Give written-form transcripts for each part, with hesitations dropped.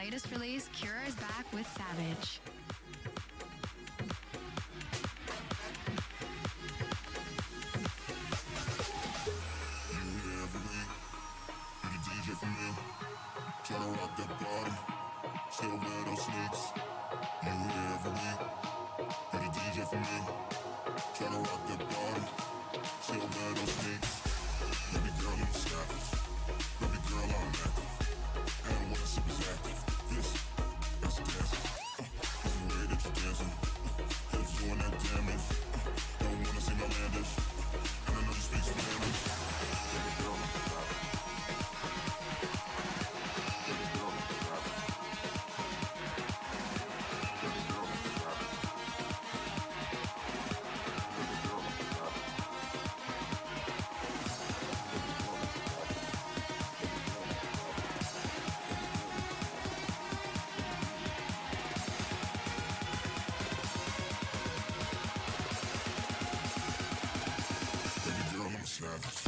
latest release, Cure is back with Savage. Tryna rock that body, still wear those sneaks. You here every week, you the DJ for me. Tryna rock that body, still wear those sneaks. Baby girl, I'm savage. Baby girl, I'm active. And when I sip is active. This, that's dancing. It's the way that you're dancing. Hips doing that damage. Don't wanna see no landish. And I know you speak Spanish. Baby girl, I'm savage.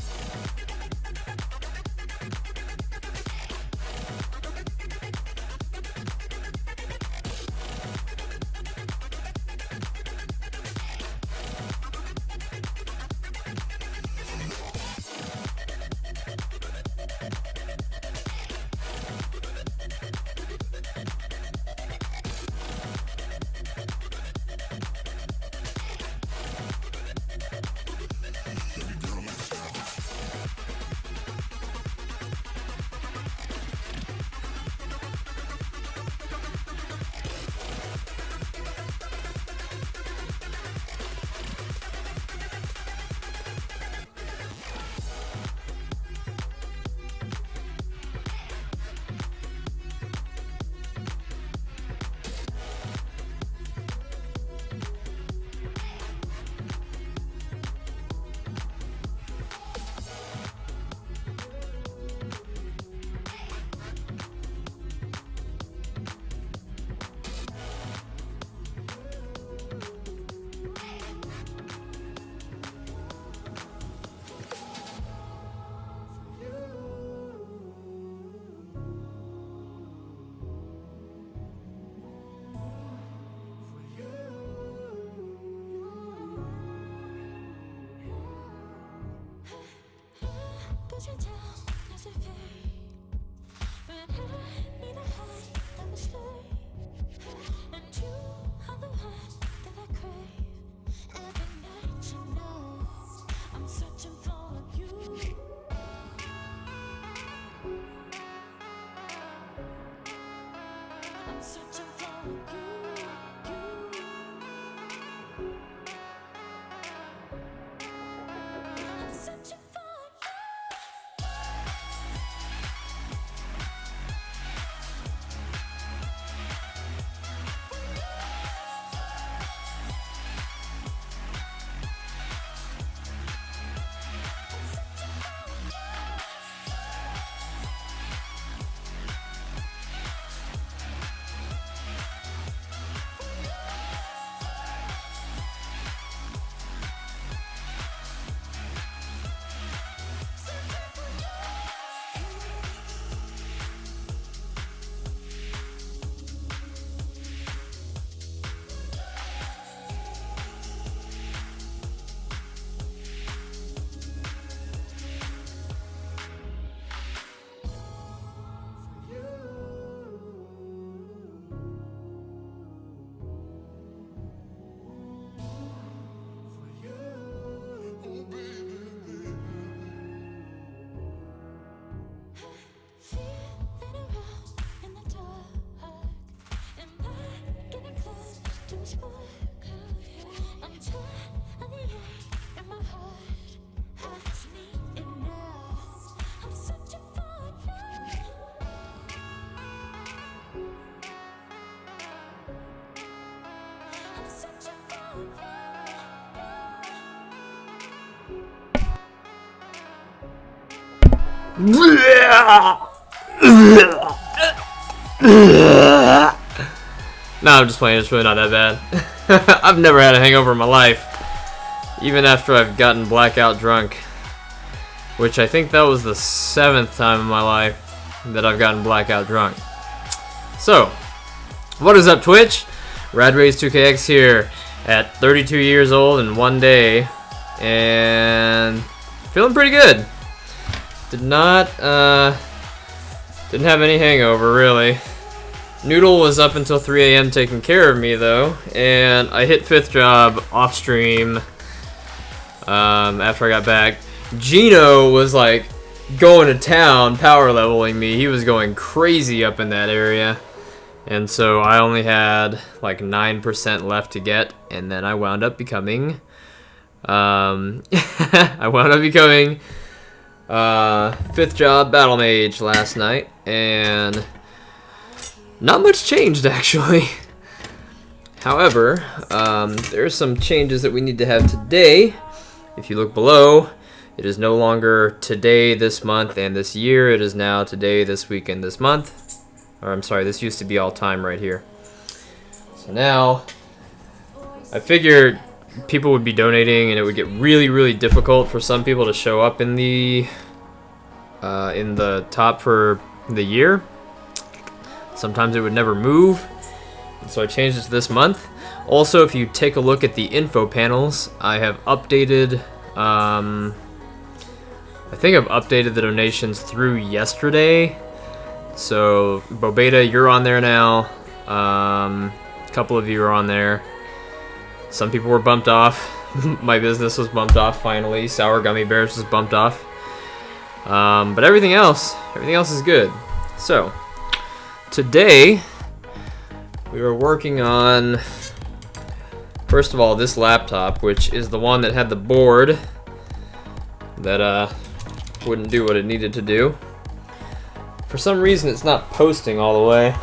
No, I'm just playing. It's really not that bad. I've never had a hangover in my life. Even after I've gotten blackout drunk. Which I think that was the 7th time in my life that I've gotten blackout drunk. So, what is up, Twitch? RadRays2KX here at 32 years old in one day, and feeling pretty good. Didn't have any hangover, really. Noodle was up until 3 a.m. taking care of me, though, and I hit 5th job off stream after I got back. Gino was like going to town, power leveling me. He was going crazy up in that area, and so I only had like 9% left to get, and then I wound up becoming 5th job battle mage last night, and not much changed, actually. However, there's some changes that we need to have today. If you look below, it is no longer today, this month, and this year. It is now today, this week, and this month. Or I'm sorry, this used to be all time right here. So now, I figured people would be donating, and it would get really, really difficult for some people to show up in the top for the year. Sometimes it would never move, so I changed it to this month. Also, if you take a look at the info panels, I have updated, I think I've updated the donations through yesterday. So, Bobeta, you're on there now. A couple of you are on there. Some people were bumped off. My business was bumped off finally. Sour Gummy Bears was bumped off. But everything else is good. So, today, we were working on, first of all, this laptop, which is the one that had the board that wouldn't do what it needed to do. For some reason, it's not posting all the way.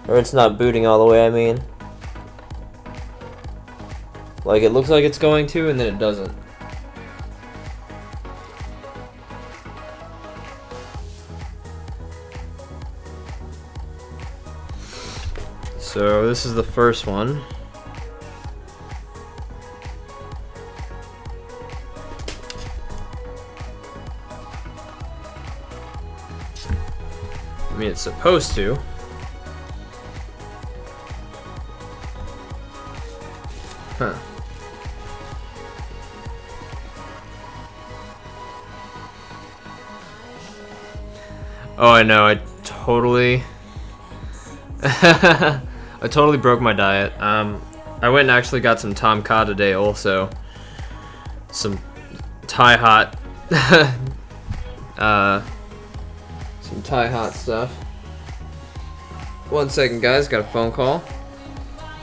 Or it's not booting all the way, I mean. Like, it looks like it's going to, and then it doesn't. So this is the first one. I mean, it's supposed to. Huh. Oh, I know, I totally I totally broke my diet. I went and actually got some Tom Kha today also. Some Thai hot some Thai hot stuff. 1 second, guys, got a phone call.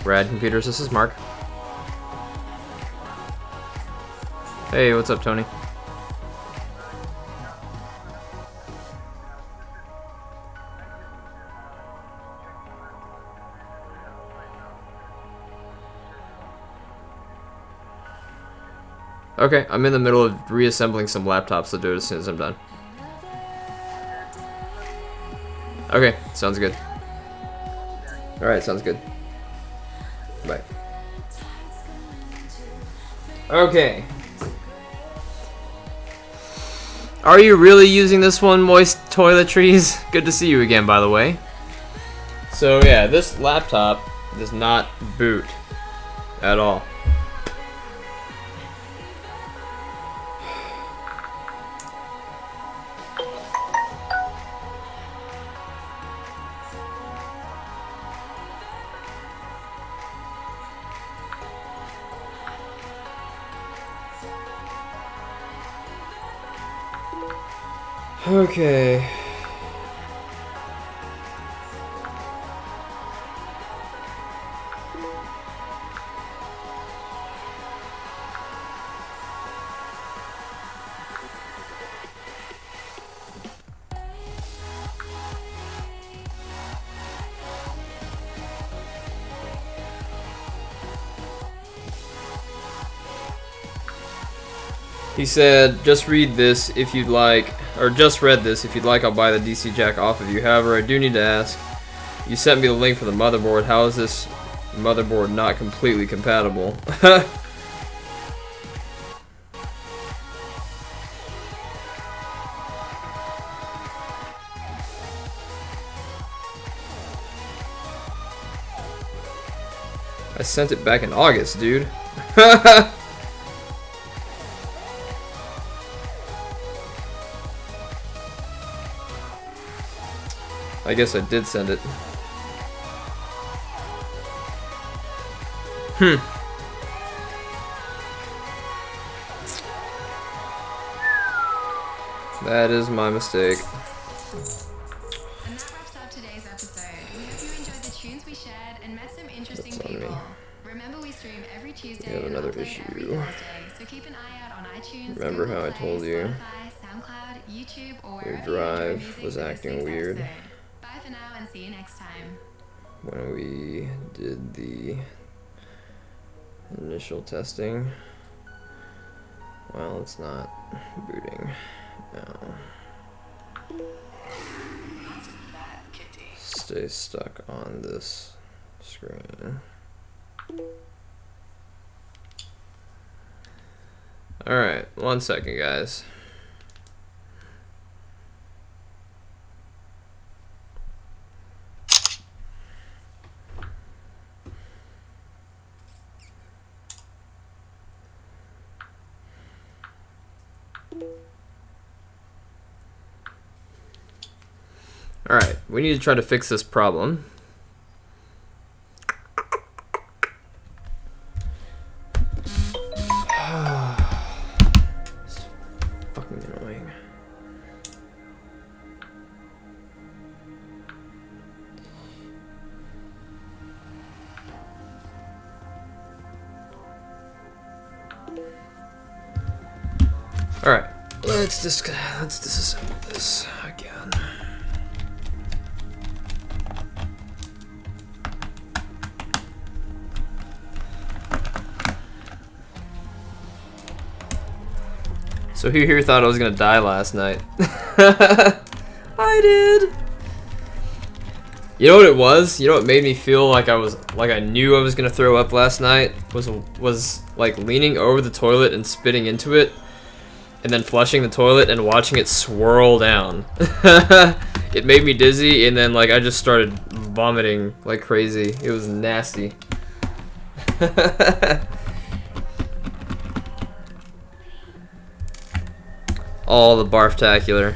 Rad Computers, this is Mark. Hey, what's up, Tony? Okay, I'm in the middle of reassembling some laptops, so do it as soon as I'm done. Okay, sounds good. Alright, sounds good. Bye. Okay. Are you really using this one, Moist Toiletries? Good to see you again, by the way. So yeah, this laptop does not boot at all. Okay. He said, just read this if you'd like, or just read this if you'd like, I'll buy the DC jack off of you. However, I do need to ask, you sent me the link for the motherboard. How is this motherboard not completely compatible? I sent it back in August, dude. I guess I did send it. That is my mistake. And that wraps up today's episode. We hope you enjoyed the tunes we shared and met some interesting That's on people. me. Remember, we stream every Tuesday We have and another upload every issue. Thursday, so keep an eye out on iTunes, Remember Google how I Play, told you Spotify, SoundCloud, YouTube, or your wherever you enjoy drive music was for this acting week's weird? episode. Bye for now and see you next time. When we did the initial testing. Well, it's not booting now. Stay stuck on this screen. Alright, 1 second, guys. Alright, we need to try to fix this problem. It's fucking annoying. Alright, let's disassemble this again. So who here thought I was gonna die last night? I did. You know what it was? You know what made me feel like I knew I was gonna throw up last night? Was like leaning over the toilet and spitting into it, and then flushing the toilet and watching it swirl down. It made me dizzy, and then like I just started vomiting like crazy. It was nasty. All the barftacular.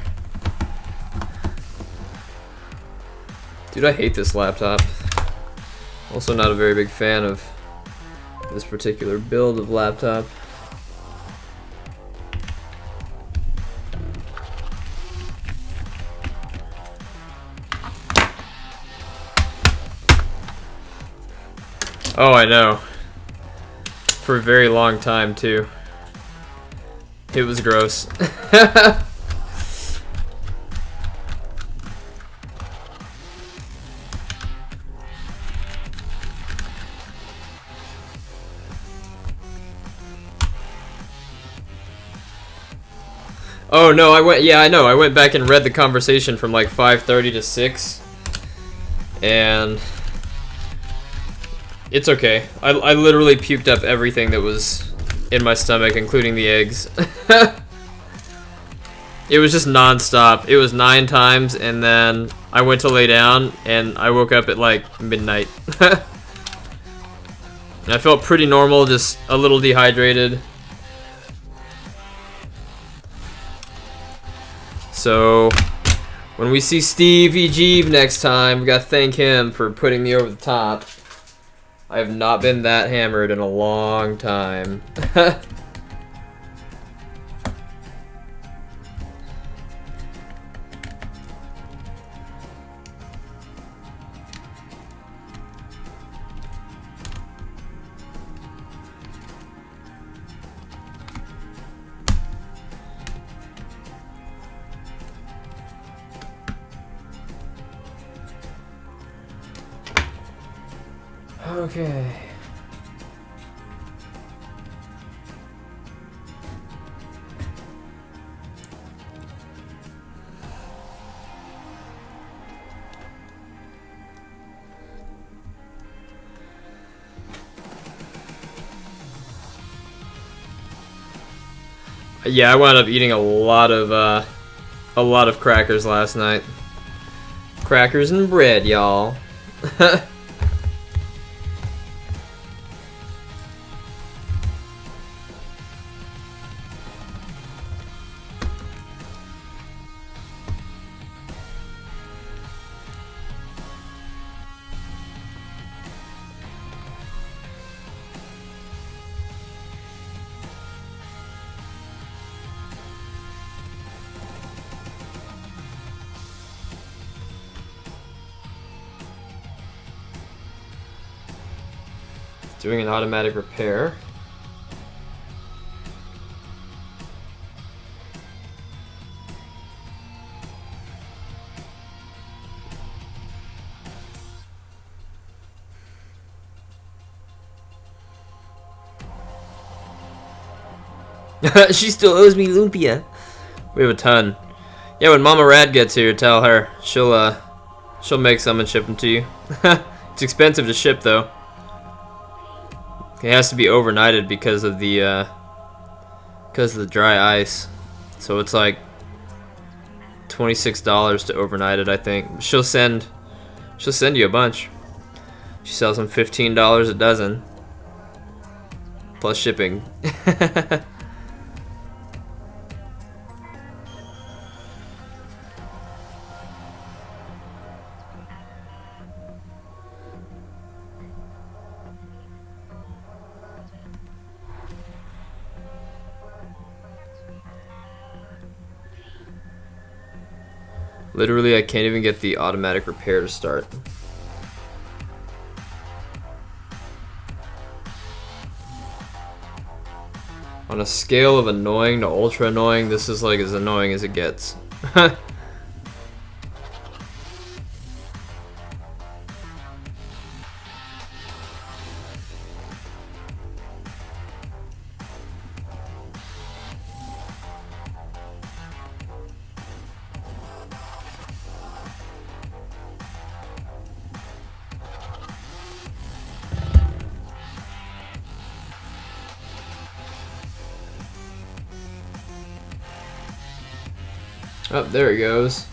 Dude, I hate this laptop. Also not a very big fan of this particular build of laptop. Oh, I know. For a very long time, too. It was gross. Oh no, I went back and read the conversation from like 5:30 to 6. And it's okay. I literally puked up everything that was in my stomach, including the eggs. It was just non-stop. It was 9 times, and then I went to lay down, and I woke up at like midnight. I felt pretty normal, just a little dehydrated. So, when we see Stevie Jeeve next time, we gotta thank him for putting me over the top. I have not been that hammered in a long time. Okay. Yeah, I wound up eating a lot of crackers last night. Crackers and bread, y'all. Doing an automatic repair. She still owes me lumpia. We have a ton. Yeah, when Mama Rad gets here, tell her she'll make some and ship them to you. It's expensive to ship though. It has to be overnighted because of the dry ice. So it's like $26 to overnight it, I think. She'll send you a bunch. She sells them $15 a dozen. Plus shipping. Literally, I can't even get the automatic repair to start. On a scale of annoying to ultra annoying, this is like as annoying as it gets. Oh, there he goes.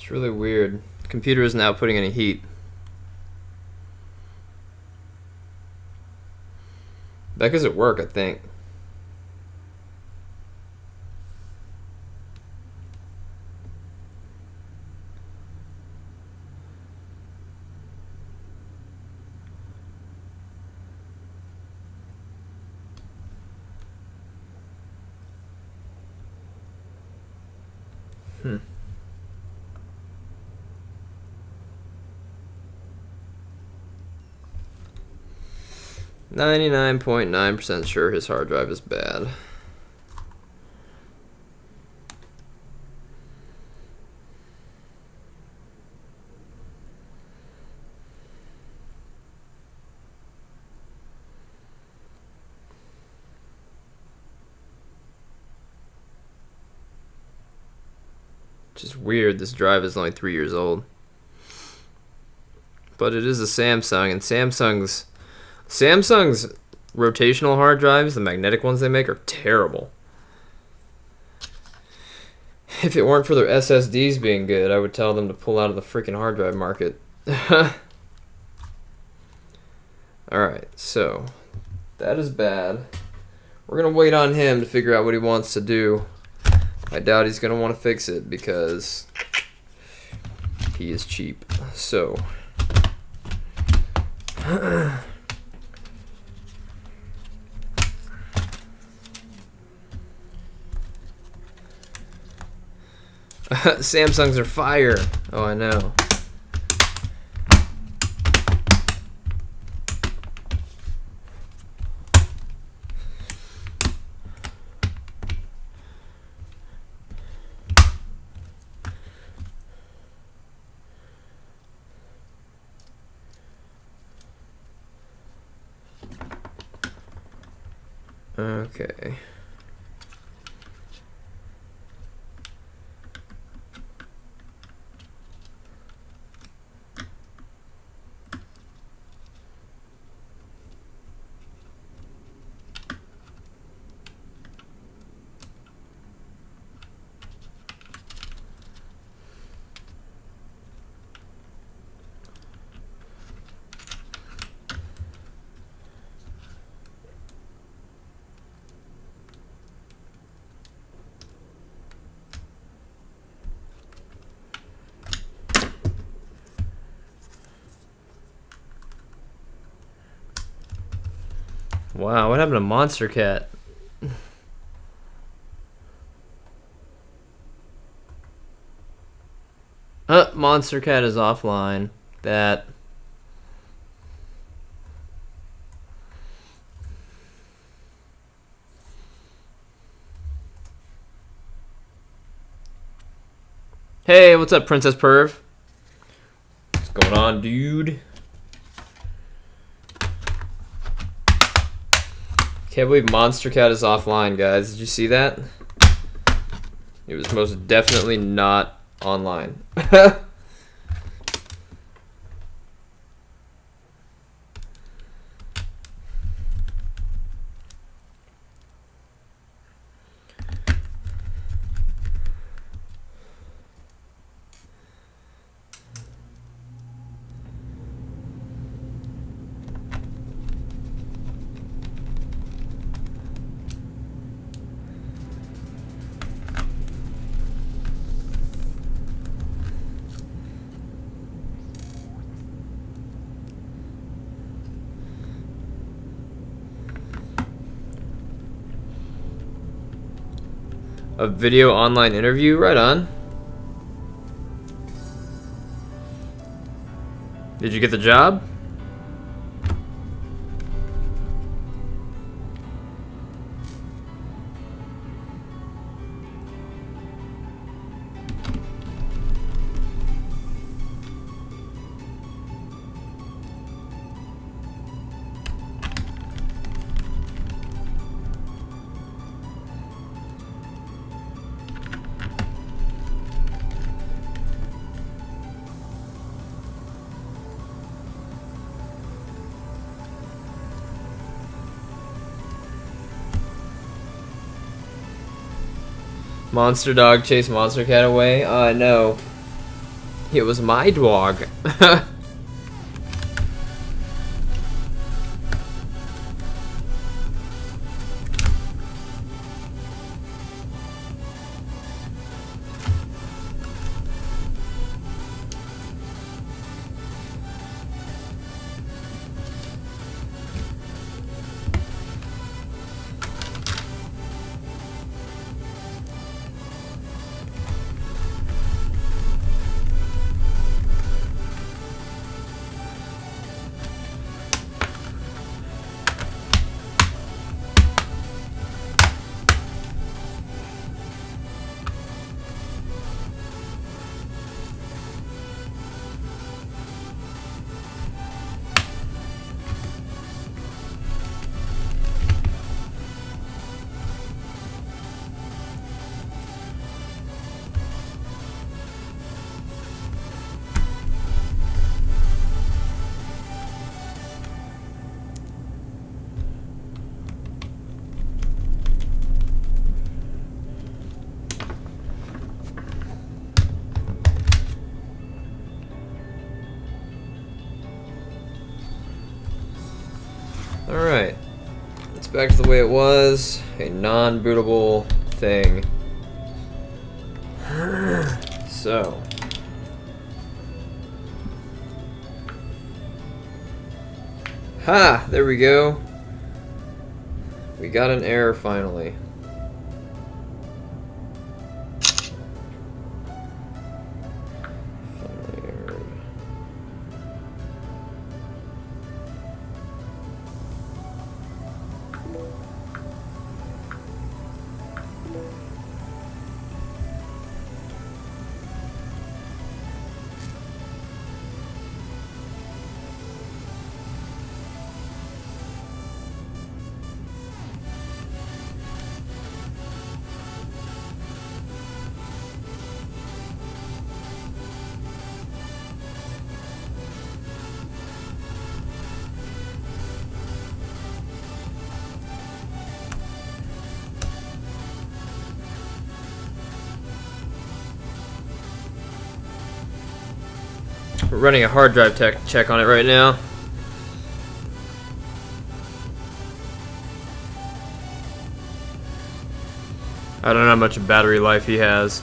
It's really weird. The computer isn't outputting any heat. Becca's at work, I think. Hmm. 99.9% sure his hard drive is bad. Which is weird, this drive is only 3 years old. But it is a Samsung, and Samsung's rotational hard drives, the magnetic ones they make, are terrible. If it weren't for their SSDs being good, I would tell them to pull out of the freaking hard drive market. Alright, so that is bad. We're going to wait on him to figure out what he wants to do. I doubt he's going to want to fix it because he is cheap. So Samsungs are fire. Oh, I know. Okay. Wow, what happened to Monster Cat? Monster Cat is offline. That. Hey, what's up, Princess Perv? What's going on, dude? Can't believe Monster Cat is offline, guys. Did you see that? It was most definitely not online. A video online interview? Right on. Did you get the job? Monster dog chased Monster Cat away? No. It was my dog. Alright. It's back to the way it was. A non-bootable thing. So. Ha! There we go. We got an error finally. We're running a hard drive check on it right now. I don't know how much battery life he has.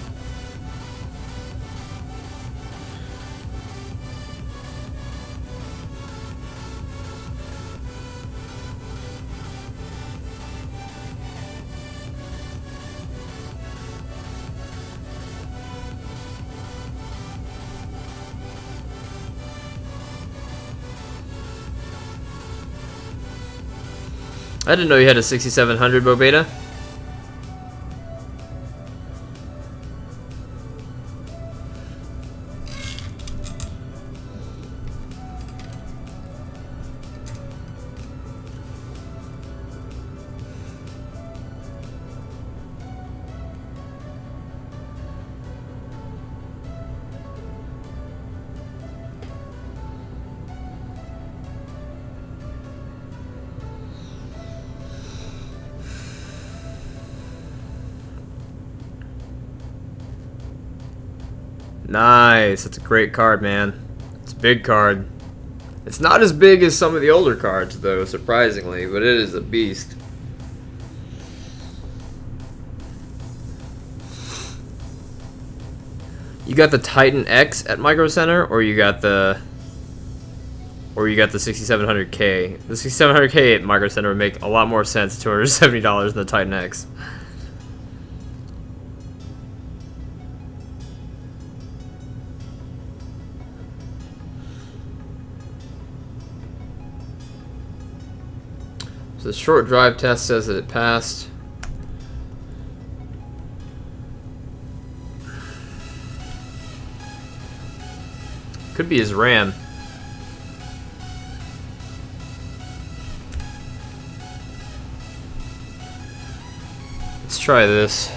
I didn't know you had a 6700 Bobeta. Nice. That's a great card, man. It's a big card. It's not as big as some of the older cards, though, surprisingly, but it is a beast. You got the Titan X at Micro Center, or you got the 6700K. The 6700K at Micro Center would make a lot more sense, $270 than the Titan X. So the short drive test says that it passed. Could be his RAM. Let's try this.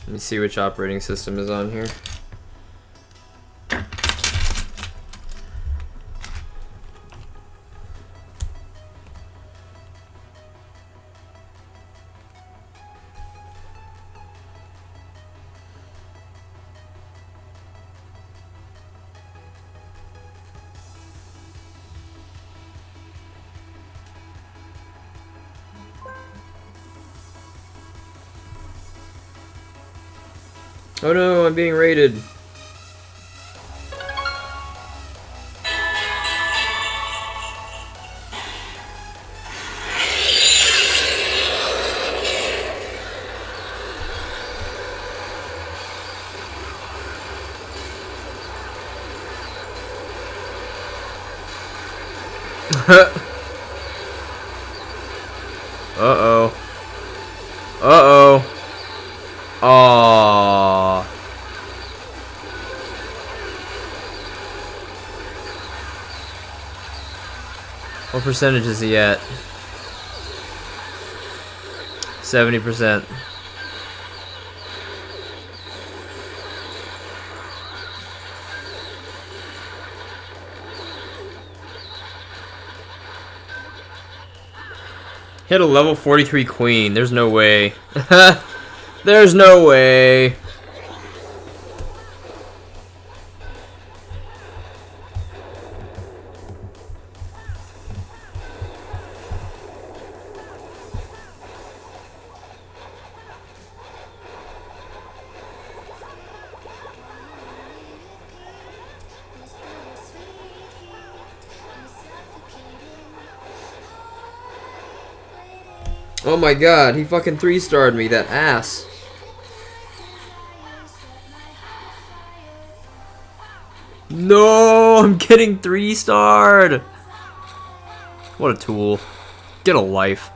Let me see which operating system is on here. Oh no, I'm being raided. Uh-oh. Uh-oh. Aww. What percentage is he at? 70%. Hit a level 43 queen. There's no way. There's no way. Oh my god, he fucking 3-starred me, that ass. No, I'm getting 3-starred. What a tool. Get a life.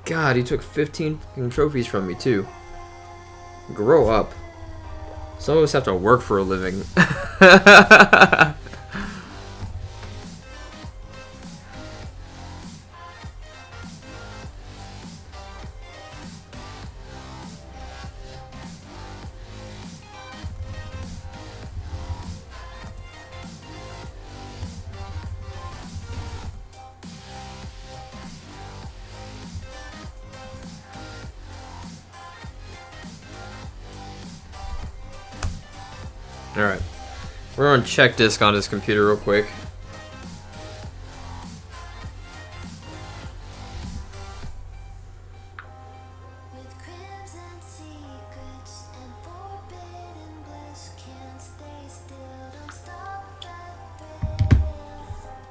God, he took 15 fucking trophies from me too. Grow up. Some of us have to work for a living. Alright. We're on check disk on his computer real quick.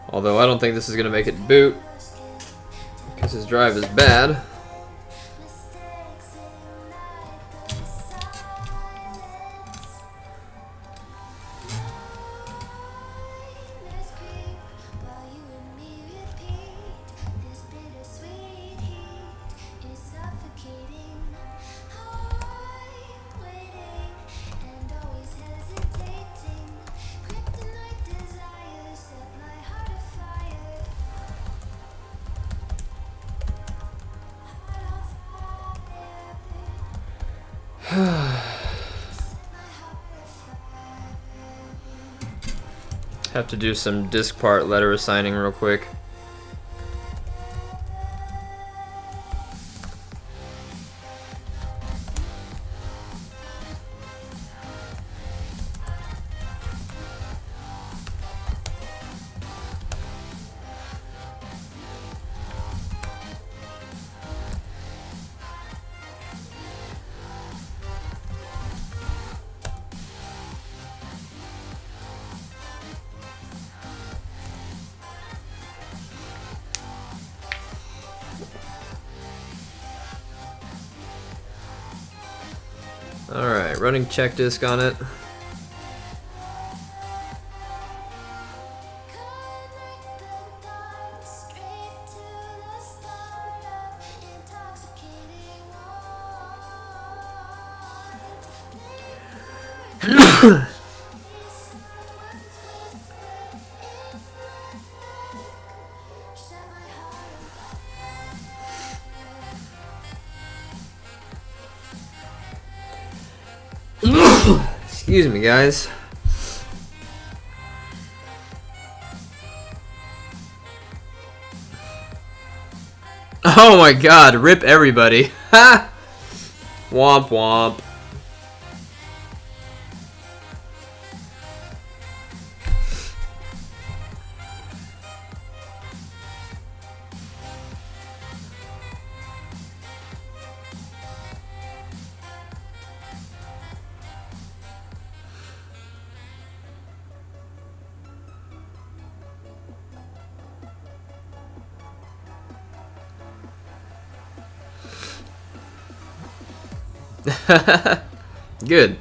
Although I don't think this is going to make it boot, because his drive is bad. Have to do some disk part letter assigning real quick. Alright, running check disk on it. Excuse me, guys. Oh my god, rip everybody. Ha! Womp womp. Good.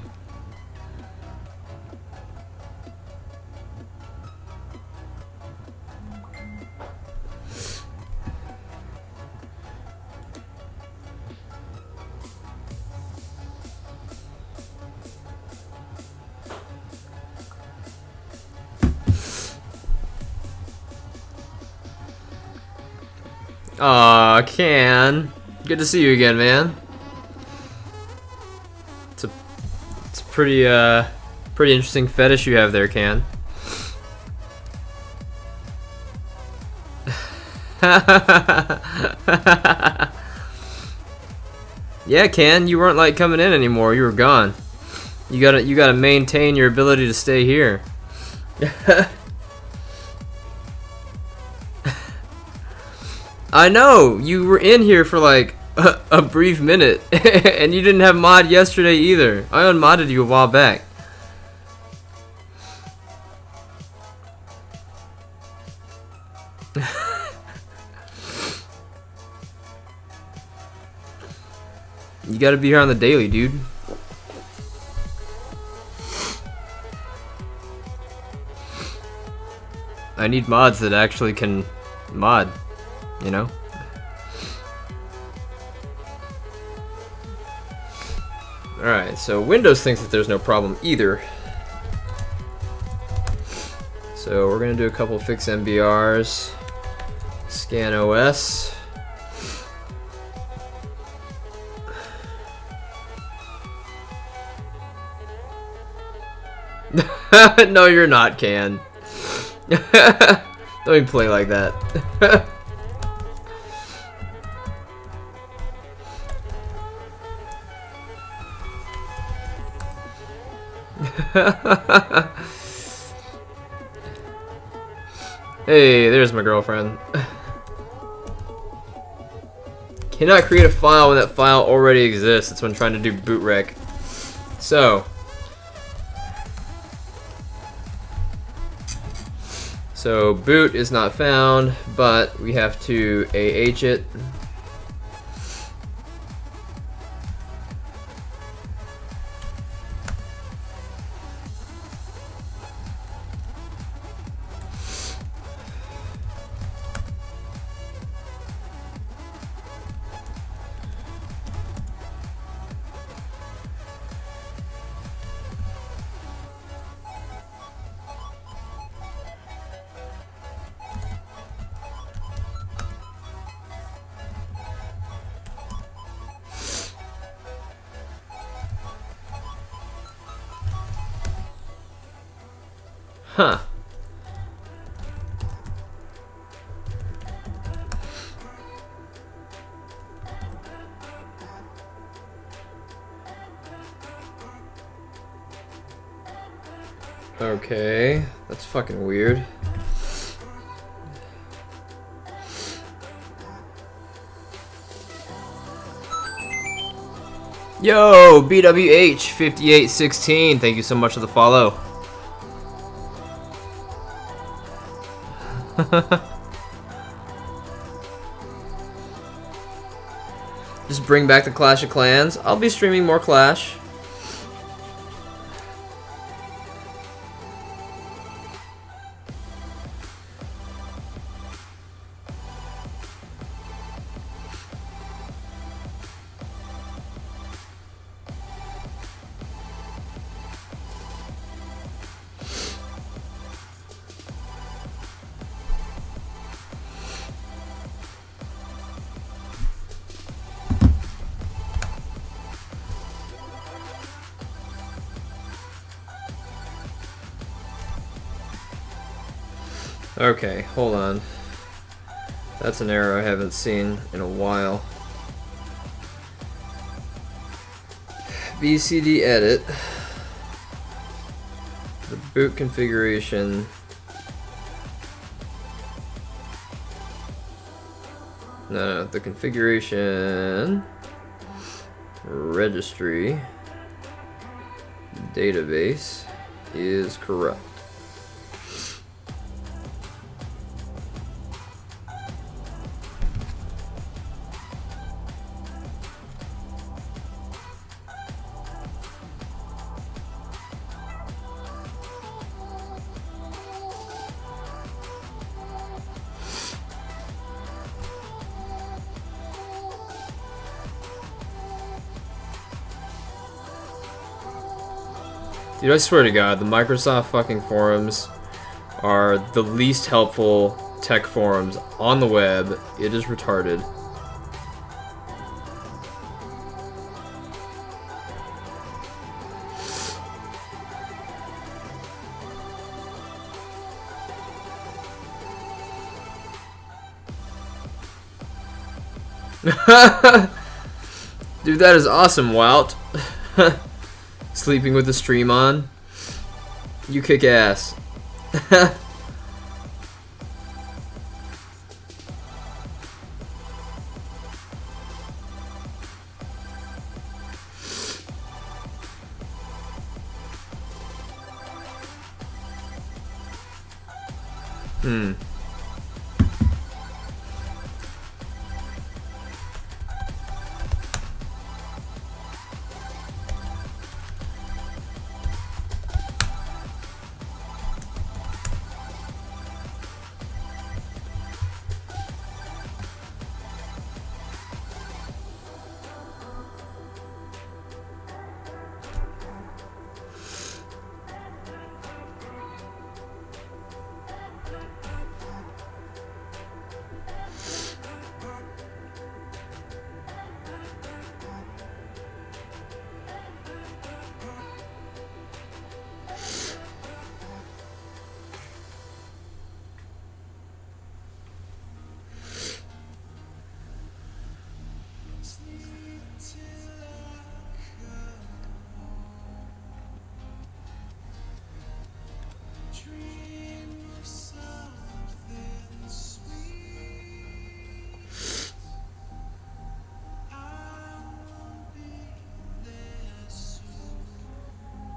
Aw, Can. Good to see you again, man. It's a pretty interesting fetish you have there, Can. Yeah, Can, you weren't like coming in anymore. You were gone. You gotta maintain your ability to stay here. I know, you were in here for like a brief minute, and you didn't have mod yesterday either. I unmodded you a while back. You gotta be here on the daily, dude. I need mods that actually can mod, you know? Alright, so Windows thinks that there's no problem either. So we're gonna do a couple fix MBRs, scan OS. No, you're not, Can. Don't even play like that. Hey, there's my girlfriend. Cannot create a file when that file already exists. It's when trying to do boot rec. So boot is not found, but we have to AH it. Huh. Okay, that's fucking weird. Yo, BWH5816, thank you so much for the follow. Just bring back the Clash of Clans. I'll be streaming more Clash. Okay, hold on. That's an error I haven't seen in a while. BCD edit. The boot configuration. No, the configuration registry database is corrupt. Dude, I swear to God, the Microsoft fucking forums are the least helpful tech forums on the web. It is retarded. Dude, that is awesome, Wout. Sleeping with the stream on. You kick ass.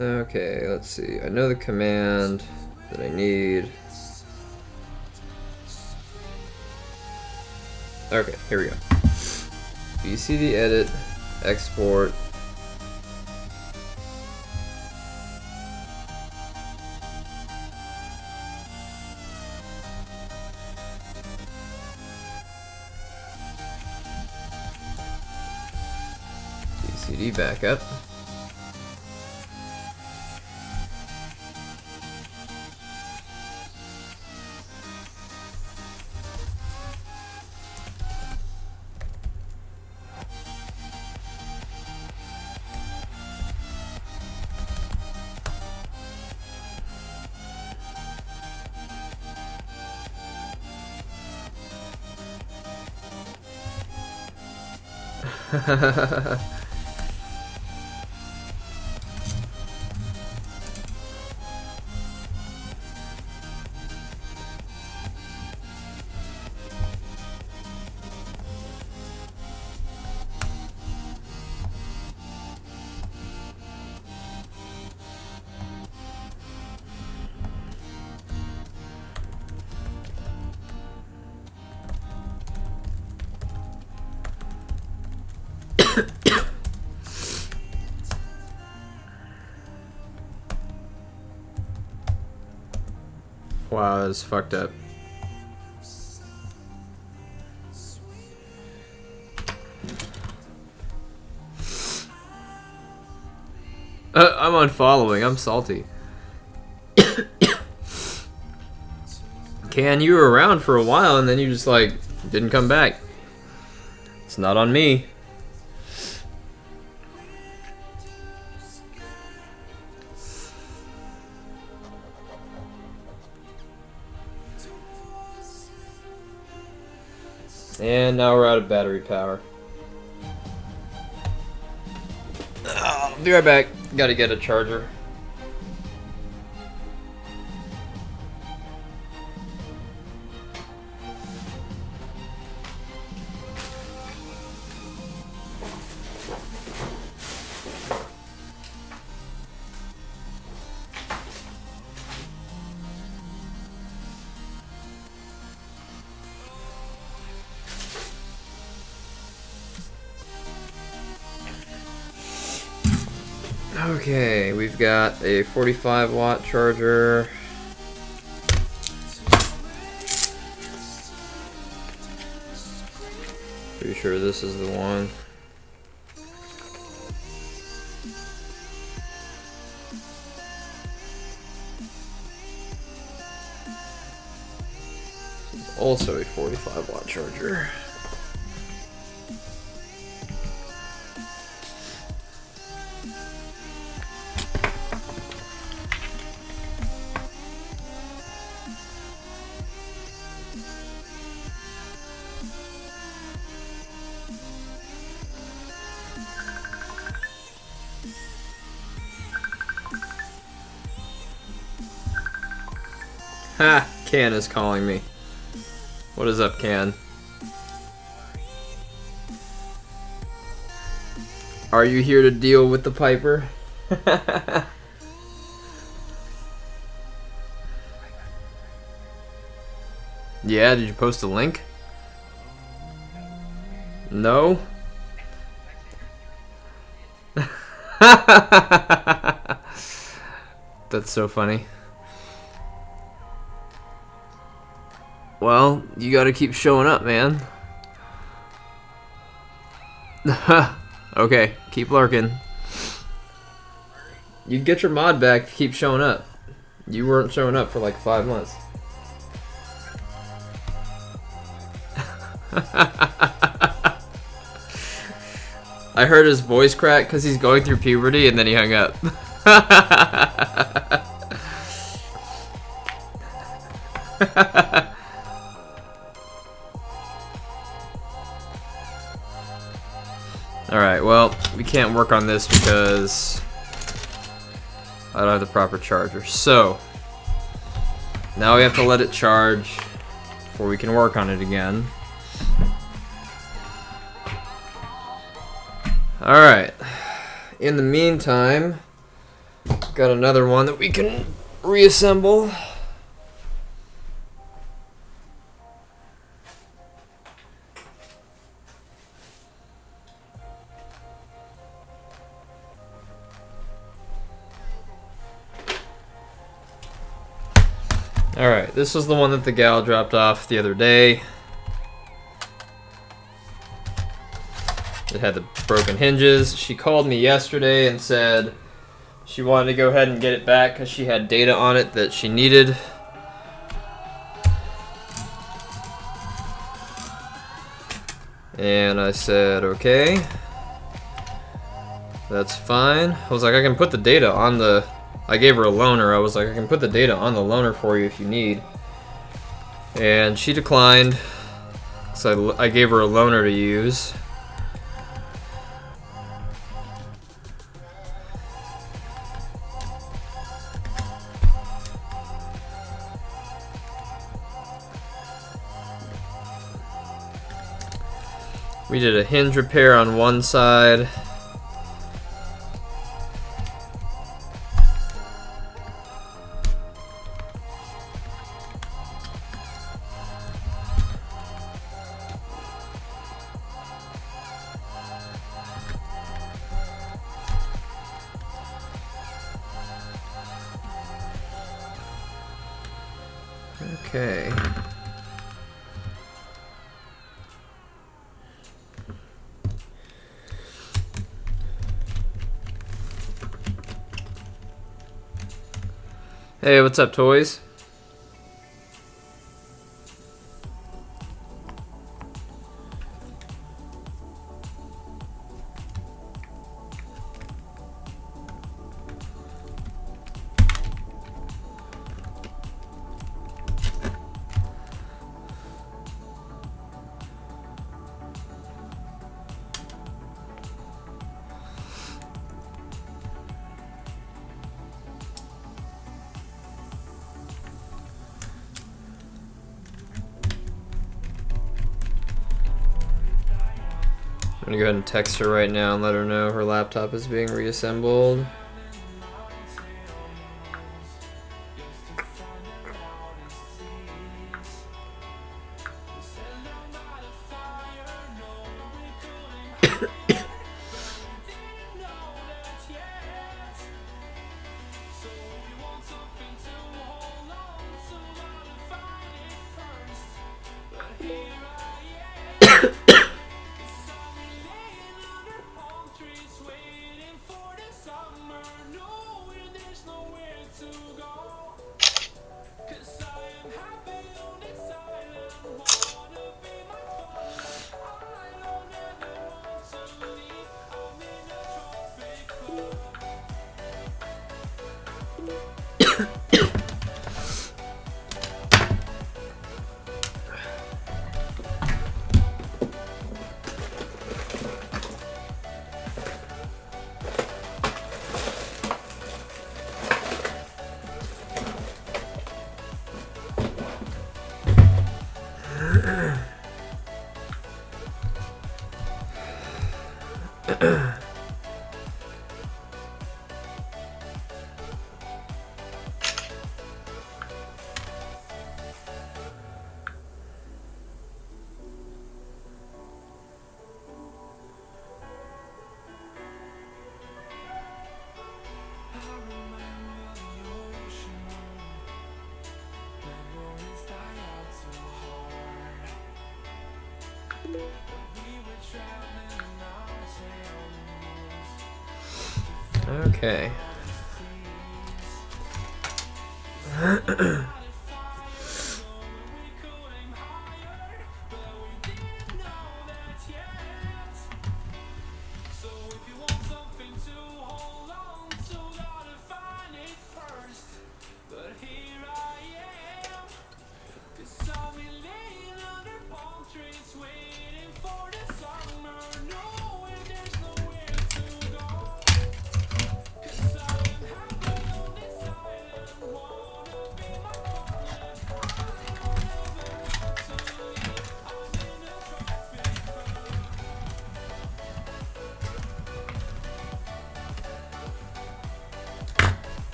Okay, let's see. I know the command that I need. Okay, here we go. BCD edit, export. BCD backup. Wow, that's fucked up. I'm unfollowing. I'm salty. Can, you were around for a while and then you just like didn't come back. It's not on me. And now we're out of battery power. I'll be right back. Gotta get a charger. Okay, we've got a 45-watt charger. Pretty sure this is the one. Also a 45-watt charger. Ha! Can is calling me. What is up, Can? Are you here to deal with the Piper? Yeah, did you post a link? No? That's so funny. Well, you gotta keep showing up, man. Okay, keep lurking. You get your mod back if you keep showing up. You weren't showing up for like 5 months. I heard his voice crack because he's going through puberty and then he hung up. Alright, well, we can't work on this because I don't have the proper charger. So, now we have to let it charge before we can work on it again. Alright, in the meantime, got another one that we can reassemble. Alright, this was the one that the gal dropped off the other day. It had the broken hinges. She called me yesterday and said she wanted to go ahead and get it back because she had data on it that she needed. And I said, okay, that's fine. I was like, I can put the data on the... I gave her a loaner. I was like, I can put the data on the loaner for you if you need. And she declined. So I gave her a loaner to use. We did a hinge repair on one side. Okay. Hey, what's up, toys? I'm gonna go ahead and text her right now and let her know her laptop is being reassembled. Okay.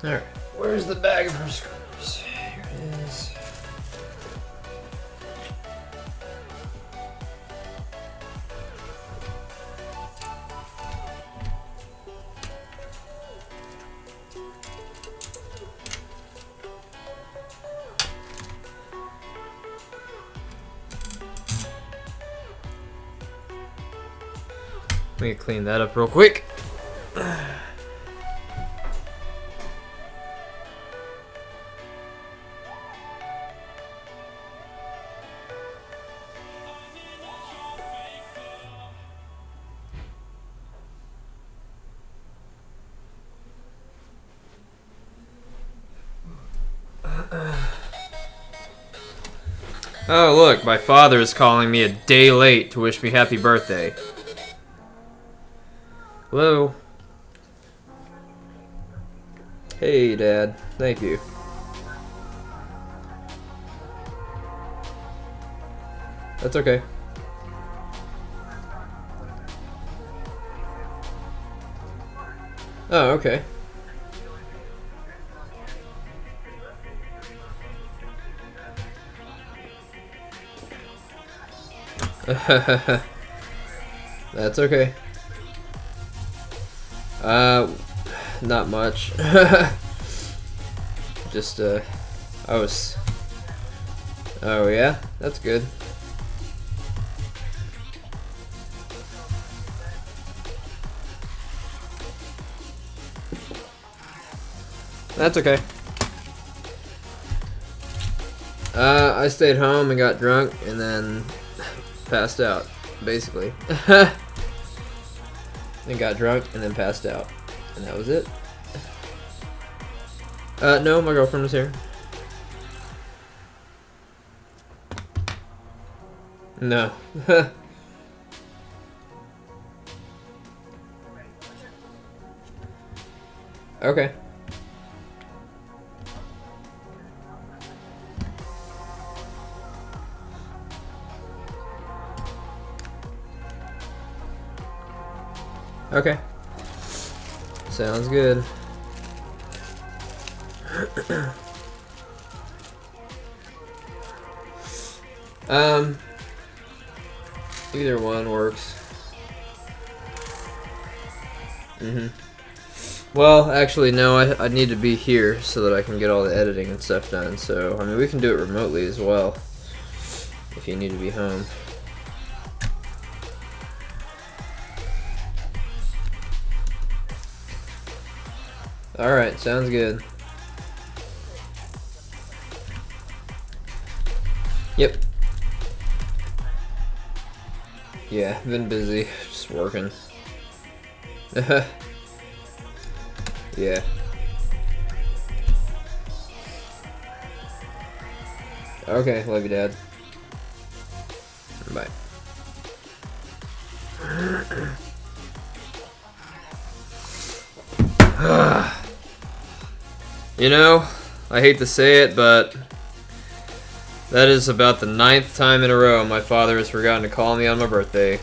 Alright, where's the bag of screws? Here it is. Let me clean that up real quick. Oh look, my father is calling me a day late to wish me happy birthday. Hello? Hey Dad, thank you. That's okay. Oh, okay. That's okay. Not much. Just, I was... Oh yeah? That's good. That's okay. I stayed home and got drunk and then passed out, basically. And got drunk and then passed out. And that was it. No, my girlfriend was here. No. Okay. Okay. Sounds good. Either one works. Well, actually, no, I need to be here so that I can get all the editing and stuff done. So, I mean, we can do it remotely as well if you need to be home. Alright, sounds good. Yep. Yeah, been busy, just working. Yeah. Okay, love you, Dad. Bye. You know, I hate to say it, but that is about the 9th time in a row my father has forgotten to call me on my birthday.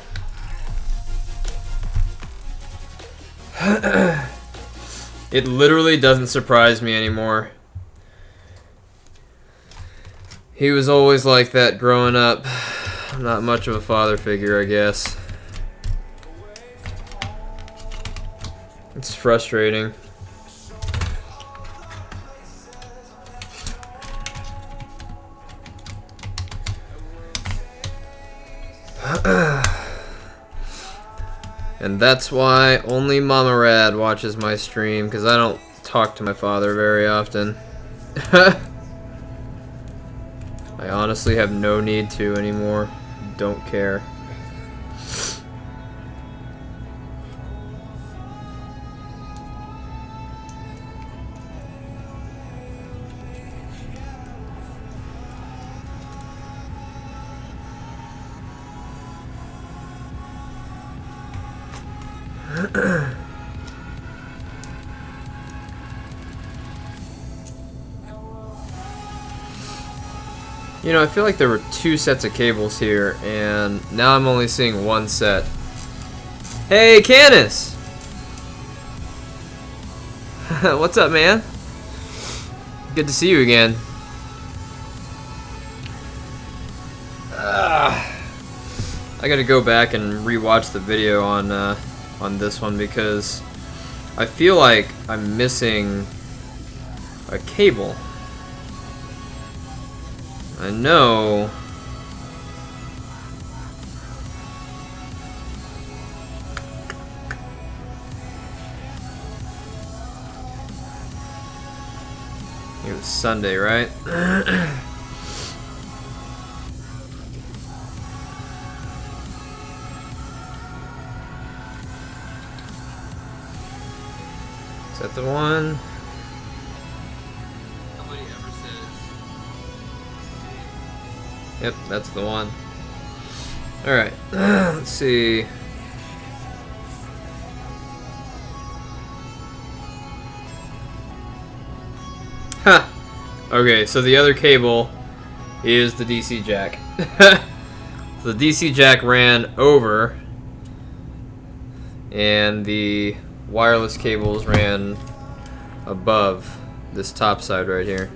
It literally doesn't surprise me anymore. He was always like that growing up. Not much of a father figure, I guess. It's frustrating. And that's why only Mama Rad watches my stream, because I don't talk to my father very often. I honestly have no need to anymore. Don't care. You know, I feel like there were 2 sets of cables here, and now I'm only seeing 1 set. Hey, Canis! What's up, man? Good to see you again. I gotta go back and rewatch the video on this one because I feel like I'm missing a cable. I know. It was Sunday, right? Is that the one? Nobody ever says. Yep, that's the one. Alright, let's see. Huh. Okay, so the other cable is the DC jack. So the DC jack ran over, and the wireless cables ran above this top side right here.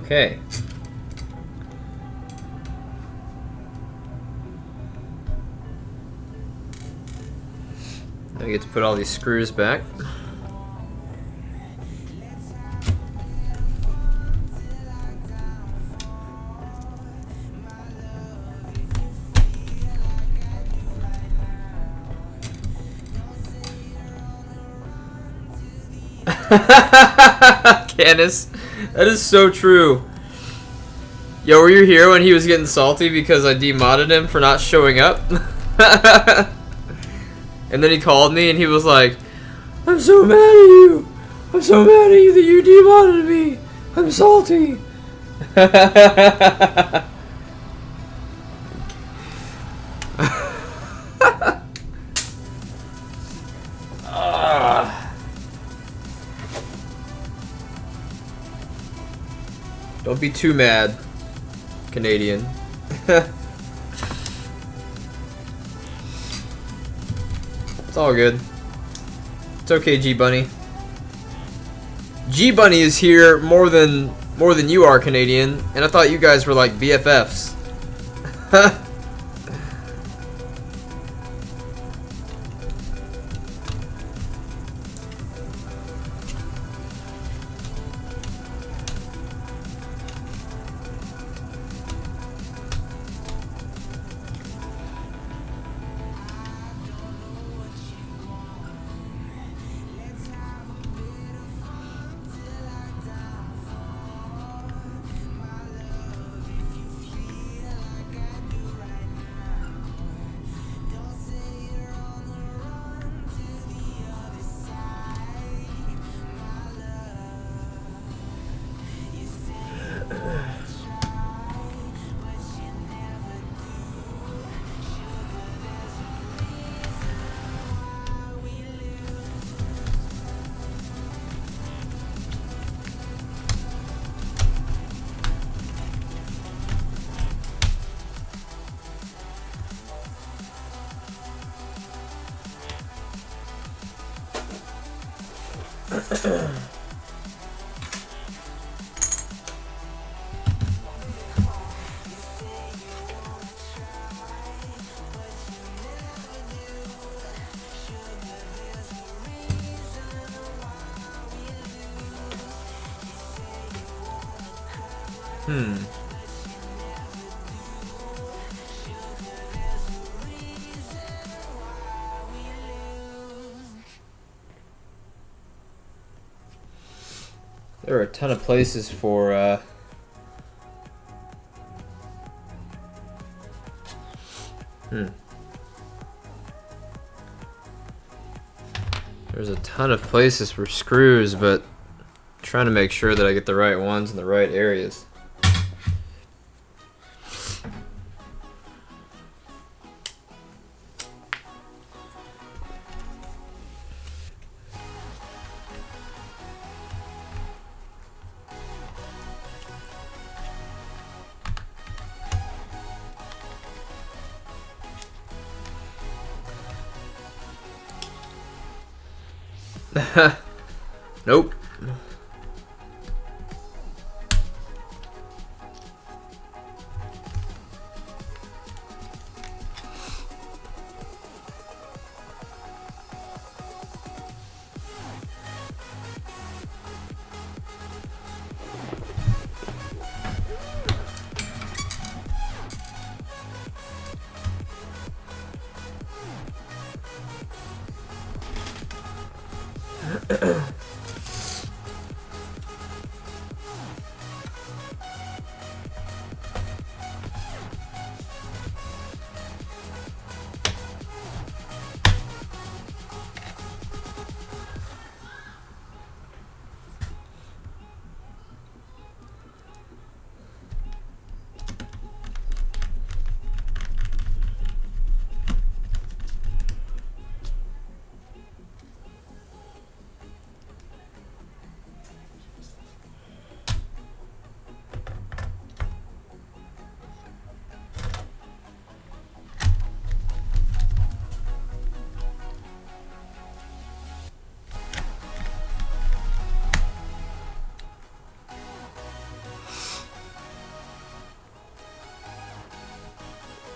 Okay. Now I get to put all these screws back. Candace, that is so true. Yo, were you here when he was getting salty because I demodded him for not showing up? And then he called me and he was like, I'm so mad at you. I'm so mad at you that you demodded me. I'm salty. Don't be too mad, Canadian. It's all good. It's okay, G-Bunny. G-Bunny is here more than you are, Canadian, and I thought you guys were like BFFs. There are a ton of places for There's a ton of places for screws, but I'm trying to make sure that I get the right ones in the right areas. Nope.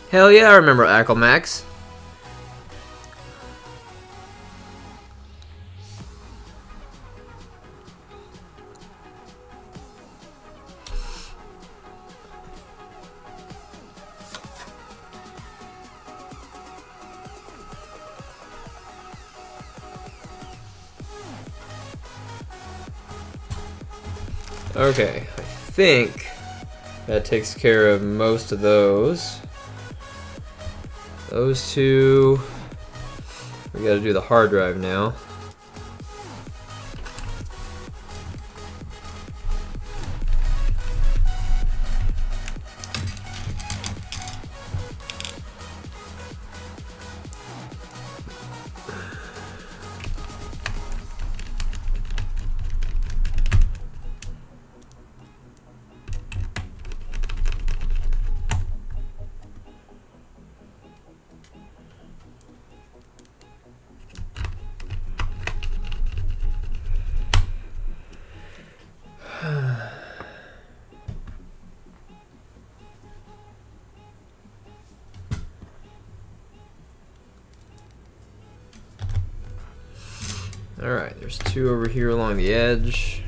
Hell yeah, I remember Acklemax. Okay, I think that takes care of most of those. Those two, we gotta do the hard drive now. Alright, there's two over here along the edge.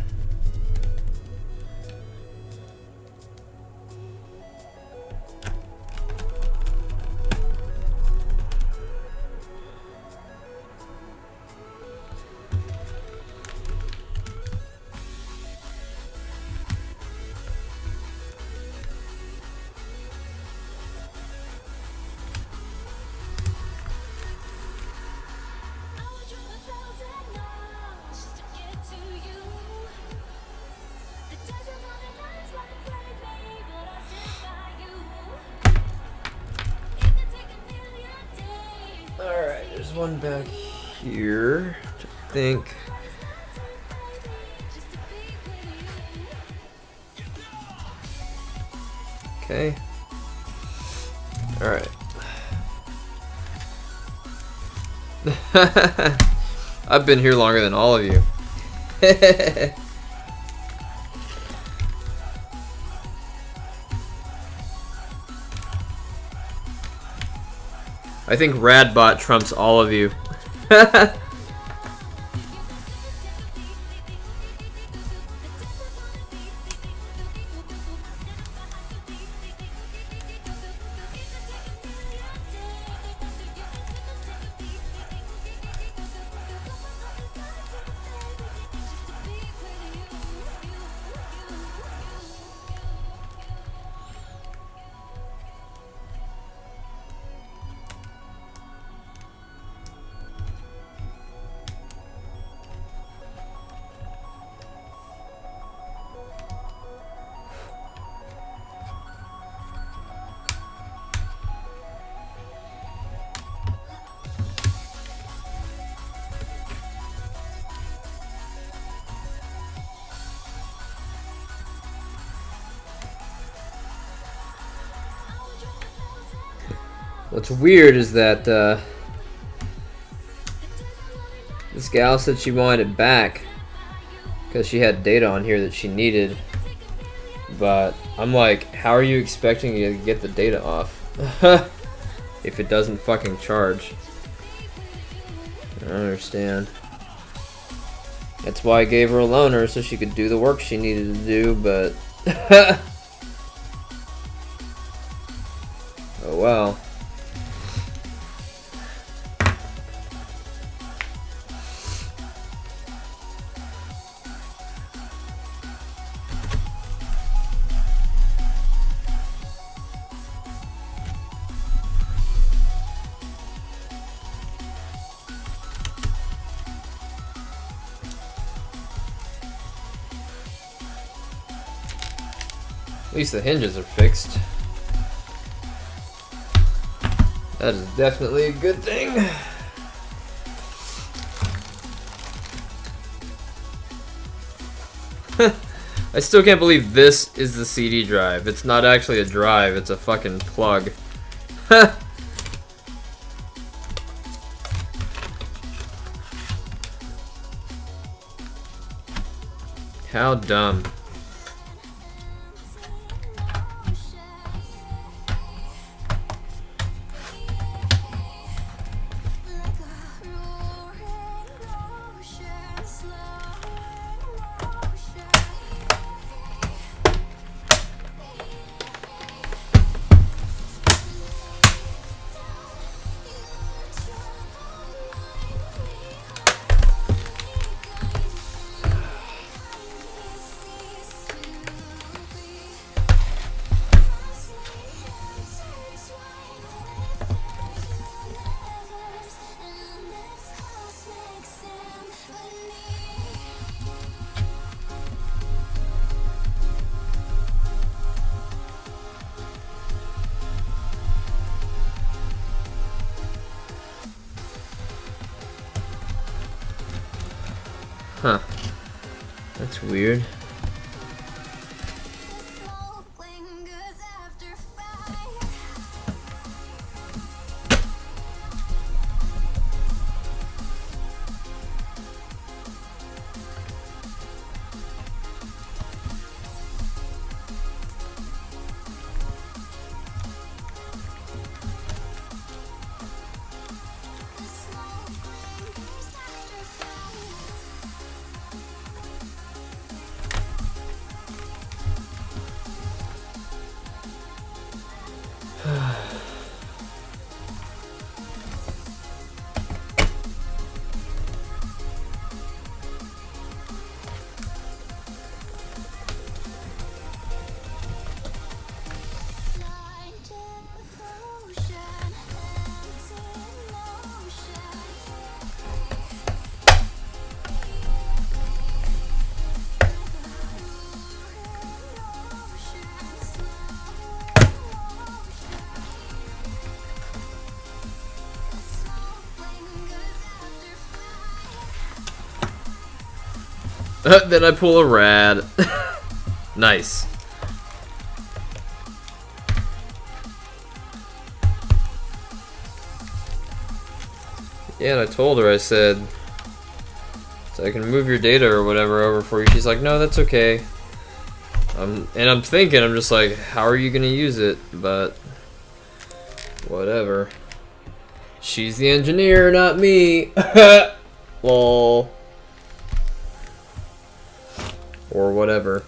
Alright, there's one back here, which I think. Okay. Alright. I've been here longer than all of you. I think Radbot trumps all of you. What's weird is that this gal said she wanted it back because she had data on here that she needed, but I'm like, how are you expecting to get the data off if it doesn't fucking charge? I don't understand. That's why I gave her a loaner, so she could do the work she needed to do, but oh well. At least the hinges are fixed. That is definitely a good thing. I still can't believe this is the CD drive. It's not actually a drive, it's a fucking plug. How dumb. Huh. That's weird. Then I pull a rad. Nice. Yeah, and I told her, I said, so I can move your data or whatever over for you. She's like, no, that's okay. And I'm thinking, I'm just like, how are you gonna use it? But whatever. She's the engineer, not me. Lol. Or whatever.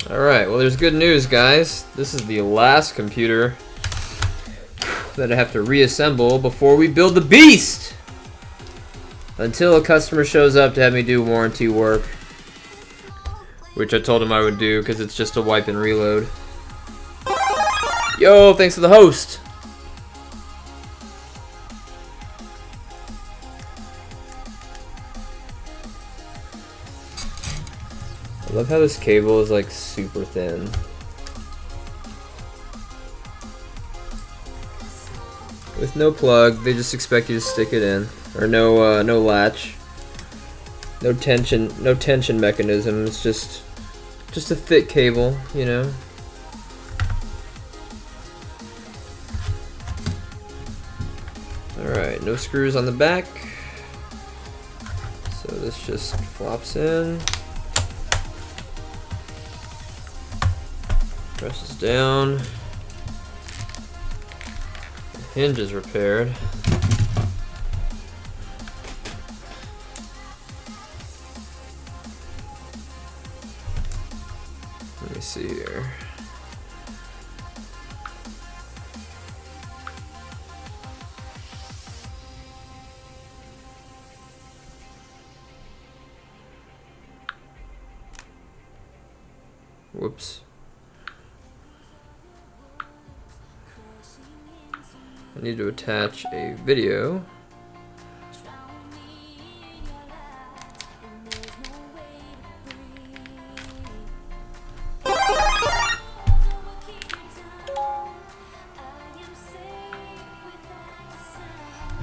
Alright, well there's good news, guys. This is the last computer that I have to reassemble before we build the beast! Until a customer shows up to have me do warranty work. Which I told him I would do, because it's just a wipe and reload. Yo, thanks to the host! I love how this cable is like super thin. With no plug, they just expect you to stick it in, or no latch, no tension mechanism. It's just a thick cable, you know. All right, no screws on the back, so this just flops in. Presses down. The hinge is repaired. Let me see here. Whoops. I need to attach a video.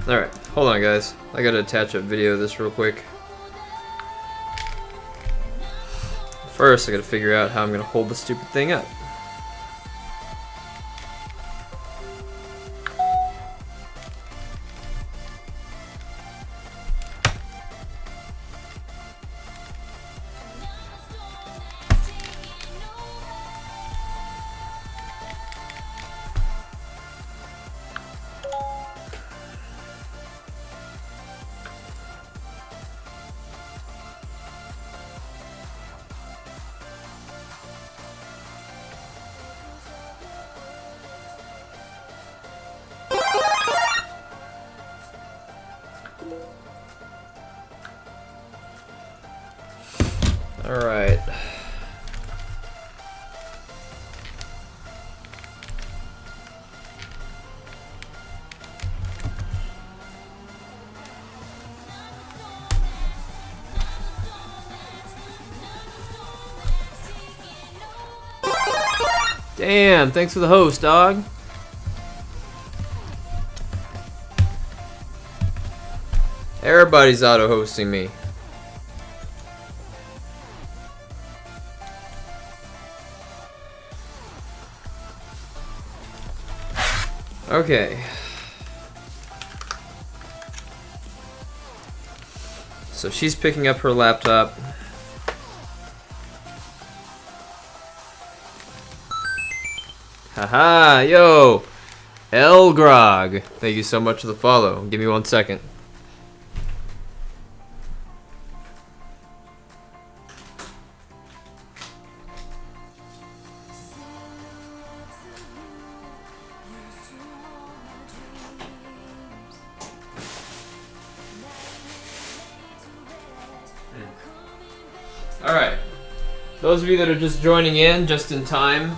Alright, hold on guys. I gotta attach a video of this real quick. First, I gotta figure out how I'm gonna hold the stupid thing up. All right. Damn, thanks for the host, dog. Everybody's auto-hosting me. Okay. So she's picking up her laptop. Haha, yo! Elgrog! Thank you so much for the follow. Give me 1 second. Alright. Those of you that are just joining in, just in time,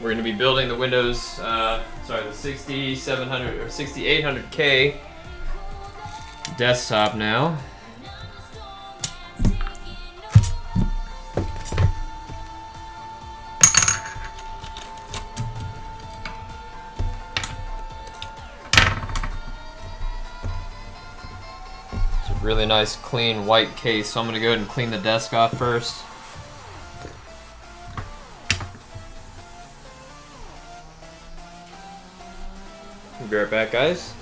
we're going to be building the Windows, the 6700 or 6800K desktop now. It's a really nice, clean, white case, so I'm going to go ahead and clean the desk off first. Be right back, guys.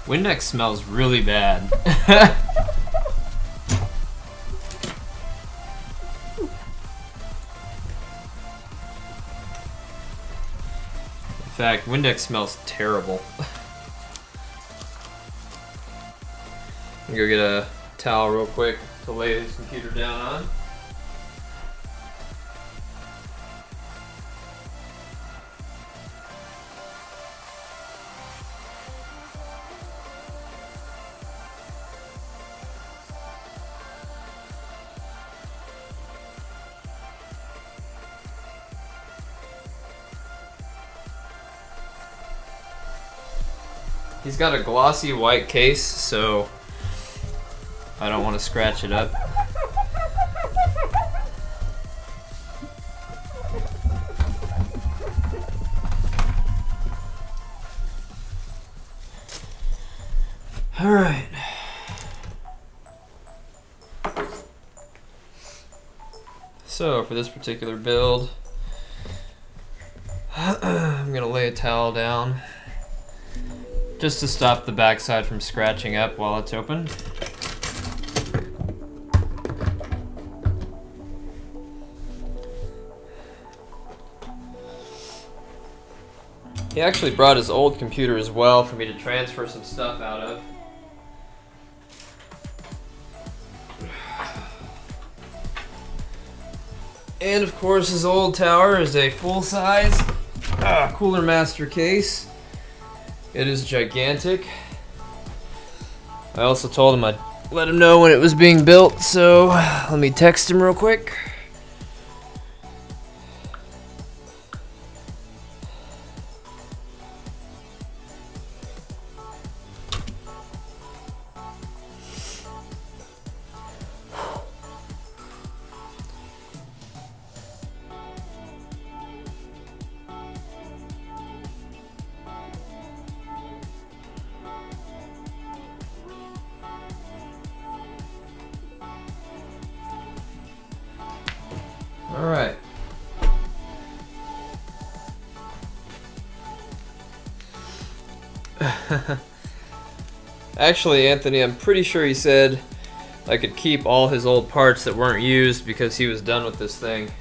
Windex smells really bad. In fact, Windex smells terrible. I'm gonna go get a towel real quick to lay this computer down on. He's got a glossy white case, so I don't want to scratch it up. All right. So for this particular build, I'm gonna lay a towel down just to stop the backside from scratching up while it's open. He actually brought his old computer as well for me to transfer some stuff out of. And of course his old tower is a full-size Cooler Master case. It is gigantic. I also told him I'd let him know when it was being built, so let me text him real quick. Alright. Actually, Anthony, I'm pretty sure he said I could keep all his old parts that weren't used because he was done with this thing.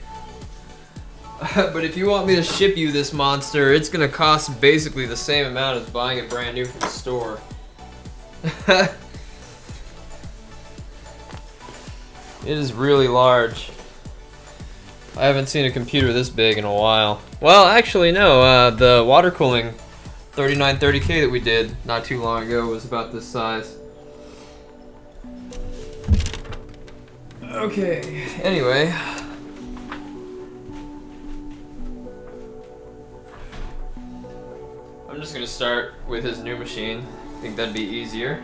But if you want me to ship you this monster, it's gonna cost basically the same amount as buying it brand new from the store. It is really large. I haven't seen a computer this big in a while. Well, actually no, the water cooling 3930K that we did not too long ago was about this size. Okay, anyway. I'm just gonna start with his new machine. I think that'd be easier.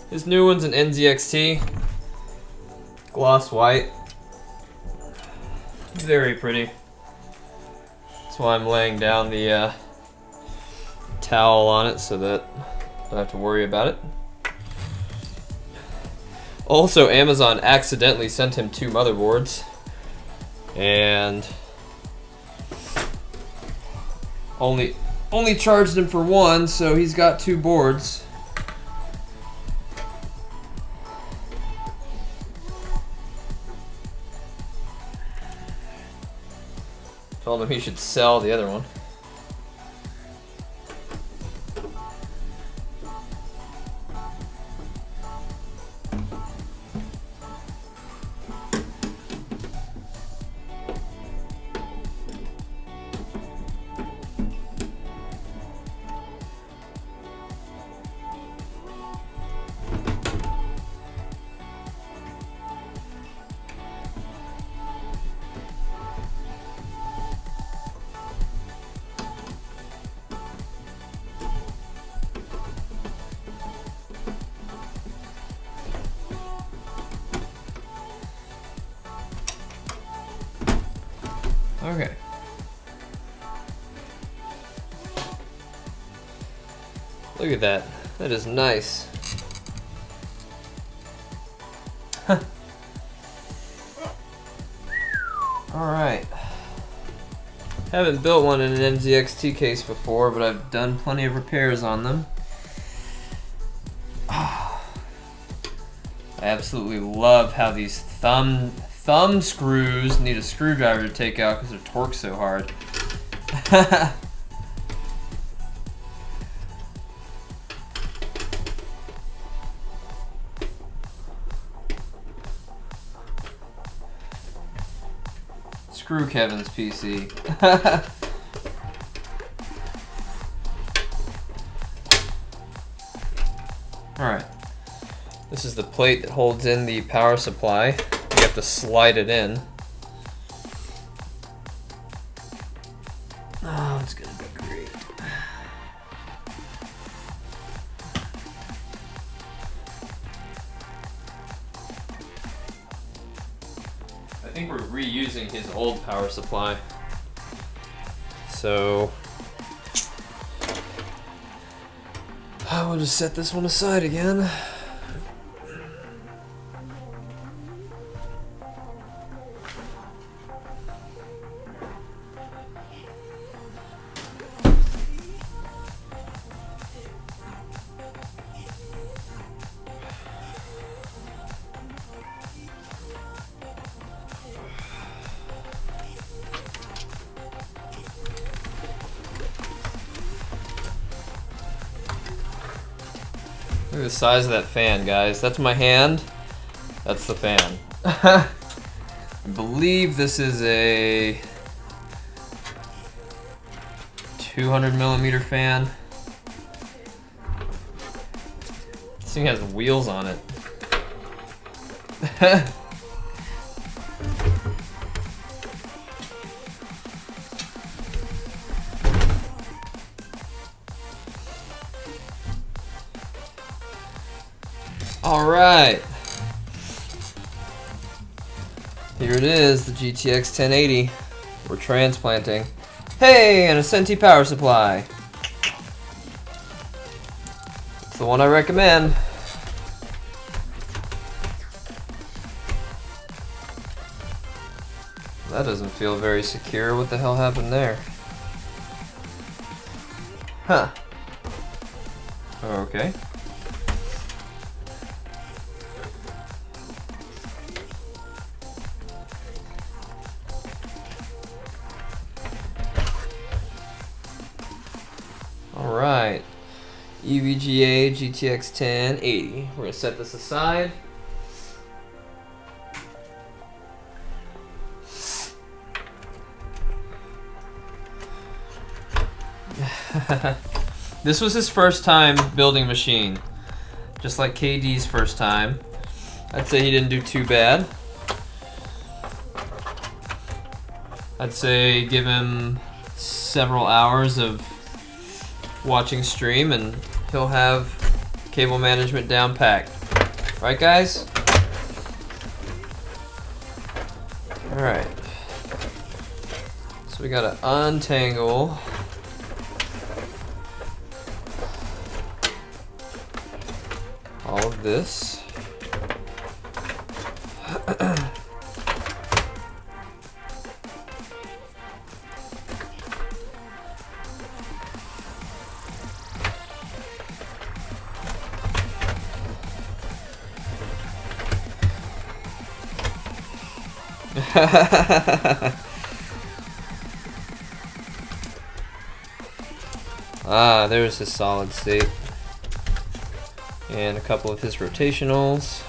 His new one's an NZXT. Gloss white. Very pretty. That's why I'm laying down the towel on it so that I don't have to worry about it. Also, Amazon accidentally sent him 2 motherboards. And only charged him for 1, so he's got 2 boards. Told him he should sell the other one. Okay. Look at that. That is nice. Alright. Haven't built one in an NZXT case before, but I've done plenty of repairs on them. I absolutely love how these thumb screws need a screwdriver to take out because they're torqued so hard. Screw Kevin's PC. Alright. This is the plate that holds in the power supply. You have to slide it in. Oh, it's gonna be great. I think we're reusing his old power supply. So I will just set this one aside again. Look at the size of that fan, guys. That's my hand. That's the fan. I believe this is a 200mm fan. This thing has wheels on it. All right, here it is, the GTX 1080. We're transplanting. Hey, and a Senti power supply. It's the one I recommend. That doesn't feel very secure. What the hell happened there? Huh. Okay. Alright. EVGA GTX 1080. We're going to set this aside. This was his first time building a machine. Just like KD's first time. I'd say he didn't do too bad. I'd say give him several hours of watching stream and he'll have cable management down packed. Right, guys? Alright. So we gotta untangle all of this. Ah, there's his solid state. And a couple of his rotationals.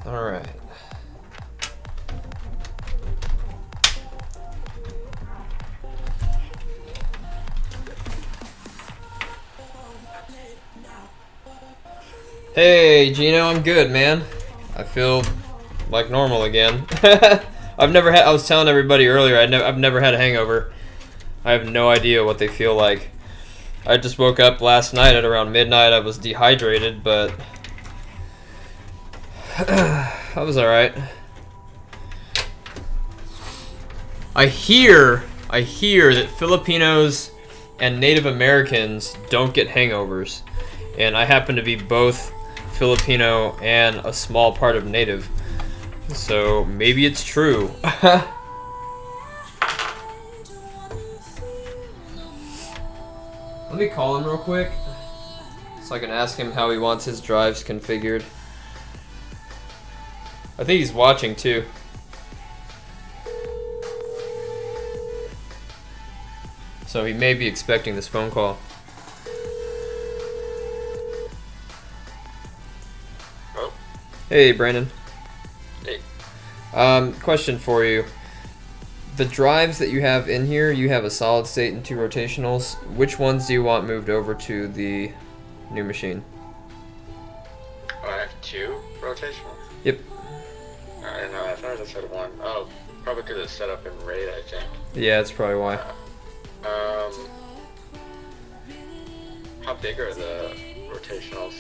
All right. Hey, Gino, I'm good, man. I feel like normal again. I've never had. I was telling everybody earlier. I've never had a hangover. I have no idea what they feel like. I just woke up last night at around midnight. I was dehydrated, but that was all right. I hear that Filipinos and Native Americans don't get hangovers, and I happen to be both Filipino and a small part of Native, so maybe it's true. Let me call him real quick so I can ask him how he wants his drives configured. I think he's watching too. So he may be expecting this phone call. Oh. Hey, Brandon. Hey. Question for you. The drives that you have in here, you have a solid state and 2 rotationals. Which ones do you want moved over to the new machine? Oh, I have 2 rotational? Yep. I know, I thought I just had 1. Oh, probably because it's set up in RAID, I think. Yeah, that's probably why. How big are the rotationals?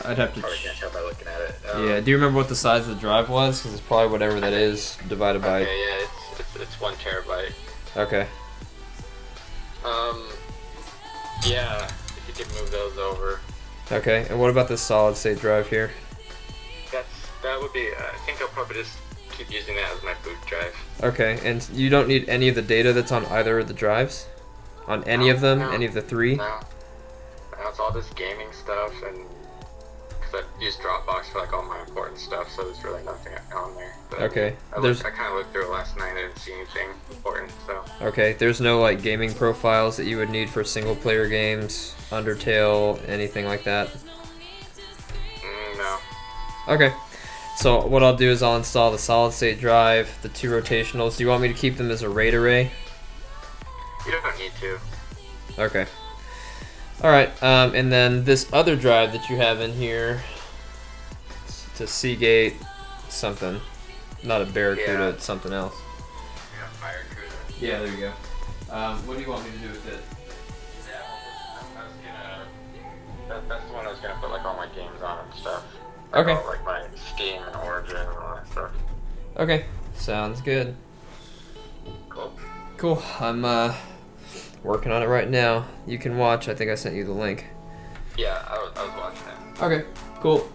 I'd have to. Probably can't tell by looking at it. Yeah, do you remember what the size of the drive was? Because it's probably whatever that is divided by. Okay, yeah, it's 1 terabyte. Okay. Yeah, if you could move those over. Okay, and what about this solid state drive here? That would be. I think I'll probably just keep using that as my boot drive. Okay, and you don't need any of the data that's on either of the drives? On any of them? No. Any of the 3? No, it's all just gaming stuff, and because but use Dropbox for like all my important stuff, so there's really nothing on there. But Okay. I kind of looked through it last night and didn't see anything important, so. Okay, there's no like gaming profiles that you would need for single player games, Undertale, anything like that? No. Okay. So what I'll do is I'll install the solid state drive, the 2 rotationals. Do you want me to keep them as a RAID array? You don't need to. Okay. Alright, and then this other drive that you have in here, to Seagate something. Not a Barracuda, Yeah. it's something else. Yeah, Firecruiser. Yeah, there you go. What do you want me to do with it? Yeah, I was gonna. That's the one I was gonna put like all my games on and stuff. Okay. All, like my Steam and Origin and all that stuff. Okay, sounds good. Cool. Cool, I'm working on it right now. You can watch, I think I sent you the link. Yeah, I was watching it. Okay, cool.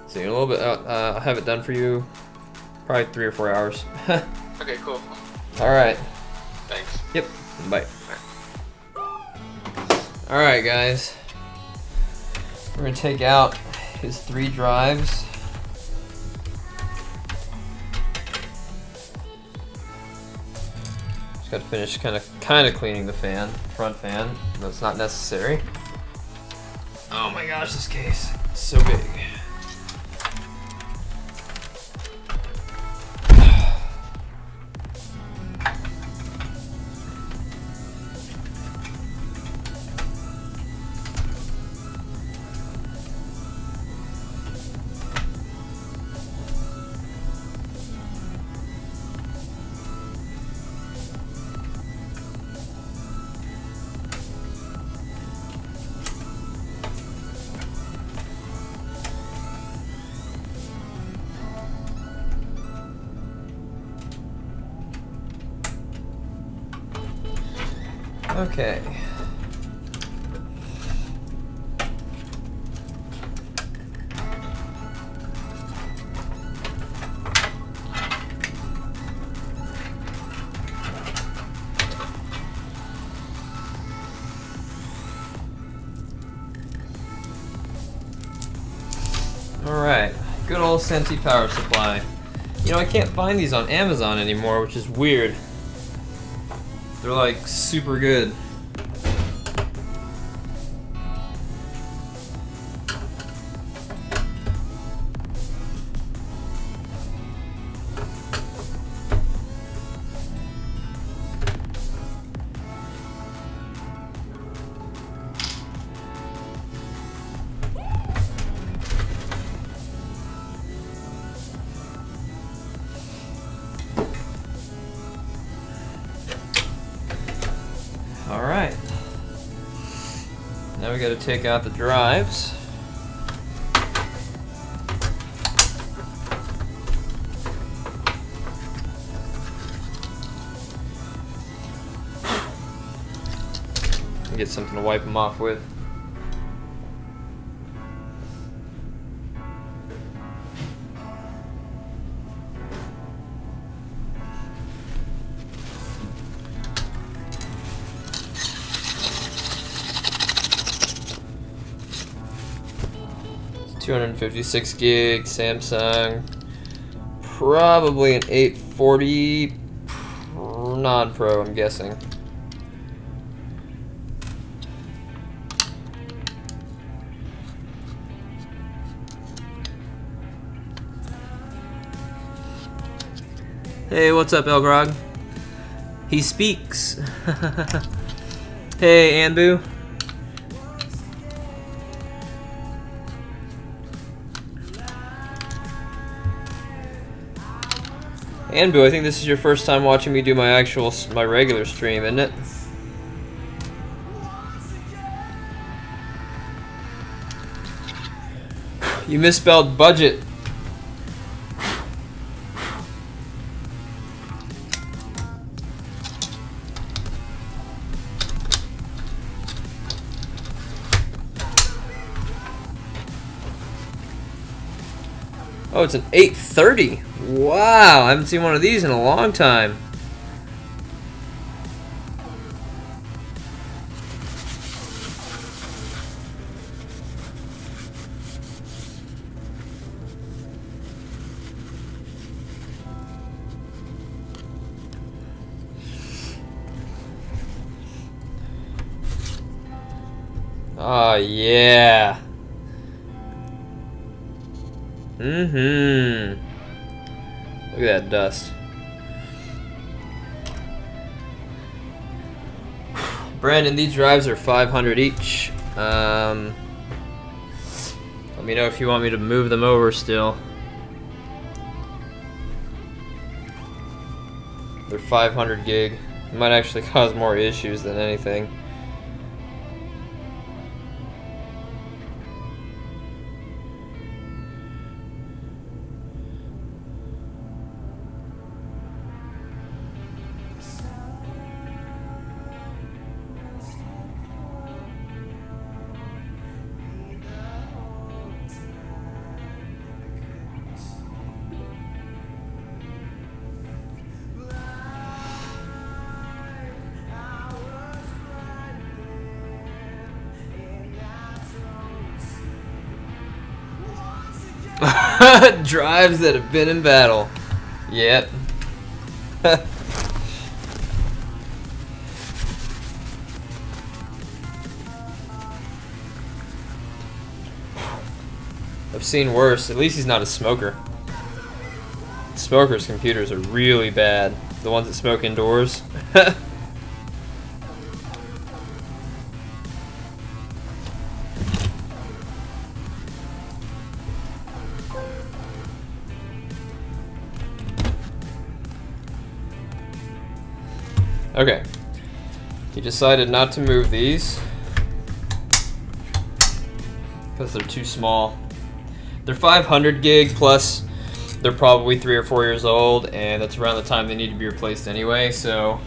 See you in a little bit. I'll have it done for you probably 3 or 4 hours. Okay, cool. Alright. Thanks. Yep, bye. Alright guys. We're gonna take out his 3 drives. Just gotta finish kind of cleaning the front fan. That's not necessary. Oh my gosh, this case is so big. Okay. Alright, good old Senti power supply. You know, I can't find these on Amazon anymore, which is weird. They're like super good. Alright. Now we gotta take out the drives. And get something to wipe them off with. It's 256 gig Samsung, probably an 840 non-pro, I'm guessing. Hey, what's up, Elgrog? He speaks. Hey, Anbu. Anbu, I think this is your first time watching me do my regular stream, isn't it? You misspelled budget. Oh, it's an 830. Wow, I haven't seen one of these in a long time. Oh, yeah. Mm-hmm. Look at that dust. Brandon, these drives are 500 each. Let me know if you want me to move them over still. They're 500 gig. It might actually cause more issues than anything. Drives that have been in battle. Yep. I've seen worse. At least he's not a smoker. Smokers' computers are really bad. The ones that smoke indoors. Okay. He decided not to move these because they're too small. They're 500 gig plus they're probably 3 or 4 years old, and that's around the time they need to be replaced anyway, so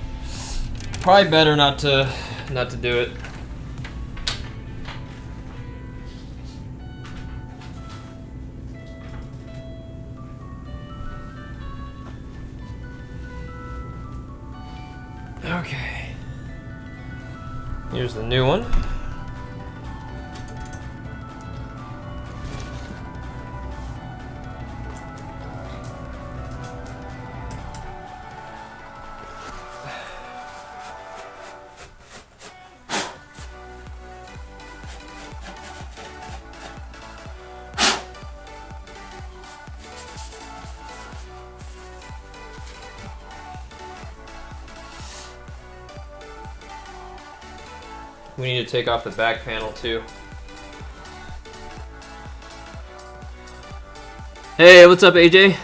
probably better not to do it. Okay. Here's the new one. We need to take off the back panel too. Hey, what's up, AJ?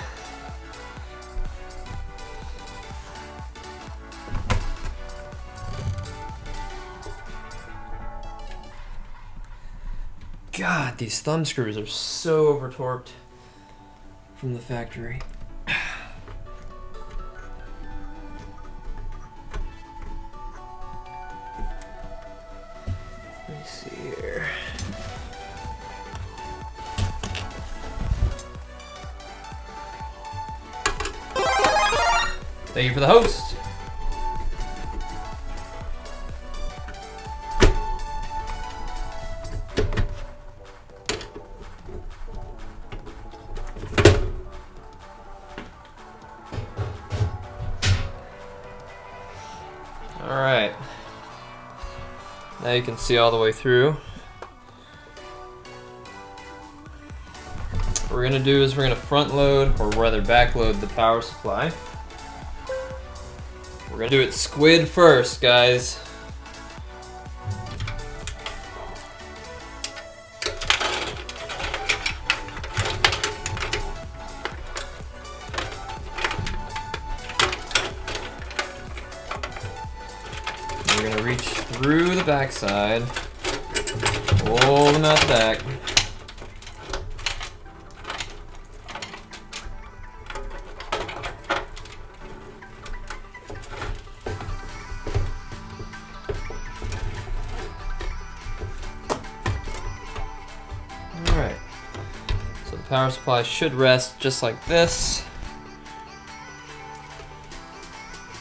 God, these thumb screws are so over-torqued from the factory. Thank you for the host. All right. Now you can see all the way through. What we're gonna do is we're gonna front load, or rather back load, the power supply. We're gonna do it squid first, guys. We're gonna reach through the backside, pull the nut back. Alright, so the power supply should rest just like this.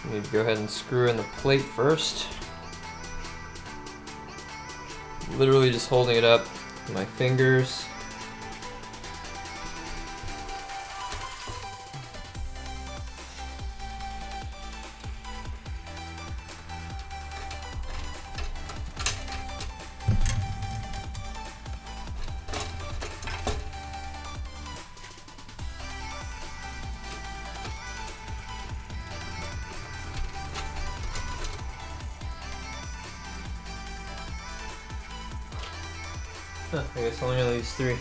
I need to go ahead and screw in the plate first. Literally just holding it up with my fingers. Huh, I guess only leaves 3.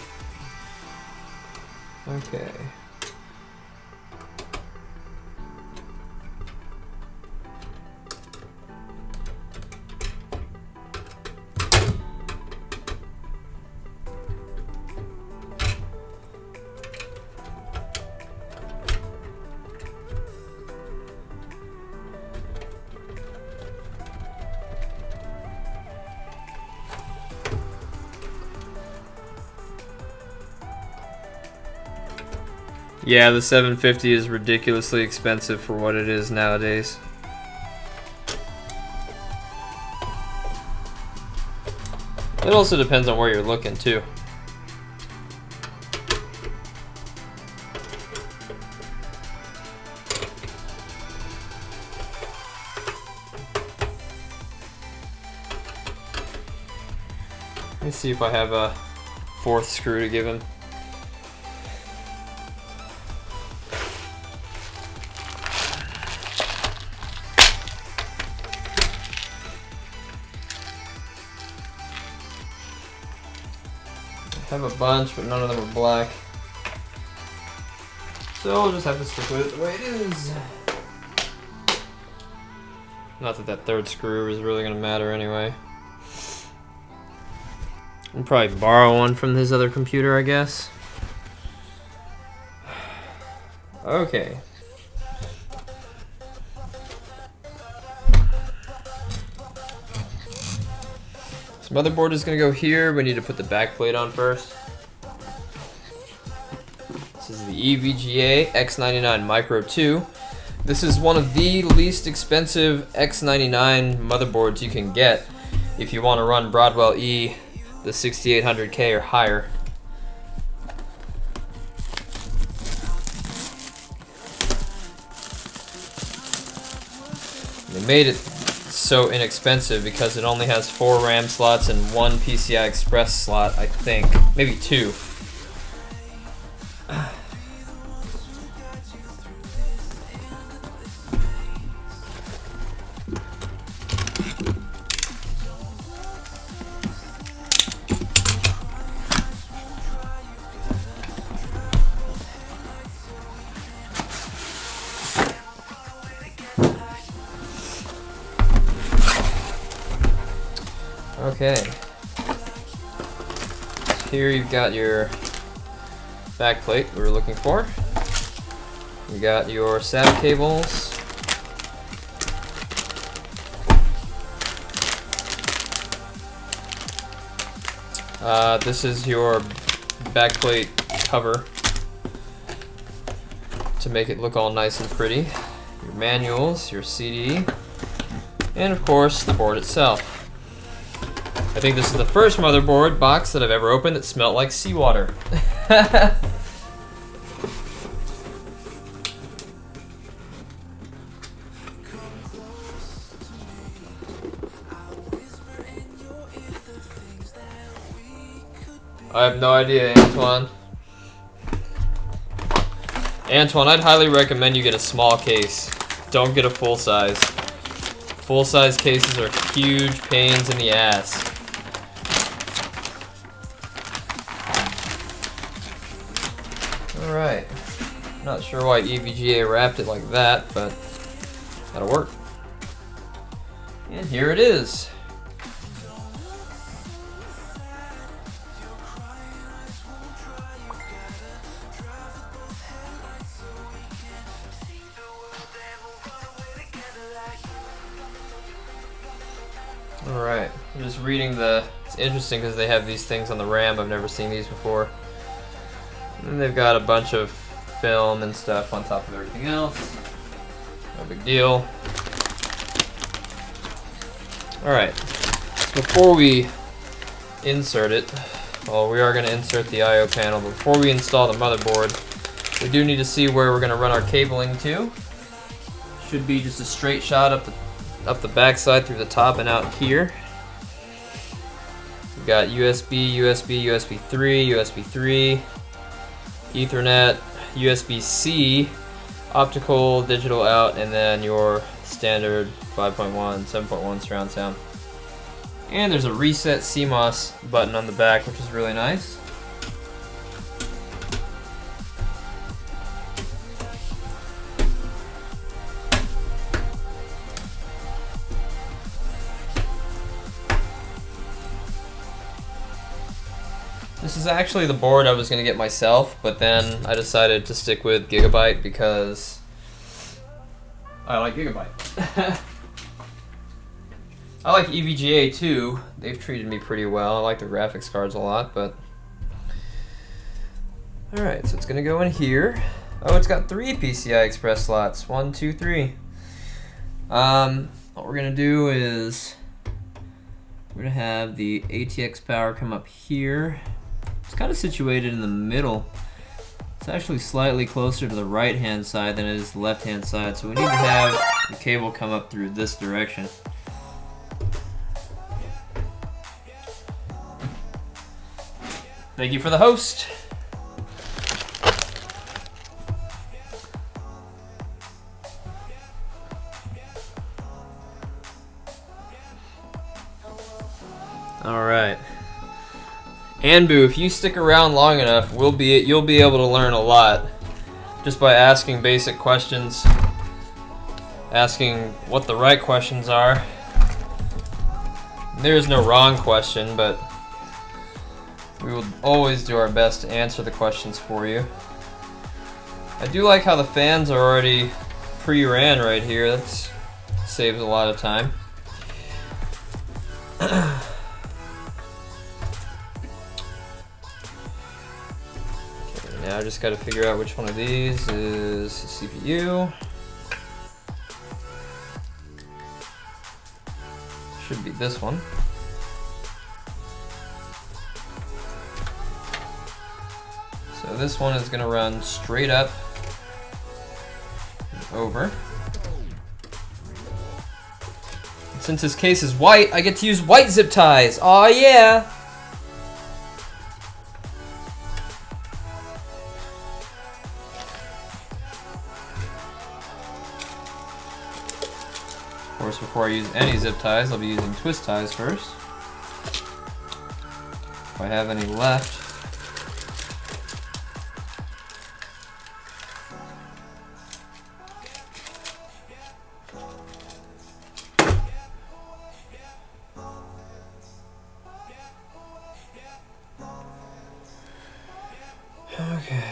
Okay. Yeah, the 750 is ridiculously expensive for what it is nowadays. It also depends on where you're looking too. Let me see if I have a 4th screw to give him. I have a bunch, but none of them are black. So we'll just have to stick with it the way it is. Not that that 3rd screw is really going to matter anyway. I'll probably borrow one from his other computer, I guess. Okay. This motherboard is going to go here. We need to put the back plate on first. This is the EVGA X99 Micro 2. This is one of the least expensive X99 motherboards you can get if you want to run Broadwell E, the 6800K or higher. They made it so inexpensive because it only has 4 RAM slots and 1 PCI Express slot, I think. Maybe 2. Okay. Here you've got your back plate we were looking for. You got your SATA cables. This is your backplate cover to make it look all nice and pretty. Your manuals, your CD, and of course the board itself. I think this is the first motherboard box that I've ever opened that smelled like seawater. I have no idea, Antoine. Antoine, I'd highly recommend you get a small case. Don't get a full size. Full size cases are huge pains in the ass. Alright. Not sure why EVGA wrapped it like that, but that'll work. And here it is. Alright, I'm just reading it's interesting because they have these things on the RAM. I've never seen these before. And they've got a bunch of film and stuff on top of everything else. No big deal. Alright, so before we insert it, well, we are going to insert the I/O panel, but before we install the motherboard, we do need to see where we're going to run our cabling to. Should be just a straight shot up the backside through the top and out here. We've got USB, USB, USB 3, USB 3, Ethernet, USB-C, optical, digital out, and then your standard 5.1, 7.1 surround sound. And there's a reset CMOS button on the back, which is really nice. This is actually the board I was going to get myself, but then I decided to stick with Gigabyte because I like Gigabyte. I like EVGA too. They've treated me pretty well. I like the graphics cards a lot, but... Alright, so it's going to go in here. Oh, it's got 3 PCI Express slots. 1, 2, 3. What we're going to do is we're going to have the ATX power come up here. It's kind of situated in the middle. It's actually slightly closer to the right-hand side than it is the left-hand side, so we need to have the cable come up through this direction. Thank you for the host. All right. Anbu, if you stick around long enough, you'll be able to learn a lot just by asking basic questions, asking what the right questions are. There is no wrong question, but we will always do our best to answer the questions for you. I do like how the fans are already pre-ran right here. That saves a lot of time. Now I just got to figure out which one of these is CPU. Should be this one. So this one is going to run straight up and over. And since this case is white, I get to use white zip ties. Aw, yeah! Of course, before I use any zip ties, I'll be using twist ties first. If I have any left. Okay.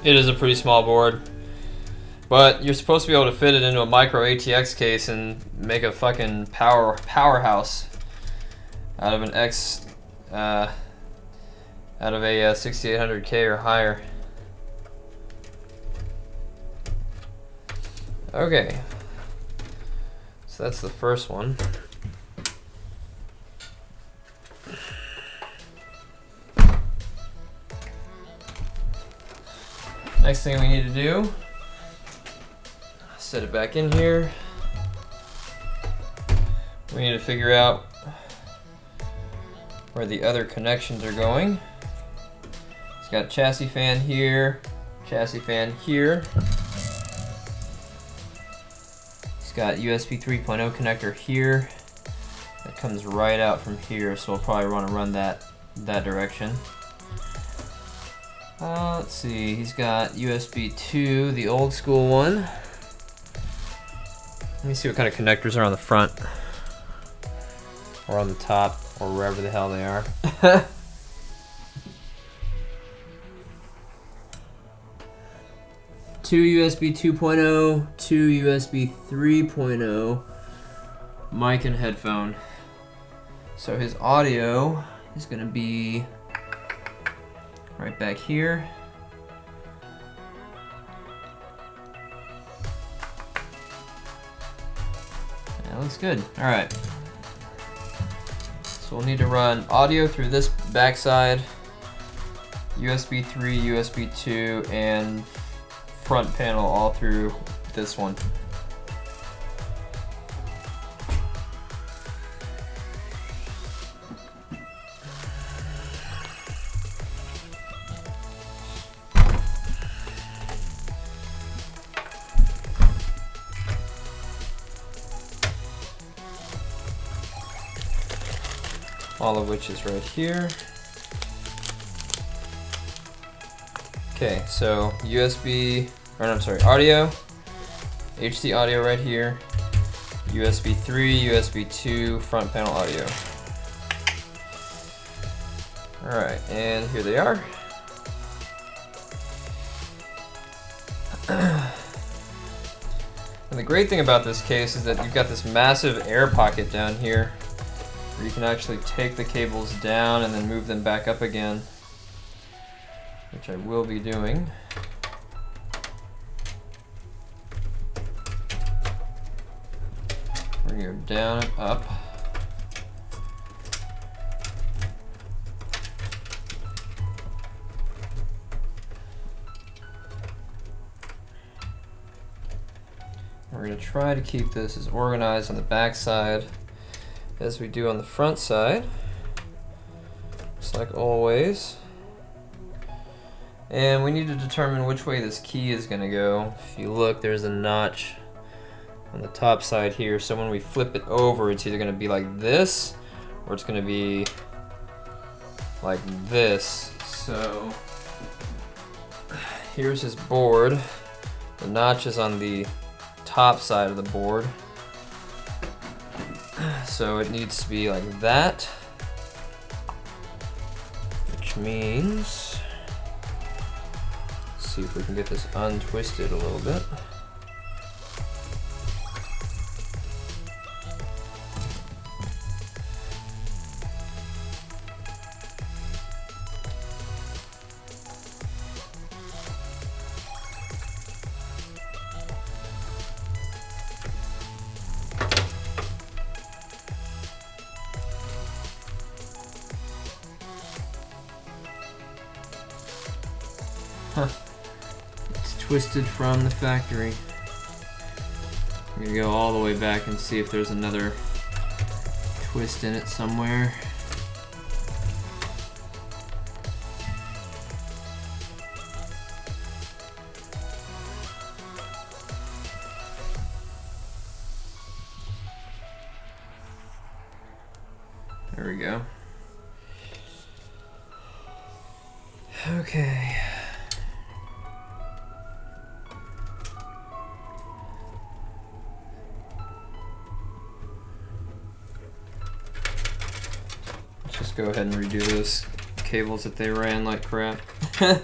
It is a pretty small board, but you're supposed to be able to fit it into a micro ATX case and make a fucking powerhouse out of an out of a 6800K or higher. Okay, so that's the first one. Next thing we need to do, set it back in here. We need to figure out where the other connections are going. It's got chassis fan here, chassis fan here. It's got USB 3.0 connector here. That comes right out from here, so we'll probably want to run that direction. Let's see, he's got USB 2, the old school one. Let me see what kind of connectors are on the front. Or on the top, or wherever the hell they are. 2 USB 2.0, 2 USB 3.0 mic and headphone. So his audio is gonna be right back here. That looks good. All right. So we'll need to run audio through this backside, USB 3, USB 2, and front panel all through this one. All of which is right here. Okay, so USB, or I'm sorry, audio, HD audio right here, USB 3, USB 2, front panel audio. All right, and here they are. And the great thing about this case is that you've got this massive air pocket down here where you can actually take the cables down and then move them back up again, which I will be doing. Bring you down and up. We're going to try to keep this as organized on the back side as we do on the front side, just like always. And we need to determine which way this key is going to go. If you look, there's a notch on the top side here, so when we flip it over, it's either going to be like this or it's going to be like this. So here's his board. The notch is on the top side of the board, so it needs to be like that, which means, let's see if we can get this untwisted a little bit. Huh. It's twisted from the factory. I'm gonna go all the way back and see if there's another twist in it somewhere. There we go. Okay. Let's just go ahead and redo those cables that they ran like crap. I'm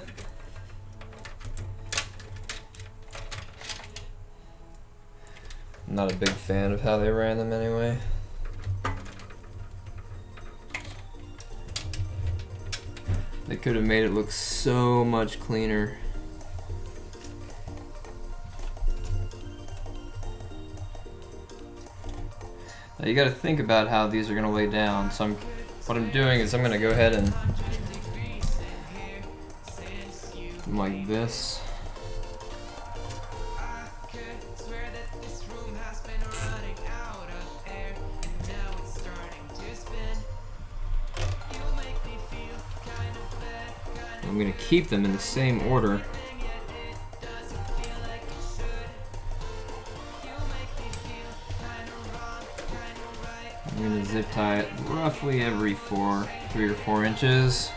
not a big fan of how they ran them anyway. They could have made it look so much cleaner. Now you got to think about how these are going to lay down. So what I'm doing is I'm going to go ahead and like this. I'm going to keep them in the same order. I'm going to zip tie it roughly every 3 or 4 inches.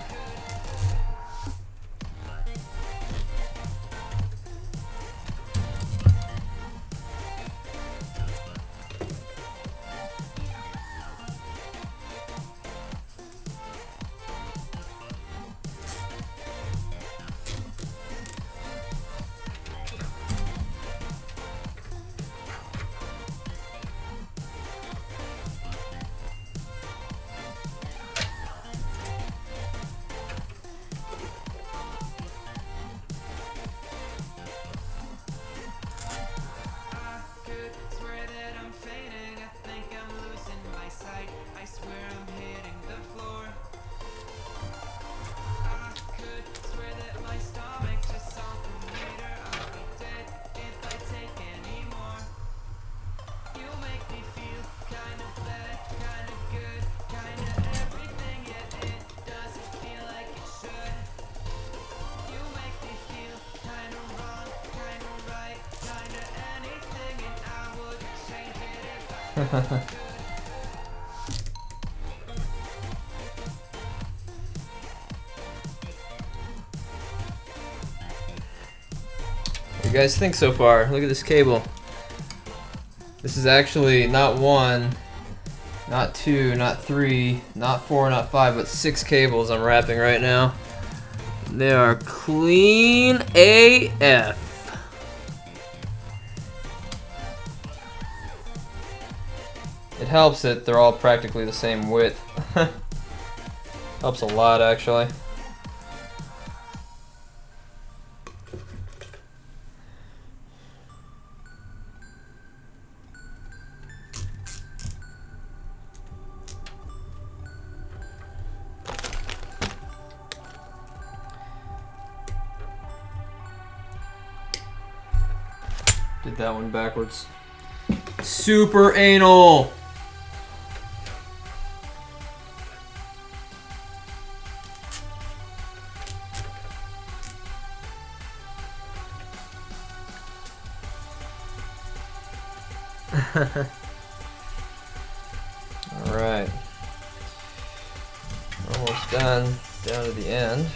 What do you guys think so far? Look at this cable. This is actually not 1, not 2, not 3, not 4, not 5, but 6 cables I'm wrapping right now. They are clean AF. It helps that they're all practically the same width. Helps a lot, actually. Did that one backwards. Super anal! Alright. Almost done. Down to the end.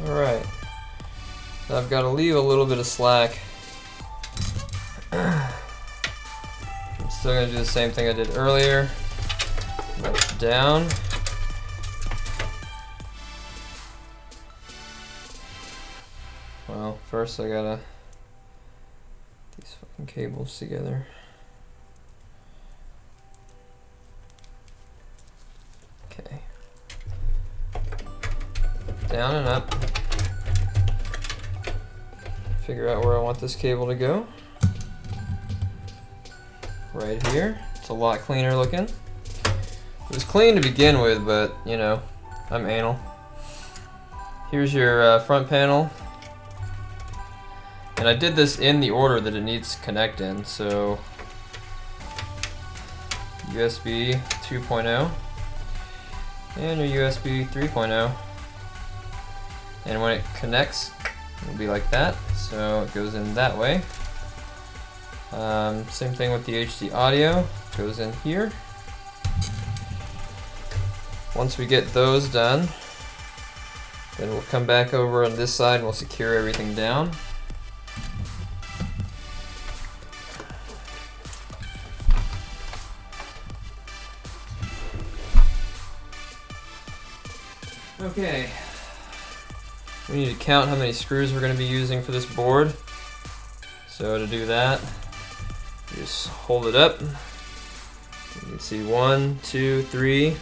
Alright, so I've got to leave a little bit of slack. I'm still going to do the same thing I did earlier. Let down. Well, first I gotta get these fucking cables together. Okay. Down and up. Figure out where I want this cable to go. Right here. It's a lot cleaner looking. It was clean to begin with, but you know, I'm anal. Here's your front panel. And I did this in the order that it needs to connect in, so USB 2.0 and your USB 3.0. And when it connects, it'll be like that. So it goes in that way. Same thing with the HD audio. It goes in here. Once we get those done, then we'll come back over on this side and we'll secure everything down. Okay. We need to count how many screws we're going to be using for this board. So to do that, you just hold it up. You can see 1, 2, 3,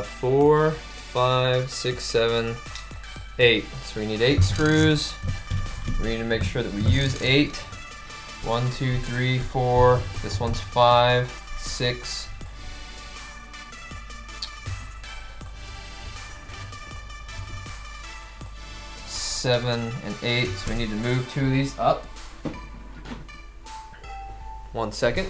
4, 5, 6, 7, 8. So we need 8 screws. We need to make sure that we use 8. 1, 2, 3, 4. This one's 5, 6. 7 and 8, so we need to move 2 of these up. 1 second.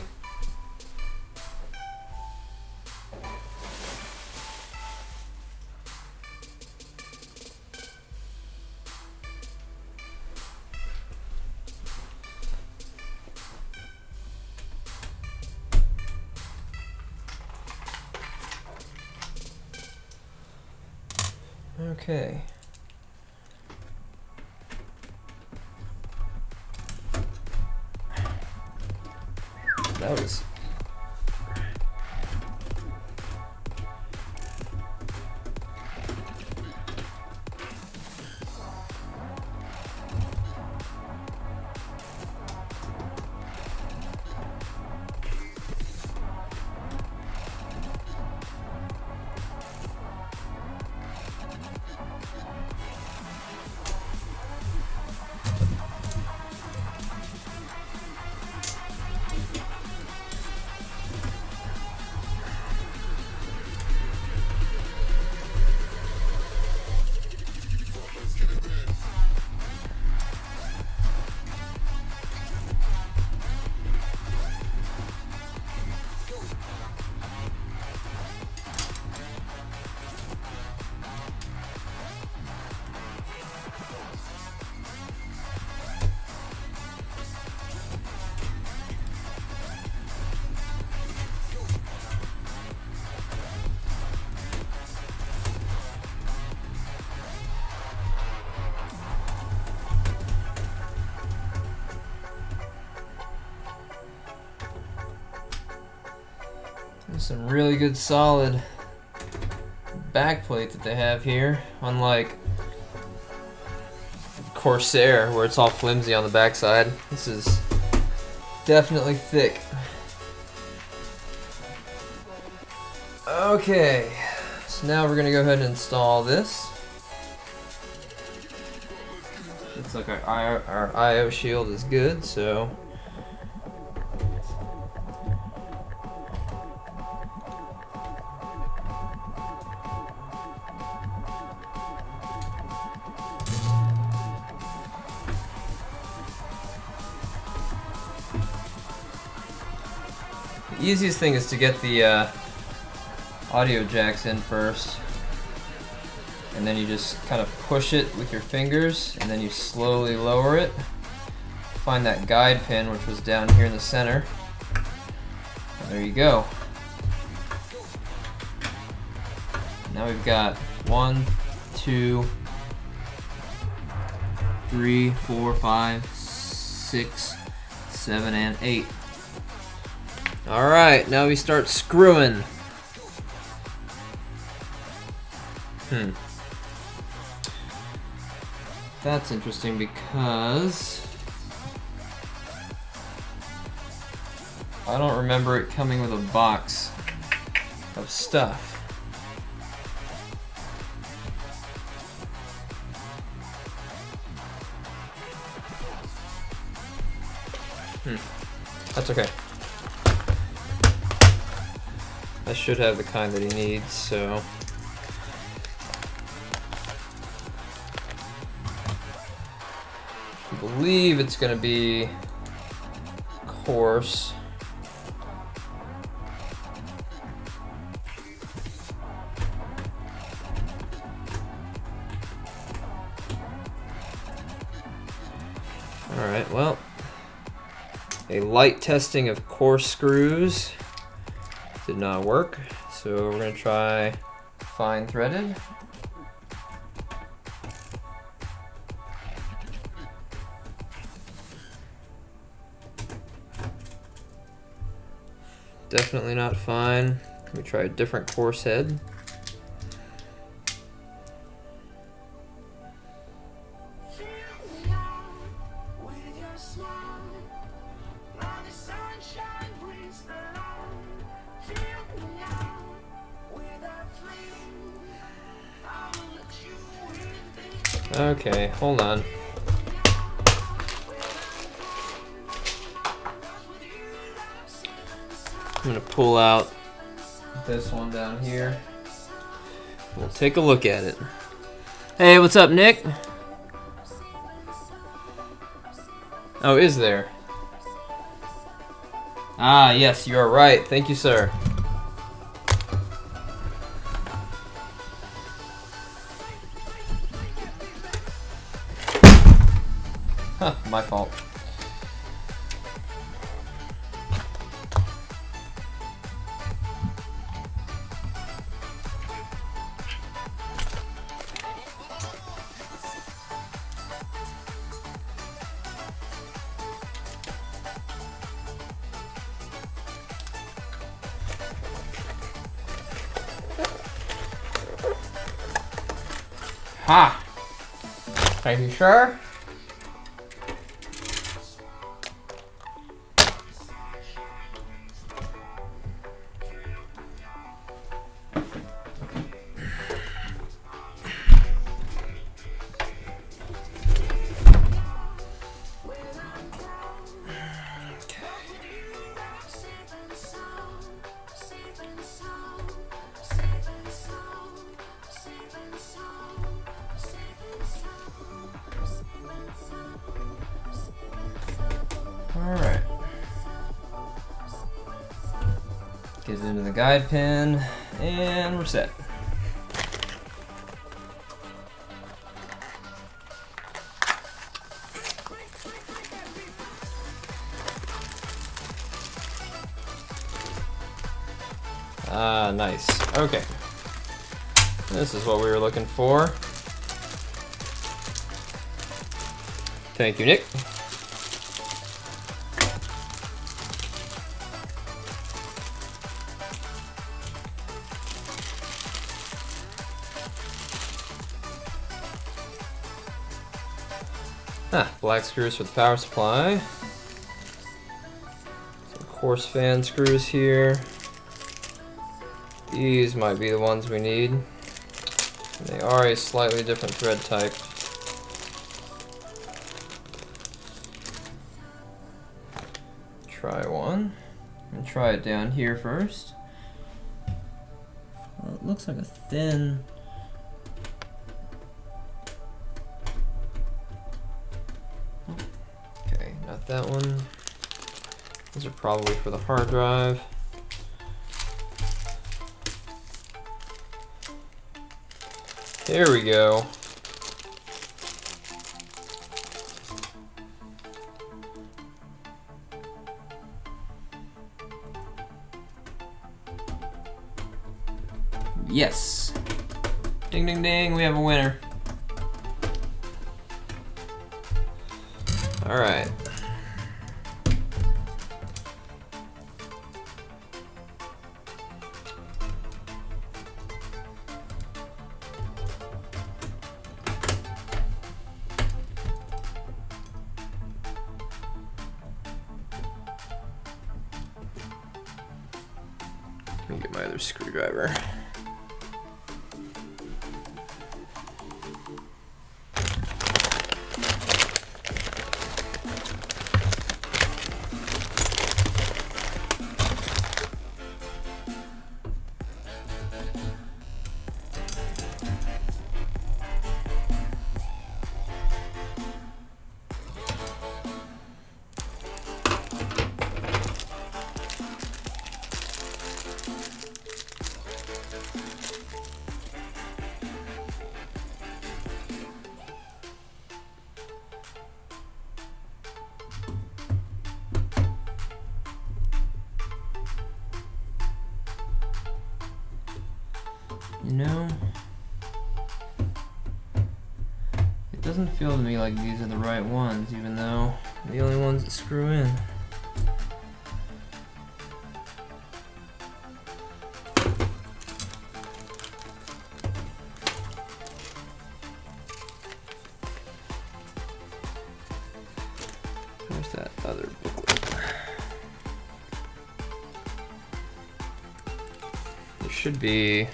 Okay. That was Some really good solid backplate that they have here, unlike Corsair where it's all flimsy on the backside. This is definitely thick. Okay, so now we're gonna go ahead and install this. Looks like our IO shield is good, so the easiest thing is to get the audio jacks in first, and then you just kind of push it with your fingers, and then you slowly lower it. Find that guide pin, which was down here in the center. And there you go. Now we've got 1, 2, 3, 4, 5, 6, 7, and 8. Alright, now we start screwing. That's interesting because I don't remember it coming with a box of stuff. That's okay. I should have the kind that he needs, so. I believe it's gonna be coarse. Alright, well, a light testing of coarse screws did not work, so we're gonna try fine threaded. Definitely not fine. Let me try a different coarse head. Okay, hold on. I'm gonna pull out this one down here. We'll take a look at it. Hey, what's up, Nick? Oh, is there? Ah, yes, you are right. Thank you, sir. Huh, my fault. Ha! Are you sure? Alright. Get it into the guide pin, and we're set. Ah, nice. Okay. This is what we were looking for. Thank you, Nick. Black screws for the power supply. Some coarse fan screws here. These might be the ones we need. They are a slightly different thread type. Try one. And try it down here first. Well, it looks like a thin. Okay, not that one. These are probably for the hard drive. There we go. Yes. Ding, ding, ding, we have a winner. All right. Let me get my other screwdriver. You know, it doesn't feel to me like these are the right ones, even though they're the only ones that screw in. Where's that other booklet? There should be.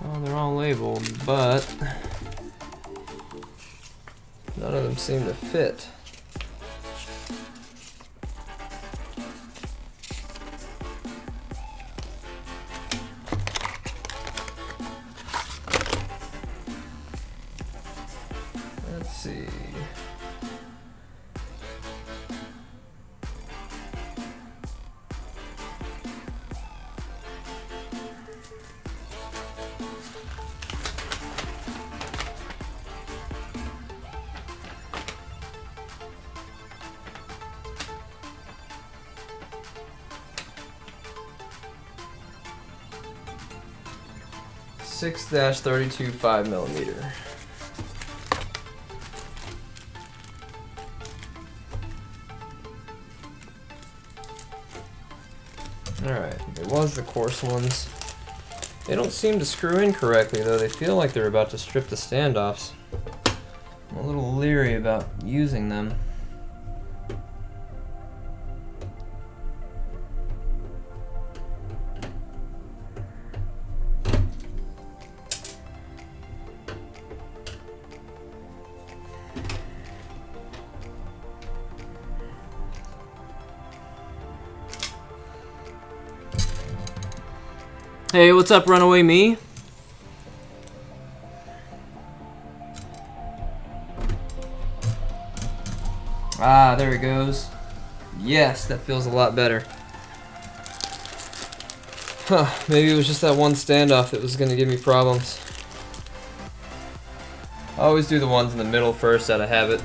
Well, they're all labeled, but none of them seem to fit. Let's see. Six 32 5mm. Alright, it was the coarse ones. They don't seem to screw in correctly though, they feel like they're about to strip the standoffs. I'm a little leery about using them. Hey, what's up, Runaway Me? Ah, there it goes. Yes, that feels a lot better. Huh, maybe it was just that one standoff that was gonna give me problems. I always do the ones in the middle first out of habit.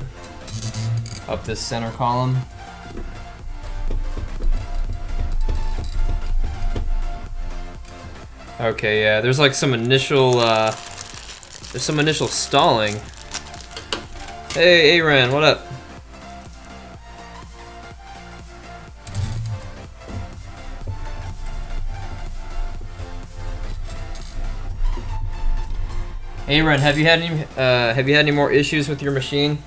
Up this center column. Okay, yeah, there's like some initial, stalling. Hey, Aaron, what up? Aaron, have you had any more issues with your machine?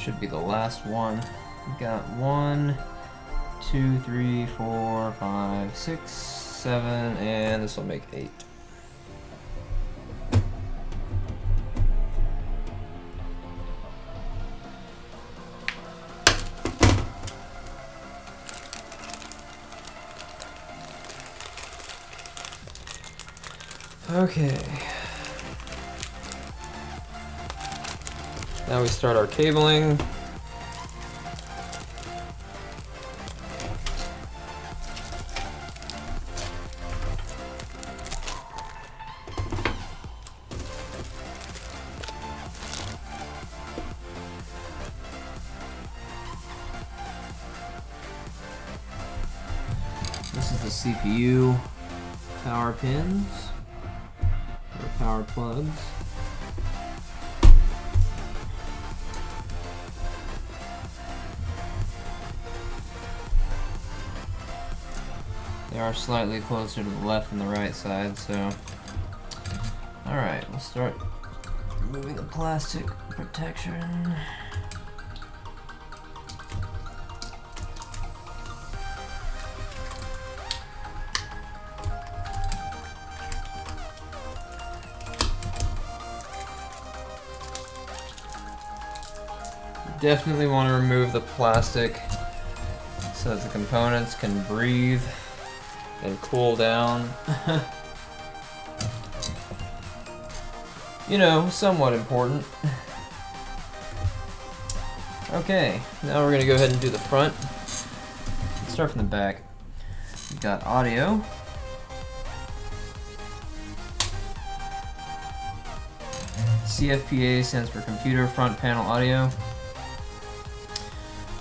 Should be the last one. We got 1, 2, 3, 4, 5, 6, 7, and this will make 8. Okay. Now we start our cabling. This is the CPU power pins, or power plugs. They are slightly closer to the left than the right side, so... Alright, we'll start removing the plastic protection. Definitely want to remove the plastic so that the components can breathe and cool down. You know, somewhat important. Okay, now we're gonna go ahead and do the front. Let's start from the back. We've got audio. CFPA stands for Computer Front Panel Audio.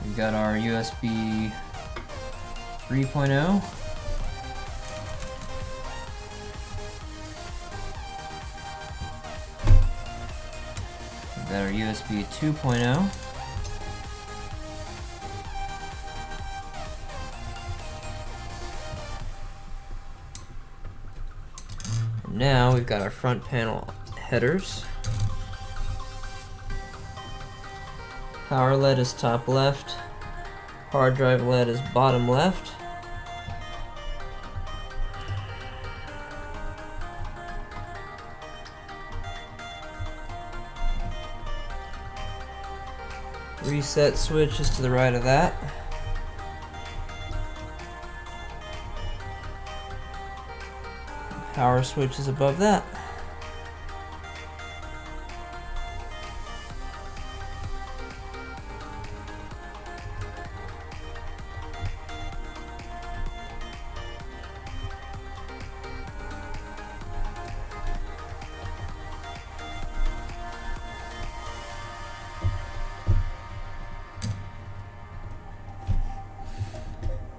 We've got our USB 3.0. We've got our USB 2.0. Now we've got our front panel headers. Power LED is top left. Hard drive LED is bottom left. Reset switch is to the right of that. Power switch is above that.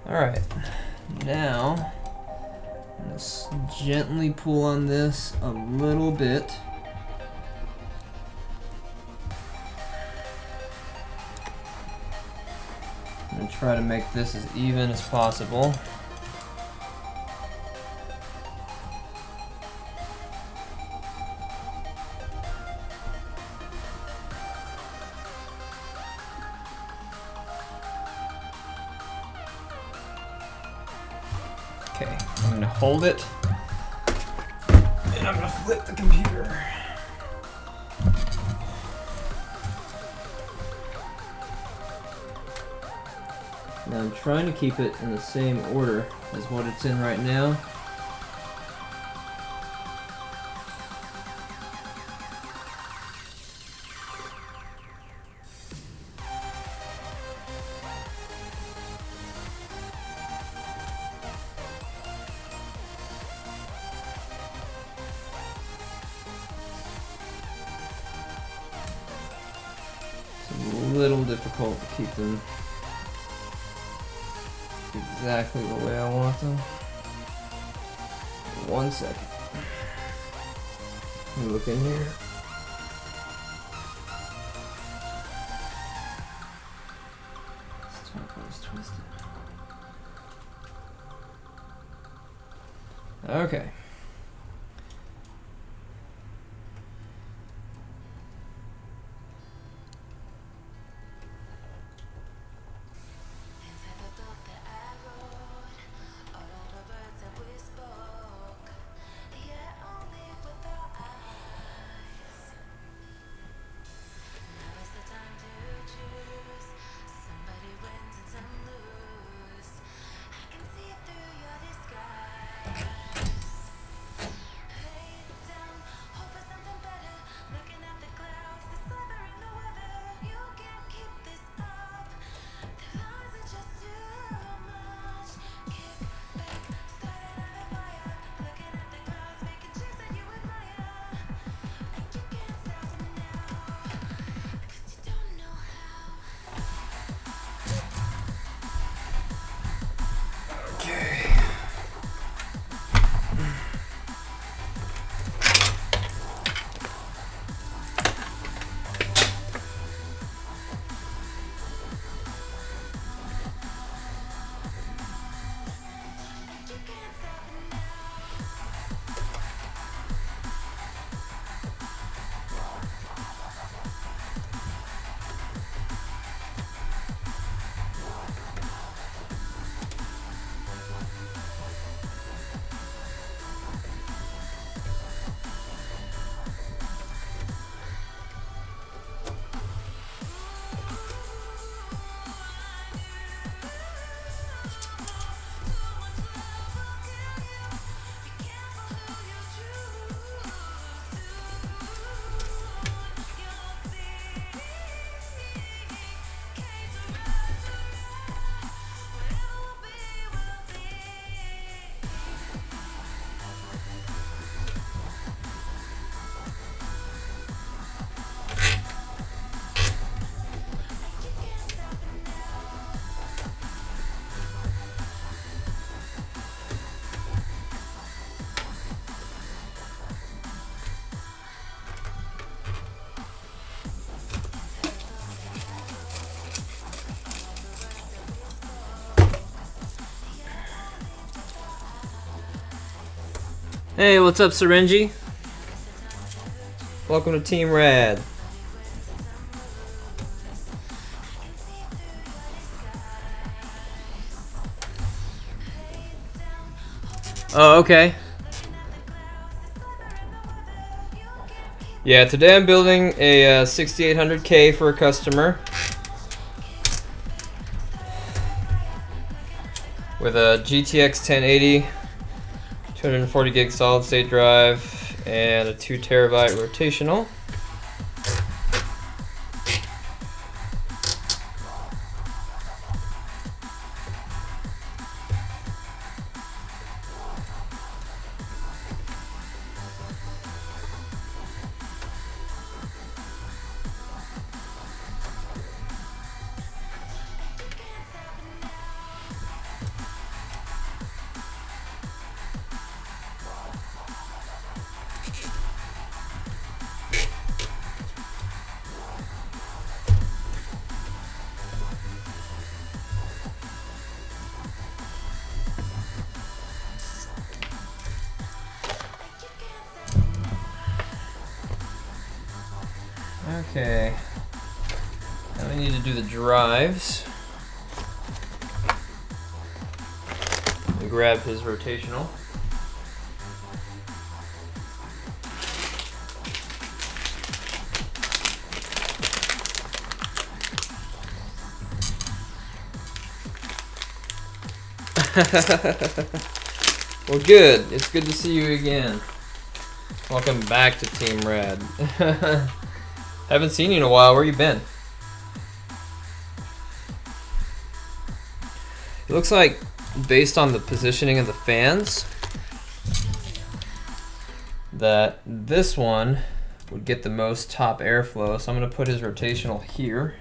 Alright, now let's gently pull on this a little bit. I'm going to try to make this as even as possible. Okay, I'm going to hold it, and I'm going to flip the computer. Now I'm trying to keep it in the same order as what it's in right now, little difficult to keep them exactly the way I want them. 1 second. Let me look in here. This turquoise twisted. Okay. Hey, what's up, Syringy? Welcome to Team Rad. Oh, okay. Yeah, today I'm building a 6800K for a customer with a GTX 1080, 240 gig solid state drive, and a 2 terabyte rotational. Okay, now we need to do the drives. Let me grab his rotational. Well, good. It's good to see you again. Welcome back to Team Rad. Haven't seen you in a while. Where you been? It looks like, based on the positioning of the fans, that this one would get the most top airflow. So I'm going to put his rotational here.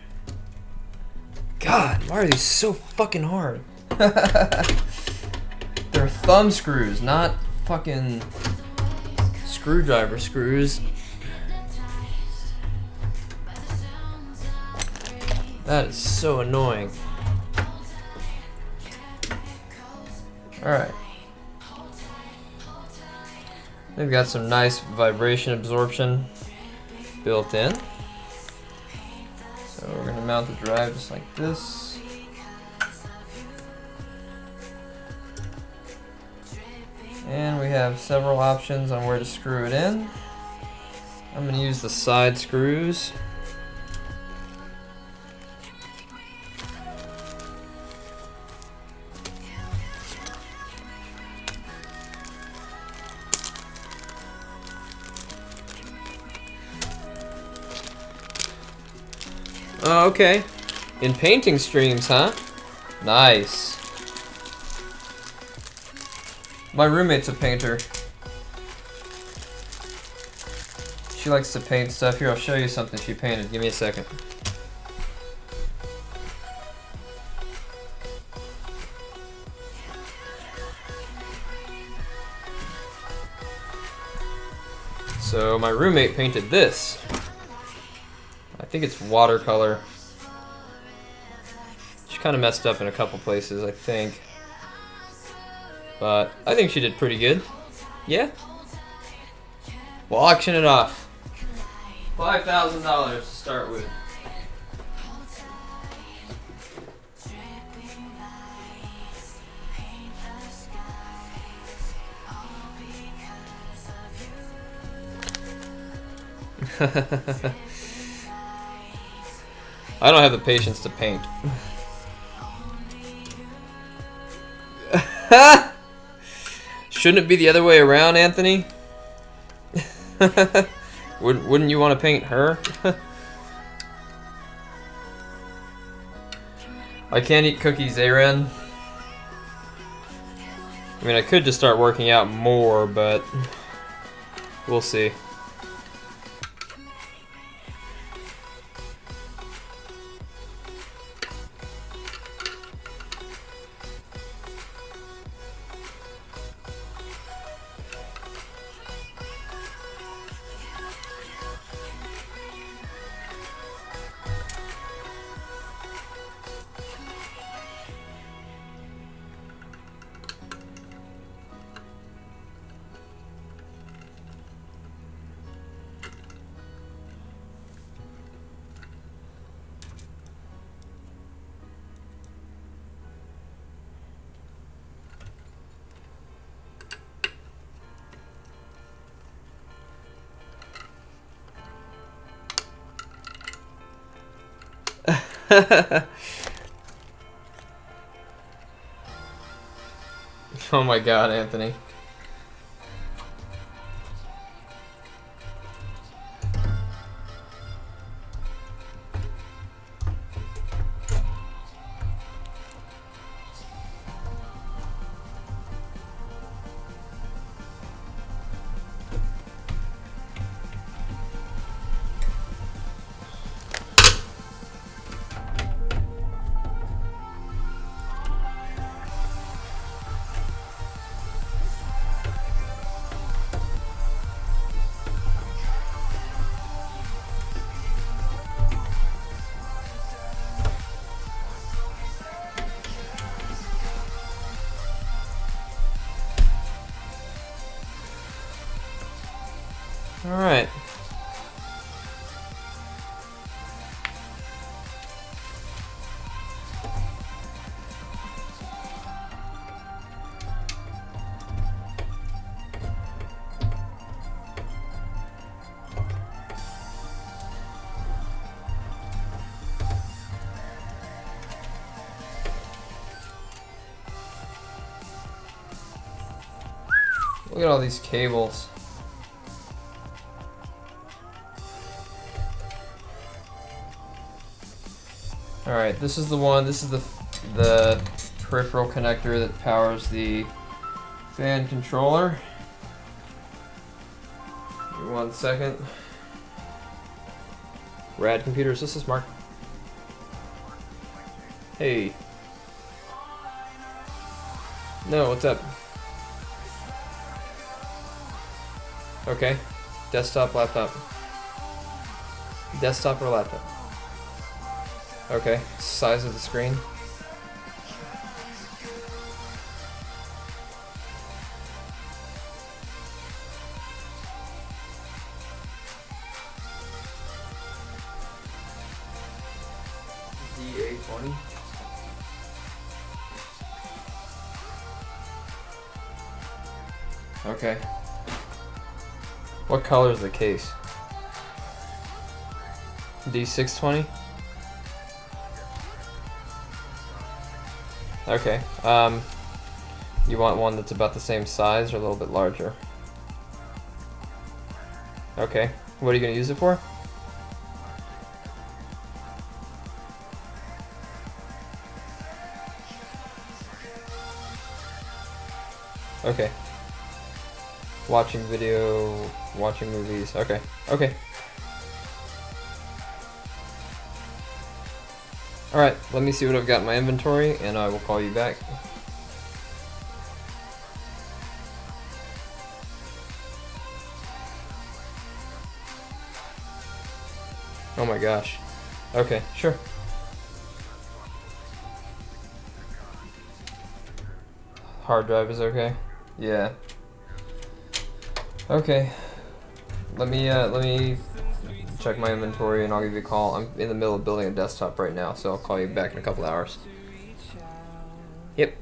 God, why are these so fucking hard? They're thumb screws, not fucking screwdriver screws. That is so annoying. Alright. They've got some nice vibration absorption built in. So we're going to mount the drive just like this. And we have several options on where to screw it in. I'm going to use the side screws. Oh, okay. In painting streams, huh? Nice. My roommate's a painter. She likes to paint stuff. Here, I'll show you something she painted. Give me a second. So my roommate painted this. I think it's watercolor. She kind of messed up in a couple places, I think. But I think she did pretty good. Yeah? We'll auction it off. $5,000 to start with. I don't have the patience to paint. Shouldn't it be the other way around, Anthony? Wouldn't you want to paint her? I can't eat cookies, Aaron. I mean, I could just start working out more, but we'll see. Oh my god, Anthony. All right. Look at all these cables. Alright, this is the one, this is the peripheral connector that powers the fan controller. Give me 1 second. Rad computers, this is Mark. Hey. No, what's up? Okay. Desktop, laptop. Desktop or laptop? Okay. Size of the screen. D820. Okay. What color is the case? D620? Okay. You want one that's about the same size or a little bit larger? Okay. What are you gonna use it for? Okay. Watching video, watching movies. Okay. Okay. Alright, let me see what I've got in my inventory and I will call you back. Oh my gosh. Okay, sure. Hard drive is okay? Yeah. Okay. Let me check my inventory and I'll give you a call. I'm in the middle of building a desktop right now, so I'll call you back in a couple hours. Yep.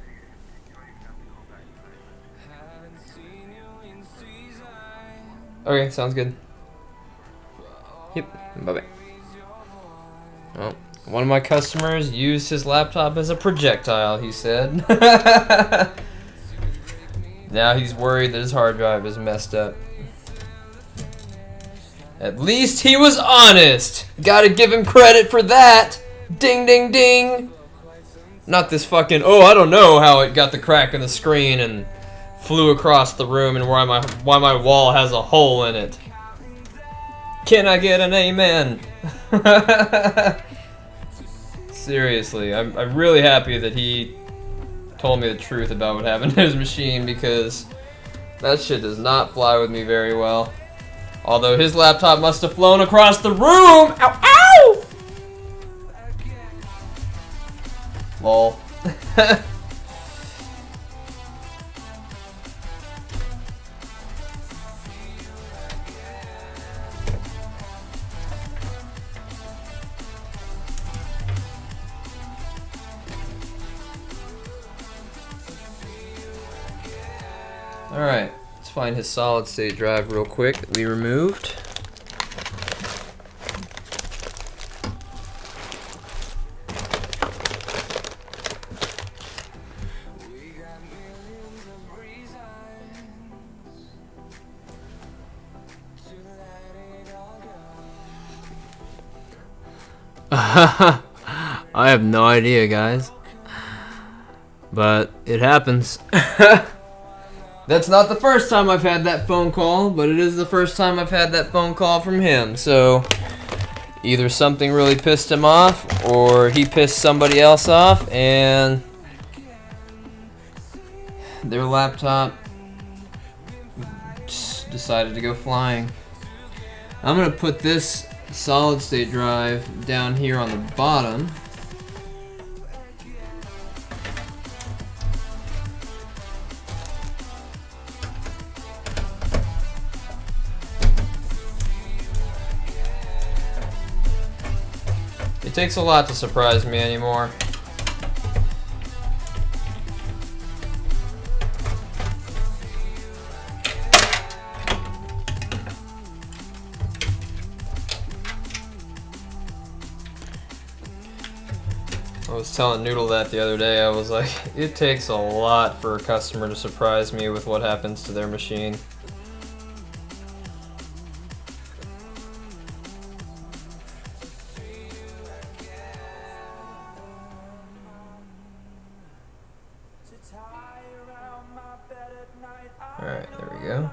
Okay, sounds good. Yep. Bye-bye. Well, one of my customers used his laptop as a projectile, he said. Now he's worried that his hard drive is messed up. At least he was honest! Gotta give him credit for that! Ding ding ding! Not this fucking, oh, I don't know how it got the crack in the screen and flew across the room and why my wall has a hole in it. Can I get an amen? Seriously, I'm really happy that he told me the truth about what happened to his machine because that shit does not fly with me very well. Although his laptop must have flown across the room! Ow, ow! Lol. Alright, let's find his solid state drive real quick that we removed. I have no idea, guys. But it happens. That's not the first time I've had that phone call, but it is the first time I've had that phone call from him. So either something really pissed him off or he pissed somebody else off and their laptop just decided to go flying. I'm gonna put this solid state drive down here on the bottom. It takes a lot to surprise me anymore. I was telling Noodle that the other day. I was like, it takes a lot for a customer to surprise me with what happens to their machine. Alright, there we go.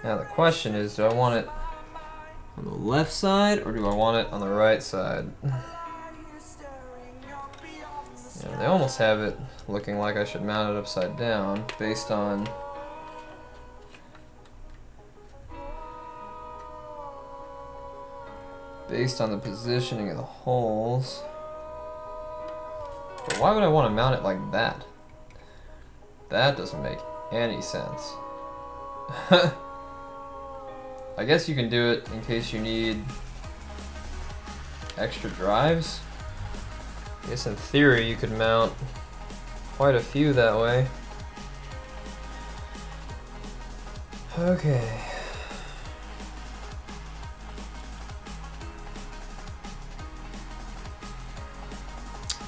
Now the question is, do I want it on the left side or do I want it on the right side? Yeah, they almost have it looking like I should mount it upside down based on the positioning of the holes. But why would I want to mount it like that? That doesn't make any sense. I guess you can do it in case you need extra drives. I guess in theory you could mount quite a few that way. Okay.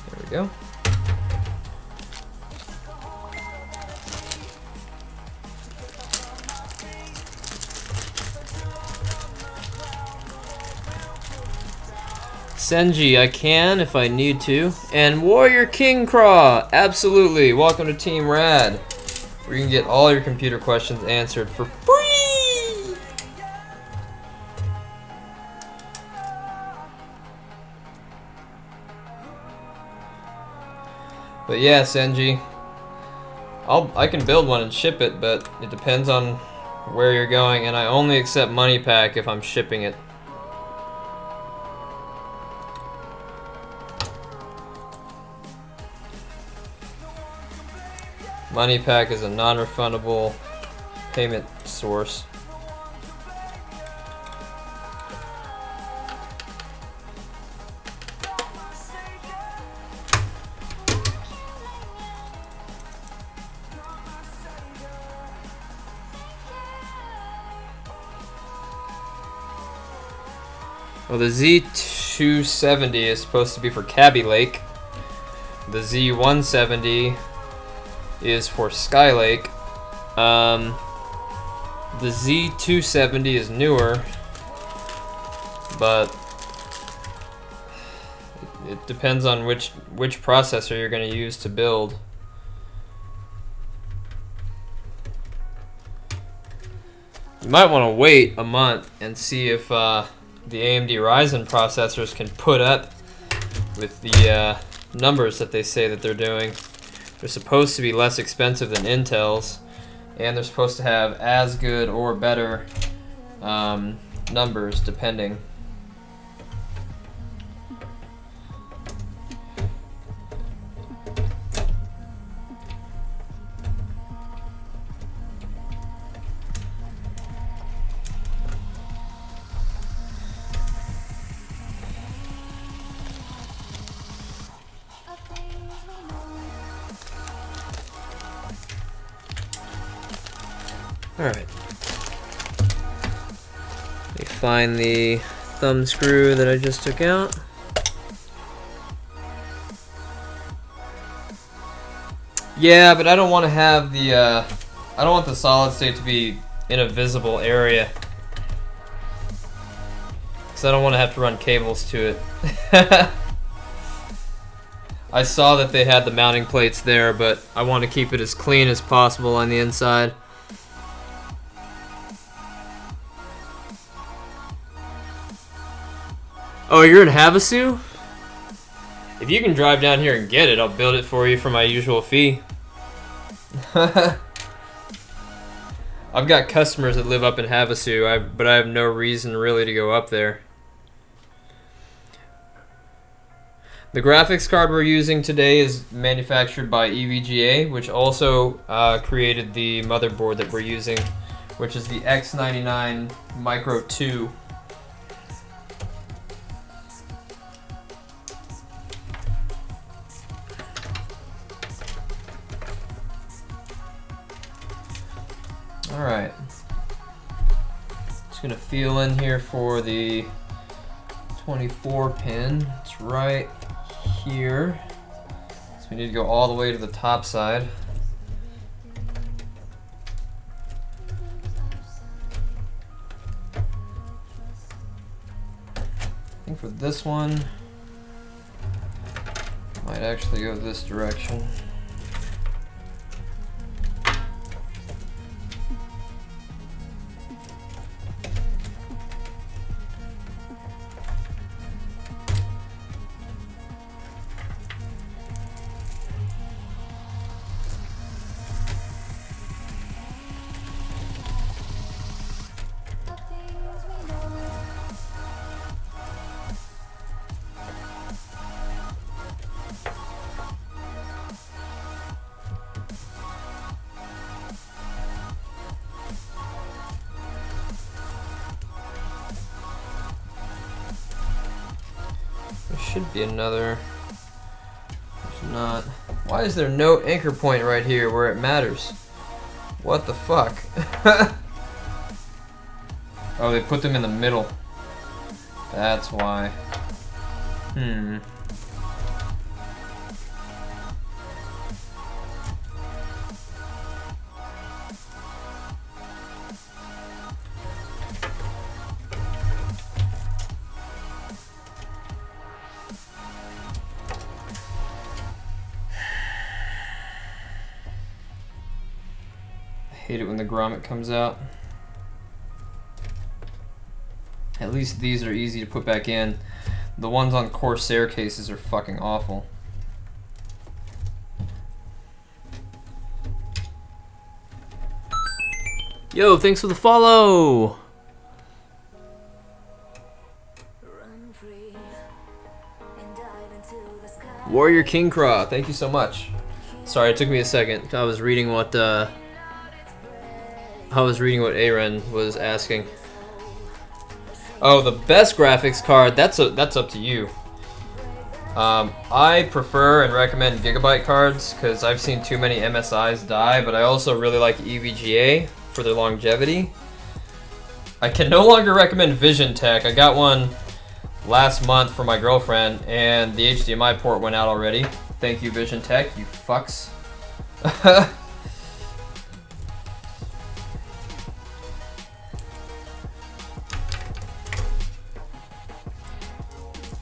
There we go. Senji, I can if I need to. And Warrior King Craw, absolutely. Welcome to Team Rad, where you can get all your computer questions answered for free. But yeah, Senji, I can build one and ship it, but it depends on where you're going, and I only accept money pack if I'm shipping it. Money pack is a non-refundable payment source. Well, the Z270 is supposed to be for Cabby Lake. The Z170 is for Sky Lake. The Z270 is newer, but it depends on which processor you're going to use to build. You might want to wait a month and see if the AMD Ryzen processors can put up with the numbers that they say that they're doing. They're supposed to be less expensive than Intel's, and they're supposed to have as good or better numbers, depending. Alright. Let me find the thumb screw that I just took out. Yeah, but I don't want to have the, I don't want the solid state to be in a visible area. Because I don't want to have to run cables to it. I saw that they had the mounting plates there, but I want to keep it as clean as possible on the inside. Oh, you're in Havasu? If you can drive down here and get it, I'll build it for you for my usual fee. I've got customers that live up in Havasu, but I have no reason really to go up there. The graphics card we're using today is manufactured by EVGA, which also created the motherboard that we're using, which is the X99 Micro 2. Alright, just gonna feel in here for the 24 pin. It's right here, so we need to go all the way to the top side. I think for this one, I might actually go this direction. should be another. There's not. Why is there no anchor point right here where it matters? What the fuck? Oh, they put them in the middle. That's why. I hate it when the grommet comes out. At least these are easy to put back in. The ones on Corsair cases are fucking awful. Yo, thanks for the follow! Warrior King Craw, thank you so much. Sorry, it took me a second. I was reading what Aaron was asking. Oh, the best graphics card, that's up to you. I prefer and recommend Gigabyte cards because I've seen too many MSIs die, but I also really like EVGA for their longevity. I can no longer recommend VisionTech. I got one last month for my girlfriend and the HDMI port went out already. Thank you, VisionTech, you fucks.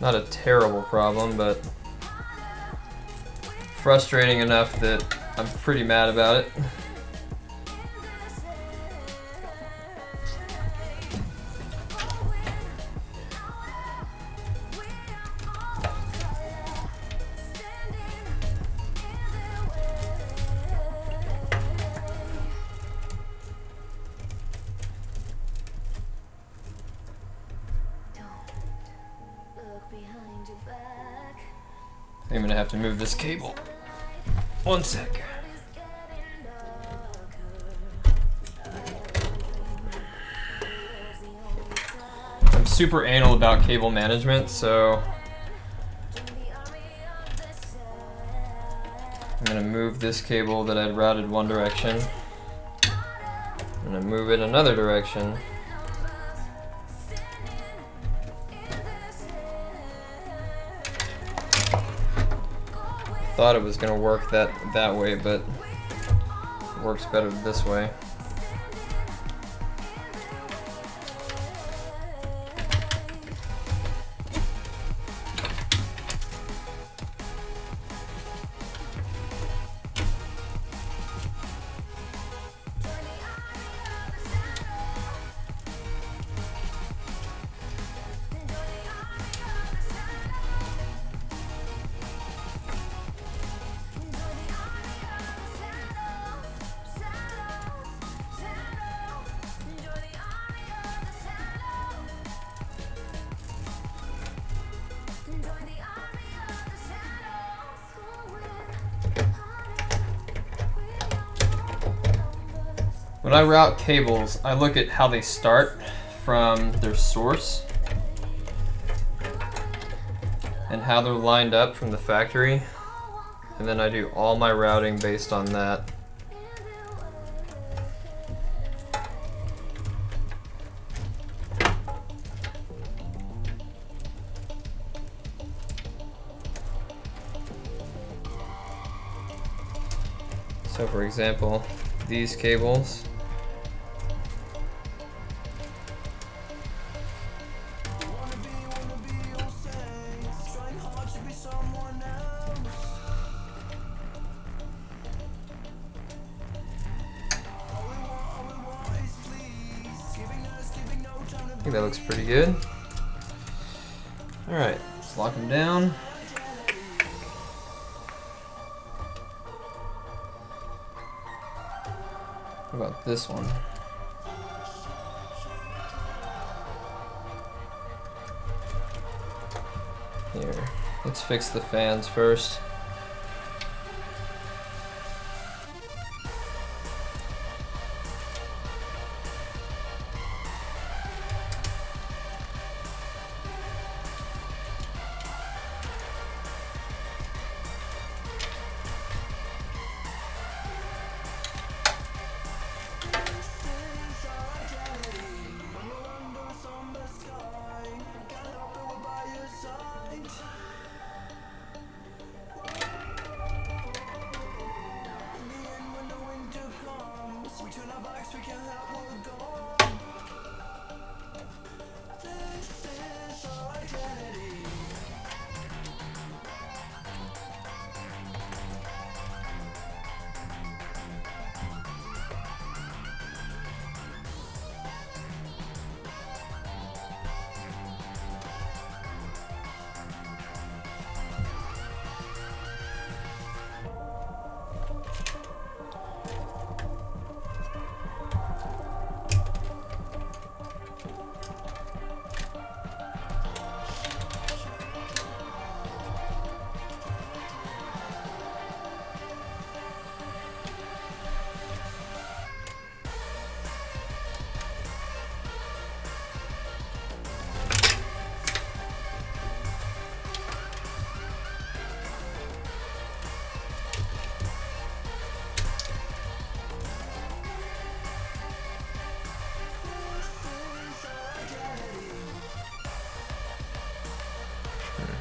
Not a terrible problem, but frustrating enough that I'm pretty mad about it. I'm gonna have to move this cable. One sec. I'm super anal about cable management, so I'm gonna move this cable that I'd routed one direction. I'm gonna move it another direction. Thought it was gonna work that way, but it works better this way. When I route cables, I look at how they start from their source and how they're lined up from the factory, and then I do all my routing based on that. So for example, these cables, I think that looks pretty good. Alright, let's lock them down. What about this one? Here, let's fix the fans first.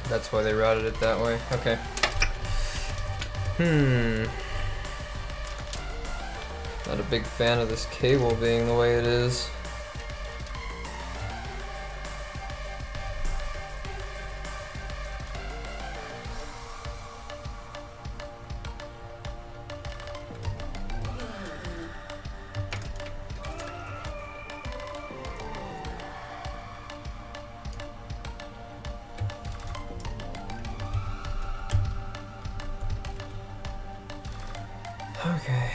That's why they routed it that way. Okay. Not a big fan of this cable being the way it is. Okay.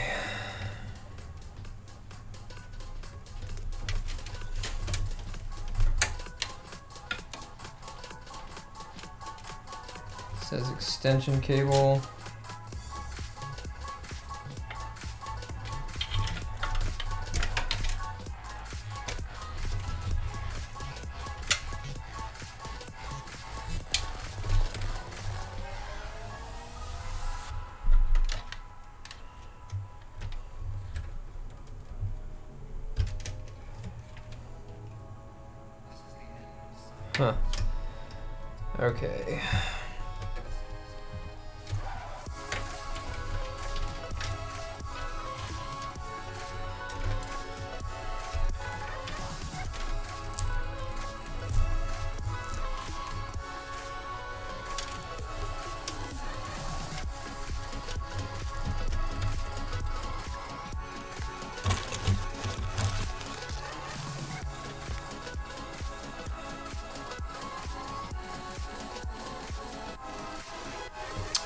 It says extension cable. Huh. Okay.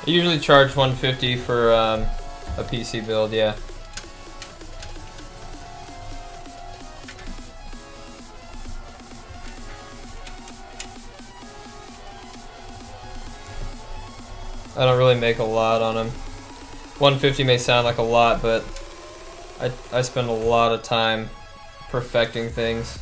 I usually charge $150 for a PC build, yeah. I don't really make a lot on them. $150 may sound like a lot, but I spend a lot of time perfecting things.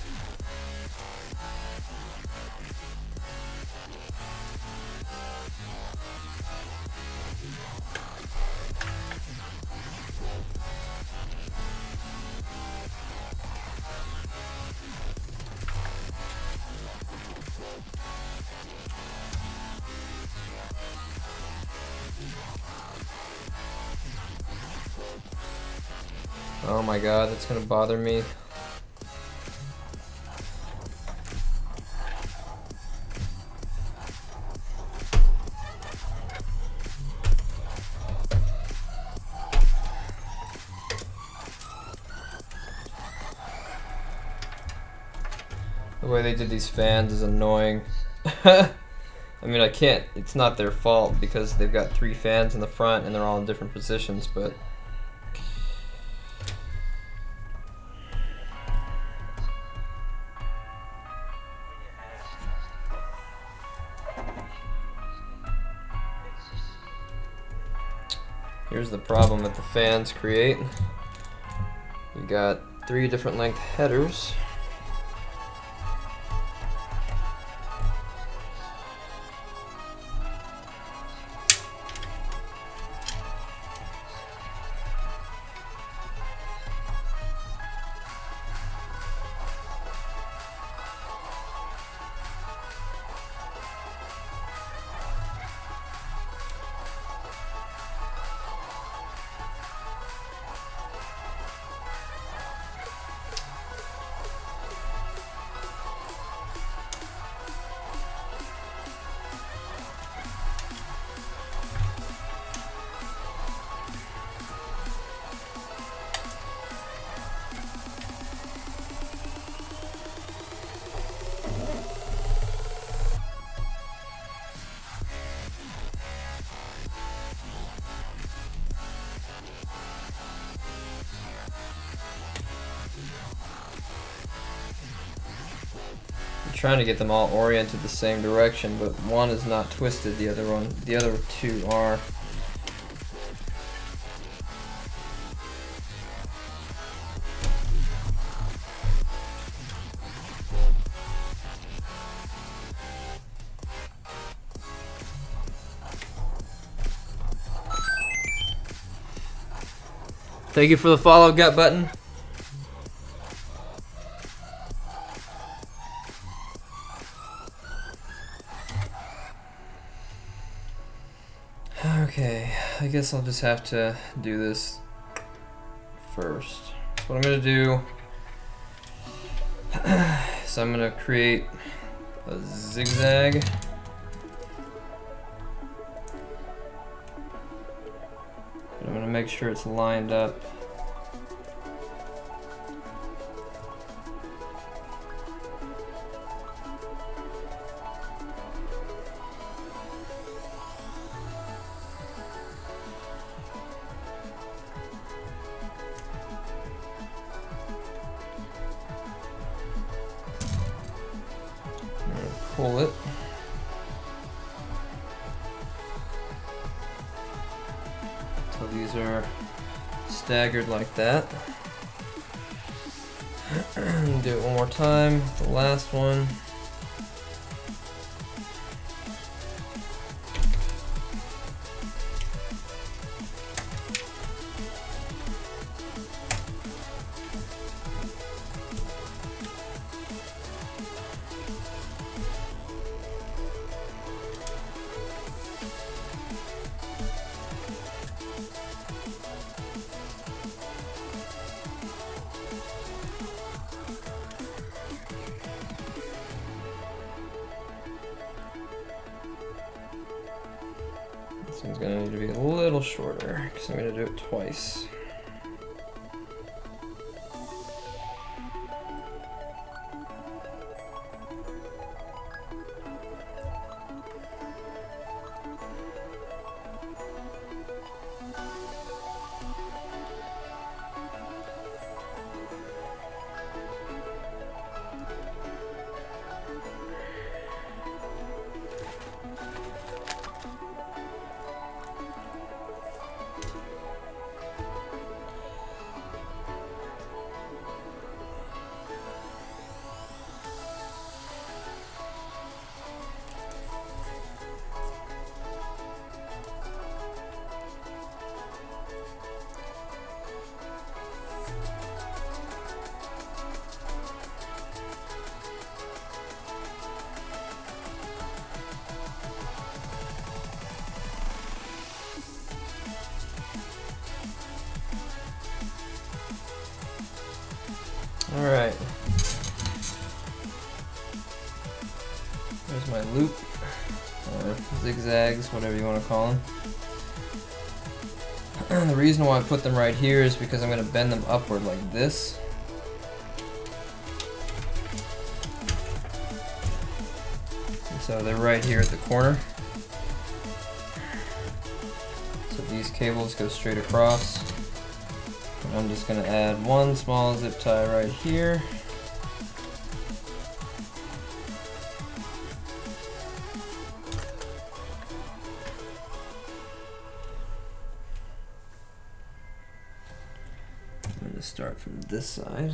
Oh my god, that's gonna bother me. The way they did these fans is annoying. I mean, I can't, it's not their fault because they've got 3 fans in the front and they're all in different positions, but here's the problem that the fans create. You got 3 different length headers. Trying to get them all oriented the same direction, but one is not twisted, the other 2 are. Thank you for the follow, Gut Button. Okay, I guess I'll just have to do this first. So what I'm gonna do is I'm gonna create a zigzag. But I'm gonna make sure it's lined up. Pull it. So these are staggered like that. Do it one more time. The last one. This one's gonna need to be a little shorter because I'm gonna do it twice. All right. There's my loop, or zigzags, whatever you want to call them. The reason why I put them right here is because I'm going to bend them upward like this. And so they're right here at the corner. So these cables go straight across. And I'm just going to add one small zip tie right here. I'm going to start from this side.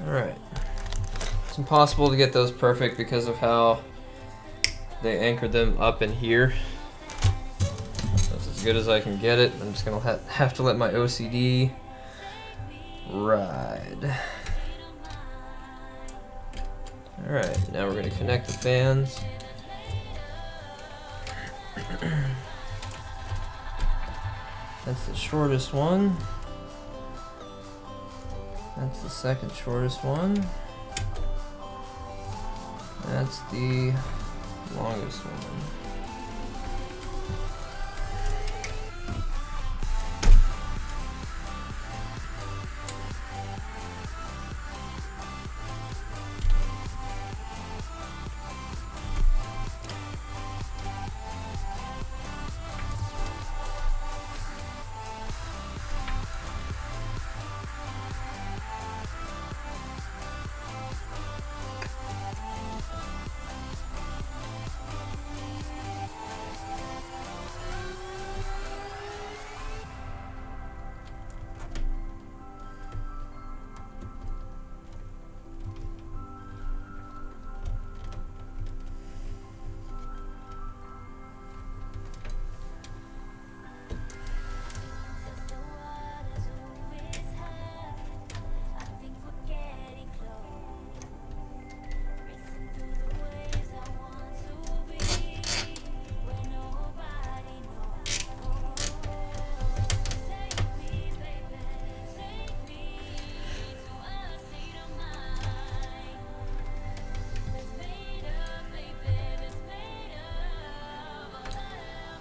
Alright. It's impossible to get those perfect because of how they anchored them up in here. That's as good as I can get it. I'm just going to have to let my OCD ride. Alright, now we're going to connect the fans. That's the shortest one. That's the second shortest one. That's the longest one.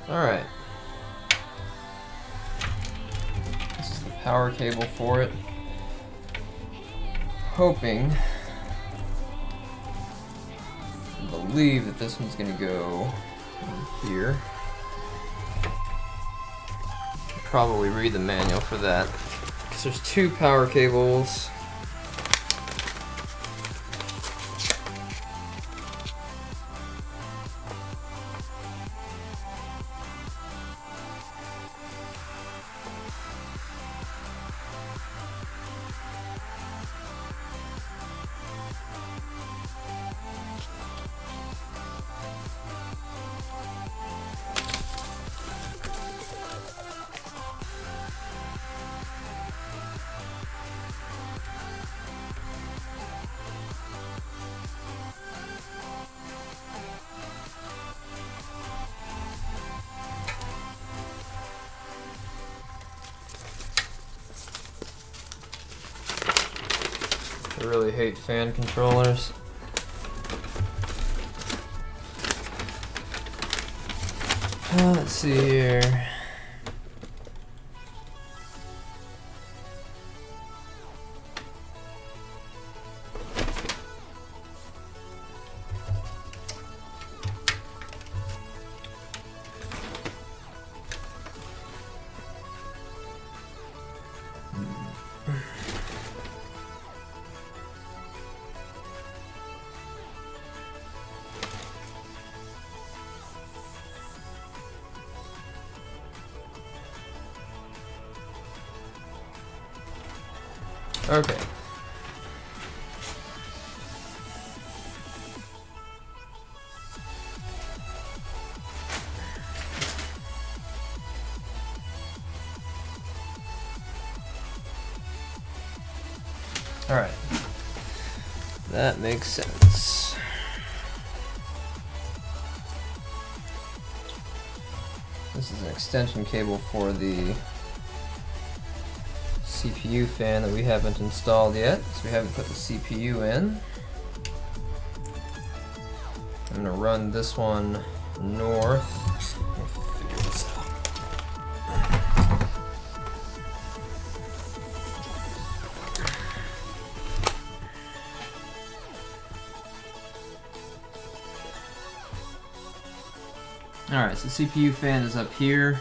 Alright. This is the power cable for it. Hoping, I believe that this one's gonna go in here. Probably read the manual for that. Because there's 2 power cables. I really hate fan controllers. Let's see here. Okay. All right. That makes sense. This is an extension cable for the CPU fan that we haven't installed yet, so we haven't put the CPU in. I'm gonna run this one north. We'll figure this out. Alright, so CPU fan is up here.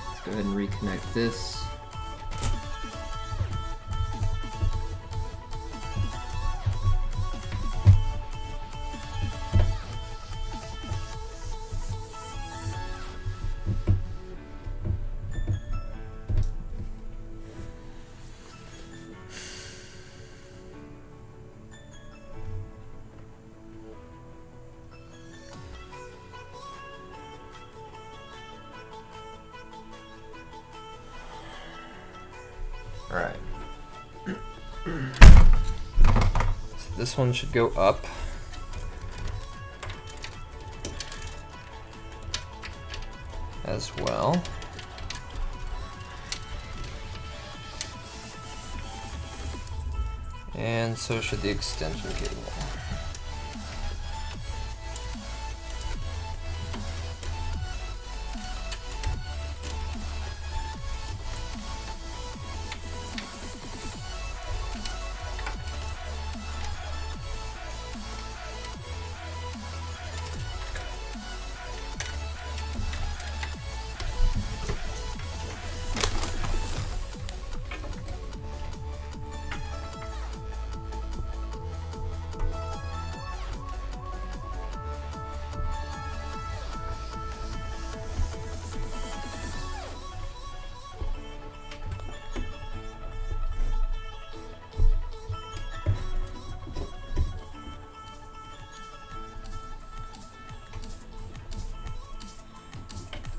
Let's go ahead and reconnect this. Alright. So this one should go up. As well. And so should the extension cable.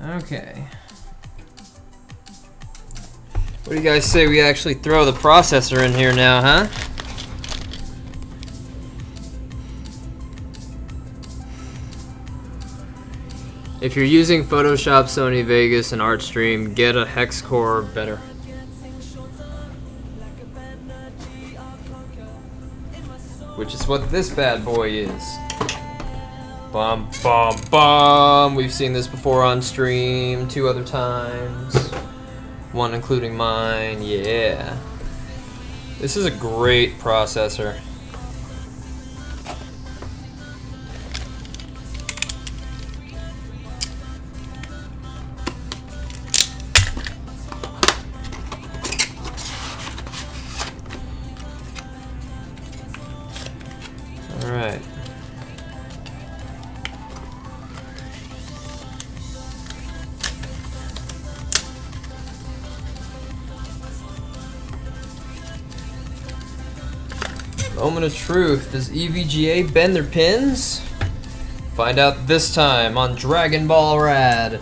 Okay. What do you guys say we actually throw the processor in here now, huh? If you're using Photoshop, Sony Vegas, and ArtStream, get a hex core better. Which is what this bad boy is. Bum, bum, bum. We've seen this before on stream 2 other times. 1 including mine. Yeah. This is a great processor. All right. Moment of truth. Does EVGA bend their pins? Find out this time on Dragon Ball Rad.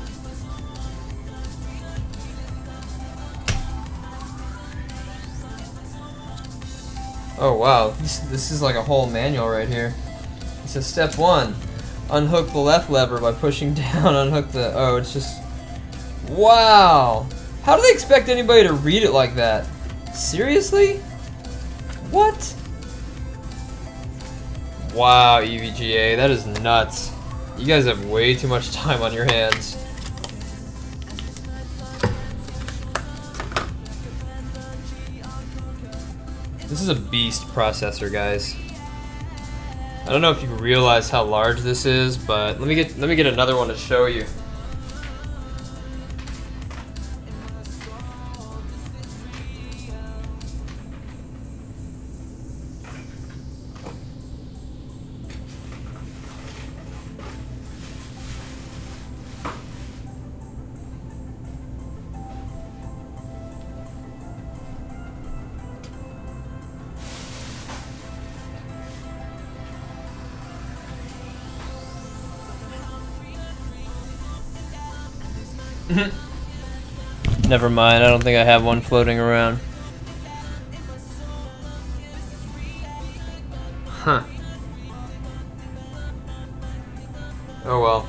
Oh wow, this is like a whole manual right here. It says step 1, unhook the left lever by pushing down, unhook the, oh, it's just, wow. How do they expect anybody to read it like that? Seriously? What? Wow, EVGA, that is nuts. You guys have way too much time on your hands. This is a beast processor, guys. I don't know if you realize how large this is, but let me get another one to show you. Never mind, I don't think I have one floating around. Huh. Oh well.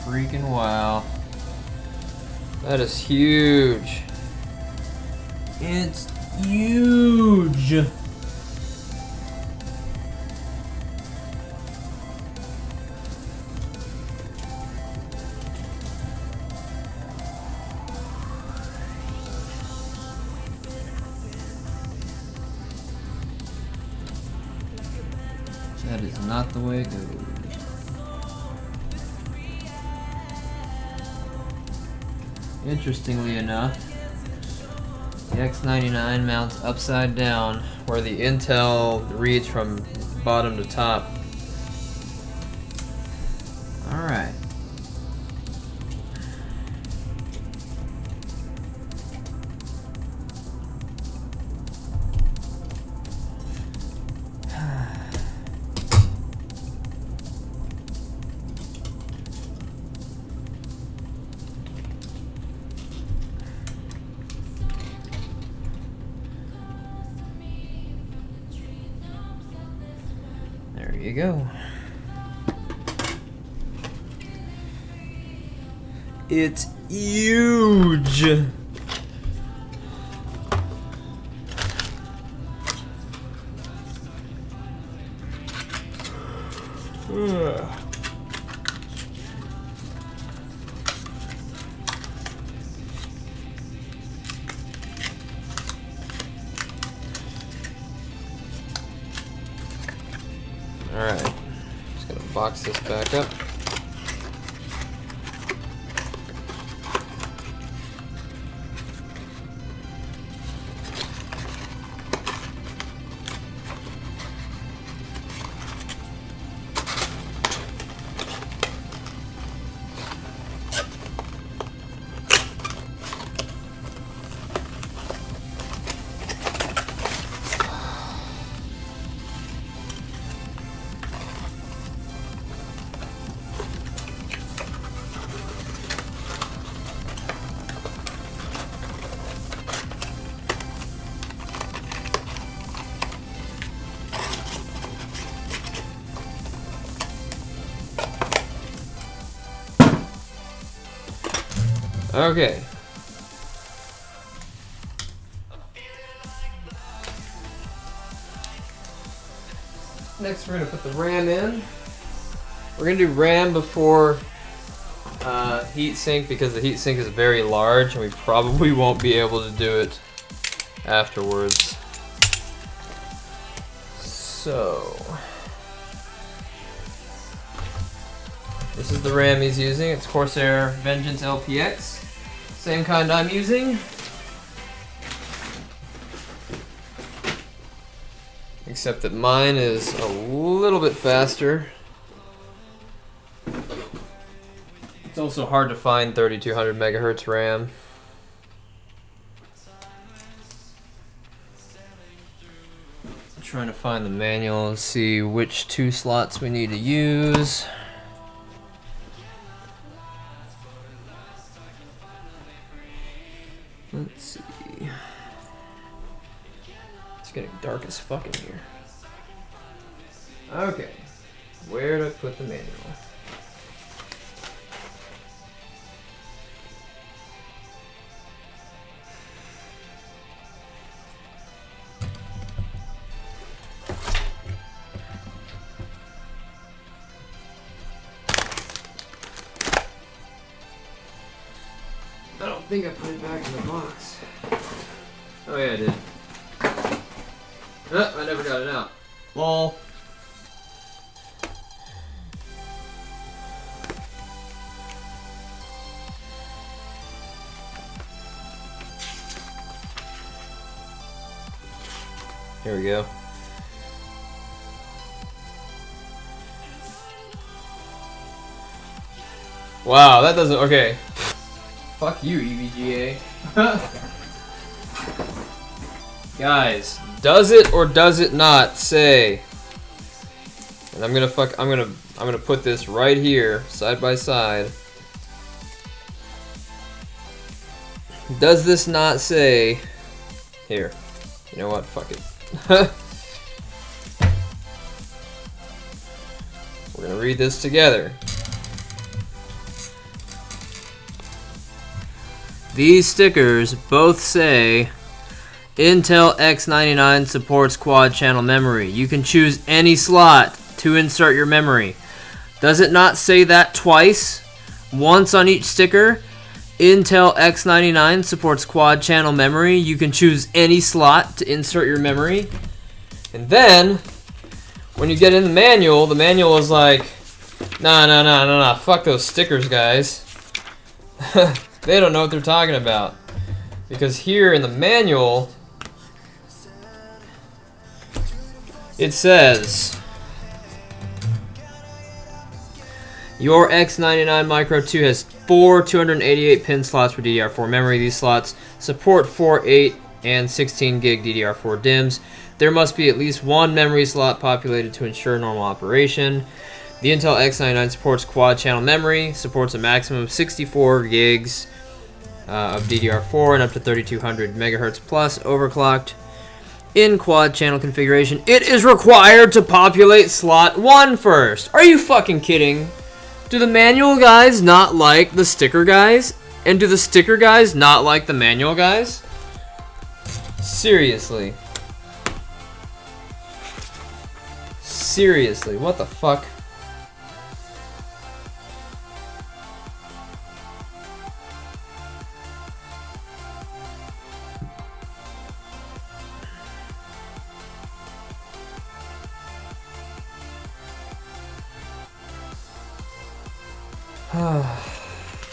Freaking wow. That is huge. It's huge. That is not the way it goes. Interestingly enough, the X99 mounts upside down, where the Intel reads from bottom to top. Alright. There you go. It's huge. Alright, just gonna box this back up. Okay. Next, we're gonna put the RAM in. We're gonna do RAM before heatsink because the heatsink is very large and we probably won't be able to do it afterwards. So, this is the RAM he's using. It's Corsair Vengeance LPX. Same kind I'm using. Except that mine is a little bit faster. It's also hard to find 3200 megahertz RAM. I'm trying to find the manual and see which 2 slots we need to use. Let's see. It's getting dark as fuck in here. Okay. Where do I put the manual? I don't think I put it back in the box. Oh yeah, I did. I never got it out. Lol. Here we go. Wow, that doesn't. Okay. Fuck you, EVGA. Guys, does it or does it not say? And I'm gonna put this right here, side by side. Does this not say? Here. You know what? Fuck it. We're gonna read this together. These stickers both say Intel X99 supports quad channel memory. You can choose any slot to insert your memory. Does it not say that twice? Once on each sticker? Intel X99 supports quad channel memory. You can choose any slot to insert your memory. And then, when you get in the manual is like, nah, fuck those stickers, guys. They don't know what they're talking about. Because here in the manual, it says, your X99 Micro 2 has 4 288 pin slots for DDR4 memory. These slots support 4, 8, and 16 gig DDR4 DIMMs. There must be at least one memory slot populated to ensure normal operation. The Intel X99 supports quad channel memory, supports a maximum of 64 gigs of DDR4 and up to 3200 megahertz plus overclocked. In quad channel configuration, it is required to populate slot 1 first. Are you fucking kidding? Do the manual guys not like the sticker guys? And do the sticker guys not like the manual guys? Seriously. Seriously, what the fuck?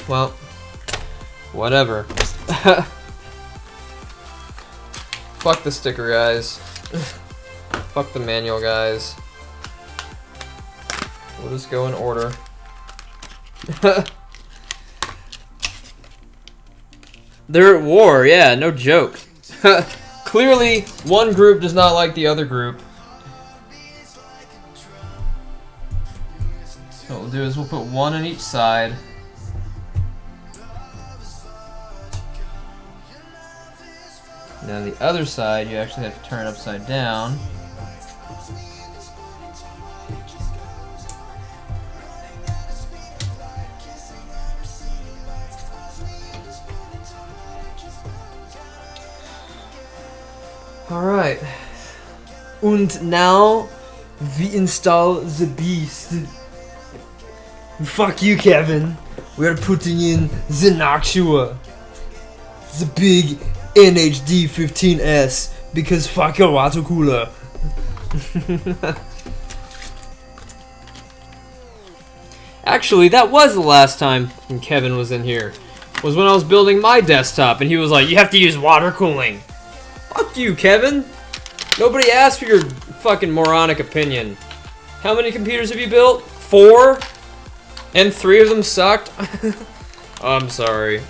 Well, whatever. Fuck the sticker guys. Fuck the manual guys. We'll just go in order. They're at war, yeah, no joke. Clearly, one group does not like the other group. So what we'll do is we'll put one on each side. Now the other side, you actually have to turn it upside down. Alright. And now we install the beast. Fuck you, Kevin. We're putting in the Noctua. The big NHD 15S. Because fuck your water cooler. Actually, that was the last time when Kevin was in here. Was when I was building my desktop and he was like, you have to use water cooling. Fuck you, Kevin. Nobody asked for your fucking moronic opinion. How many computers have you built? 4? And 3 of them sucked? I'm sorry.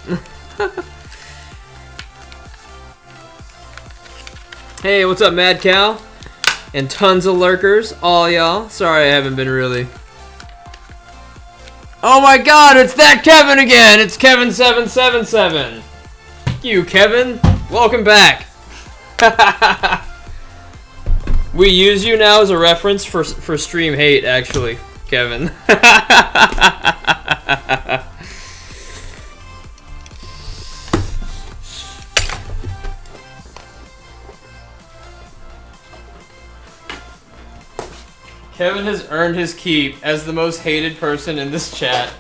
Hey, what's up, Mad Cow? And tons of lurkers, all y'all. Sorry I haven't been really... Oh my god, it's that Kevin again! It's Kevin777! You, Kevin. Welcome back. We use you now as a reference for stream hate, actually, Kevin. Kevin has earned his keep as the most hated person in this chat,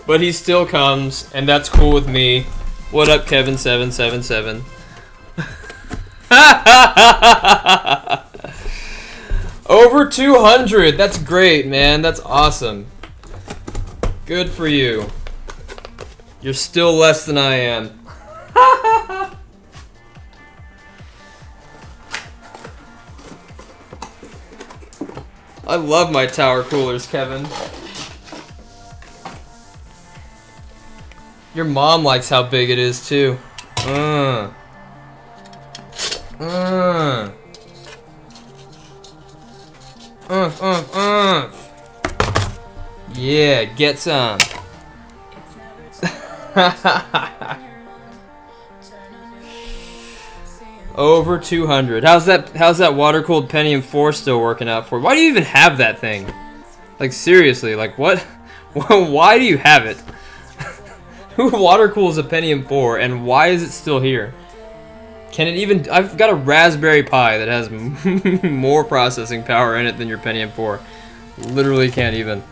but he still comes, and that's cool with me. What up, Kevin777? Over 200. That's great, man. That's awesome. Good for you. You're still less than I am. I love my tower coolers, Kevin. Your mom likes how big it is, too. Yeah, get some. Over 200. How's that water-cooled Pentium 4 still working out for? Why do you even have that thing? Like, seriously, like, what? Why do you have it? Who water-cools a Pentium 4, and why is it still here? Can it even... I've got a Raspberry Pi that has more processing power in it than your Pentium 4. Literally can't even.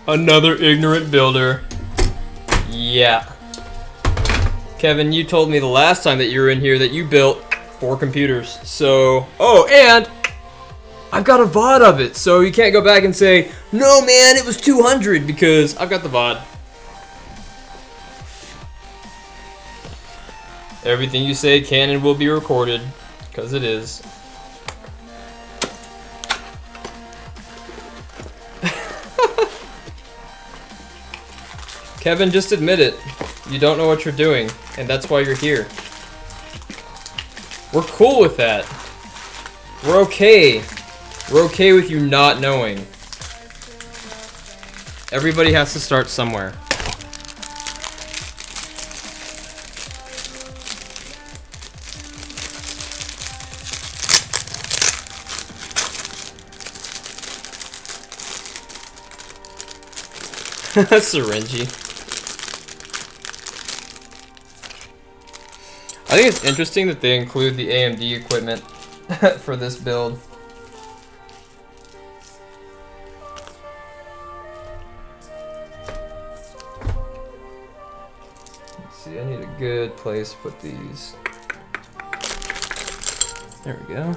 Another ignorant builder. Yeah. Kevin, you told me the last time that you were in here that you built 4 computers. So... Oh, and... I've got a VOD of it, so you can't go back and say, no man, it was 200, because I've got the VOD. Everything you say can and will be recorded, because it is. Kevin, just admit it. You don't know what you're doing, and that's why you're here. We're cool with that. We're okay. We're okay with you not knowing. Everybody has to start somewhere. Syringy. I think it's interesting that they include the AMD equipment for this build. Let's see, I need a good place to put these. There we go.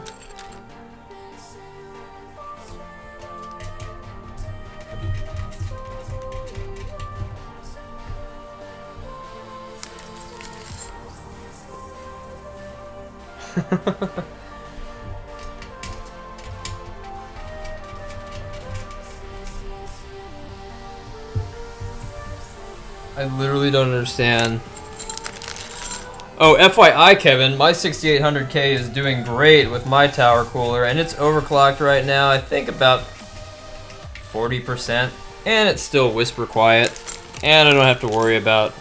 I literally don't understand. Oh, FYI, Kevin, my 6800K is doing great with my tower cooler, and it's overclocked right now, I think about 40%, and it's still whisper quiet, and I don't have to worry about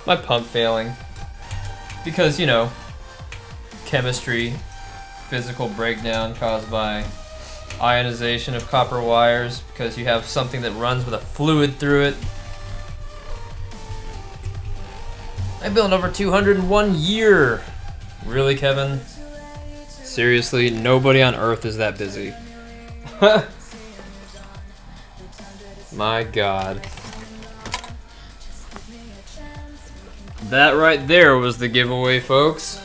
my pump failing, because, you know, chemistry, physical breakdown caused by ionization of copper wires because you have something that runs with a fluid through it. I built over 201 year. Really, Kevin? Seriously, nobody on Earth is that busy. My God. That right there was the giveaway, folks.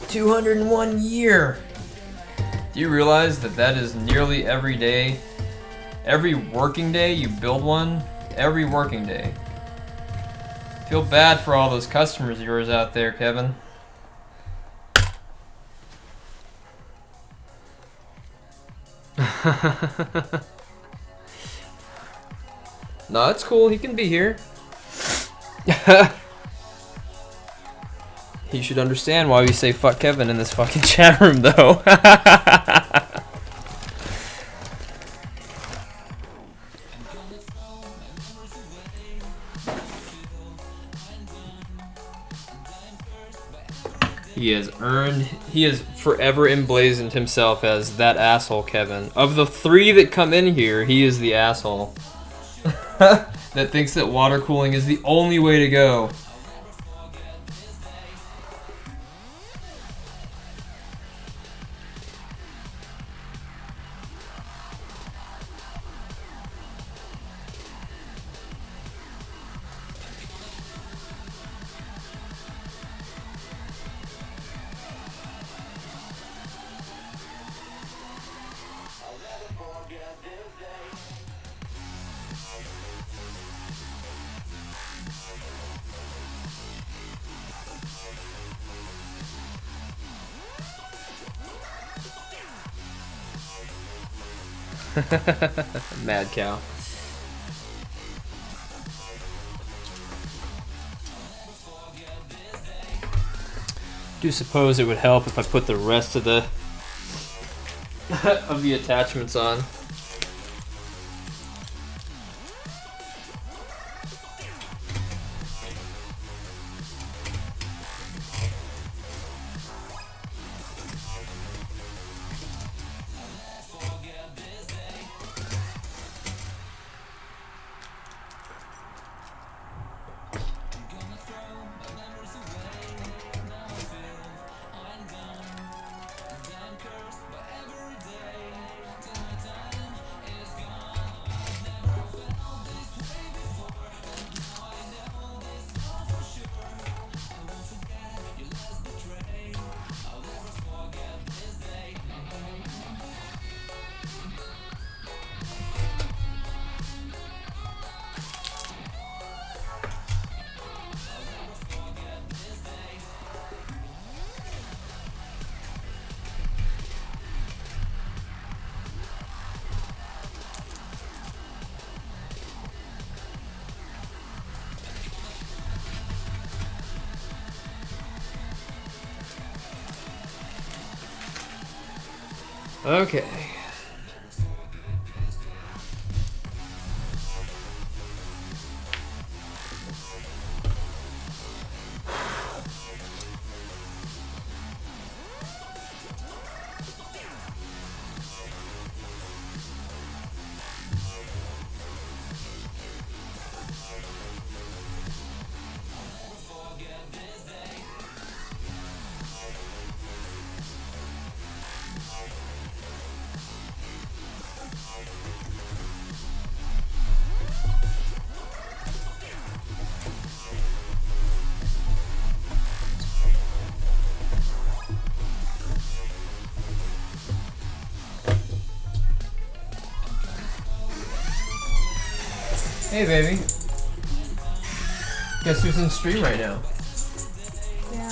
201 year. Do you realize that that is nearly every day? Every working day you build one? Every working day. Feel bad for all those customers of yours out there, Kevin. No, it's cool. He can be here. He should understand why we say fuck Kevin in this fucking chat room, though. He has forever emblazoned himself as that asshole Kevin. Of the three that come in here, he is the asshole. That thinks that water cooling is the only way to go. Mad cow. Do suppose it would help if I put the rest of the of the attachments on. Okay. Hey, baby. Guess who's in stream right now? Yeah.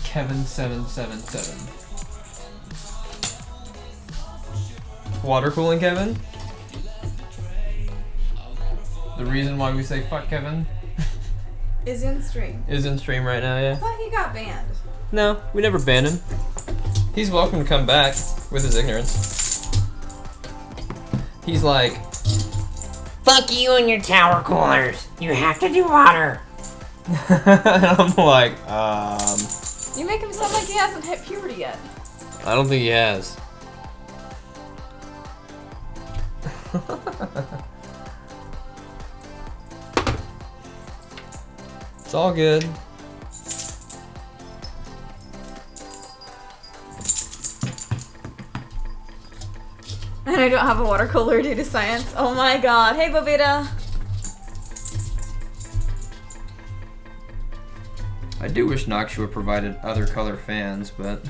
Kevin777. Water cooling Kevin? The reason why we say fuck Kevin Is in stream. is in stream right now, I yeah? thought he got banned. No, we never banned him. He's welcome to come back with his ignorance. He's like, Fuck you and your tower coolers. You have to do water. and I'm like, You make him sound like he hasn't hit puberty yet. I don't think he has. It's all good. And I don't have a water cooler due to science. Oh my god. Hey, Bobita. I do wish Noxua provided other color fans, but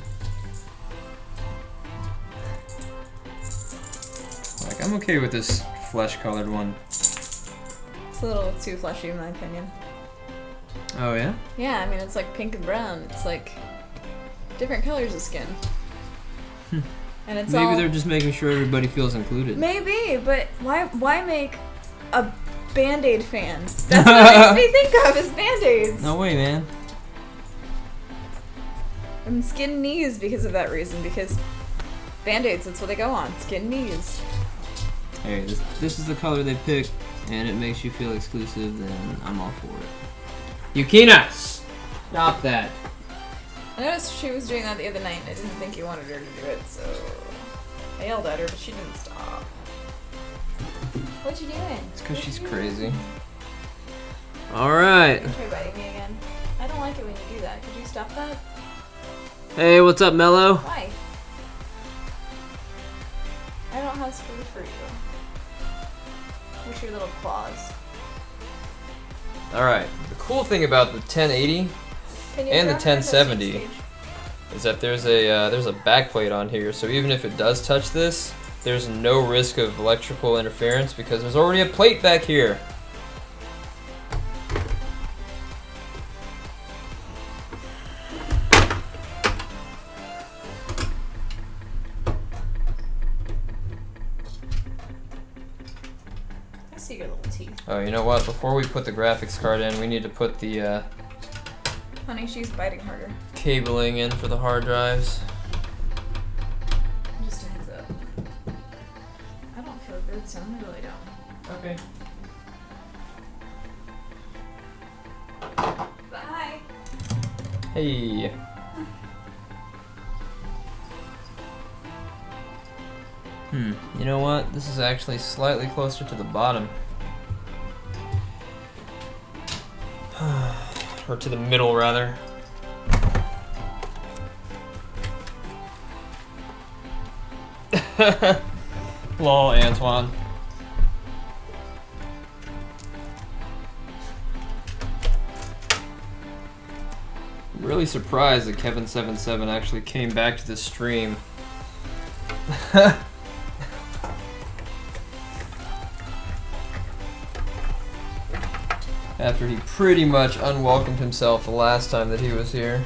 like I'm okay with this flesh-colored one. It's a little too fleshy in my opinion. Oh yeah? Yeah, I mean it's like pink and brown. It's like different colors of skin. And it's Maybe all... they're just making sure everybody feels included. Maybe, but why make a Band-Aid fan? That's what it makes me think of is Band-Aids. No way, man. And skin knees because of that reason, because Band-Aids, that's what they go on. Skin knees. Hey, this is the color they picked, and it makes you feel exclusive, then I'm all for it. Yukina! Stop that. I noticed she was doing that the other night, and I didn't think you wanted her to do it, so I yelled at her, but she didn't stop. What you doing? It's because she's crazy. Alright. Try biting me again. I don't like it when you do that. Could you stop that? Hey, what's up, Mello? Why? I don't have food for you. What's your little claws? Alright, the cool thing about the 1080 Can you and the grab her 1070 stage? is that there's a backplate on here, so even if it does touch this, there's no risk of electrical interference because there's already a plate back here. I see your little teeth. Oh, you know what? Before we put the graphics card in, we need to put the Honey, she's biting harder. cabling in for the hard drives. Just a heads up. I don't feel good, so I really don't. Okay. Bye. Hey. You know what? This is actually slightly closer to the bottom. Or to the middle, rather. Lol, Antoine. I'm really surprised that Kevin77 actually came back to this stream. After he pretty much unwelcomed himself the last time that he was here.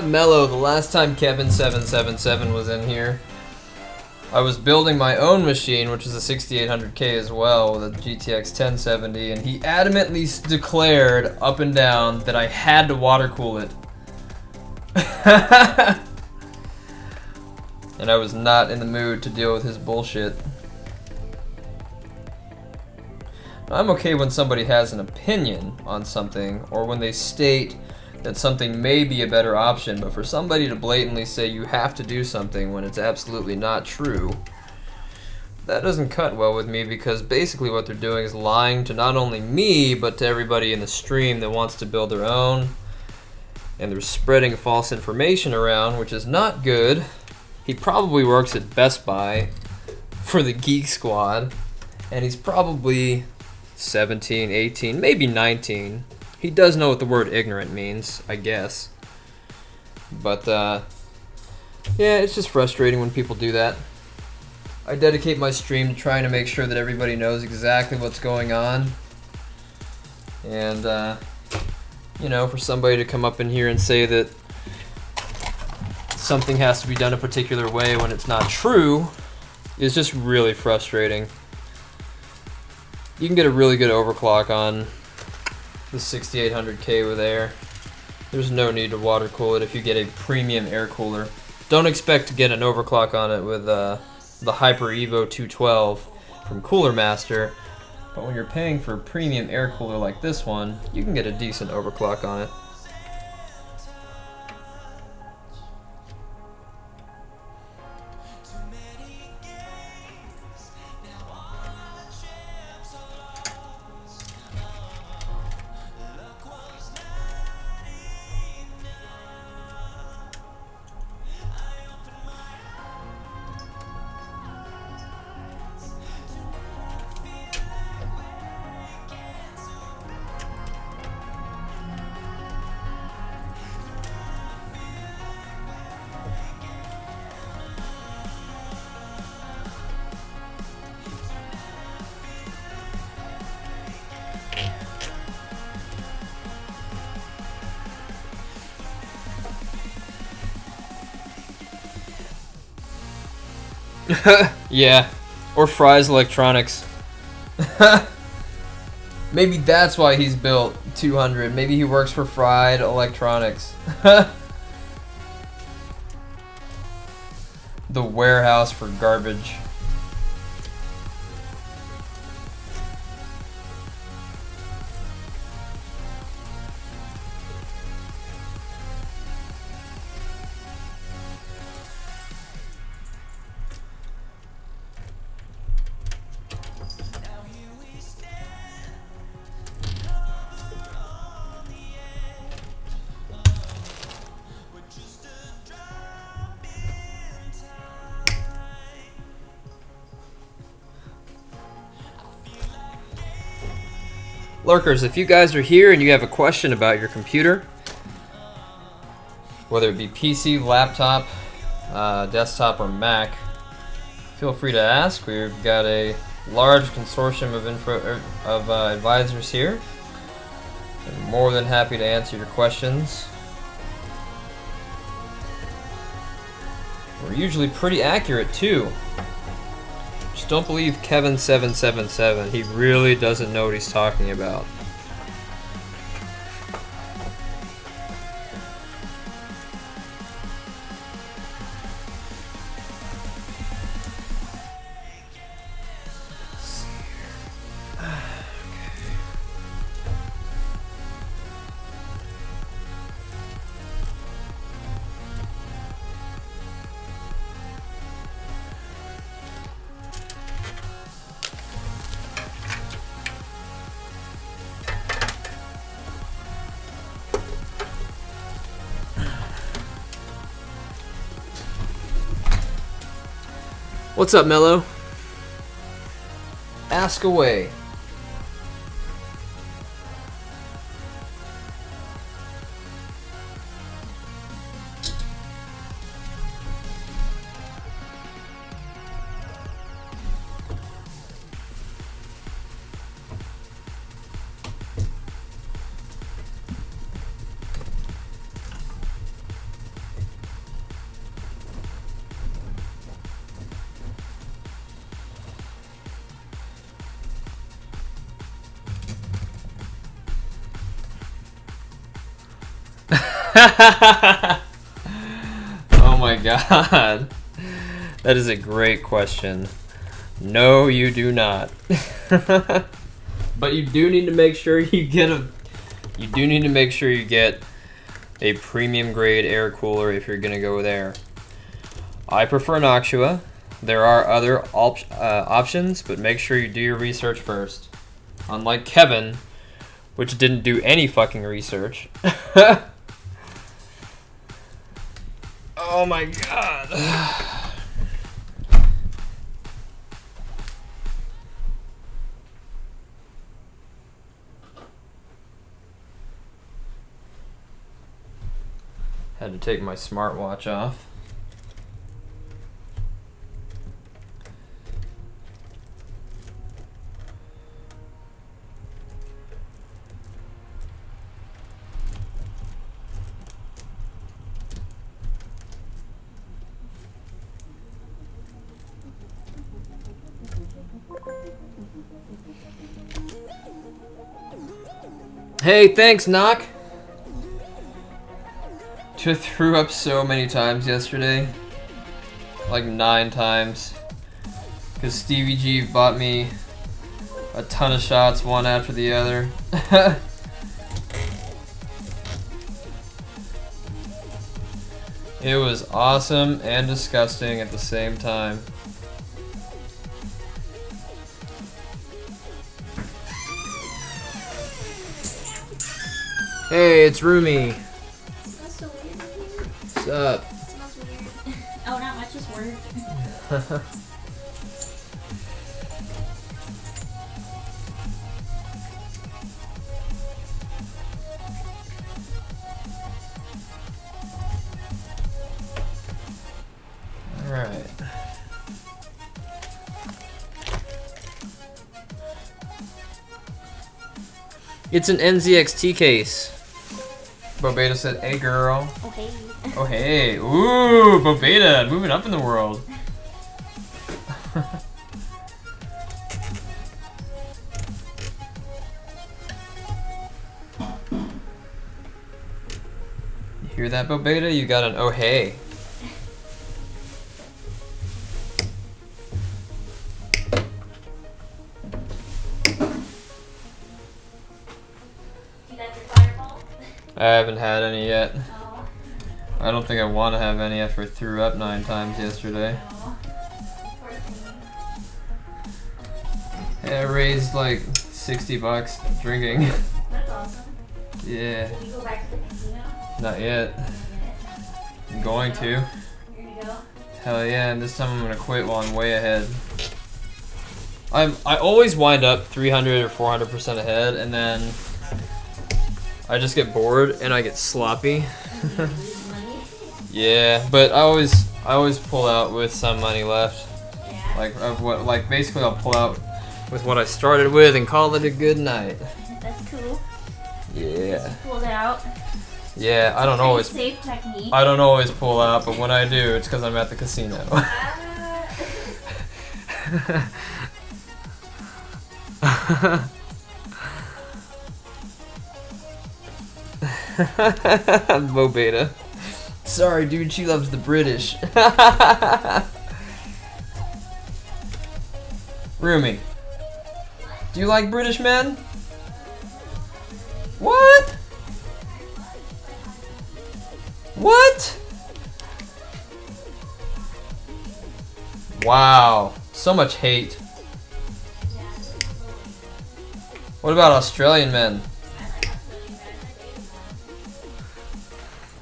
Mello, the last time Kevin777 was in here, I was building my own machine, which is a 6800K as well, with a GTX 1070, and he adamantly declared up and down that I had to water cool it. And I was not in the mood to deal with his bullshit. I'm okay when somebody has an opinion on something, or when they state that something may be a better option, but for somebody to blatantly say you have to do something when it's absolutely not true, that doesn't cut well with me, because basically what they're doing is lying to not only me, but to everybody in the stream that wants to build their own, and they're spreading false information around, which is not good. He probably works at Best Buy for the Geek Squad, and he's probably 17, 18, maybe 19. He does know what the word ignorant means, I guess. But, yeah, it's just frustrating when people do that. I dedicate my stream to trying to make sure that everybody knows exactly what's going on. And, you know, for somebody to come up in here and say that something has to be done a particular way when it's not true is just really frustrating. You can get a really good overclock on the 6800K with air. There's no need to water cool it if you get a premium air cooler. Don't expect to get an overclock on it with the Hyper Evo 212 from Cooler Master, but when you're paying for a premium air cooler like this one, you can get a decent overclock on it. Yeah, or Fry's Electronics. Maybe that's why he's built 200. Maybe he works for Fried Electronics. The warehouse for garbage. Lurkers, if you guys are here and you have a question about your computer, whether it be PC, laptop, desktop, or Mac, feel free to ask. We've got a large consortium of advisors here. I'm more than happy to answer your questions. We're usually pretty accurate too. Just don't believe Kevin777. He really doesn't know what he's talking about. What's up, Mello? Ask away. Oh my god. That is a great question. No, you do not. But you do need to make sure you get a premium grade air cooler if you're gonna go with air. I prefer Noctua. There are other options, but make sure you do your research first. Unlike Kevin, which didn't do any fucking research. Oh my god. Had to take my smartwatch off. Hey, thanks, Knock. Just threw up so many times yesterday. Like 9 times. Because Stevie G bought me a ton of shots, one after the other. It was awesome and disgusting at the same time. Hey, it's Rumi. It smells so weird. What's up? It smells weird. Oh, not much, just work. Alright. It's an NZXT case. Bobeta said, hey girl. Okay. Oh hey. Ooh, Bobeta, moving up in the world. You hear that, Bobeta? You got an oh hey. You got your fireball? I haven't had any yet. Oh. I don't think I want to have any after I threw up 9 times yesterday. No. Poor thing. Yeah, I raised like $60 drinking. That's awesome. Yeah, Did you go back to the casino? not yet. I'm going to. You're gonna go? Hell yeah, and this time I'm gonna quit while I'm way ahead. I always wind up 300 or 400% ahead, and then I just get bored and I get sloppy. Lose money? Yeah, but I always pull out with some money left. Yeah. Like basically I'll pull out with what I started with and call it a good night. That's cool. Yeah. You pulled out. Yeah, I don't Pretty always safe technique. I don't always pull out, but when I do, it's because I'm at the casino. Bobeta. Sorry, dude, she loves the British. Rumi, do you like British men? What? What? Wow, so much hate. What about Australian men?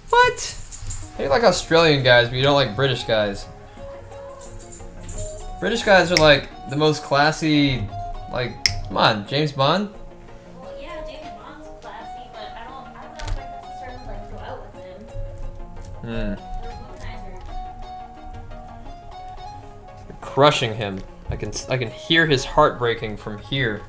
What? You like Australian guys, but you don't like British guys. British guys are like the most classy, like, come on, James Bond? Well, yeah, James Bond's classy, but I don't know if I necessarily like go out with him. Hmm. They're womanizers. You're crushing him. I can hear his heart breaking from here.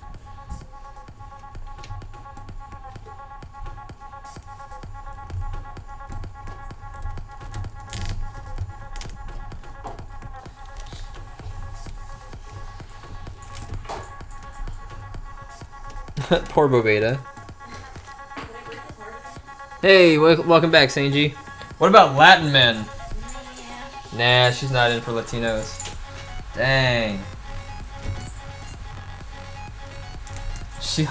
Poor Bobeta. Hey, welcome back, Sanji. What about Latin men? Yeah. Nah, she's not in for Latinos. Dang. She.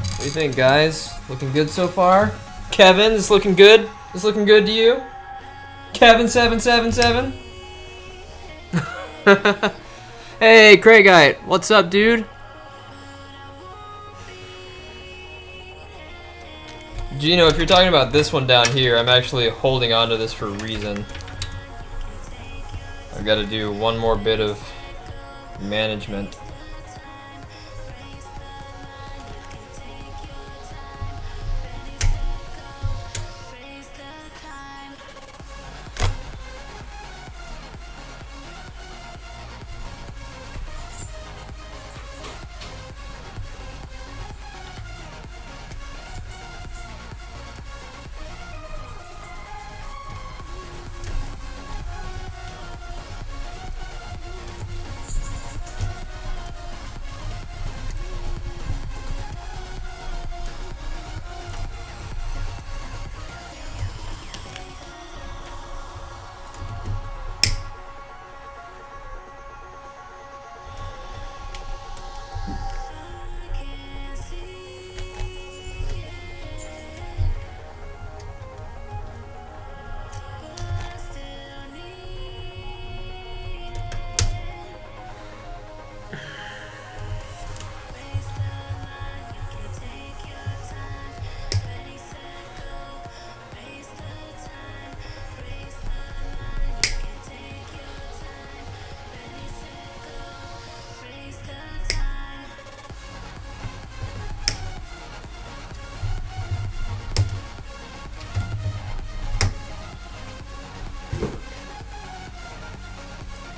What do you think, guys? Looking good so far? Kevin, this looking good? This looking good to you? Kevin777? Hey, Craigite, what's up, dude? Gino, if you're talking about this one down here, I'm actually holding on to this for a reason. I've got to do one more bit of management.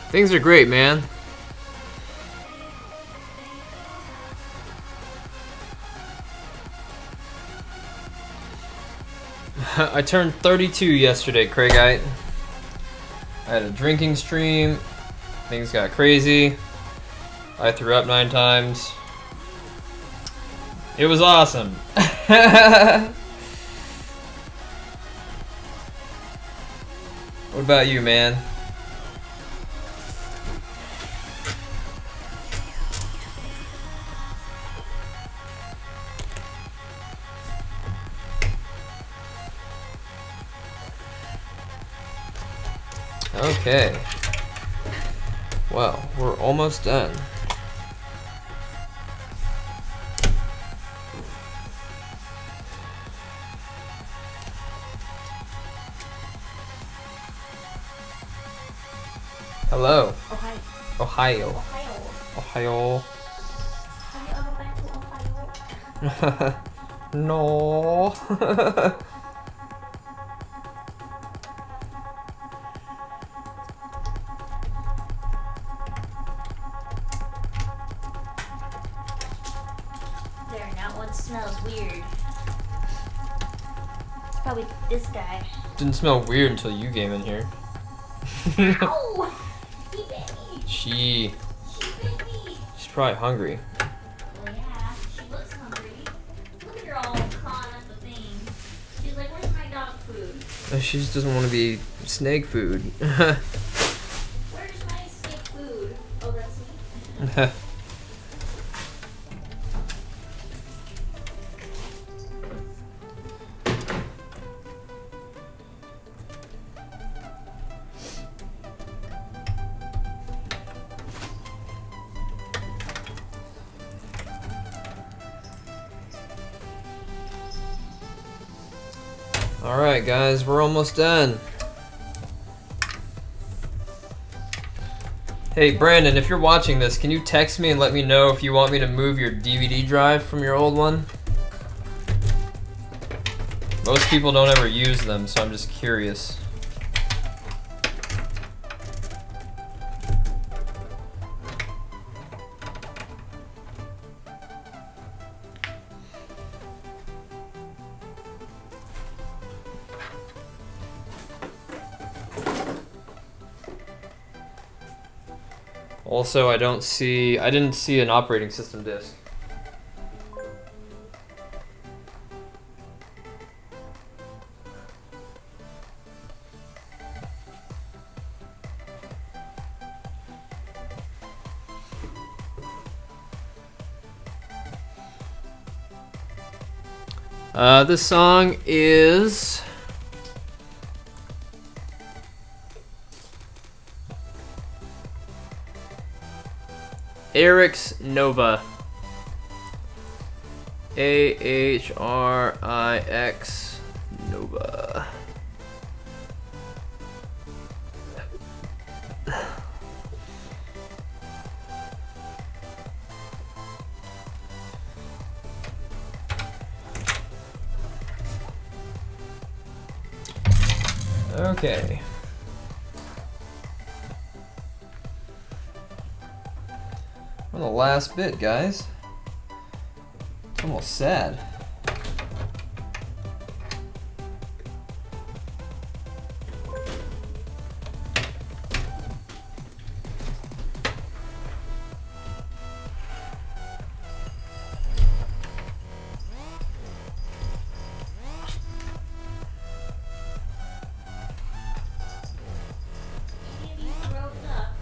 Things are great, man. I turned 32 yesterday, Craigite. I had a drinking stream. Things got crazy. I threw up 9 times. It was awesome. What about you, man? Okay. Well, we're almost done. Hello. Ohio. Ohio. Ohio. Ohio. Have you ever been to Ohio? No. There, now one smells weird. It's probably this guy. Didn't smell weird until you came in here. Ow! He bit me! She She bit me! she's probably hungry. Well, yeah, she looks hungry. Look at her all clawing at the thing. She's like, where's my dog food? She just doesn't want to be snake food. Where's my snake food? Oh, that's me? Alright guys, we're almost done. Hey Brandon, if you're watching this, can you text me and let me know if you want me to move your DVD drive from your old one? Most people don't ever use them, so I'm just curious. Also, I didn't see an operating system disk. This song is Ahrix Nova. Ahrix Nova. Okay. On the last bit, guys. It's almost sad. Any of you throw it up,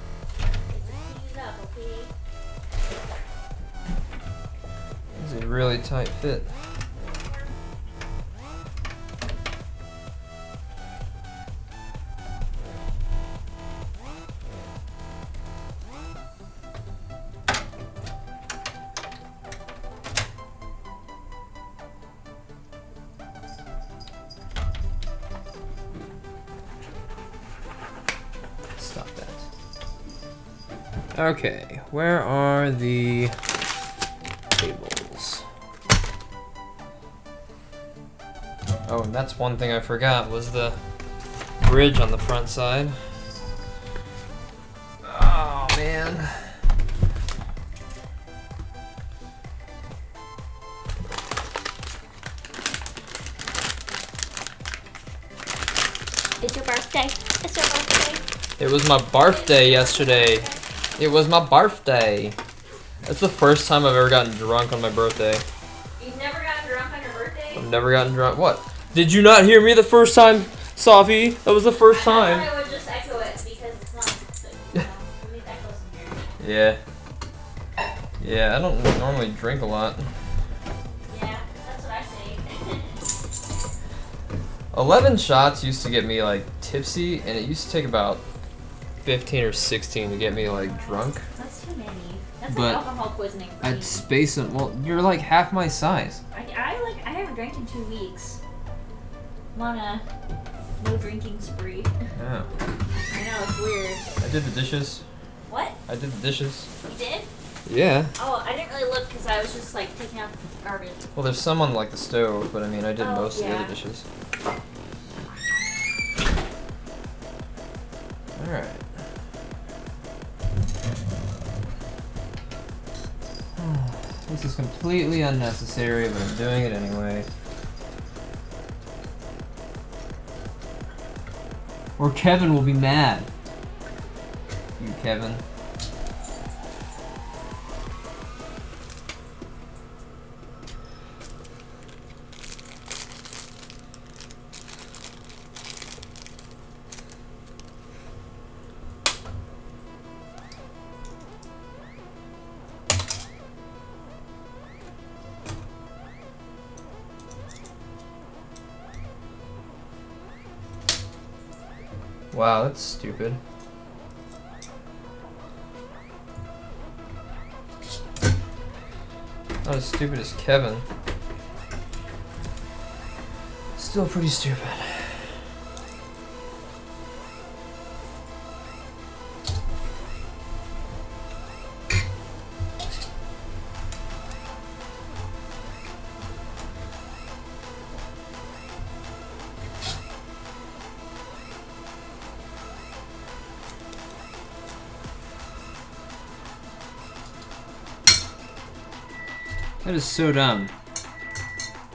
clean it up, okay? This is a really tight fit. Stop that. Okay, where are the cables? Oh, and that's one thing I forgot was the bridge on the front side. man. It's your birthday. It's your birthday. It was my birthday yesterday. It was my birthday. That's the first time I've ever gotten drunk on my birthday. You've never gotten drunk on your birthday? I've never gotten drunk. What? Did you not hear me the first time, Safi? That was the first I time. thought I would just echo it because it's not. You know, we need echoes in here. Yeah. Yeah, I don't normally drink a lot. Yeah, that's what I say. 11 shots used to get me like tipsy, and it used to take about 15 or 16 to get me like drunk. That's too many. That's But like alcohol poisoning. For me. I'd space them. Well, you're like half my size. I haven't drank in 2 weeks. I'm on a no drinking spree. Yeah. I know, it's weird. I did the dishes. What? I did the dishes. You did? Yeah. Oh, I didn't really look because I was just like taking out the garbage. Well, there's some on like the stove, but I mean, I did Oh, most of the yeah. other dishes. All right. This is completely unnecessary, but I'm doing it anyway. Or Kevin will be mad. You, Kevin. Wow, that's stupid. Not as stupid as Kevin. Still pretty stupid. That is so dumb.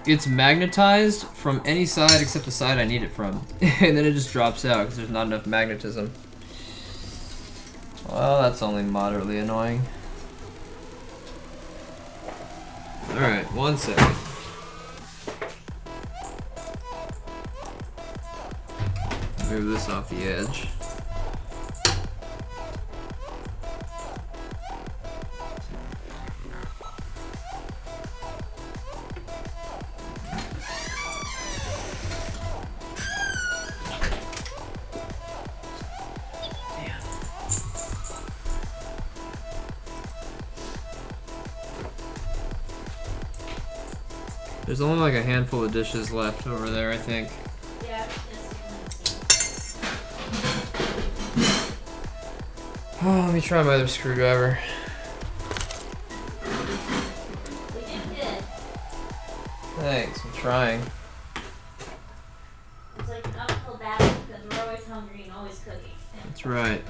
It's magnetized from any side except the side I need it from. And then it just drops out because there's not enough magnetism. Well, that's only moderately annoying. Alright, 1 second. Move this off the edge. There's only like a handful of dishes left over there, I think. Yeah, Oh, let me try my other screwdriver. we did good. Thanks, I'm trying. It's like an uphill battle because we're always hungry and always cooking. That's right.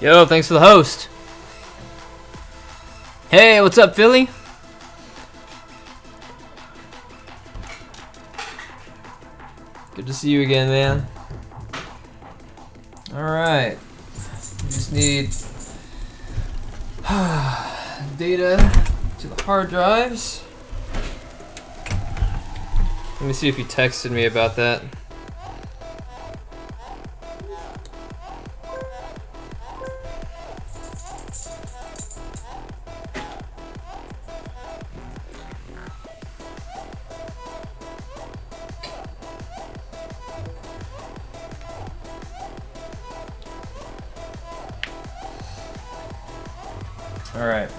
Yo, thanks for the host. Hey, what's up, Philly? Good to see you again, man. Alright. We just need data to the hard drives. Let me see if you texted me about that. Alright.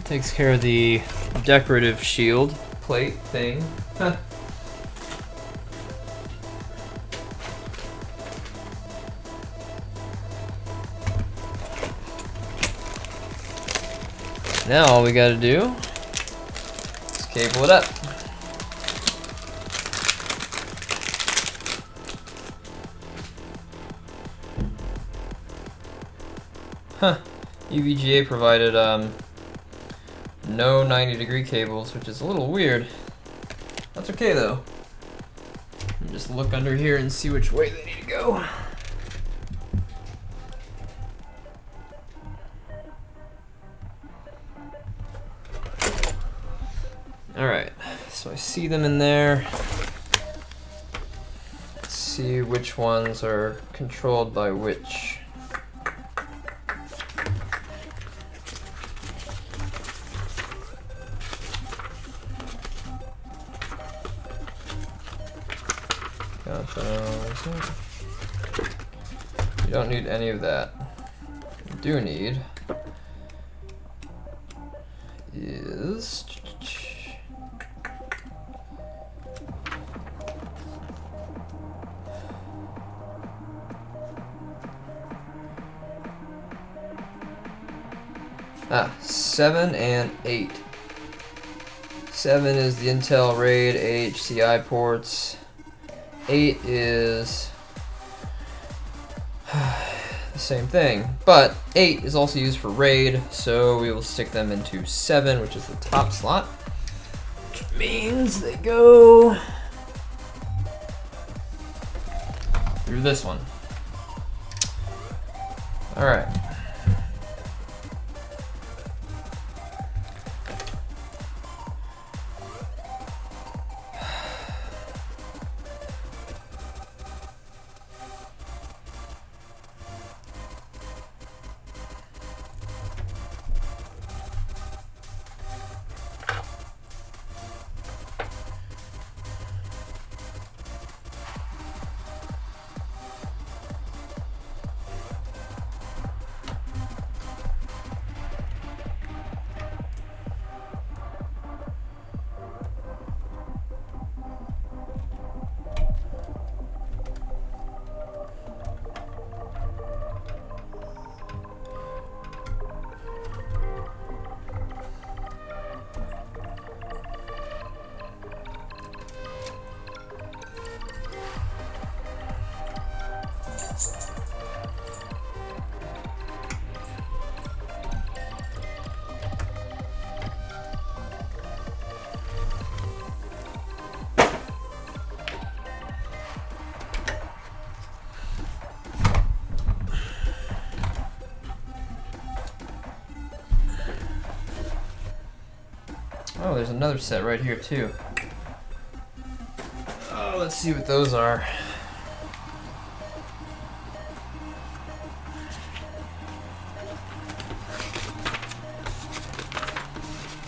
Takes care of the decorative shield plate thing. Huh. Now all we gotta do is cable it up. Huh. UVGA provided no 90-degree cables, which is a little weird. That's okay though. Just look under here and see which way they need to go. Alright, so I see them in there. Let's see which ones are controlled by which. You don't need any of that. What you do need is Ah, 7 and 8. 7 is the Intel RAID HCI ports. 8 is the same thing, but 8 is also used for RAID, so we will stick them into 7, which is the top slot, which means they go through this one. All right. Oh, there's another set right here too. Oh, let's see what those are.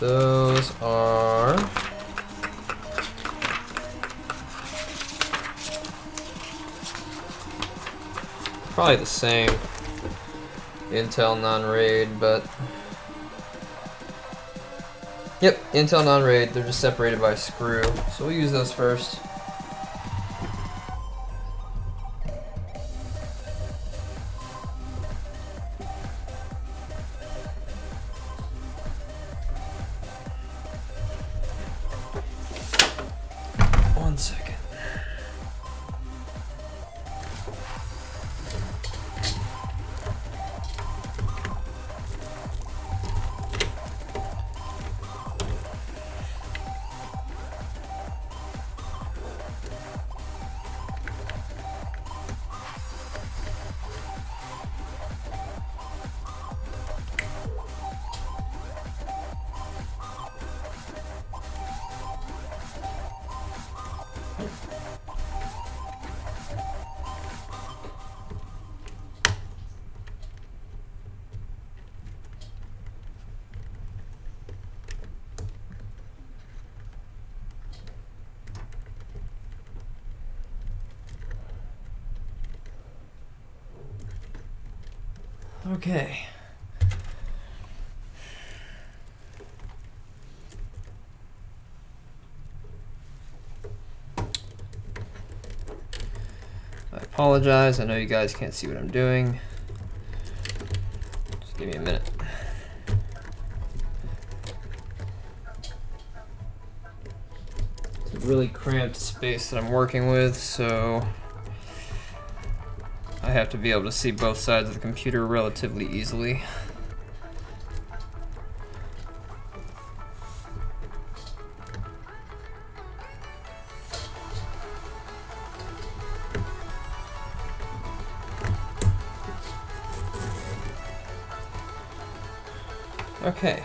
Those are probably the same Intel non-RAID, but yep, Intel non-RAID, they're just separated by a screw. So we'll use those first. One second. Okay. apologize. I know you guys can't see what I'm doing. Just give me a minute. It's a really cramped space that I'm working with, so I have to be able to see both sides of the computer relatively easily. Okay.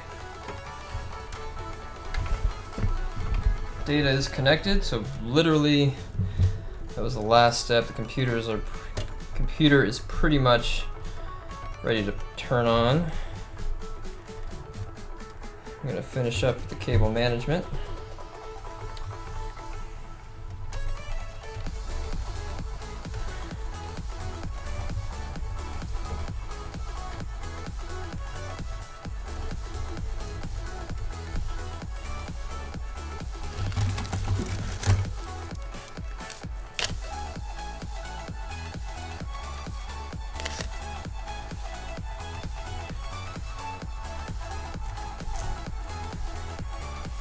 Data is connected, so literally that was the last step. The computer is pretty much ready to turn on. I'm gonna finish up the cable management.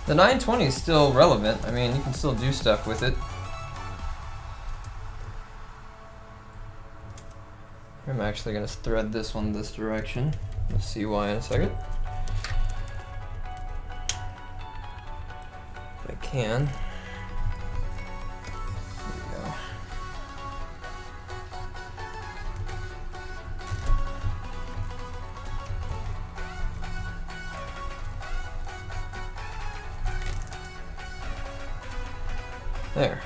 The 920 is still relevant. I mean, you can still do stuff with it. I'm actually going to thread this one this direction. We'll see why in a second. If I can. There we go. There.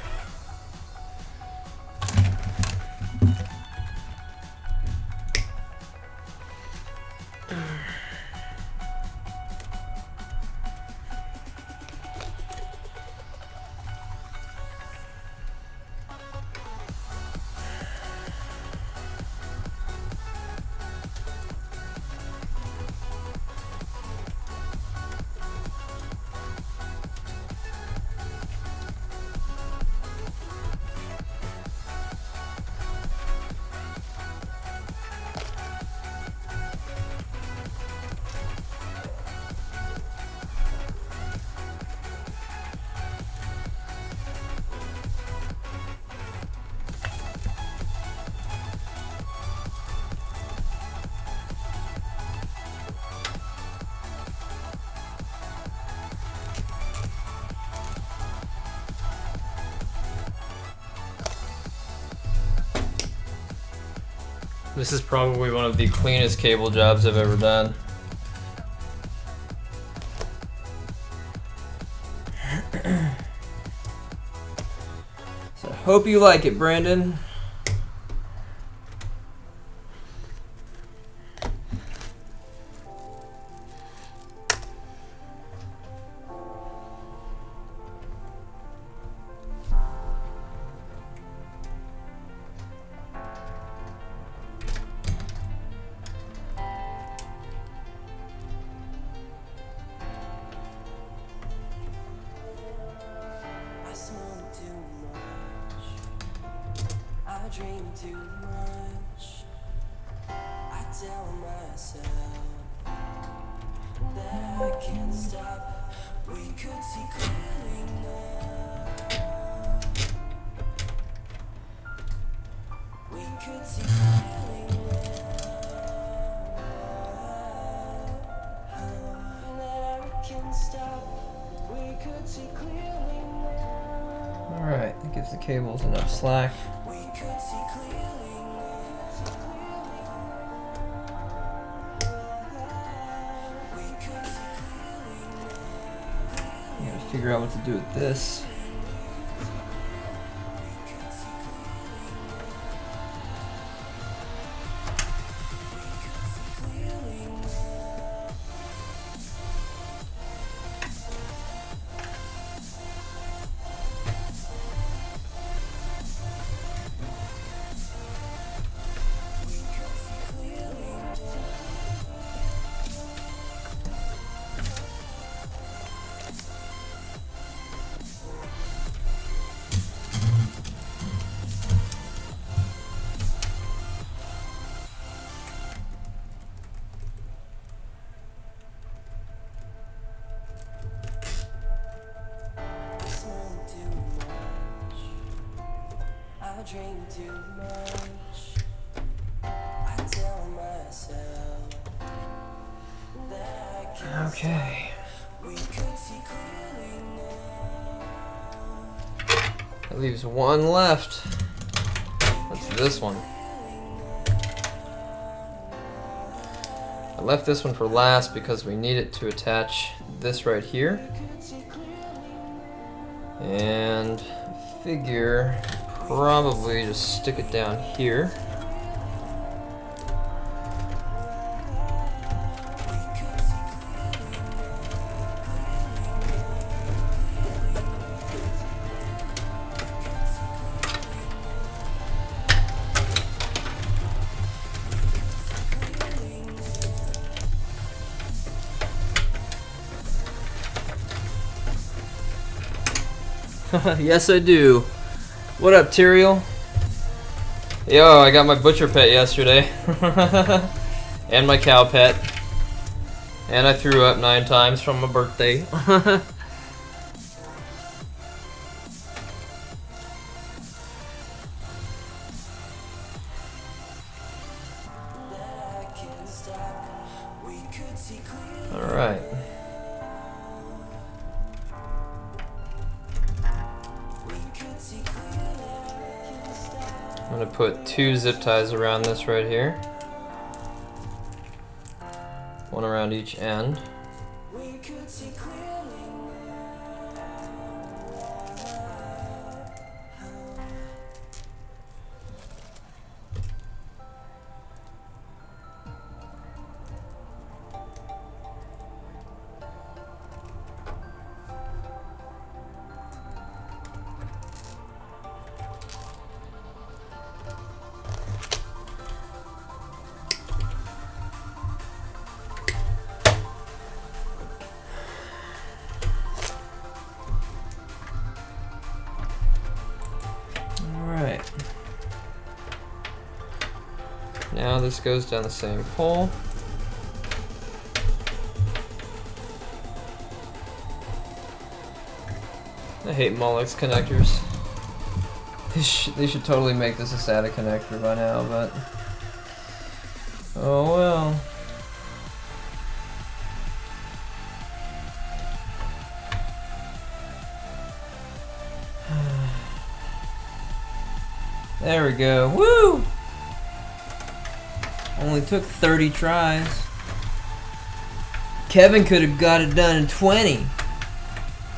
This is probably one of the cleanest cable jobs I've ever done. So I hope you like it, Brandon. I smoke too much. I drink too much. I tell myself that I can't stop. We could see clearly now. We could see clearly now. That I can't stop. We could see clearly now. Alright, that gives the cables enough slack. We could see clearly now. We could see clearly now. I gotta figure out what to do with this. dream too much. I tell myself that I can't. Okay. We could see clearly That leaves one left. That's this one. I left this one for last because we need it to attach this right here. And figure probably just stick it down here. Yes, I do. What up, Tyrael? Yo, I got my butcher pet yesterday. And my cow pet. And I threw up 9 times from my birthday. Alright. I'm gonna put 2 zip ties around this right here. One around each end. Now this goes down the same pole. I hate Molex connectors. They should totally make this a SATA connector by now, but oh well. There we go. Woo! Only took 30 tries. Kevin could have got it done in 20.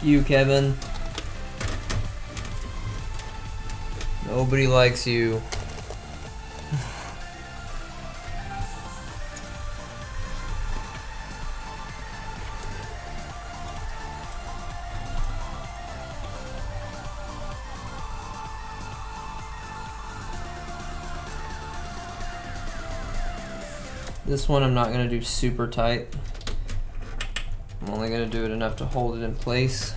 You, Kevin. Nobody likes you. This one I'm not going to do super tight. I'm only going to do it enough to hold it in place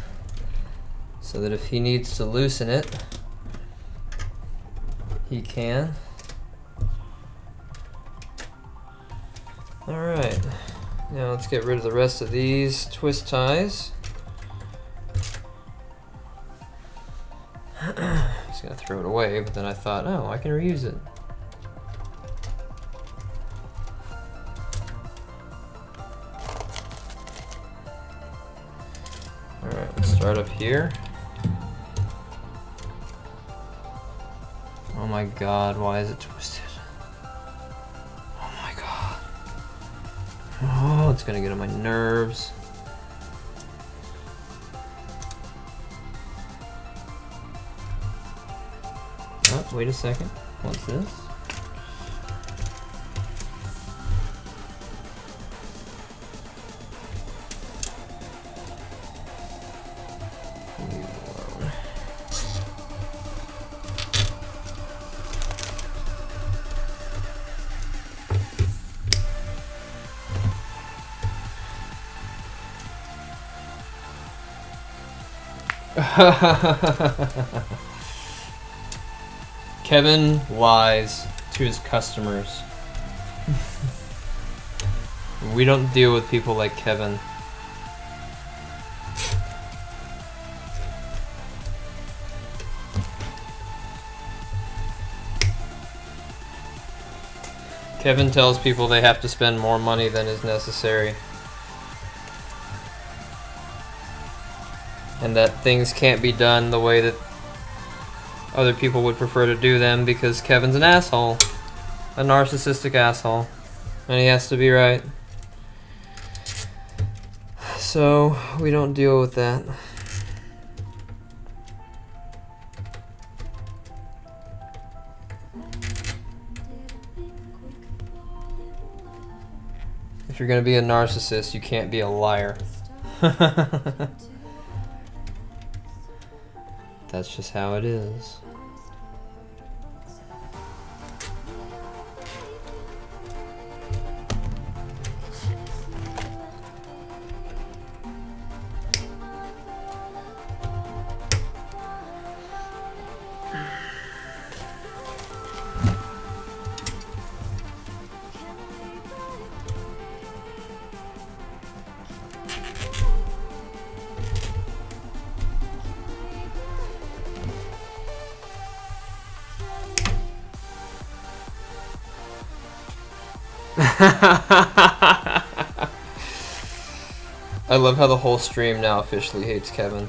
so that if he needs to loosen it, he can. Alright, now let's get rid of the rest of these twist ties. I was going to throw it away, but then I thought, oh, I can reuse it. Alright, let's start up here. Oh my god, why is it twisted? Oh my god. Oh, it's gonna get on my nerves. Oh, wait a second. What's this? Kevin lies to his customers. We don't deal with people like Kevin. Kevin tells people they have to spend more money than is necessary. And that things can't be done the way that other people would prefer to do them because Kevin's an asshole. A narcissistic asshole. And he has to be right. So, we don't deal with that. If you're gonna be a narcissist, you can't be a liar. That's just how it is. I love how the whole stream now officially hates Kevin.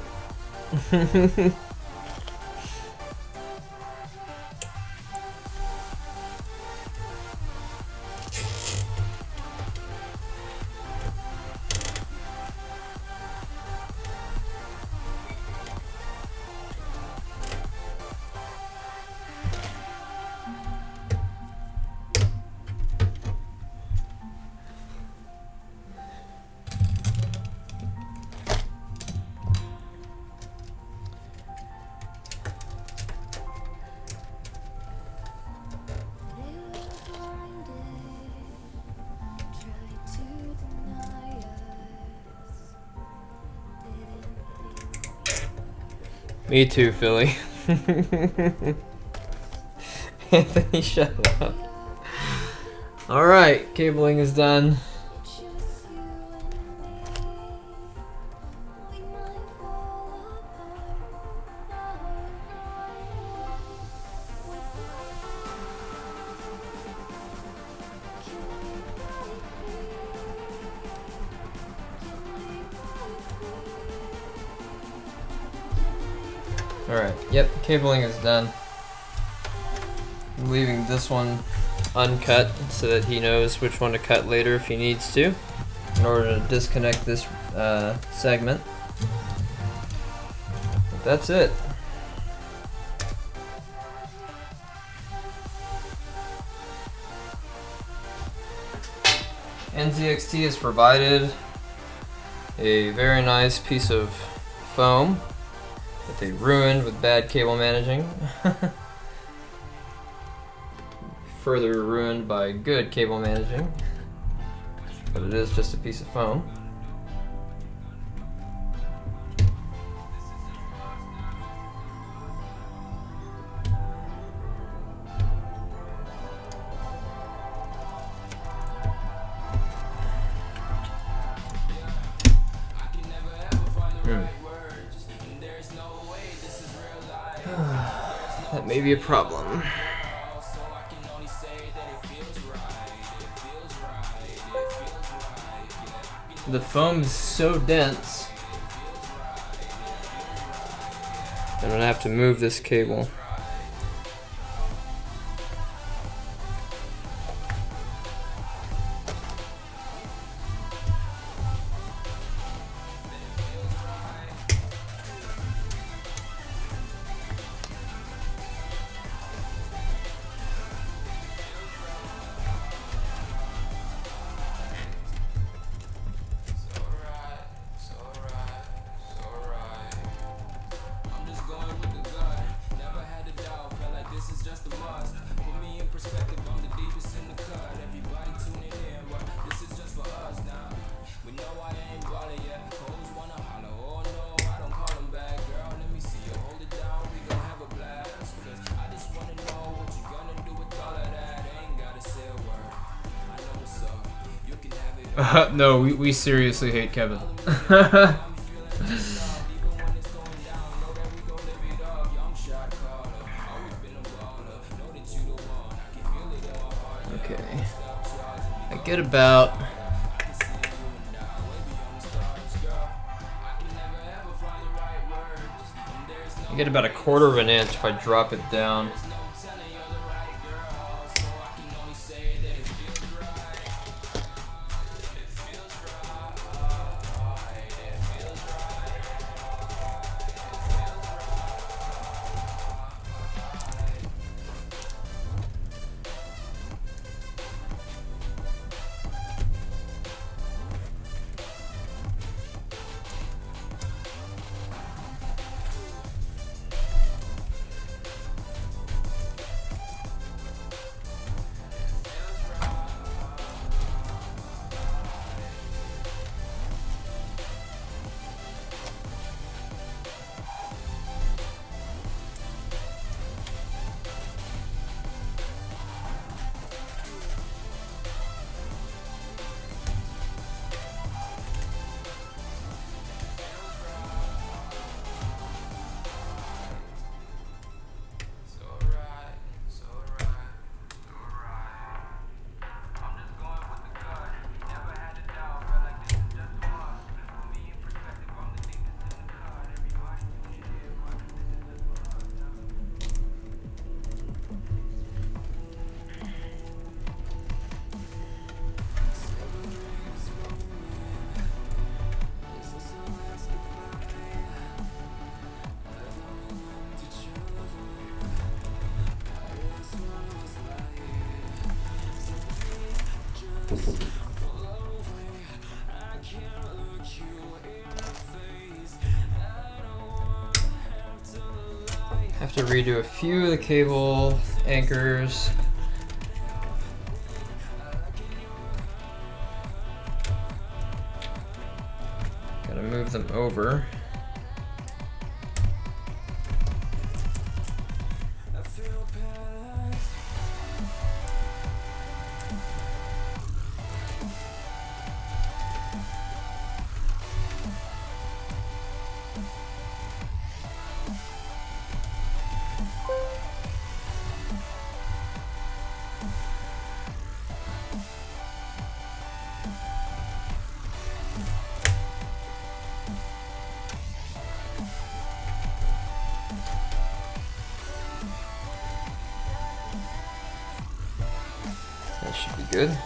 Me too, Philly. Anthony, shut up. Alright, cabling is done. Alright, yep, cabling is done. I'm leaving this one uncut so that he knows which one to cut later if he needs to in order to disconnect this segment. But that's it. NZXT has provided a very nice piece of foam that they ruined with bad cable managing. Further ruined by good cable managing. But it is just a piece of foam. That may be a problem. The foam is so dense, I'm gonna have to move this cable. No, we seriously hate Kevin. Okay. I get about a quarter of an inch if I drop it down. Have to redo a few of the cable anchors. Gotta move them over. That should be good.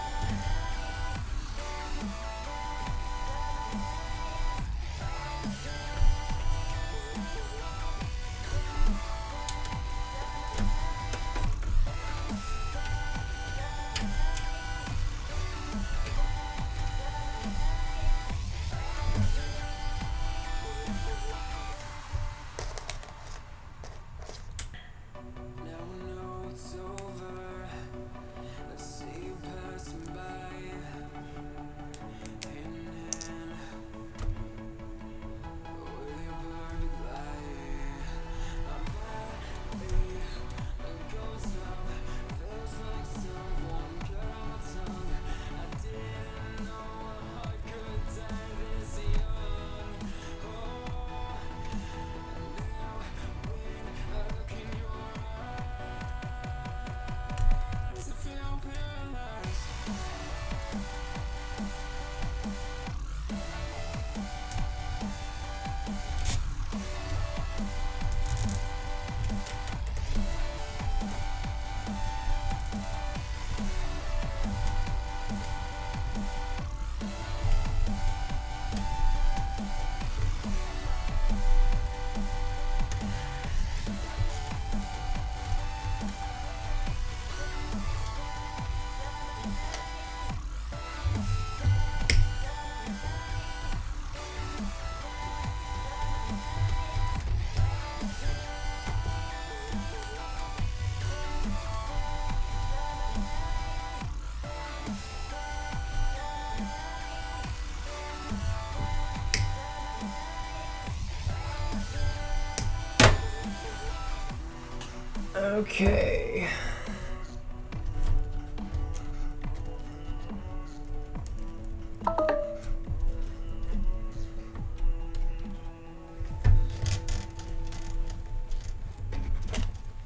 Okay.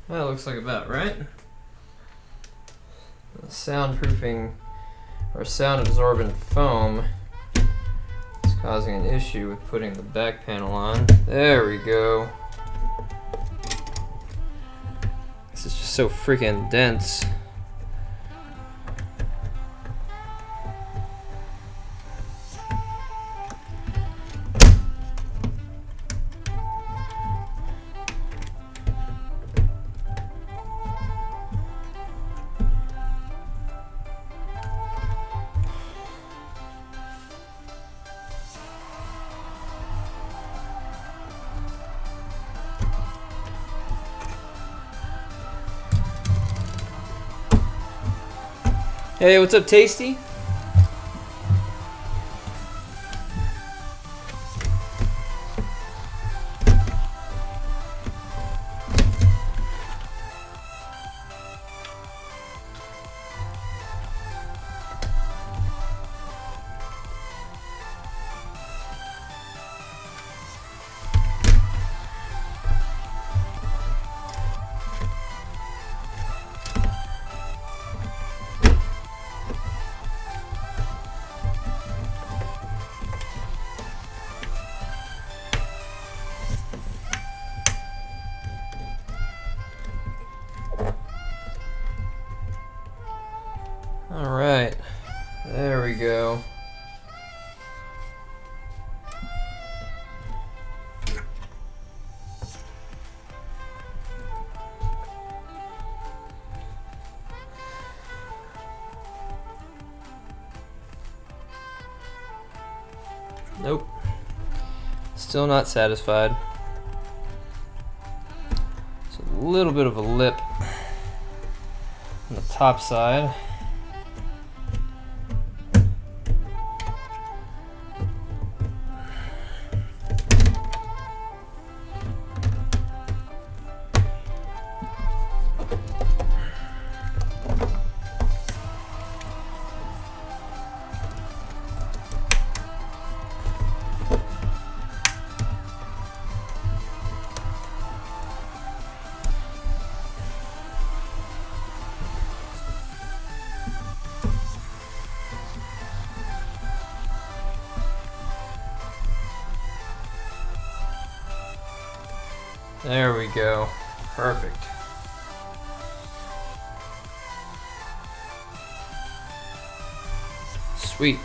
That looks like about right. The soundproofing our sound absorbent foam is causing an issue with putting the back panel on. There we go. This is just so freaking dense. Hey, what's up, Tasty? All right, there we go. Nope, still not satisfied. It's a little bit of a lip on the top side. There we go. Perfect. Sweet.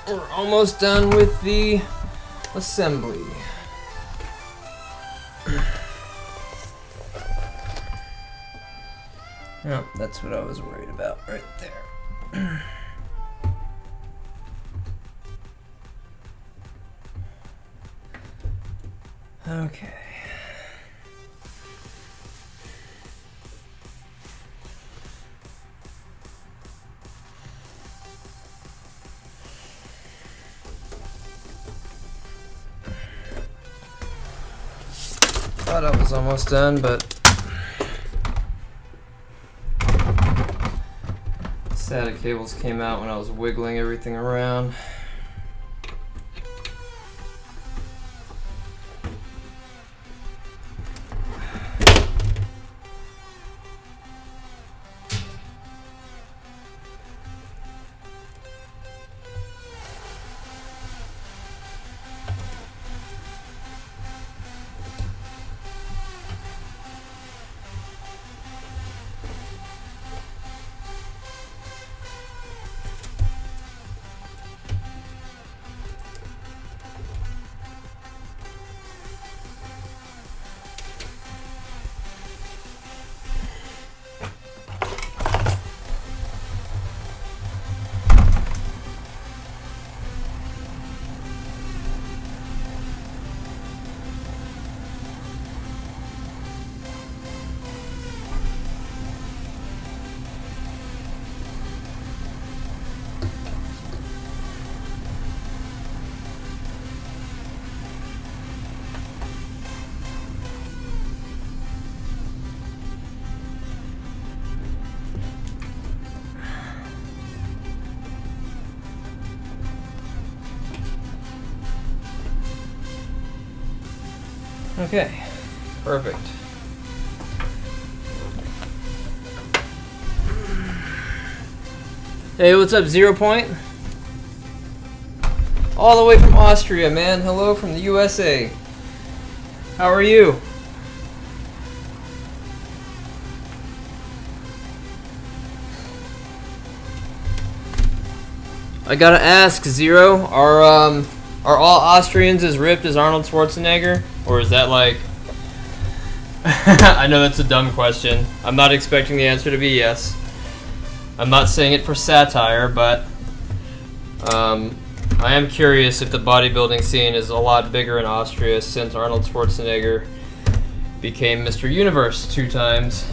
We're almost done with the assembly. Yep, that's what I was worried about right there. Okay. Thought I was almost done, but SATA cables came out when I was wiggling everything around. Okay. Perfect. Hey, what's up, 0 Point? All the way from Austria, man. Hello from the USA. How are you? I gotta ask, Zero, are all Austrians as ripped as Arnold Schwarzenegger? Or is that like... I know that's a dumb question. I'm not expecting the answer to be yes. I'm not saying it for satire, but I am curious if the bodybuilding scene is a lot bigger in Austria since Arnold Schwarzenegger became Mr. Universe 2 times.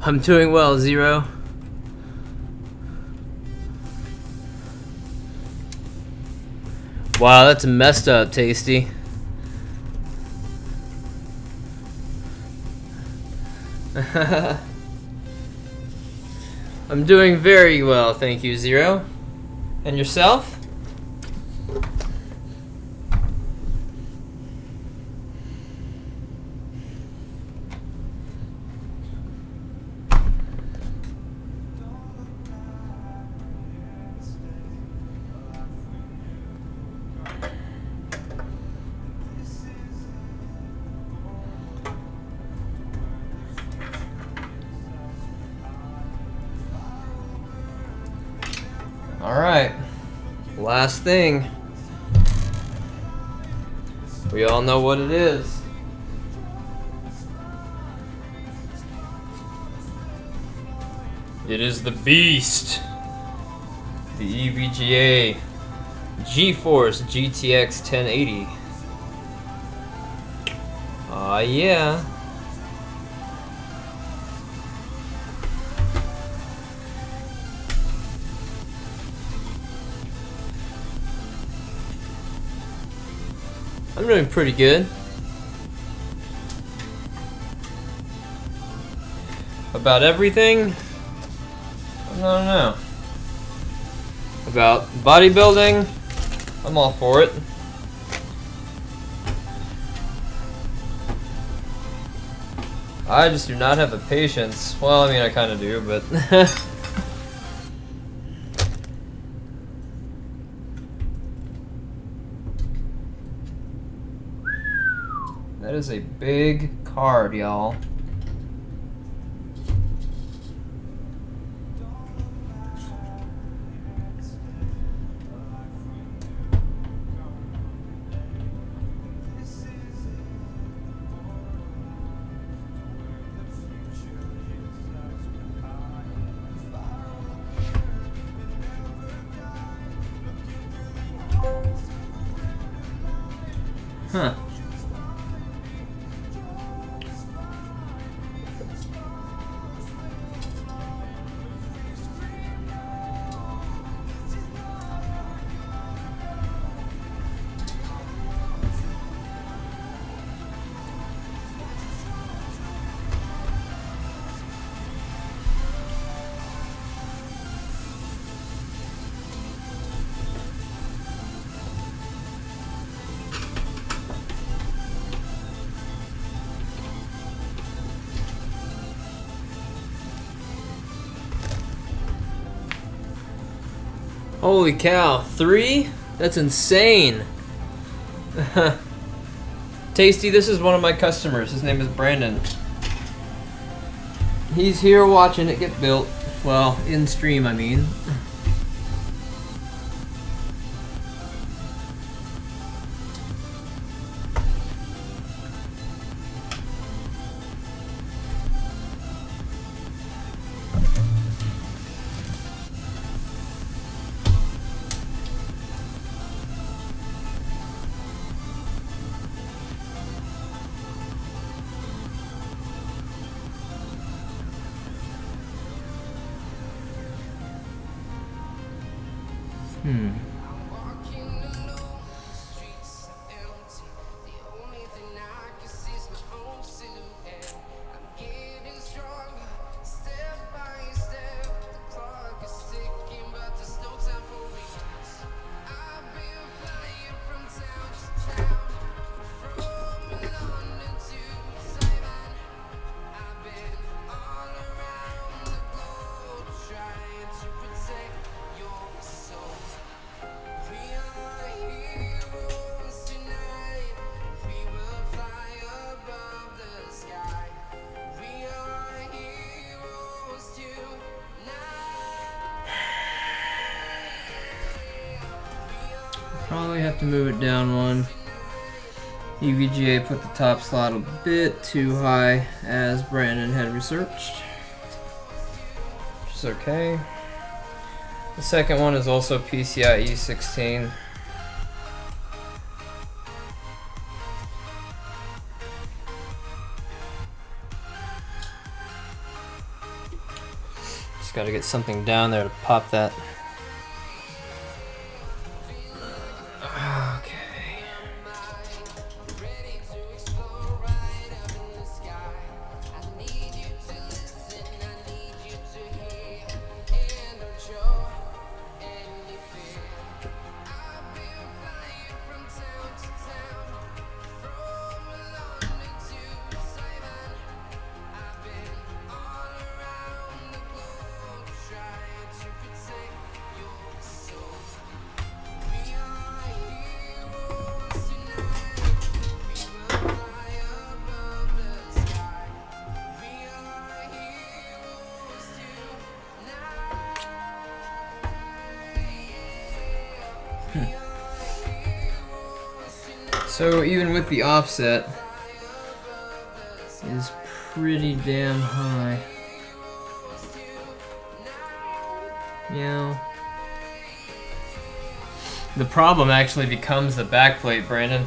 I'm doing well, Zero. Wow, that's messed up, Tasty. I'm doing very well, thank you, Zero. And yourself? Alright, last thing. We all know what it is. It is the Beast. The EVGA GeForce GTX 1080. Aw, yeah. I'm doing pretty good. About everything? I don't know. About bodybuilding? I'm all for it. I just do not have the patience. Well, I mean, I kind of do, but... That is a big card, y'all. Huh. Holy cow, 3? That's insane. Tasty, this is one of my customers. His name is Brandon. He's here watching it get built. Well, in stream, I mean. walking alone, the streets are empty. The only thing I can see is my own silhouette. I'm getting stronger, step by step. The clock is ticking, but there's no time for regrets. I've been flying from town to town, from London to Taiwan. I've been all around the globe trying to protect your soul. We are heroes tonight. We will fly above the sky. We are heroes tonight. Probably have to move it down one. EVGA put the top slot a bit too high, as Brandon had researched. Which is okay. The second one is also PCIe 16. Just gotta get something down there to pop that. Okay. Ready to explore right up in the sky. I need you to listen, I need you to hear, and don't show any fear. I've been flying from town to town, from London to Taiwan. I've been all around the globe trying to protect your soul. We are heroes tonight. We will fly above the sky. We are heroes tonight. We are heroes tonight. So even with the offset, is pretty damn high. Yeah. The problem actually becomes the backplate, Brandon,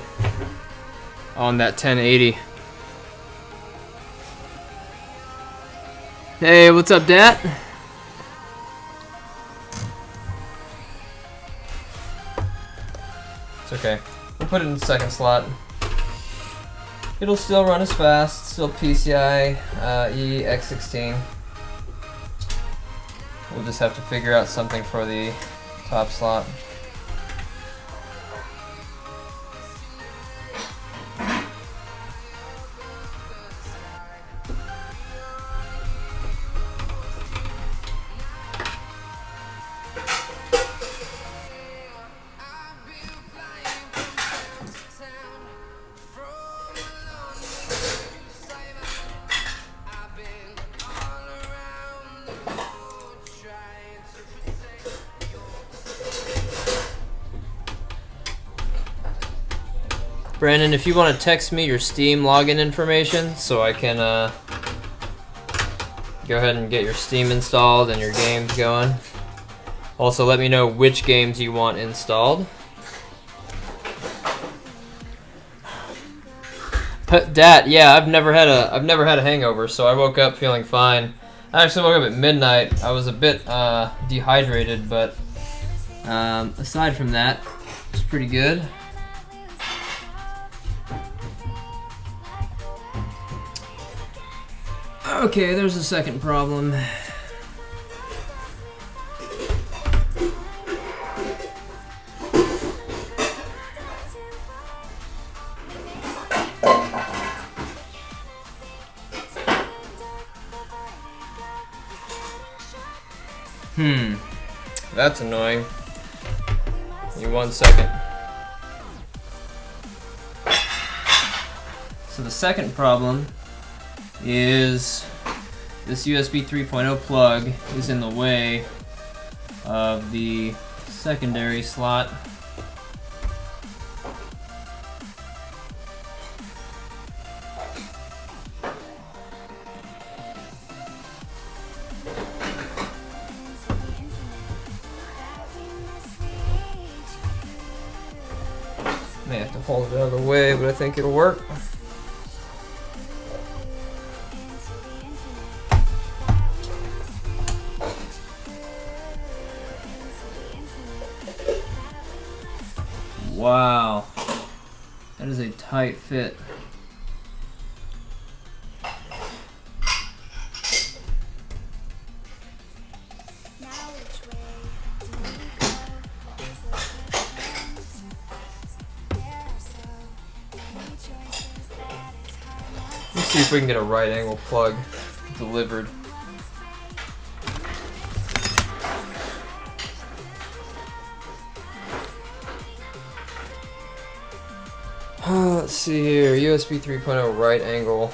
on that 1080. Hey, what's up, Dat? It's okay. We'll put it in the second slot. It'll still run as fast, still PCIe X16. We'll just have to figure out something for the top slot. I've been flying from town to town, from London to Taiwan. I've been all around the globe trying to protect your soul. Brandon, if you want to text me your Steam login information so I can go ahead and get your Steam installed and your games going. Also, let me know which games you want installed. Dat, yeah, I've never had a hangover, so I woke up feeling fine. I actually woke up at midnight. I was a bit dehydrated, but aside from that, it's pretty good. Okay, there's the second problem. That's annoying. Give me 1 second. So the second problem is this USB 3.0 plug is in the way of the secondary slot. May have to hold it out of the way, but I think it'll work. Wow. That is a tight fit. Let's see if we can get a right angle plug delivered. Let's see here, USB 3.0 right angle.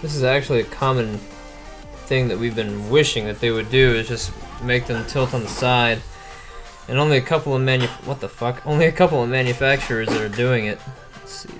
This is actually a common thing that we've been wishing that they would do, is just make them tilt on the side. And only a couple of only a couple of manufacturers that are doing it. Let's see.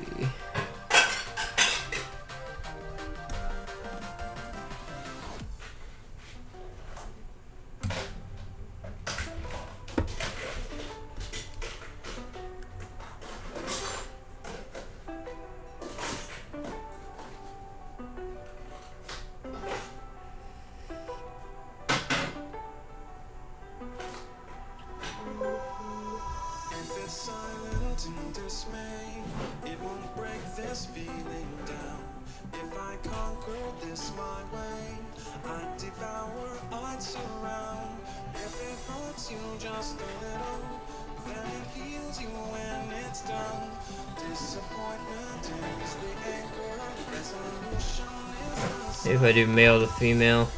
Maybe if I do male to female.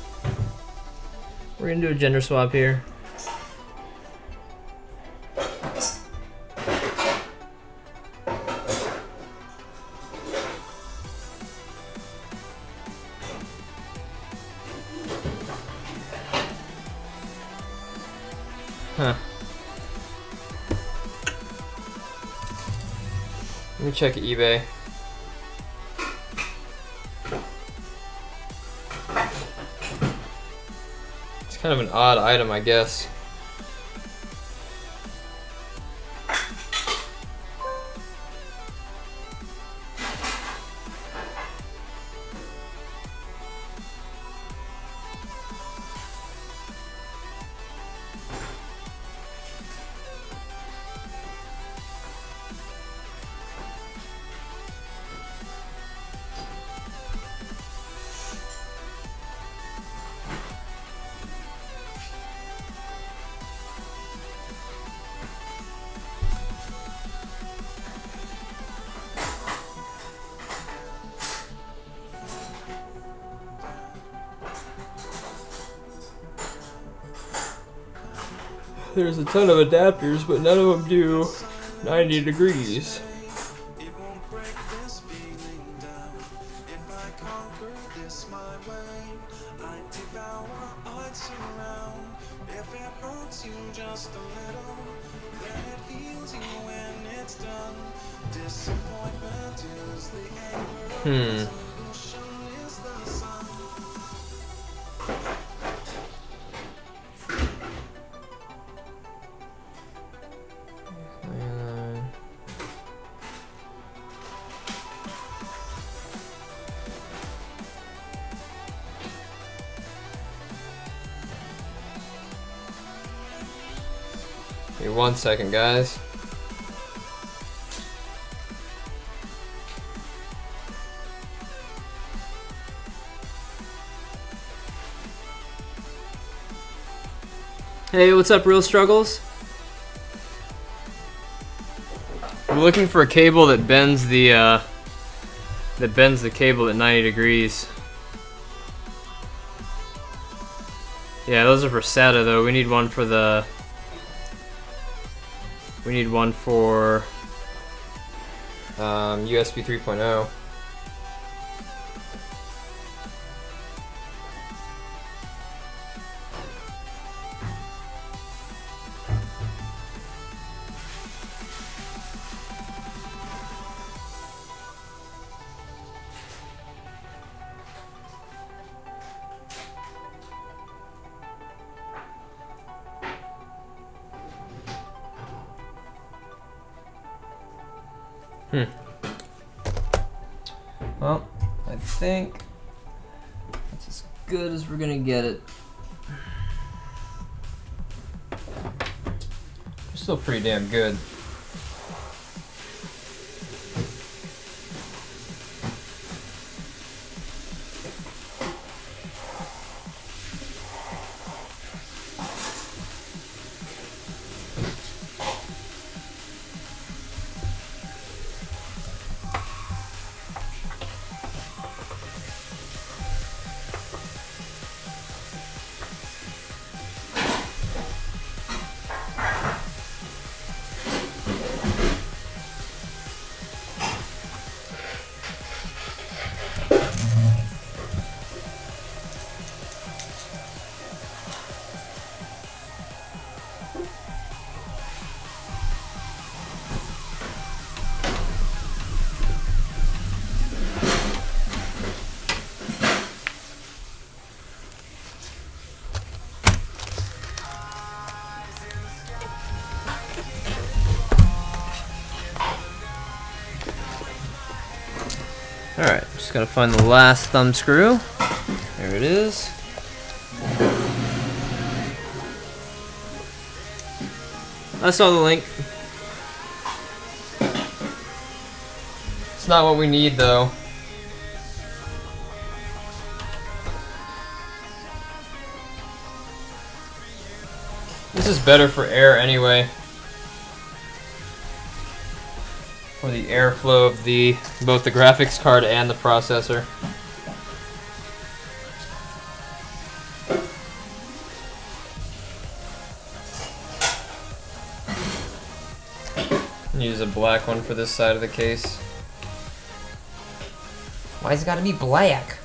We're gonna do a gender swap here. Huh. Let me check eBay. It's kind of an odd item, I guess. There's a ton of adapters, but none of them do 90 degrees. Give me 1 second, guys. Hey, what's up, Real Struggles? looking for a cable that bends the cable at 90 degrees. Yeah, those are for SATA though. We need one for the. We need one for USB 3.0. Well, I think that's as good as we're gonna get it. It's still pretty damn good. Alright, just gotta find the last thumb screw. There it is. I saw the link. It's not what we need though. This is better for air anyway. For the airflow of both the graphics card and the processor. Use a black one for this side of the case. Why's it gotta be black?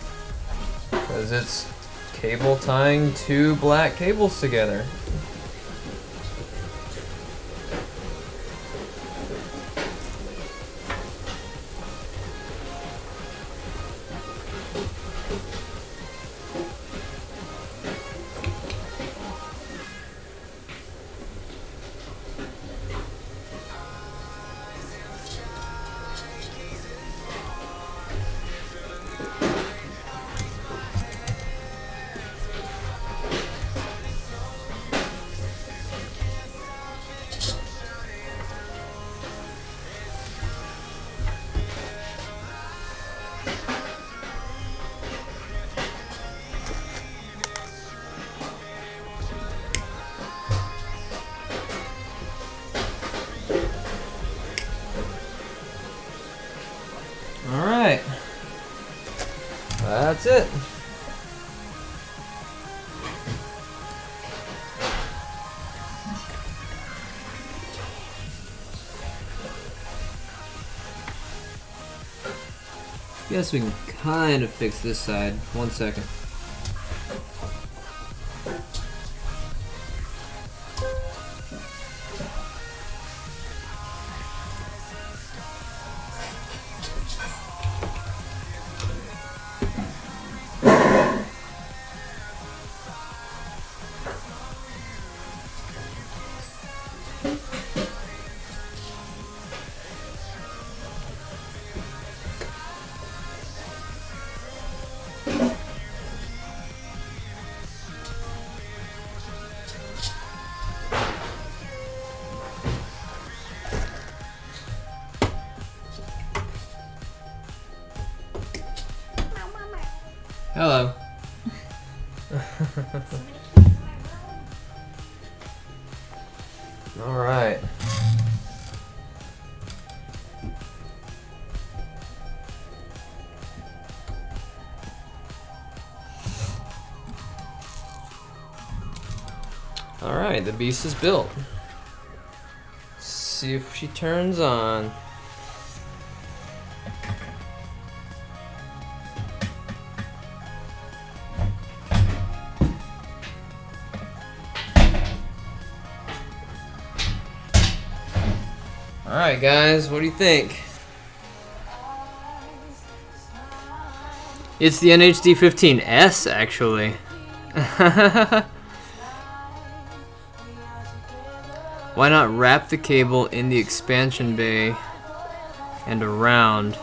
Because it's cable tying two black cables together. Alright. That's it. Guess we can kind of fix this side. 1 second. Hello. All right. Alright, the beast is built. See if she turns on. Alright guys, what do you think? It's the NHD15S actually. Why not wrap the cable in the expansion bay and around?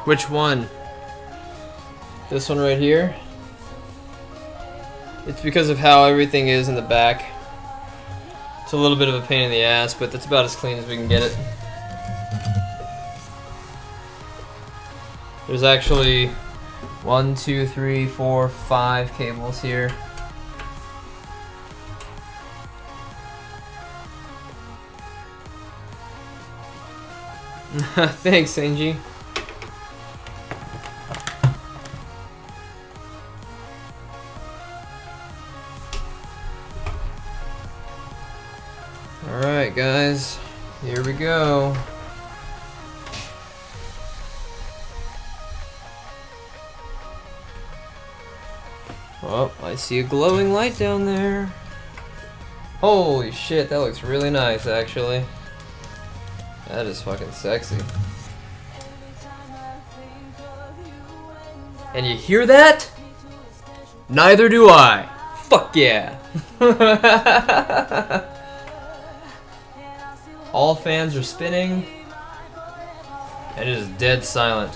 Which one? This one right here? It's because of how everything is in the back. It's a little bit of a pain in the ass, but that's about as clean as we can get it. There's actually 1, 2, 3, 4, 5 cables here. Thanks, Angie. Alright guys, here we go. Oh, I see a glowing light down there. Holy shit, that looks really nice actually. That is fucking sexy. And you hear that? Neither do I. Fuck yeah. All fans are spinning. And it is dead silent.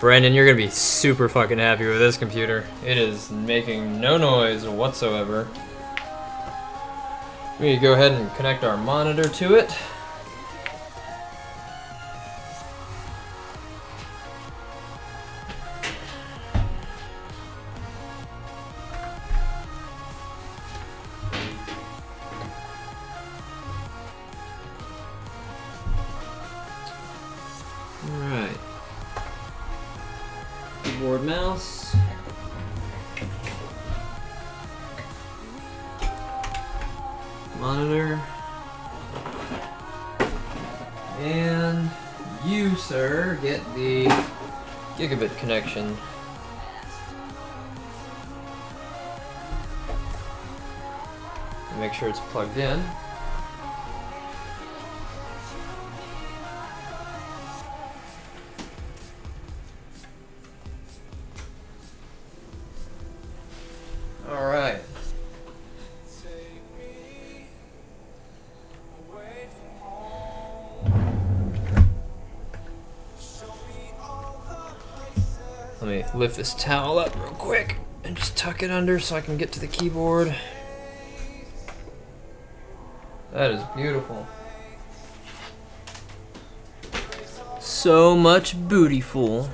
Brandon, you're gonna be super fucking happy with this computer. It is making no noise whatsoever. We need to go ahead and connect our monitor to it. Alright. Keyboard, mouse. Monitor. And you, sir, get the gigabit connection. Make sure it's plugged in. All right. Let me lift this towel up real quick and just tuck it under so I can get to the keyboard. That is beautiful. So much bootyful.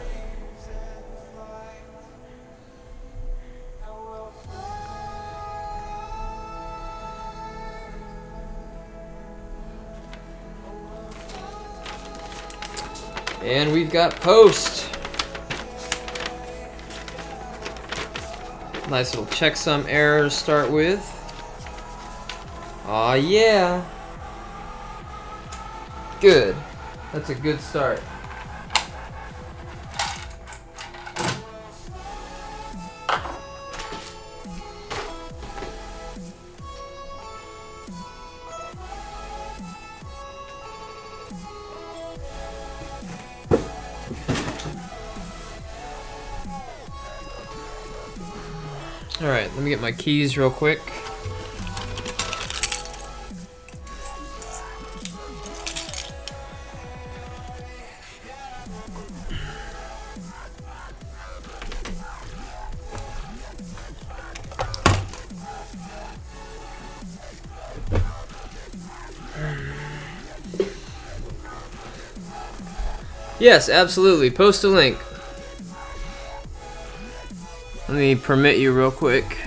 And we've got post. Nice little checksum error to start with. Aw, yeah. Good. That's a good start. Alright, let me get my keys real quick. Yes, absolutely. Post a link. Let me permit you real quick.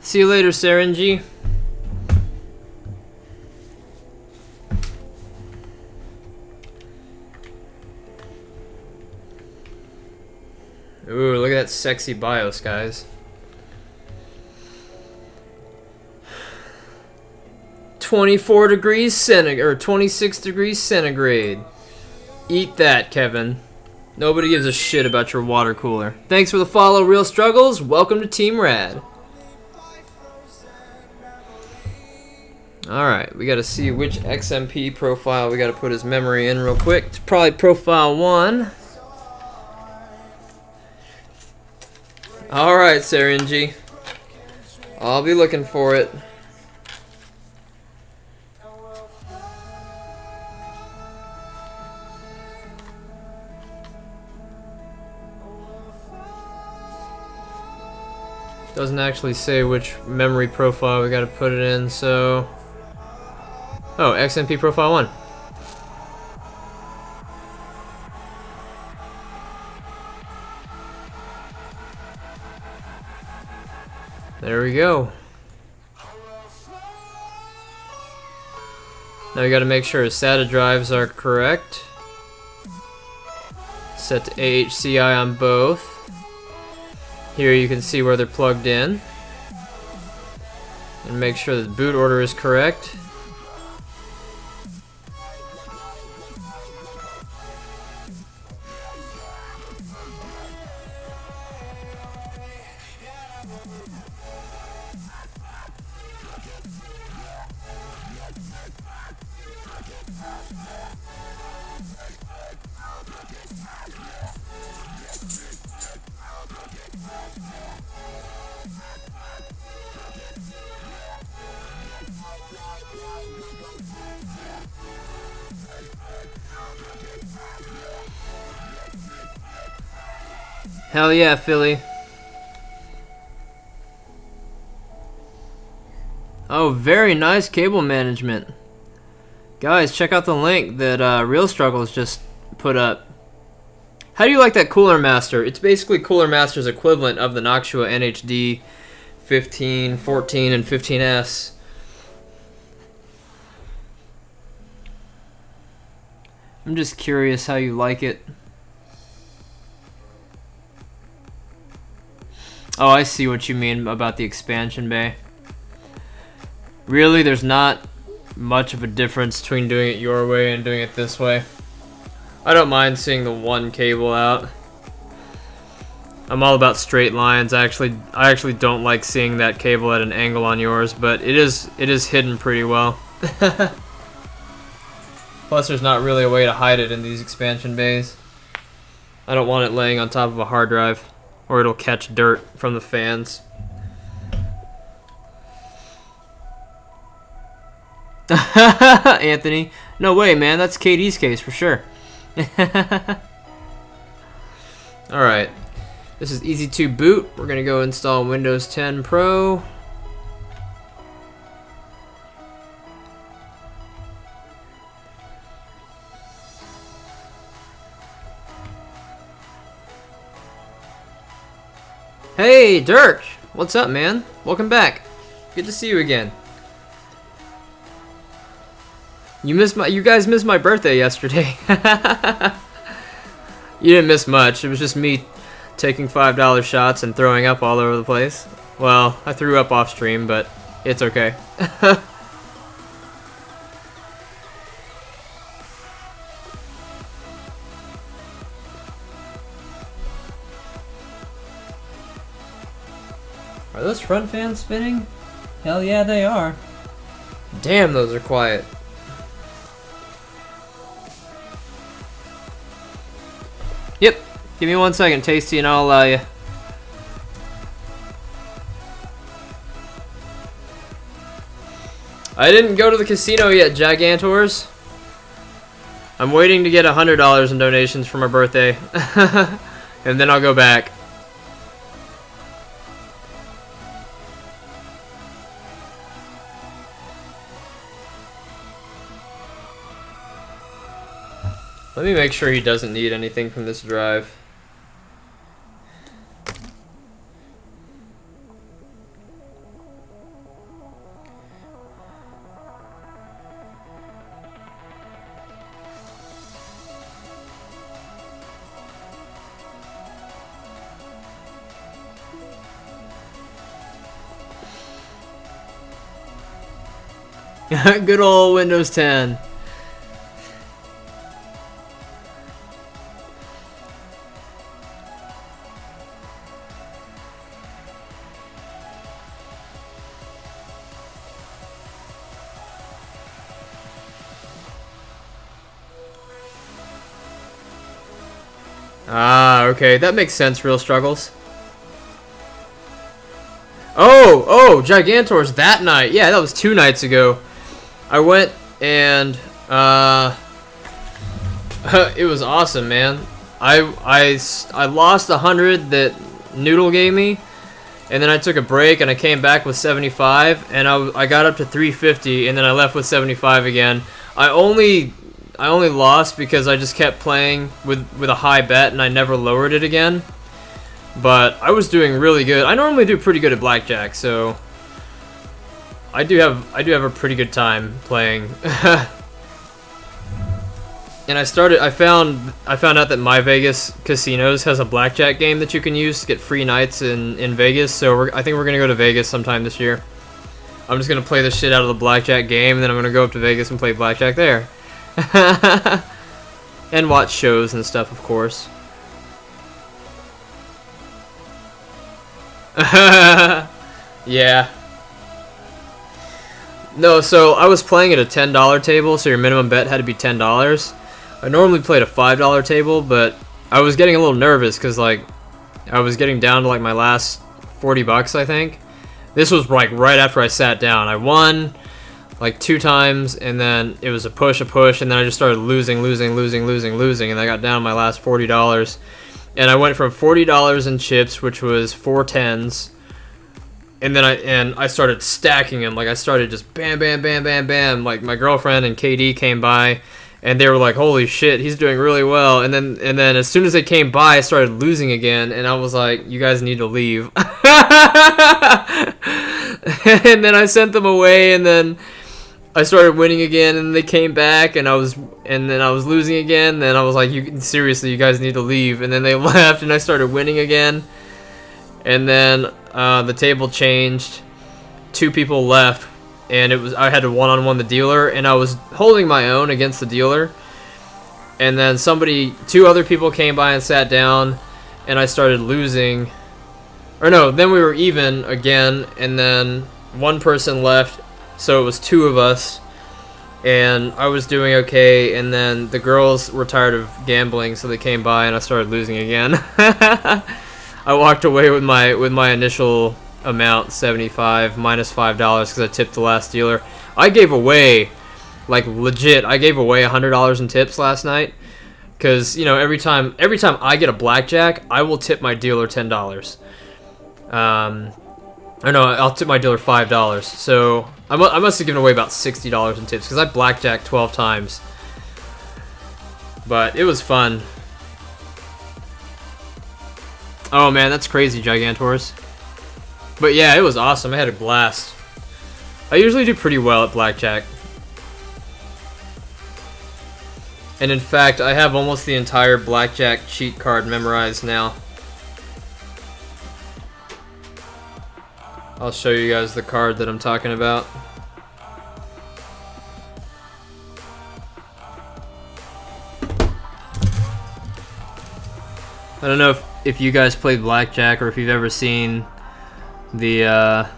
See you later, Sarenji. Ooh, look at that sexy BIOS, guys. 24 degrees centigrade, or 26 degrees centigrade. Eat that, Kevin. Nobody gives a shit about your water cooler. Thanks for the follow, Real Struggles. Welcome to Team Rad. Alright, we gotta see which XMP profile we gotta put his memory in real quick. It's probably profile 1. Alright, Serenji. I'll be looking for it. Doesn't actually say which memory profile we gotta put it in, so... Oh, XMP profile 1. There we go. Now we gotta make sure SATA drives are correct. Set to AHCI on both. Here you can see where they're plugged in. And make sure the boot order is correct. Hell yeah, Philly. Oh, very nice cable management. Guys, check out the link that Real Struggles just put up. How do you like that Cooler Master? It's basically Cooler Master's equivalent of the Noctua NHD 15, 14, and 15S. I'm just curious how you like it. Oh, I see what you mean about the expansion bay. Really, there's not much of a difference between doing it your way and doing it this way. I don't mind seeing the one cable out. I'm all about straight lines. I actually don't like seeing that cable at an angle on yours, but it is hidden pretty well. Plus, there's not really a way to hide it in these expansion bays. I don't want it laying on top of a hard drive, or it'll catch dirt from the fans. Anthony, no way, man. That's KD's case for sure. Alright, this is easy to boot. We're gonna go install Windows 10 Pro. Hey, Dirk! What's up, man? Welcome back. Good to see you again. You guys missed my birthday yesterday. You didn't miss much. It was just me taking $5 shots and throwing up all over the place. Well, I threw up off stream, but it's okay. Are those front fans spinning? Hell yeah, they are. Damn, those are quiet. Yep. Give me 1 second, Tasty, and I'll allow you. I didn't go to the casino yet, Gigantors. I'm waiting to get $100 in donations for my birthday. And then I'll go back. Let me make sure he doesn't need anything from this drive. Good old Windows 10. Ah, okay, that makes sense, Real Struggles. Oh, Gigantors that night. Yeah, that was 2 nights ago. I went and it was awesome, man. I lost 100 that Noodle gave me, and then I took a break and I came back with 75, and I got up to 350, and then I left with 75 again. I only lost because I just kept playing with a high bet and I never lowered it again. But I was doing really good. I normally do pretty good at blackjack, so I do have a pretty good time playing. And I found out that My Vegas Casinos has a blackjack game that you can use to get free nights in Vegas. So I think we're gonna go to Vegas sometime this year. I'm just gonna play the shit out of the blackjack game, and then I'm gonna go up to Vegas and play blackjack there. And watch shows and stuff, of course. Yeah. No, so I was playing at a $10 table, so your minimum bet had to be $10. I normally played a $5 table, but I was getting a little nervous because, like, I was getting down to, like, my last 40 bucks, I think. This was, like, right after I sat down. I won, like, 2 times, and then it was a push, and then I just started losing, and I got down to my last $40. And I went from $40 in chips, which was 4 tens, and then I started stacking them. Like, I started just bam, bam, bam, bam, bam. Like, my girlfriend and KD came by, and they were like, "Holy shit, he's doing really well." And then as soon as they came by, I started losing again, and I was like, "You guys need to leave." And then I sent them away, and then I started winning again, and they came back, and then I was losing again. Then I was like, seriously, you guys need to leave." And then they left, and I started winning again. And then the table changed. 2 people left, and I had to one-on-one the dealer, and I was holding my own against the dealer. And then 2 other people came by and sat down, and I started losing. Or no, then we were even again, and then 1 person left. So it was 2 of us, and I was doing okay, and then the girls were tired of gambling, so they came by, and I started losing again. I walked away with my initial amount, 75, minus $5, because I tipped the last dealer. I gave away, like, legit, I gave away $100 in tips last night, because, you know, every time I get a blackjack, I will tip my dealer $10. Or no, I'll tip my dealer $5. So I must have given away about $60 in tips because I blackjacked 12 times. But it was fun. Oh man, that's crazy, Gigantors. But yeah, it was awesome. I had a blast. I usually do pretty well at blackjack. And in fact, I have almost the entire blackjack cheat card memorized now. I'll show you guys the card that I'm talking about. I don't know if you guys played blackjack or if you've ever seen the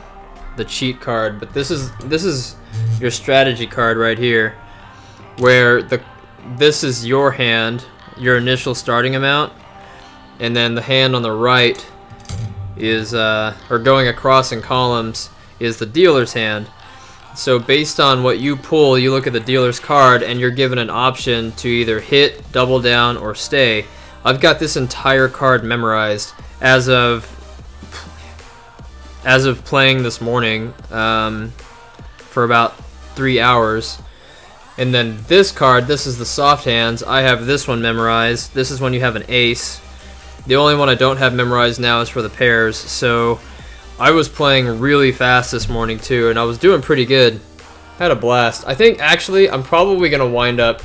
cheat card, but this is your strategy card right here, where this is your hand, your initial starting amount, and then the hand on the right is or going across in columns is the dealer's hand. So based on what you pull, you look at the dealer's card and you're given an option to either hit, double down, or stay. I've got this entire card memorized as of playing this morning for about 3 hours. And then this card, this is the soft hands. I have this one memorized. This is when you have an ace. The only one I don't have memorized now is for the pairs. So I was playing really fast this morning too, and I was doing pretty good. Had a blast. I think actually I'm probably gonna wind up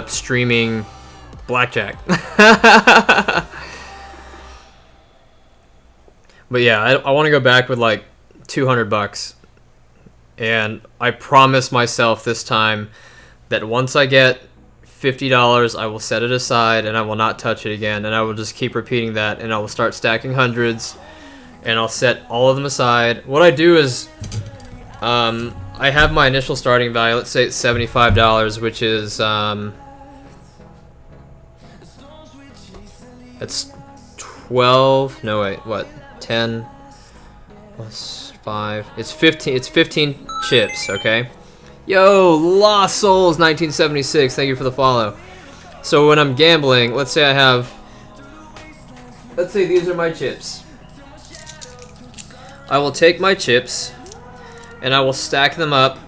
streaming blackjack. But yeah, I want to go back with like $200, and I promise myself this time that once I get $50, I will set it aside and I will not touch it again, and I will just keep repeating that, and I will start stacking hundreds, and I'll set all of them aside. What I do is, I have my initial starting value. Let's say it's $75, which is that's 12. No wait, what? 10 plus 5. It's 15. It's 15 chips. Okay. Yo, Lost Souls 1976. Thank you for the follow. So when I'm gambling, let's say I have. Let's say these are my chips. I will take my chips and I will stack them up.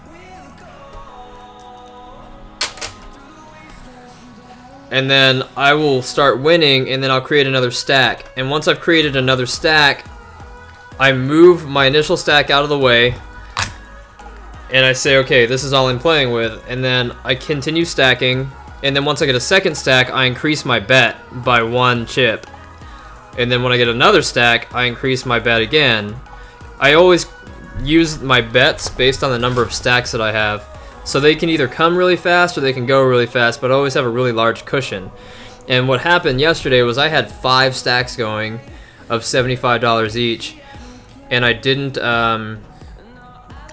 And then I will start winning, and then I'll create another stack. And once I've created another stack, I move my initial stack out of the way. And I say, okay, this is all I'm playing with. And then I continue stacking. And then once I get a second stack, I increase my bet by 1 chip. And then when I get another stack, I increase my bet again. I always use my bets based on the number of stacks that I have. So they can either come really fast or they can go really fast, but I always have a really large cushion. And what happened yesterday was I had 5 stacks going of $75 each. And I didn't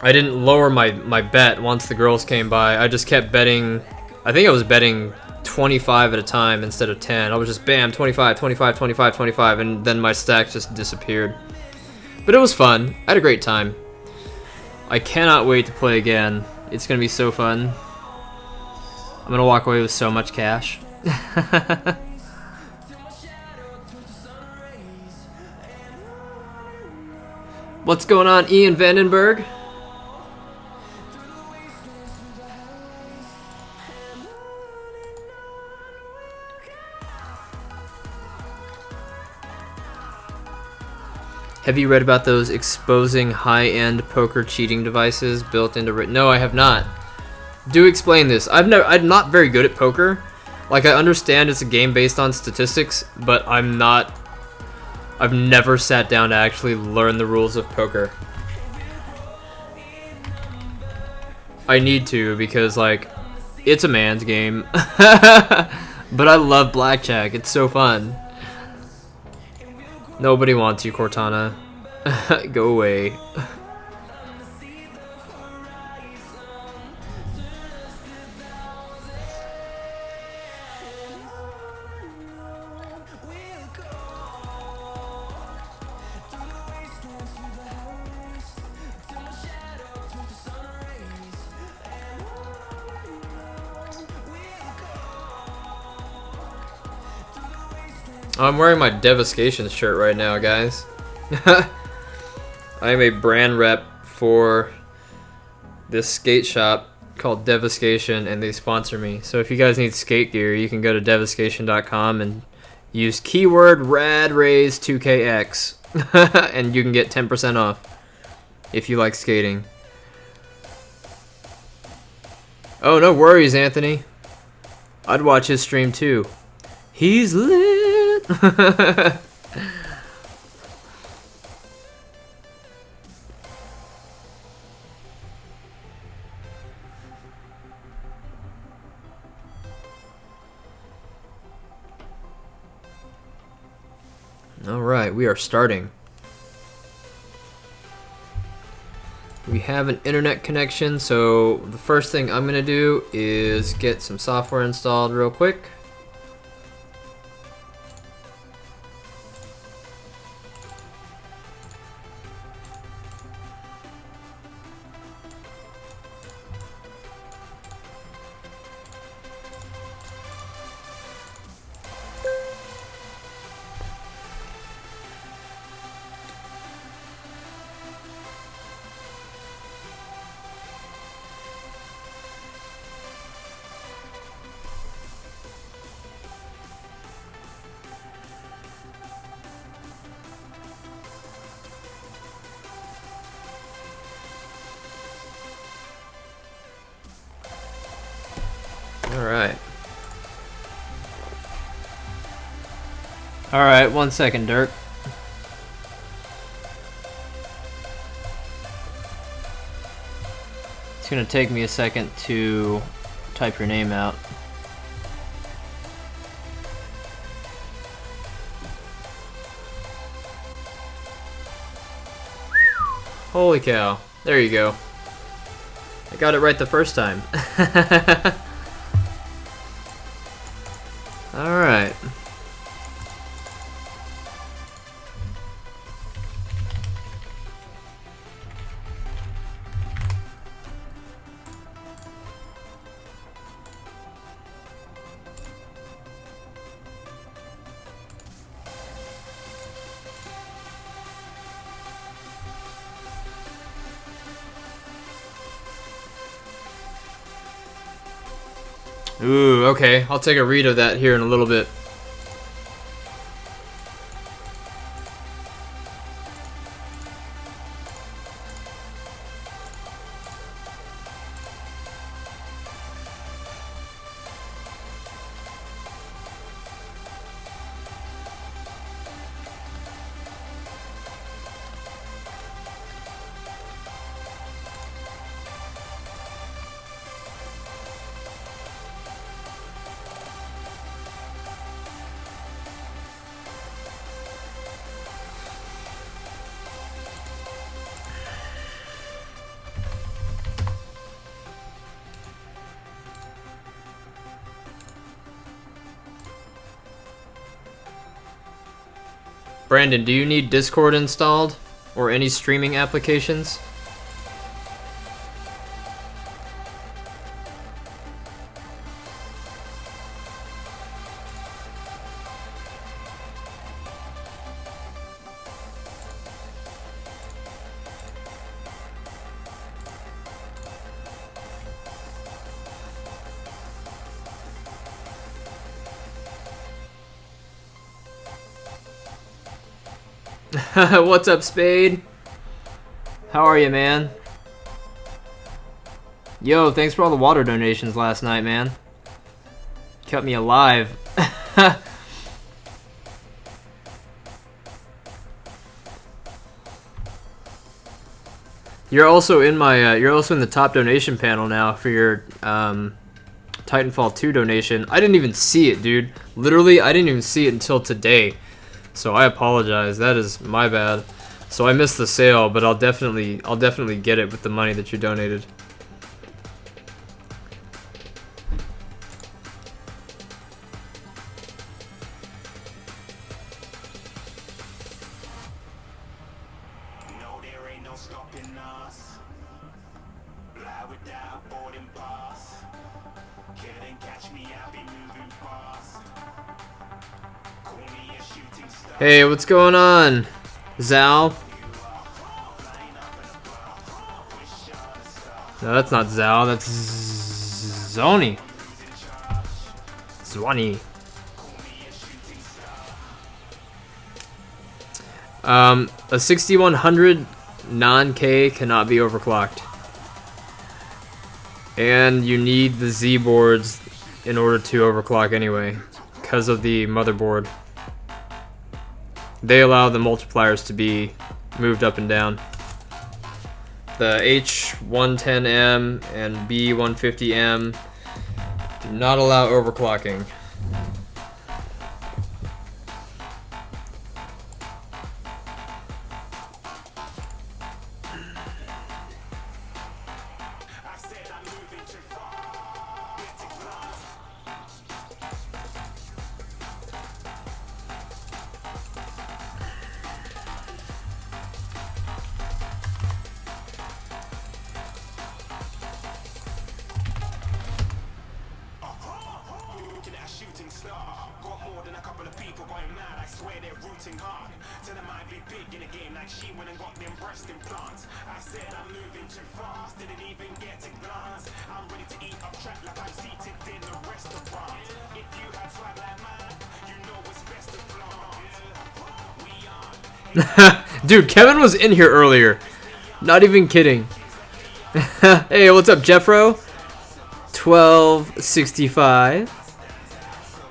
lower my bet once the girls came by. I just kept betting. I think I was betting 25 at a time instead of 10. I was just bam, 25, 25, 25, 25, and then my stack just disappeared. But it was fun. I had a great time. I cannot wait to play again. It's gonna be so fun. I'm gonna walk away with so much cash. What's going on, Ian Vandenberg? Have you read about those exposing high-end poker cheating devices built into No, I have not. Do explain this. I'm not very good at poker. Like, I understand it's a game based on statistics, but I've never sat down to actually learn the rules of poker. I need to, because, like, it's a man's game. But I love blackjack. It's so fun. Nobody wants you, Cortana. Go away. I'm wearing my Devastation shirt right now, guys. I am a brand rep for this skate shop called Devastation, and they sponsor me. So if you guys need skate gear, you can go to devastation.com and use keyword RADRAISE2KX, and you can get 10% off if you like skating. Oh, no worries, Anthony. I'd watch his stream too. He's lit. All right, we are starting. We have an internet connection, so the first thing I'm gonna do is get some software installed real quick. Alright, 1 second, Dirk. It's gonna take me a second to type your name out. Holy cow. There you go. I got it right the first time. Alright. Ooh, okay. I'll take a read of that here in a little bit. Brandon, do you need Discord installed? Or any streaming applications? What's up, Spade? How are you, man? Yo, thanks for all the water donations last night, man. Kept me alive. You're also in my you're also in the top donation panel now for your Titanfall 2 donation. I didn't even see it, dude. Literally, I didn't even see it until today. So I apologize. That is my bad. So I missed the sale, but I'll definitely get it with the money that you donated. No, there ain't no stopping us. Fly without boarding pass. Couldn't catch me, I'll be moving fast. Call me a shooting star. Hey, what's going on, Zal? No, that's not Zal. That's Zoni. Zwani. A 6100 non-K cannot be overclocked. And you need the Z boards in order to overclock anyway, because of the motherboard. They allow the multipliers to be moved up and down. The H110M and B150M do not allow overclocking. Dude, Kevin was in here earlier. Not even kidding. Hey, what's up, Jeffro? 1265.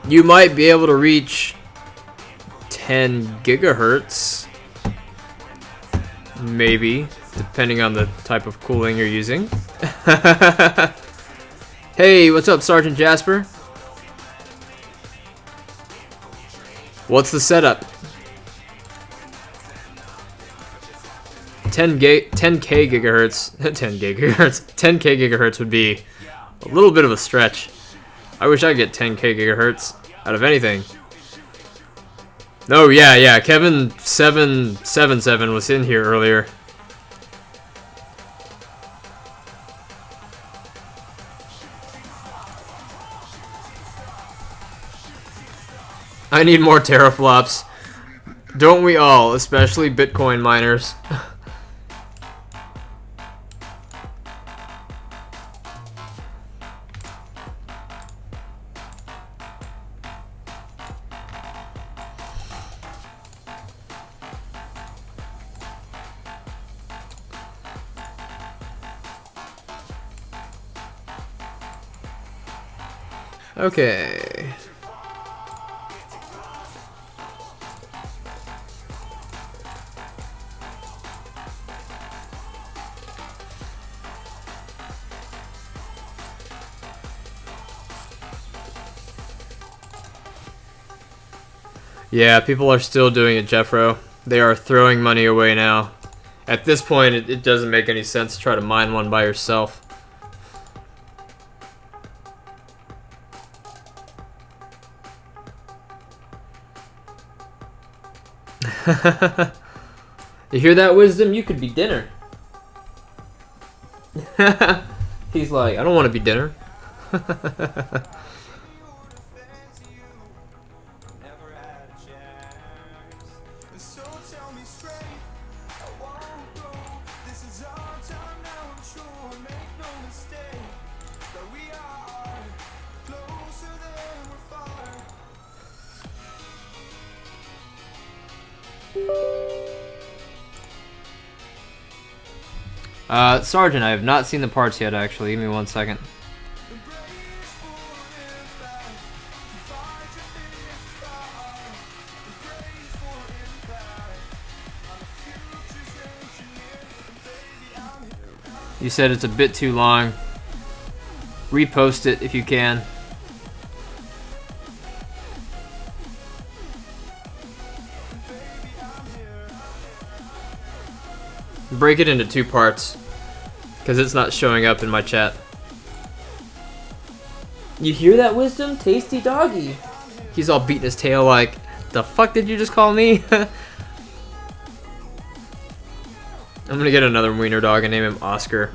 You might be able to reach 10 gigahertz. maybe, depending on the type of cooling you're using. Hey, what's up, Sergeant Jasper? What's the setup? 10k gigahertz, 10k gigahertz would be a little bit of a stretch. I wish I could get 10k gigahertz out of anything. Oh yeah, Kevin 777 was in here earlier. I need more teraflops. Don't we all, especially Bitcoin miners? Okay. Yeah, people are still doing it, Jeffro. They are throwing money away now. At this point, it doesn't make any sense to try to mine one by yourself. You hear that, Wisdom? You could be dinner. He's like, I don't want to be dinner. Sergeant, I have not seen the parts yet, actually. Give me 1 second. You said it's a bit too long. Repost it if you can. Break it into 2 parts, because it's not showing up in my chat. You hear that, Wisdom? Tasty doggy. He's all beating his tail like, the fuck did you just call me? I'm gonna get another wiener dog and name him Oscar.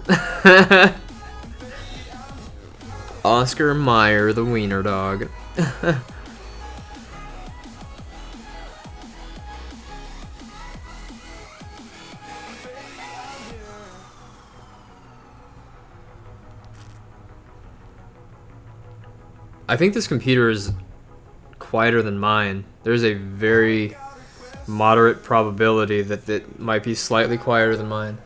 Oscar Mayer, the wiener dog. I think this computer is quieter than mine. There's a very moderate probability that it might be slightly quieter than mine.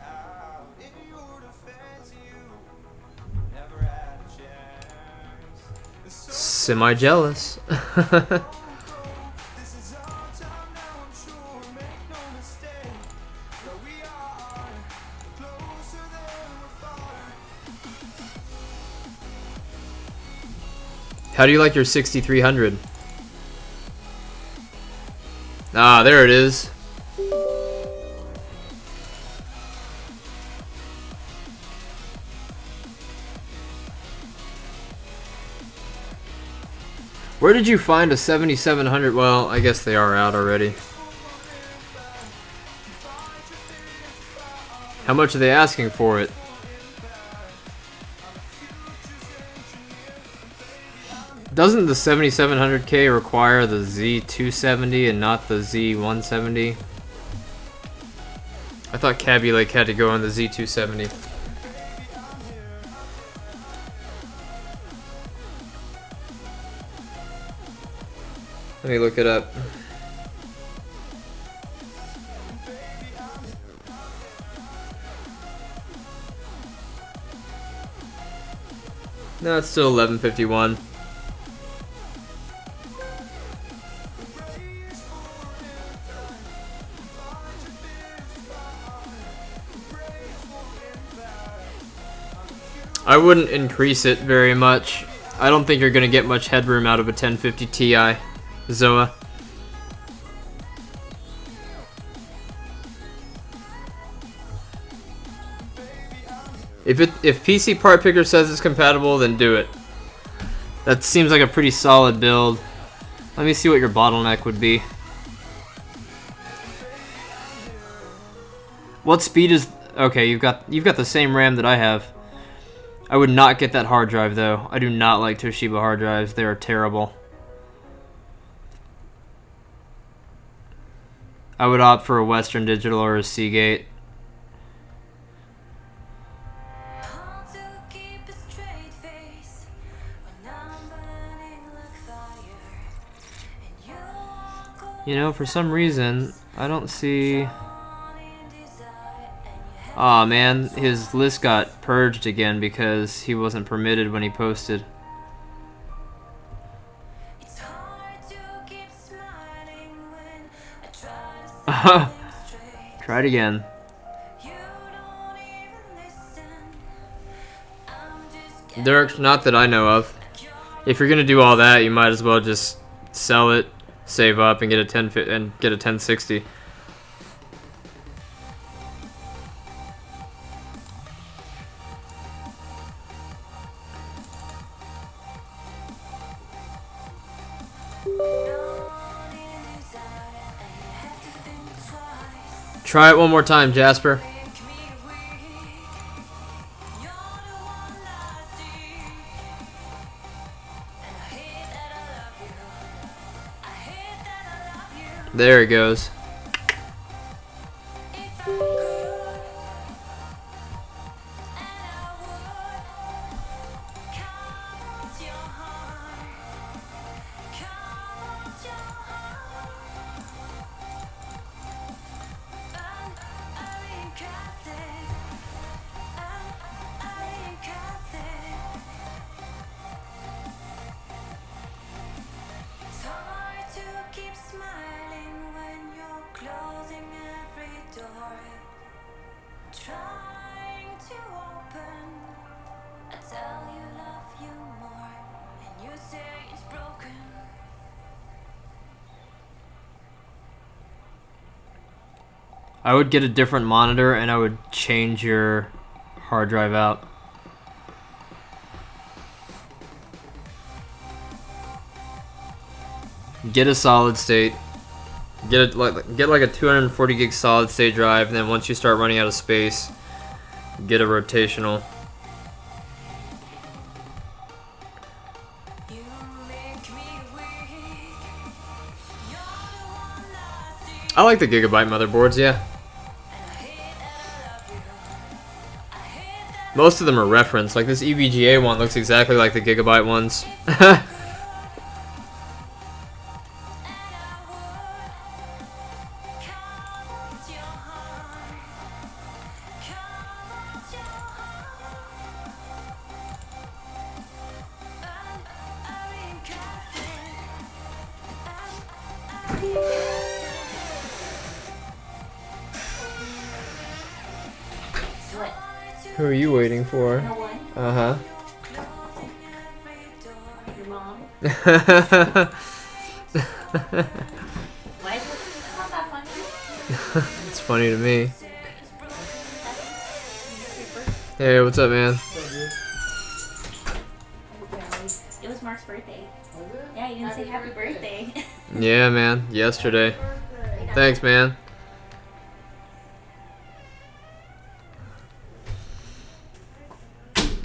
Semi-jealous. How do you like your 6300? Ah, there it is. Where did you find a 7700? Well, I guess they are out already. How much are they asking for it? Doesn't the 7700K require the Z270 and not the Z170? I thought Cabby Lake had to go on the Z270. Let me look it up. No, it's still 1151. I wouldn't increase it very much. I don't think you're gonna get much headroom out of a 1050 Ti, Zoa. If PC Part Picker says it's compatible, then do it. That seems like a pretty solid build. Let me see what your bottleneck would be. What speed is... Okay, you've got the same RAM that I have. I would not get that hard drive though. I do not like Toshiba hard drives. They are terrible. I would opt for a Western Digital or a Seagate. You know, for some reason, I don't see... Aw, man, his list got purged again because he wasn't permitted when he posted. Try it again. Derek, not that I know of. If you're gonna do all that, you might as well just sell it, save up, and get a 1060. Try it one more time, Jasper. There it goes. I would get a different monitor and I would change your hard drive out. Get a solid state. Get like a 240 gig solid state drive, and then once you start running out of space, get a rotational. I like the Gigabyte motherboards, yeah. Most of them are reference. Like this EVGA one looks exactly like the Gigabyte ones. Who are you waiting for? No one. Uh-huh. Your mom. Why is it's not that funny? It's funny to me. Hey, what's up, man? It was Mark's birthday. Yeah, you didn't say happy birthday. Yeah, man. Yesterday. Thanks, man.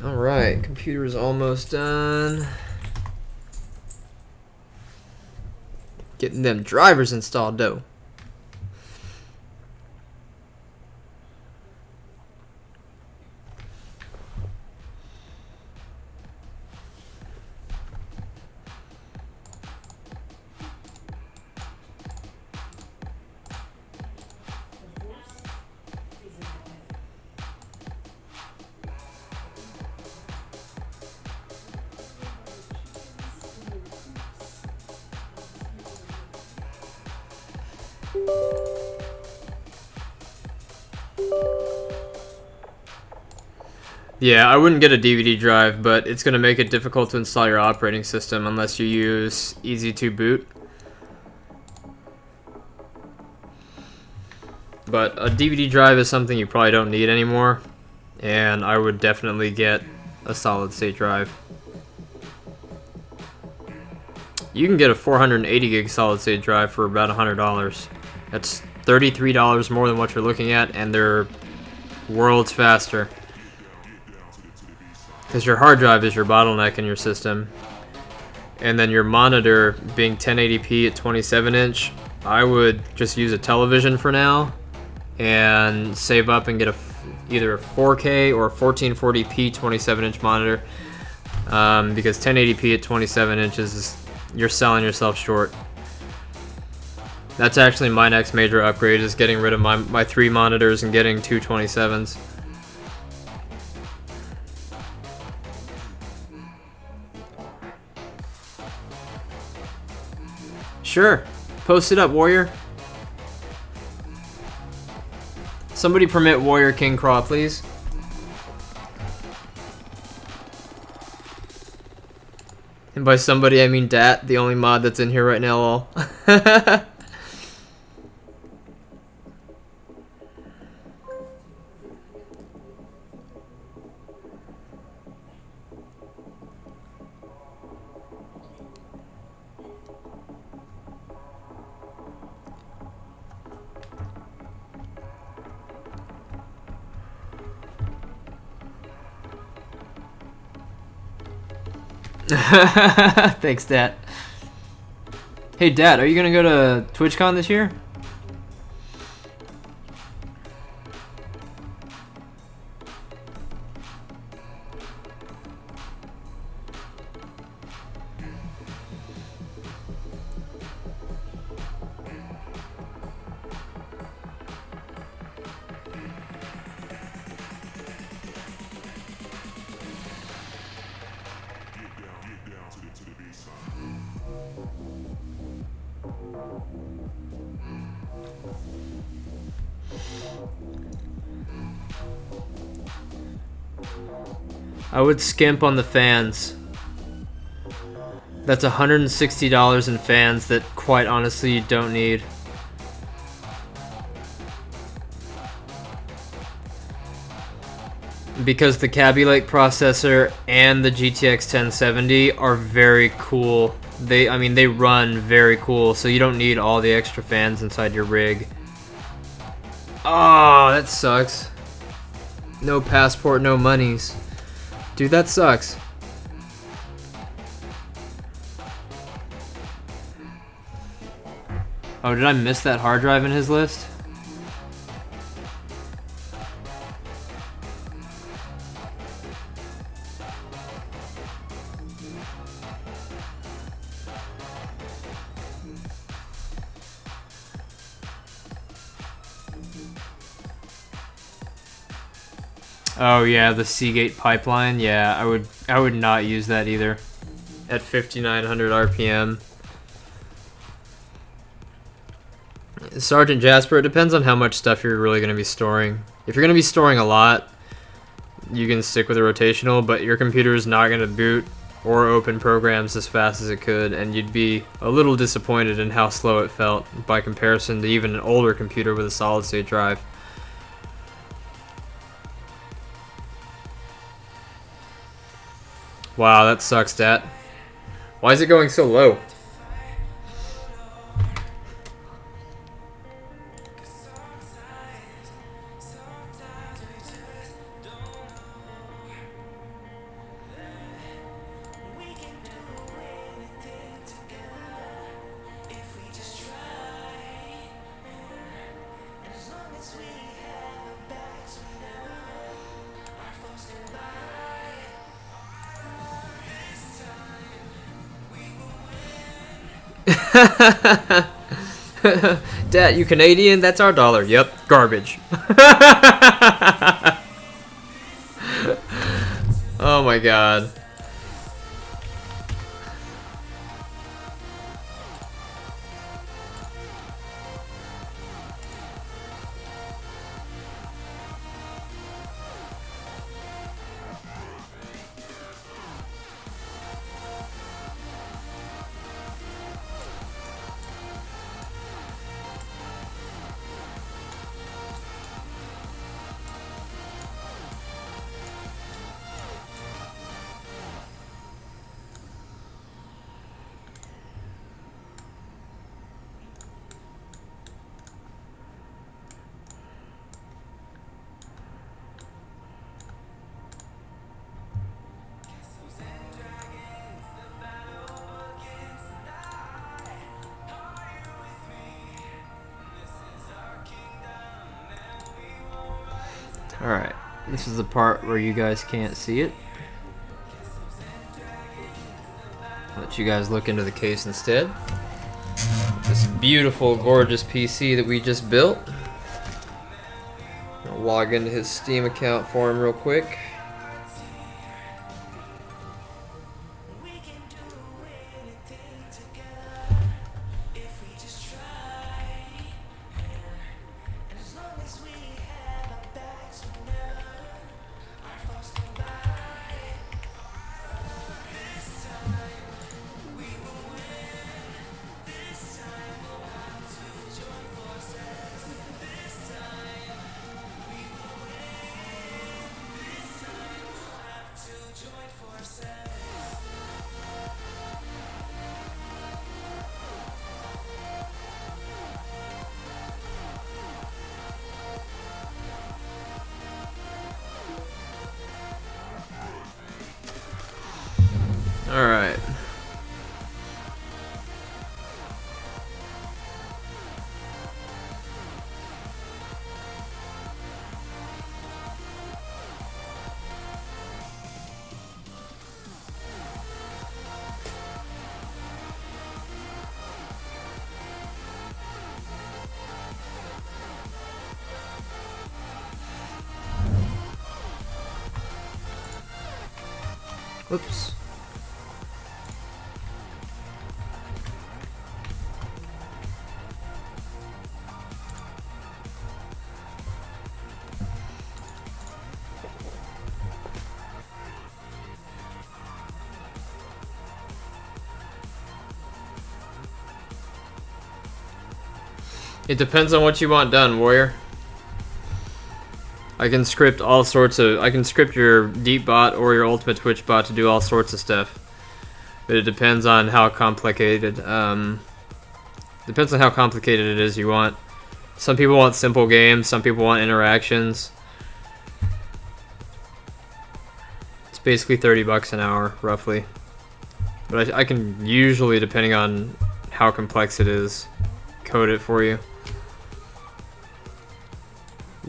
Alright, computer is almost done. Getting them drivers installed, though. Yeah, I wouldn't get a DVD drive, but it's going to make it difficult to install your operating system unless you use Easy to Boot. But a DVD drive is something you probably don't need anymore, and I would definitely get a solid state drive. You can get a 480 gig solid state drive for about $100. That's $33 more than what you're looking at, and they're worlds faster. Because your hard drive is your bottleneck in your system. And then your monitor being 1080p at 27 inch, I would just use a television for now and save up and get either a 4K or a 1440p 27 inch monitor. Because 1080p at 27 inches, you're selling yourself short. That's actually my next major upgrade, is getting rid of my 3 monitors and getting 2 27s. Sure. Post it up, Warrior. Somebody permit Warrior King Craw, please. And by somebody, I mean Dat, the only mod that's in here right now, lol. Thanks, Dat. Hey, Dad, are you gonna go to TwitchCon this year? I would skimp on the fans. That's $160 in fans that, quite honestly, you don't need. Because the Kaby Lake processor and the GTX 1070 are very cool. They run very cool, so you don't need all the extra fans inside your rig. Oh, that sucks. No passport, no monies. Dude, that sucks. Oh, did I miss that hard drive in his list? Oh yeah, the Seagate pipeline. Yeah, I would not use that either. At 5900 RPM. Sergeant Jasper, it depends on how much stuff you're really going to be storing. If you're going to be storing a lot, you can stick with a rotational, but your computer is not going to boot or open programs as fast as it could, and you'd be a little disappointed in how slow it felt by comparison to even an older computer with a solid state drive. Wow, that sucks, Dat. Why is it going so low? Dad, you Canadian? That's our dollar. Yep, garbage. Oh my god. Alright, this is the part where you guys can't see it. I'll let you guys look into the case instead. This beautiful, gorgeous PC that we just built. I'll log into his Steam account for him real quick. Alright. Whoops. It depends on what you want done, warrior. I can script all sorts of... I can script your deep bot or your ultimate Twitch bot to do all sorts of stuff. But it depends on how complicated... depends on how complicated it is you want. Some people want simple games, some people want interactions. It's basically $30 an hour, roughly. But I can usually, depending on how complex it is, code it for you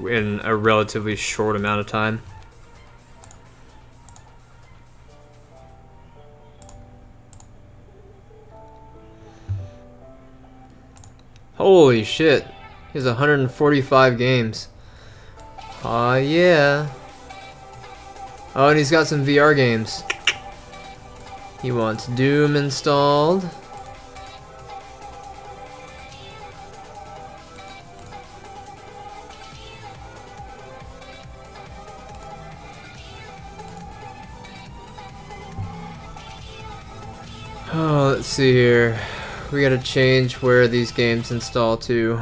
in a relatively short amount of time. Holy shit. He has 145 games. Aw, yeah. Oh, and he's got some VR games. He wants Doom installed. Oh, let's see here. We gotta change where these games install to.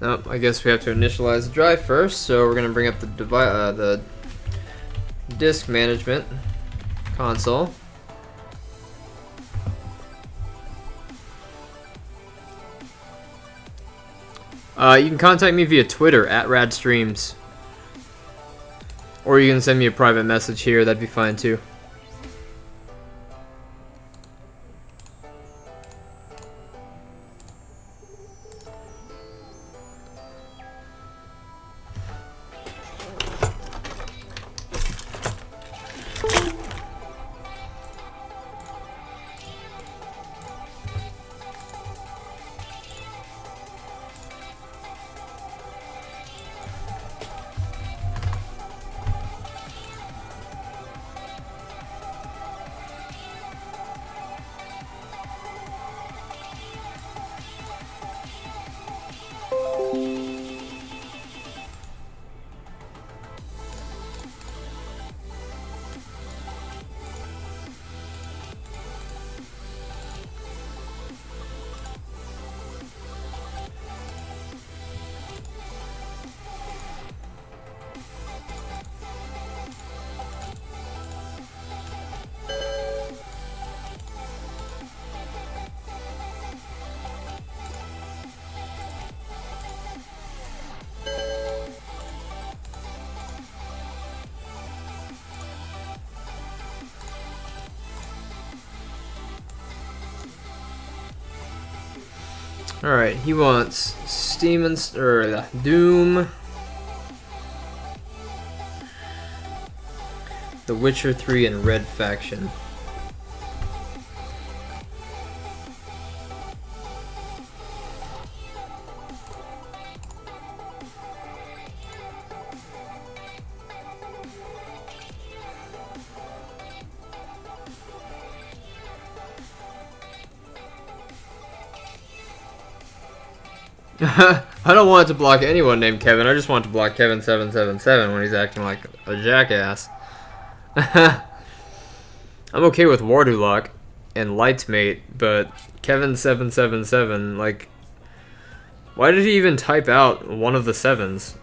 Oh, I guess we have to initialize the drive first, so we're gonna bring up the disk management console. You can contact me via Twitter @RadStreams, or you can send me a private message here. That'd be fine too. Alright, he wants Steam or Doom, The Witcher 3, and Red Faction. I don't want to block anyone named Kevin. I just want to block Kevin777 when he's acting like a jackass. I'm okay with Wardulok and Lightsmate, but Kevin777, like, why did he even type out one of the sevens?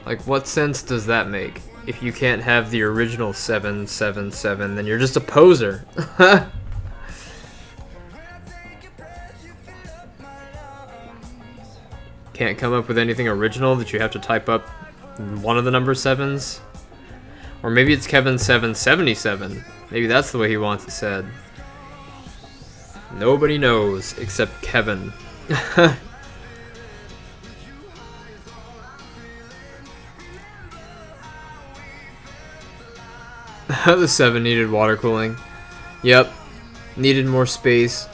Like, what sense does that make? If you can't have the original 777, then you're just a poser. Can't come up with anything original that you have to type up one of the number sevens? Or maybe it's Kevin777. Maybe that's the way he wants it said. Nobody knows except Kevin. The 7 needed water cooling. Yep. Needed more space.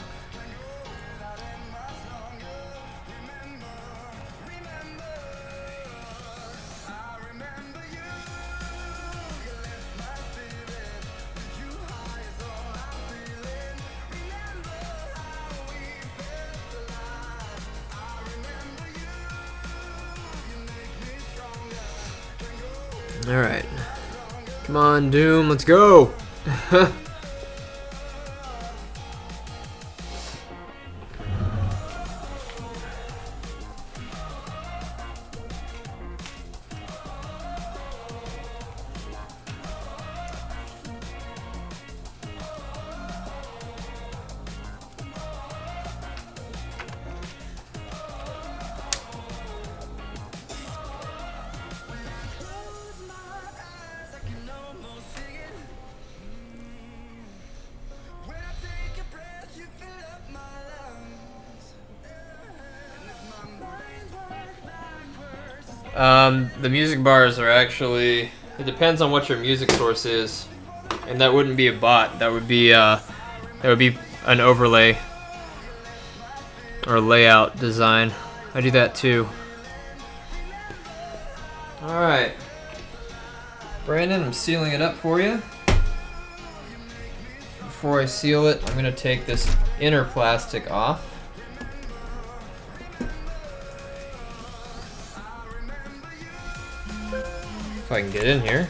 Alright. Come on, Doom, let's go! The music bars are actually, it depends on what your music source is, and that wouldn't be a bot. That would be an overlay or layout design. I do that too. All right, Brandon, I'm sealing it up for you. Before I seal it, I'm gonna take this inner plastic off. If I can get in here.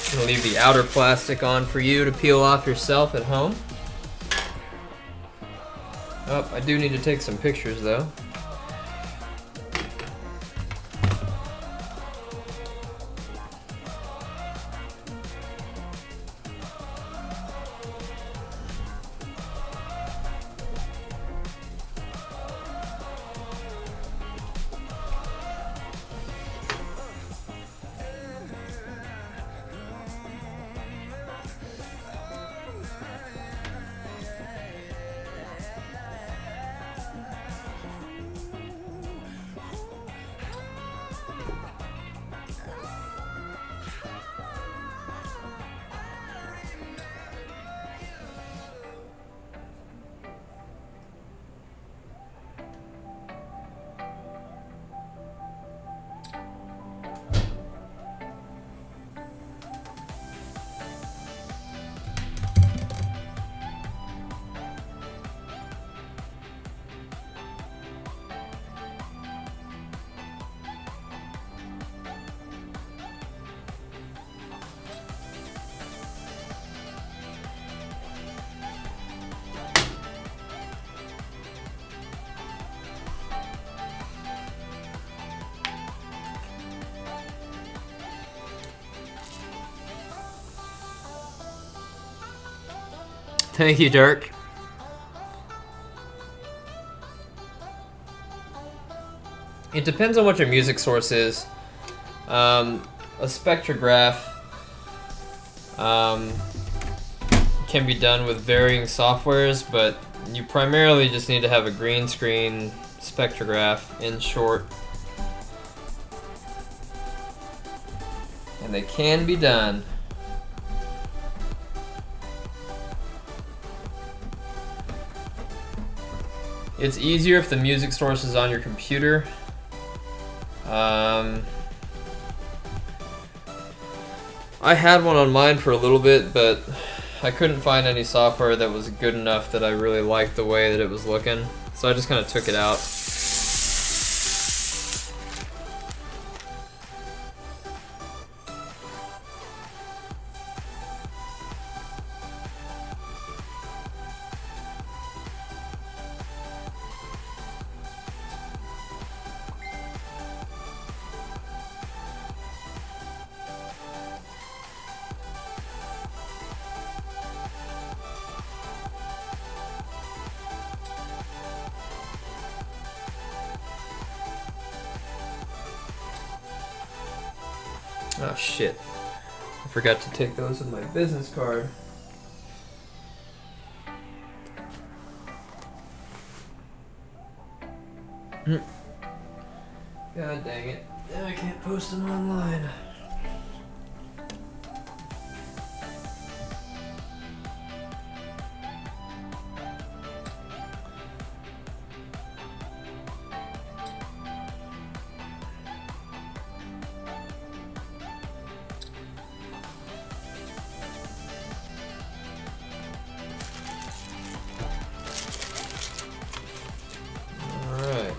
I'm gonna leave the outer plastic on for you to peel off yourself at home. Oh, I do need to take some pictures though. Thank you, Dirk. It depends on what your music source is. A spectrograph can be done with varying softwares, but you primarily just need to have a green screen spectrograph in short. And they can be done. It's easier if the music source is on your computer. I had one on mine for a little bit, but I couldn't find any software that was good enough that I really liked the way that it was looking. So I just kind of took it out. Oh shit. I forgot to take those with my business card. God dang it. Now I can't post them online. Alright.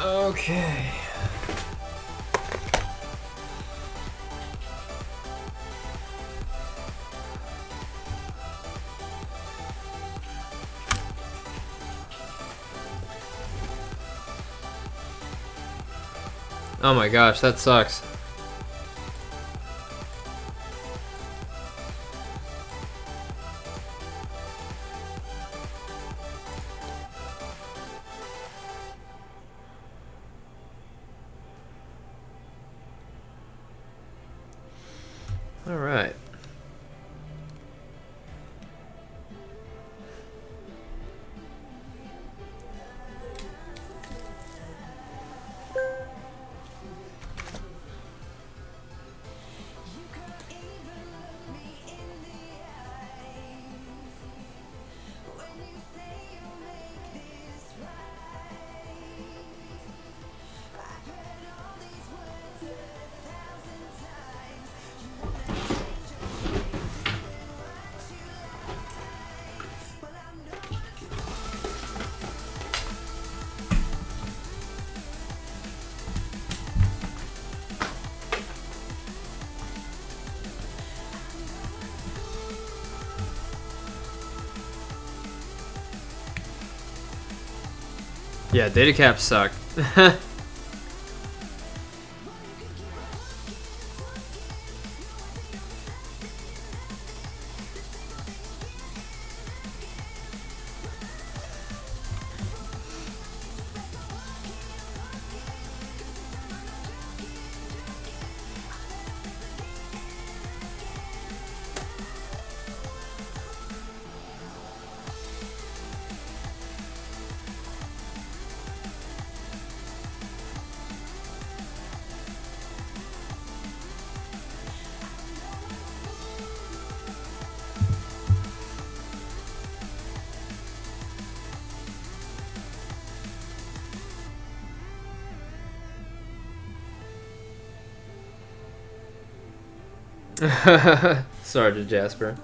Okay. Oh my gosh, that sucks. All right. Yeah, data caps suck. Sergeant Jasper.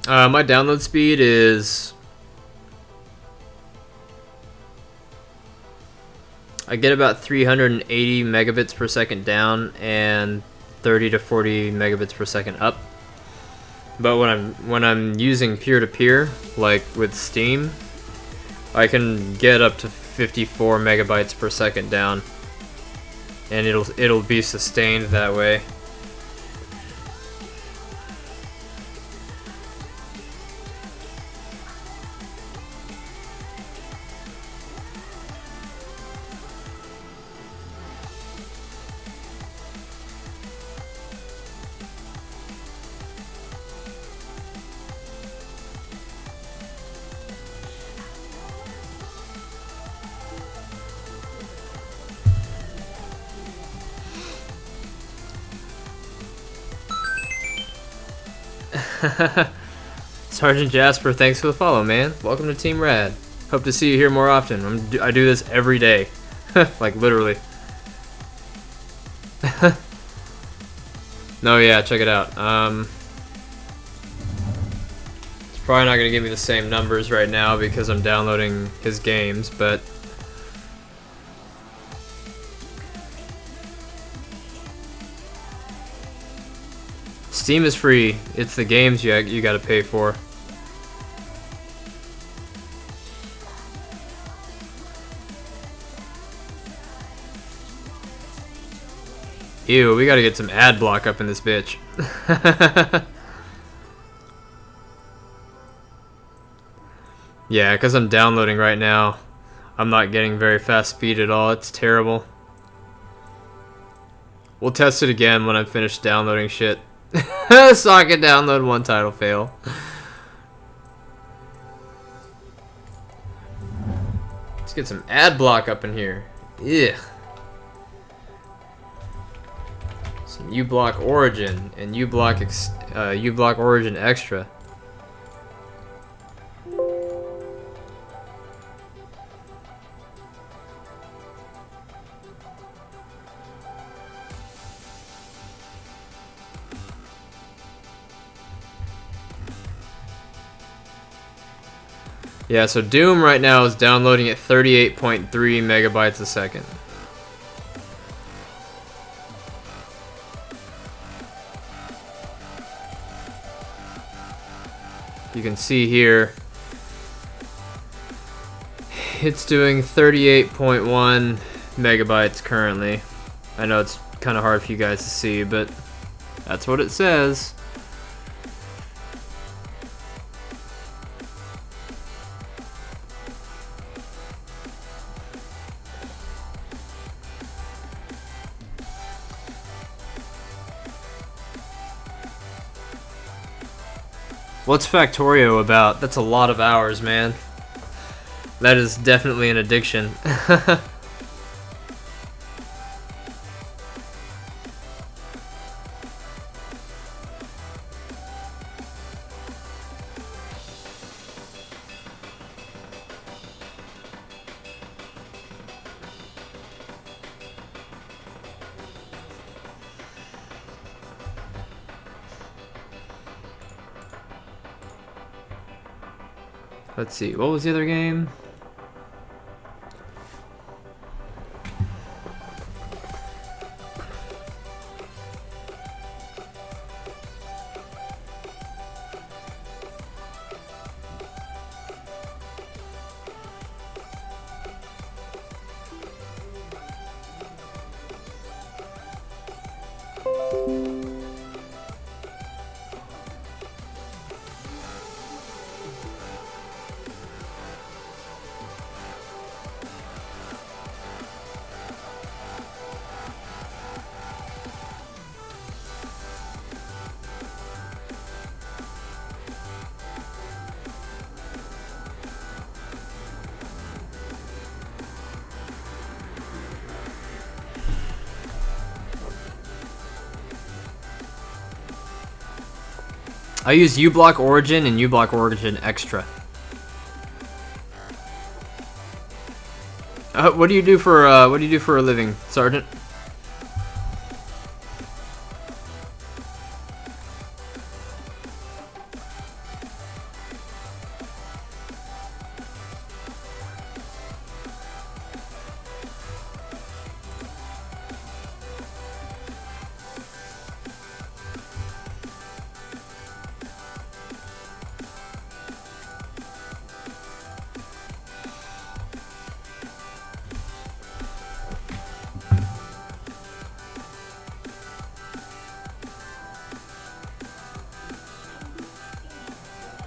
My download speed is... I get about 380 megabits per second down and 30 to 40 megabits per second up. But when I'm using peer-to-peer, like with Steam, I can get up to 54 megabytes per second down, and it'll be sustained that way. Sergeant Jasper, thanks for the follow, man. Welcome to Team Rad. Hope to see you here more often. I do this every day. Like, literally. No, yeah, check it out. It's probably not going to give me the same numbers right now because I'm downloading his games, but... Steam is free. It's the games you gotta pay for. Ew, we gotta get some ad block up in this bitch. Yeah, because I'm downloading right now. I'm not getting very fast speed at all. It's terrible. We'll test it again when I'm finished downloading shit. Socket download, one title fail. Let's get some ad block up in here. Ugh. Some uBlock Origin and uBlock Origin Extra. Yeah, so Doom right now is downloading at 38.3 megabytes a second. You can see here, it's doing 38.1 megabytes currently. I know it's kind of hard for you guys to see, but that's what it says. What's Factorio about? That's a lot of hours, man. That is definitely an addiction. Let's see, what was the other game? I use uBlock Origin and uBlock Origin Extra. What do you do for a living, Sergeant?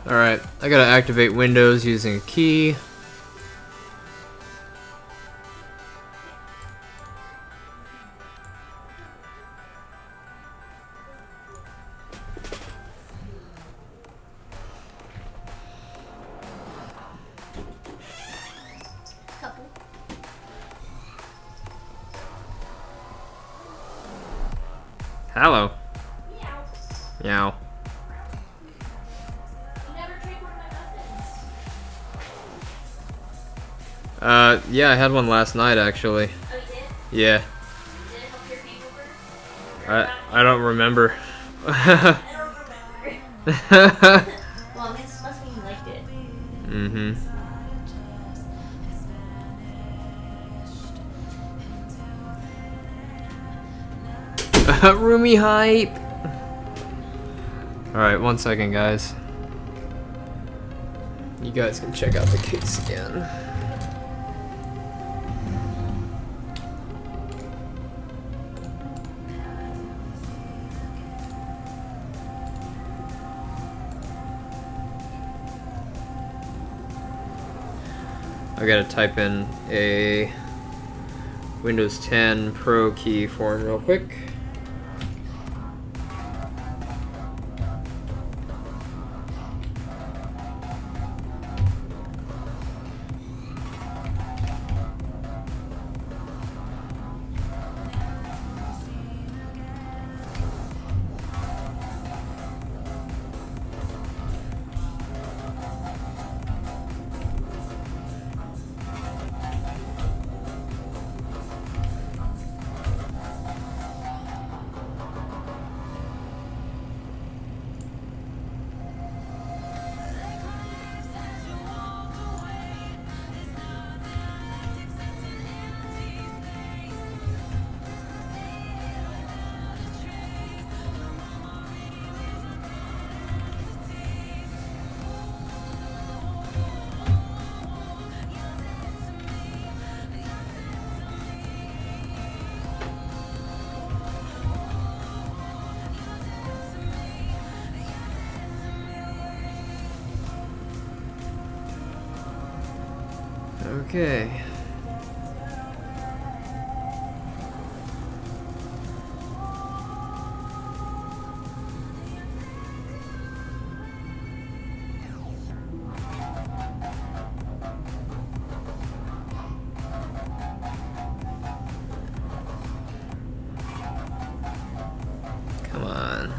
Alright, I gotta activate Windows using a key. Couple. Hello. Meow. Meow. You never tried one of my muffins. Yeah, I had one last night actually. Oh, you did? Yeah. Did it help your hangover? I don't remember. I don't remember. Well, this must mean you liked it. Mm-hmm. Roomy hype. Alright, 1 second, guys. You guys can check out the case again. I gotta type in a Windows 10 Pro key for him real quick. Okay. Come on.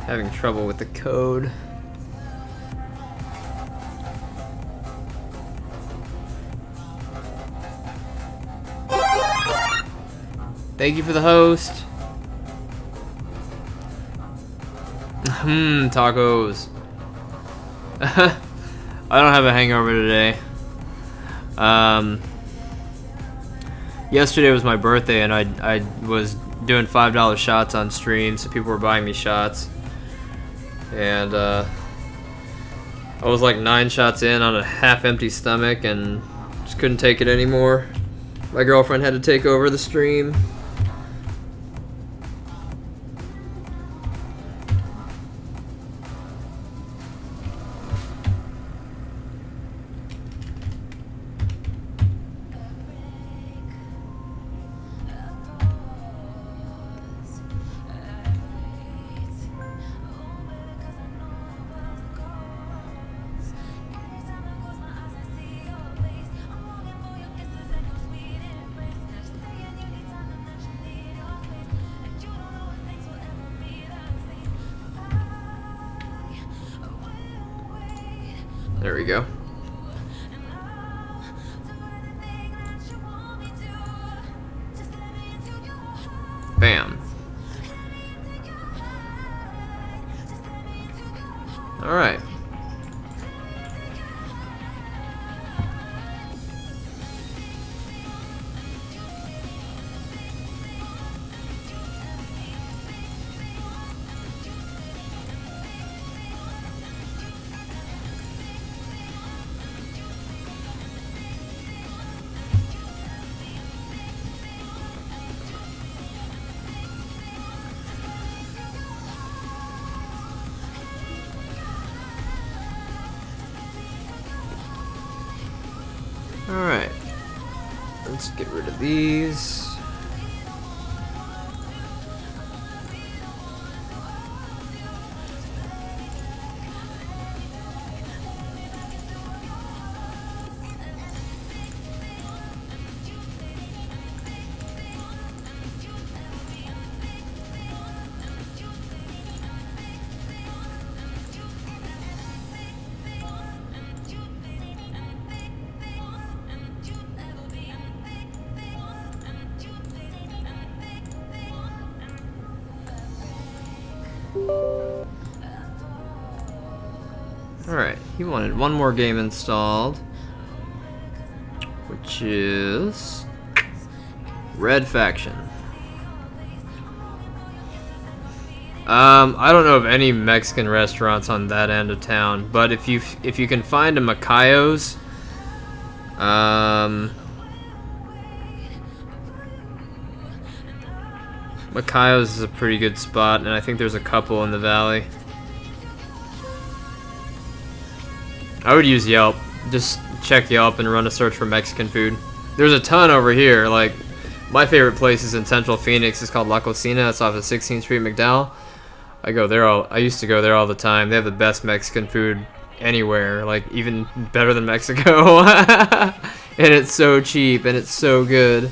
Having trouble with the code. Thank you for the host. Tacos. I don't have a hangover today. Yesterday was my birthday and I was doing $5 shots on stream, so people were buying me shots. And I was like 9 shots in on a half-empty stomach and just couldn't take it anymore. My girlfriend had to take over the stream. There we go. Bam. All right. Alright, let's get rid of these. Alright, he wanted one more game installed, which is Red Faction. I don't know of any Mexican restaurants on that end of town, but if you can find a Macayo's, Macayo's is a pretty good spot, and I think there's a couple in the valley. I would use Yelp. Just check Yelp and run a search for Mexican food. There's a ton over here. Like, my favorite place is in Central Phoenix. It's called La Cocina. It's off of 16th Street, McDowell. I used to go there all the time. They have the best Mexican food anywhere. Like, even better than Mexico. And it's so cheap and it's so good.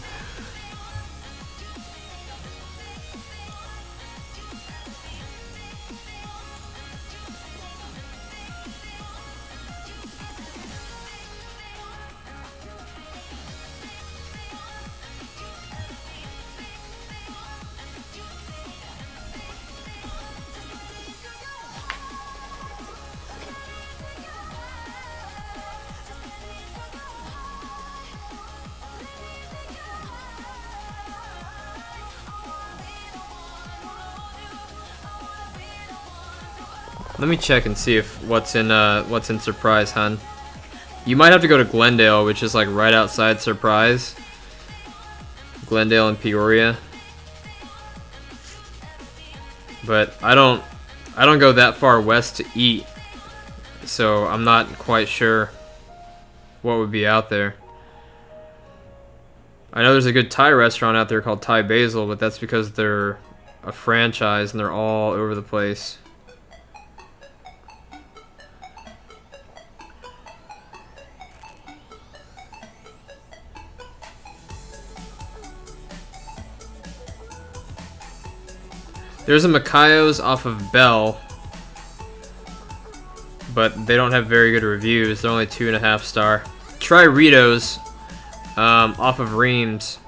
Let me check and see if what's in Surprise, hun. You might have to go to Glendale, which is like right outside Surprise. Glendale and Peoria. But I don't go that far west to eat, so I'm not quite sure what would be out there. I know there's a good Thai restaurant out there called Thai Basil, but that's because they're a franchise and they're all over the place. There's a Macayo's off of Bell, but they don't have very good reviews. They're only 2.5 star. Try Rito's off of Reams.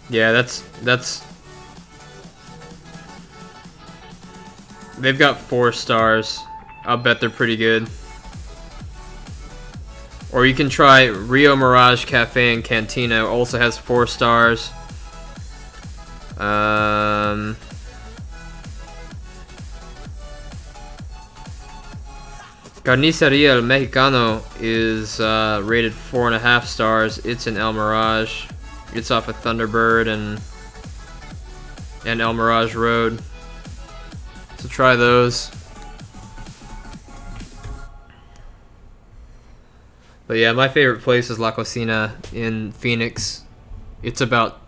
Yeah, that's they've got 4 stars. I'll bet they're pretty good. Or you can try Rio Mirage Cafe and Cantina. Also has 4 stars. Carniceria El Mexicano is rated 4.5 stars. It's in El Mirage. It's off of Thunderbird and El Mirage Road. So try those. But yeah, my favorite place is La Cocina in Phoenix. It's about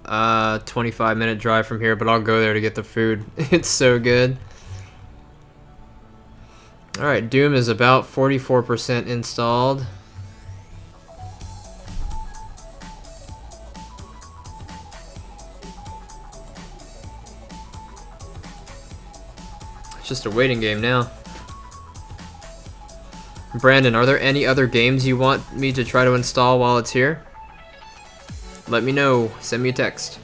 a 25-minute drive from here, but I'll go there to get the food. It's so good. Alright, Doom is about 44% installed. just a waiting game now. Brandon, are there any other games you want me to try to install while it's here? Let me know. Send me a text.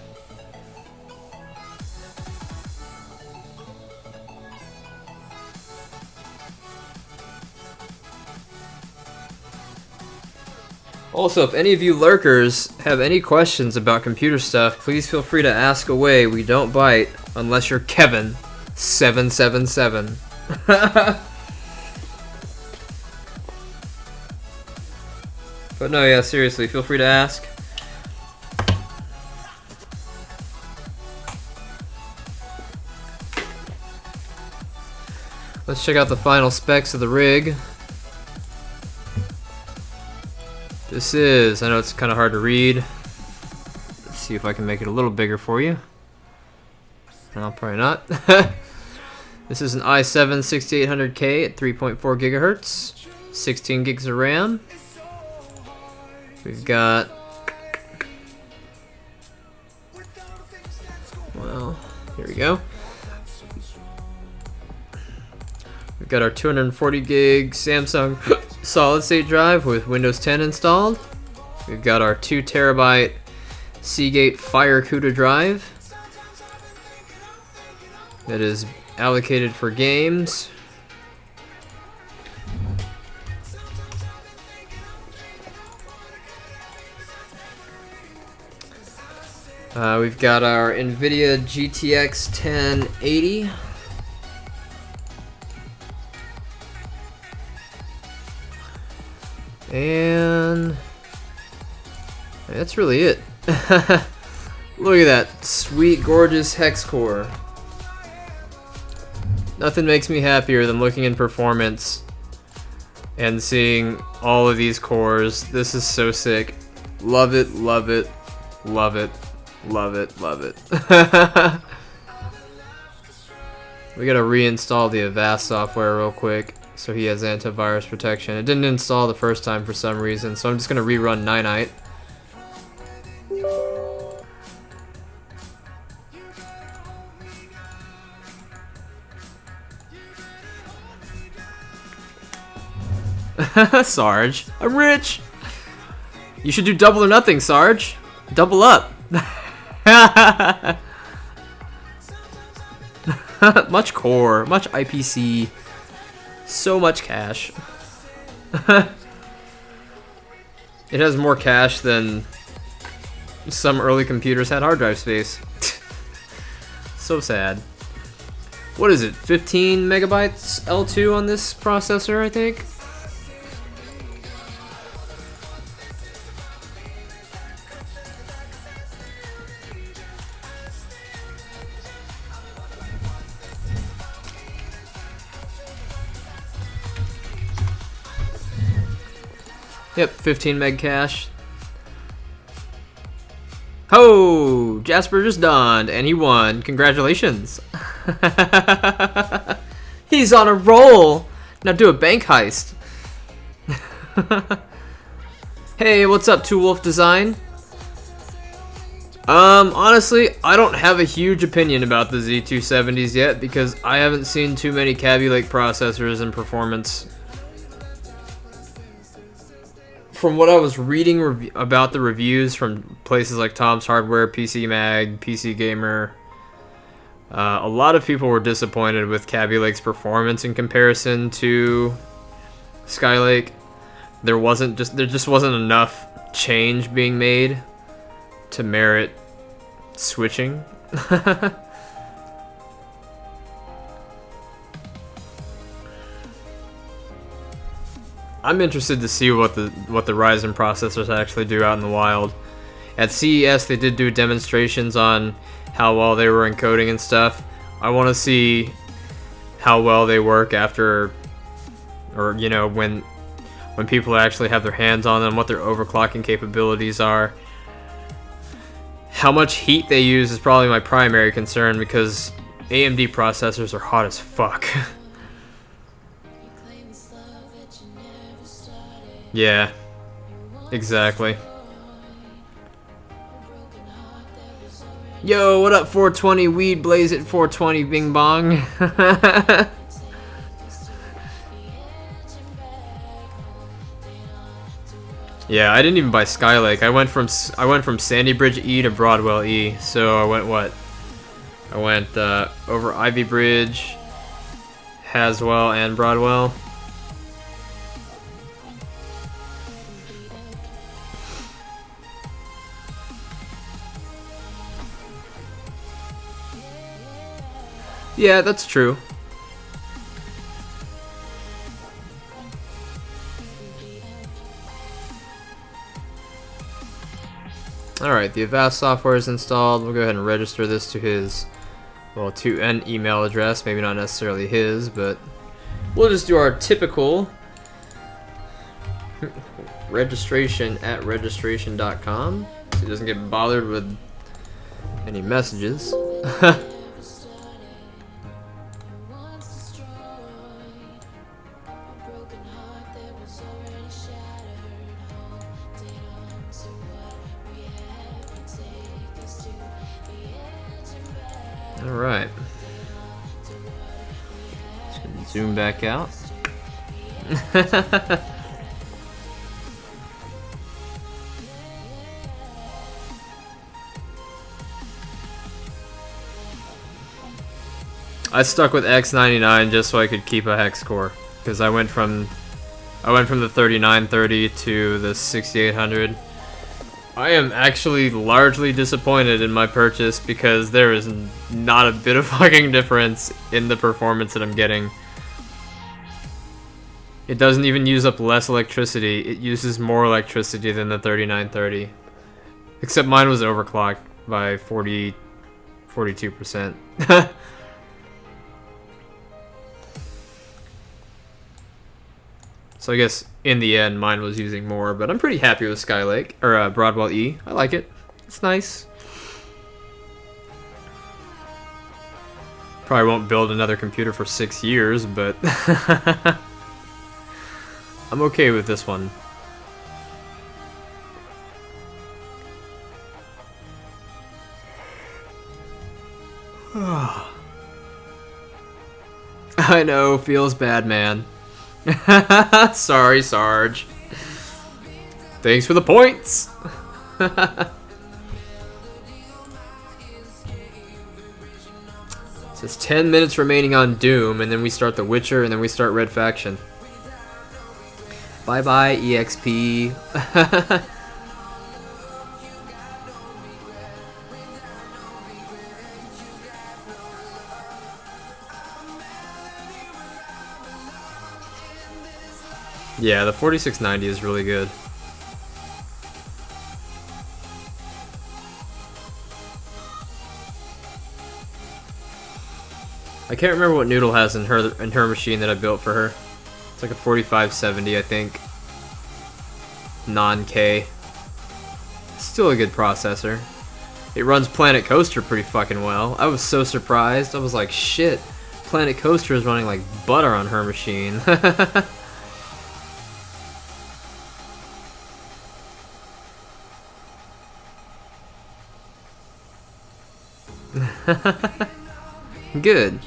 Also, if any of you lurkers have any questions about computer stuff, please feel free to ask away. We don't bite unless you're Kevin777. But no, yeah, seriously, feel free to ask. Let's check out the final specs of the rig. This is, I know it's kind of hard to read. Let's see if I can make it a little bigger for you. No, probably not. This is an i7 6800K at 3.4 gigahertz, 16 gigs of RAM. We've got, well, here we go. We've got our 240 gig Samsung solid state drive with Windows 10 installed. We've got our 2 terabyte Seagate Fire CUDA drive that is allocated for games. We've got our NVIDIA GTX 1080. And that's really it. Look at that sweet, gorgeous hex core. Nothing makes me happier than looking in performance and seeing all of these cores. This is so sick. Love it, love it, love it, love it, love it. We gotta reinstall the Avast software real quick so he has antivirus protection. It didn't install the first time for some reason, so I'm just gonna rerun Ninite. Sarge, I'm rich. You should do double or nothing, Sarge. Double up. Much core, much IPC, so much cache. It has more cache than some early computers had hard drive space. So sad. What is it? 15 megabytes L2 on this processor, I think. Yep, 15 meg cache. Ho! Jasper just donned, and he won. Congratulations. He's on a roll! Now do a bank heist. Hey, what's up, Two Wolf Design? Honestly, I don't have a huge opinion about the Z270s yet because I haven't seen too many Kaby Lake processors in performance. From what I was reading about the reviews from places like Tom's Hardware, PC Mag, PC Gamer, a lot of people were disappointed with Kaby Lake's performance in comparison to Skylake. There just wasn't enough change being made to merit switching. I'm interested to see what the Ryzen processors actually do out in the wild. At CES, they did do demonstrations on how well they were encoding and stuff. I want to see how well they work after, or you know, when people actually have their hands on them, what their overclocking capabilities are. How much heat they use is probably my primary concern because AMD processors are hot as fuck. Yeah, Yo, what up, 420 weed blaze at 420 bing bong. Yeah, I didn't even buy Skylake. I went from Sandy Bridge E to Broadwell E. So I went what? I went over Ivy Bridge, Haswell, and Broadwell. Yeah, that's true. Alright, the Avast software is installed. We'll go ahead and register this to his, well, to an email address. Maybe not necessarily his, but we'll just do our typical registration at registration.com so he doesn't get bothered with any messages. Alright. Just gonna zoom back out. I stuck with X99 just so I could keep a hex core, because I went from the 3930 to the 6800. I am actually largely disappointed in my purchase because there is not a bit of fucking difference in the performance that I'm getting. It doesn't even use up less electricity, it uses more electricity than the 3930. Except mine was overclocked by 42%. So I guess in the end mine was using more, but I'm pretty happy with Skylake, or Broadwell E. I like it. It's nice. Probably won't build another computer for 6 years, but I'm okay with this one. I know, feels bad, man. Sorry, Sarge. Thanks for the points. It says 10 minutes remaining on Doom, and then we start The Witcher, and then we start Red Faction. Bye bye, EXP. Yeah, the 4690 is really good. I can't remember what Noodle has in her machine that I built for her. It's like a 4570, I think. Non-K. Still a good processor. It runs Planet Coaster pretty fucking well. I was so surprised. I was like, shit, Planet Coaster is running like butter on her machine. Good.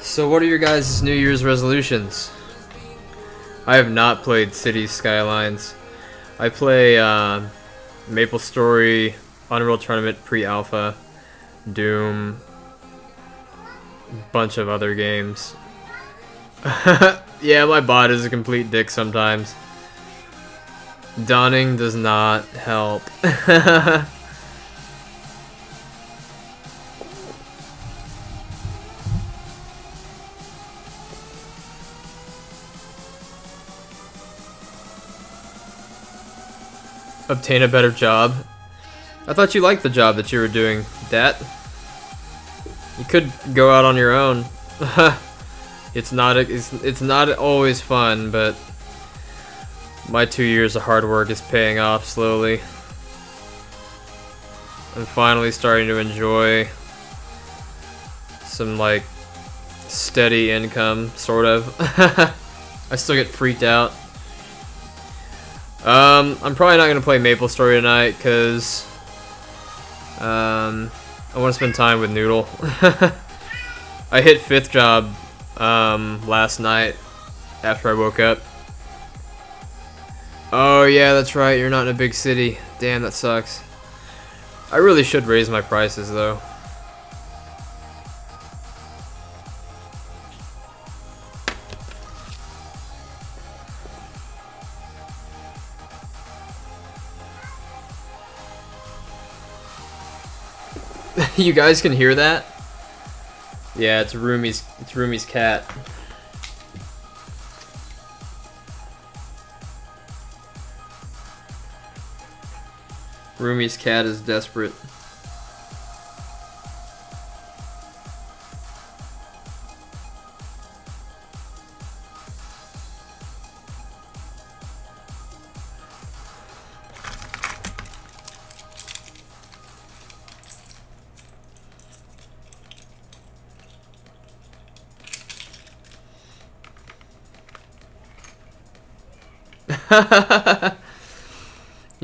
So what are your guys' New Year's resolutions? I have not played Cities Skylines. I play MapleStory, Unreal Tournament pre-alpha, Doom, bunch of other games. Yeah, my bot is a complete dick sometimes. Dawning does not help. Obtain a better job. I thought you liked the job that you were doing, Dat. You could go out on your own. It's not always fun, but my 2 years of hard work is paying off slowly. I'm finally starting to enjoy some like steady income, sort of. I still get freaked out. I'm probably not gonna play MapleStory tonight because I want to spend time with Noodle. I hit 5th job last night after I woke up. Oh yeah, that's right. You're not in a big city. Damn, that sucks. I really should raise my prices though. You guys can hear that? Yeah, it's Rumi's cat. Rumi's cat is desperate.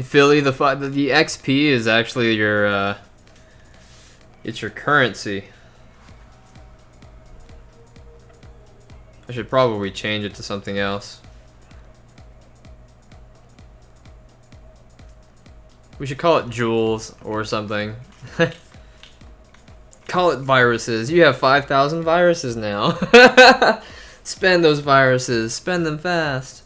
Philly, the XP is actually your it's your currency. I should probably change it to something else. We should call it jewels or something. Call it viruses. You have 5,000 viruses now. Spend those viruses. Spend them fast.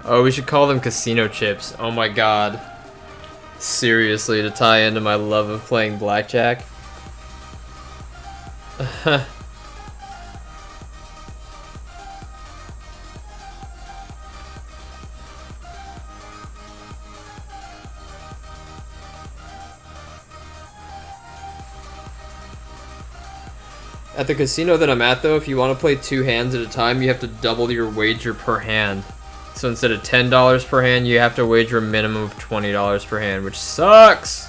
Oh, we should call them casino chips. Oh my god. Seriously, to tie into my love of playing blackjack. At the casino that I'm at though, if you want to play 2 hands at a time, you have to double your wager per hand. So instead of $10 per hand, you have to wager a minimum of $20 per hand, which sucks!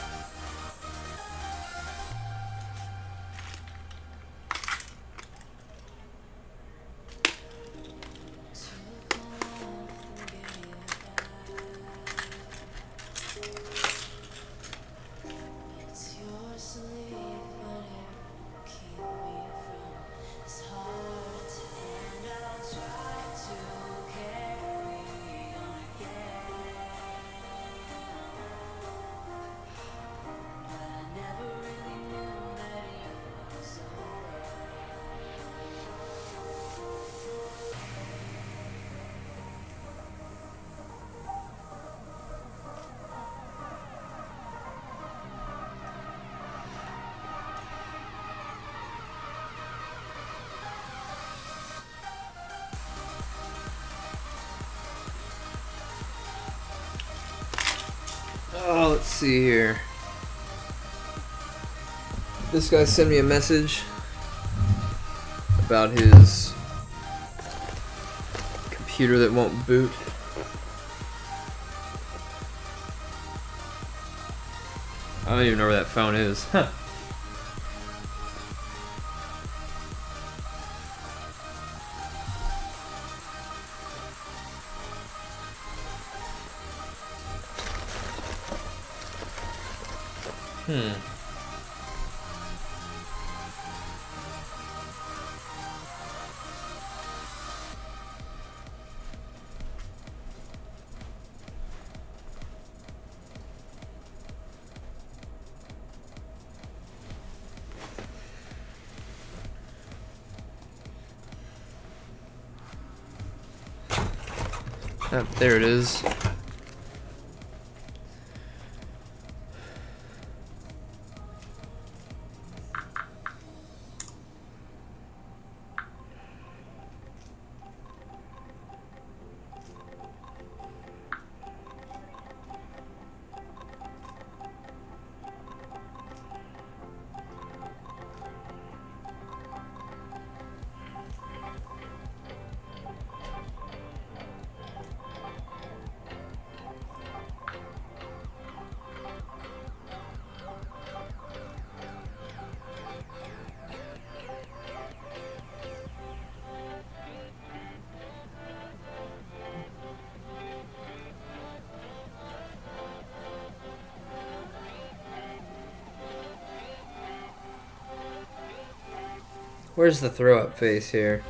Oh, let's see here. This guy sent me a message about his computer that won't boot. I don't even know where that phone is. Huh. There it is. Where's the throw up face here?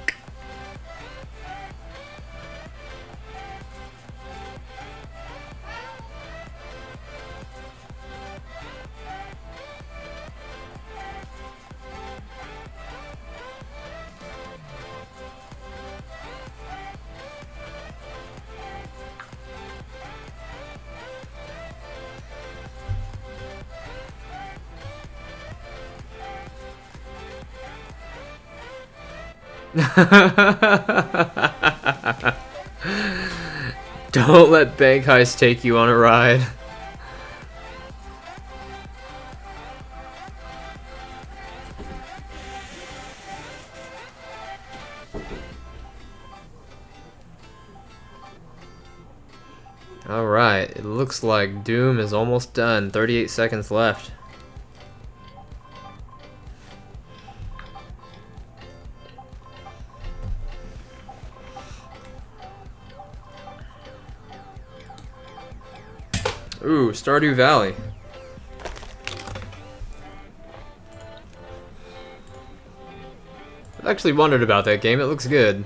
Don't let Bank Heist take you on a ride. Alright, it looks like Doom is almost done. 38 seconds left. Ooh, Stardew Valley. I've actually wondered about that game. It looks good.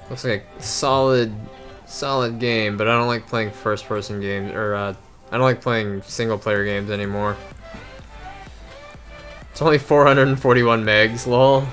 Looks like a solid game, but I don't like playing first-person games, or I don't like playing single-player games anymore. It's only 441 megs, lol.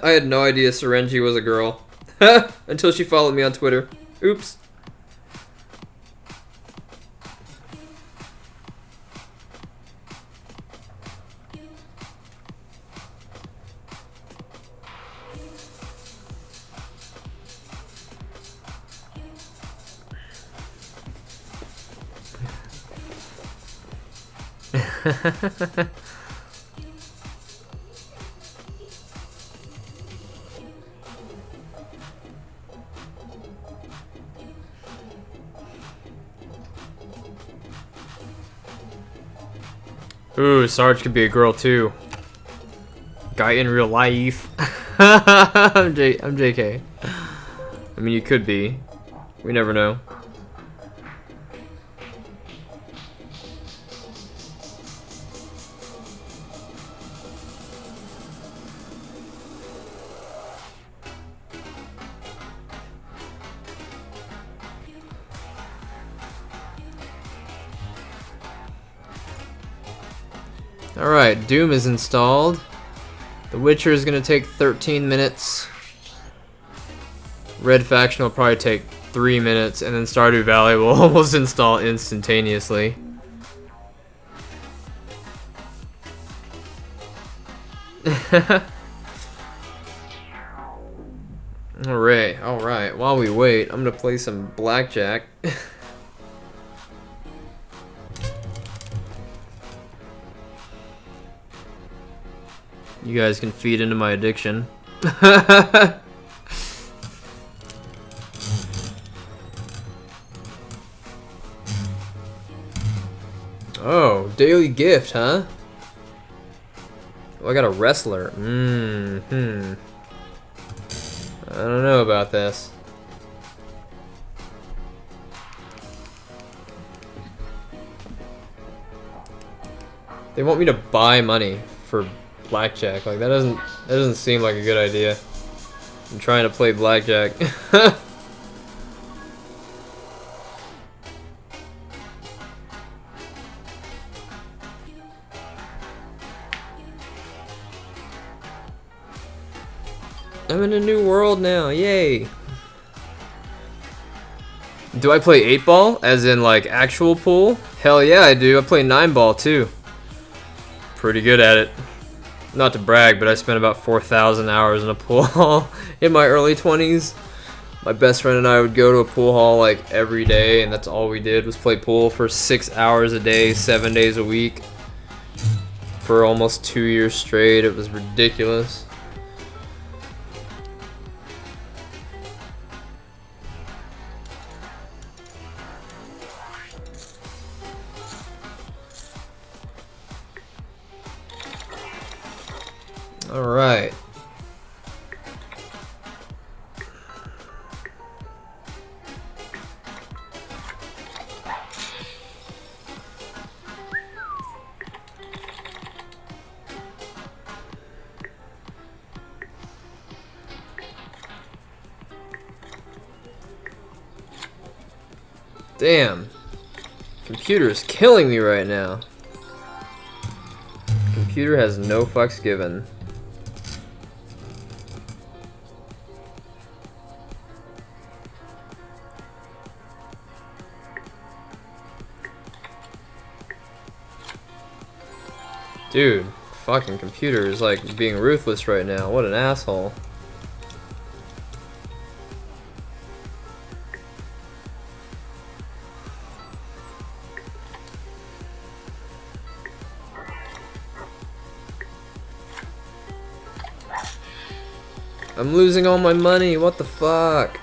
I had no idea Serenji was a girl. Until she followed me on Twitter. Oops. Ooh, Sarge could be a girl too. Guy in real life. I'm JK. I mean, you could be. We never know. Alright, Doom is installed. The Witcher is going to take 13 minutes. Red Faction will probably take 3 minutes, and then Stardew Valley will almost install instantaneously. Alright. While we wait, I'm going to play some Blackjack. You guys can feed into my addiction. Oh, daily gift, huh? Oh, I got a wrestler. I don't know about this. They want me to buy money for blackjack. Like that doesn't seem like a good idea. I'm trying to play blackjack. I'm in a new world now, yay! Do I play 8-ball? As in like actual pool? Hell yeah I do, I play 9-ball too. Pretty good at it. Not to brag, but I spent about 4,000 hours in a pool hall in my early 20s. My best friend and I would go to a pool hall like every day, and that's all we did was play pool for 6 hours a day, 7 days a week. For almost 2 years straight, it was ridiculous. All right. Damn. Computer is killing me right now. Computer has no fucks given. Dude, fucking computer is like being ruthless right now. What an asshole. I'm losing all my money. What the fuck?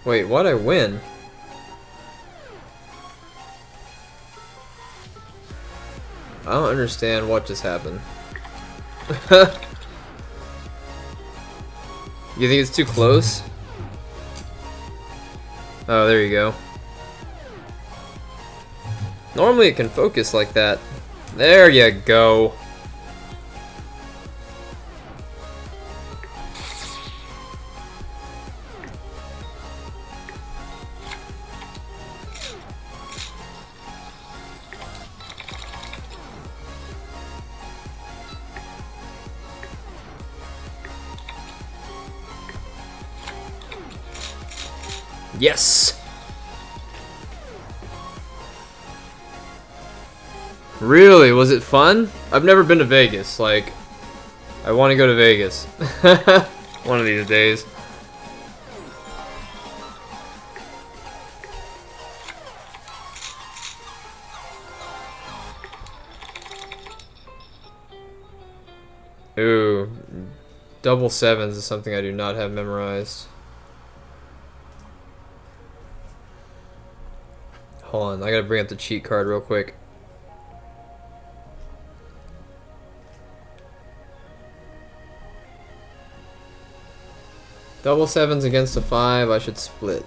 Wait, what'd I win? I don't understand what just happened. You think it's too close? Oh, there you go. Normally it can focus like that. There you go. Yes! Really? Was it fun? I've never been to Vegas. Like, I want to go to Vegas. One of these days. Ooh. Double sevens is something I do not have memorized. Hold on, I gotta bring up the cheat card real quick. Double sevens against a 5, I should split.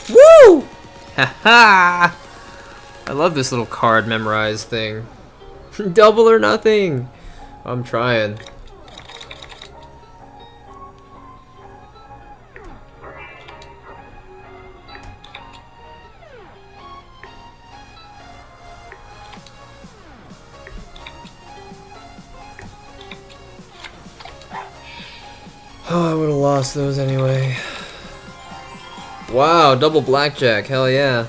Woo! Haha! I love this little card memorize thing. Double or nothing. I'm trying. Oh, I would have lost those anyway. Wow, double blackjack, hell yeah.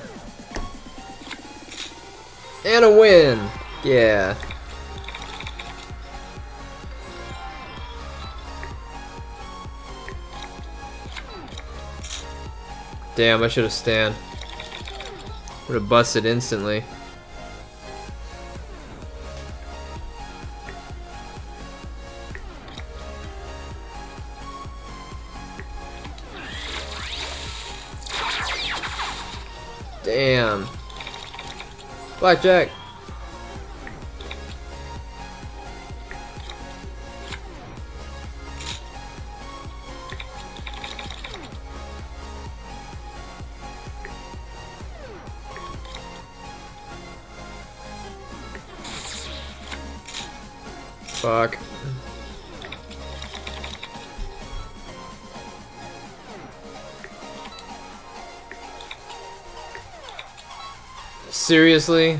And a win! Yeah. Damn, I should have stand. Would have busted instantly. Damn. Blackjack. Fuck. Seriously?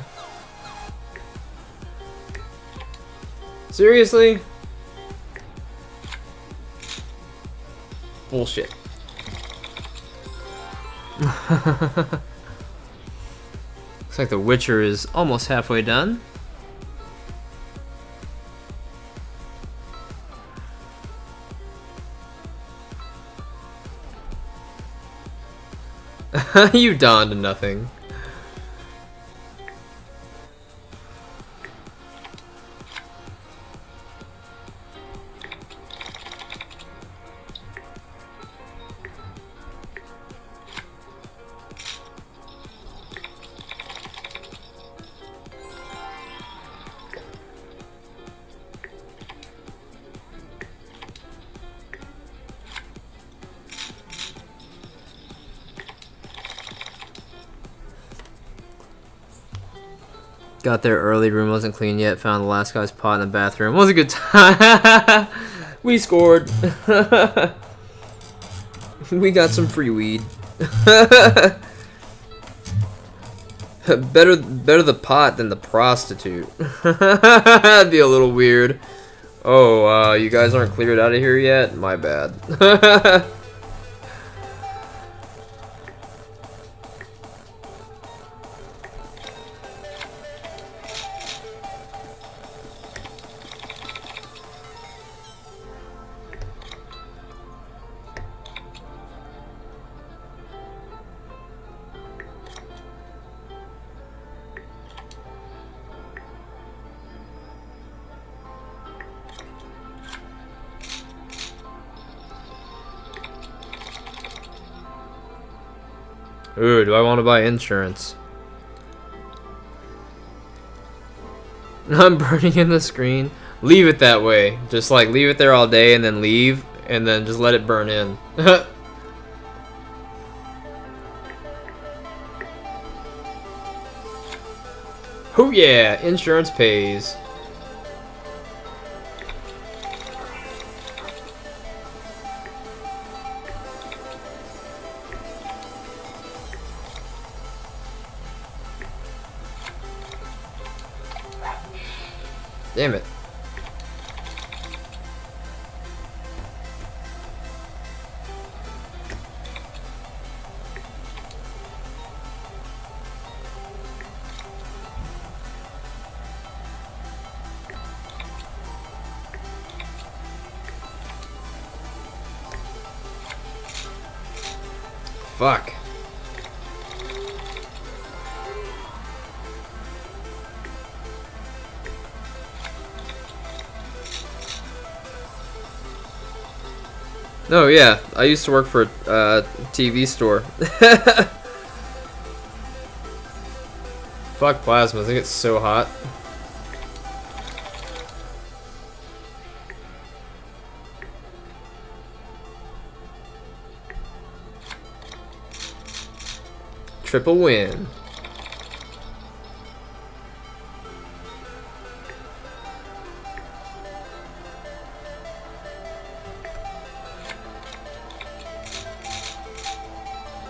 Seriously? Bullshit. Looks like The Witcher is almost halfway done. You dawned to nothing. Got there early, room wasn't clean yet, found the last guy's pot in the bathroom. Was a good time. We scored. We got some free weed. better the pot than the prostitute. That'd be a little weird. Oh, you guys aren't cleared out of here yet? My bad. Ooh, do I want to buy insurance? I'm burning in the screen. Leave it that way. Just like leave it there all day and then leave and then just let it burn in. Oh yeah, insurance pays. Damn it. Fuck. No, yeah, I used to work for a TV store. Fuck plasma, I think it's so hot. Triple win.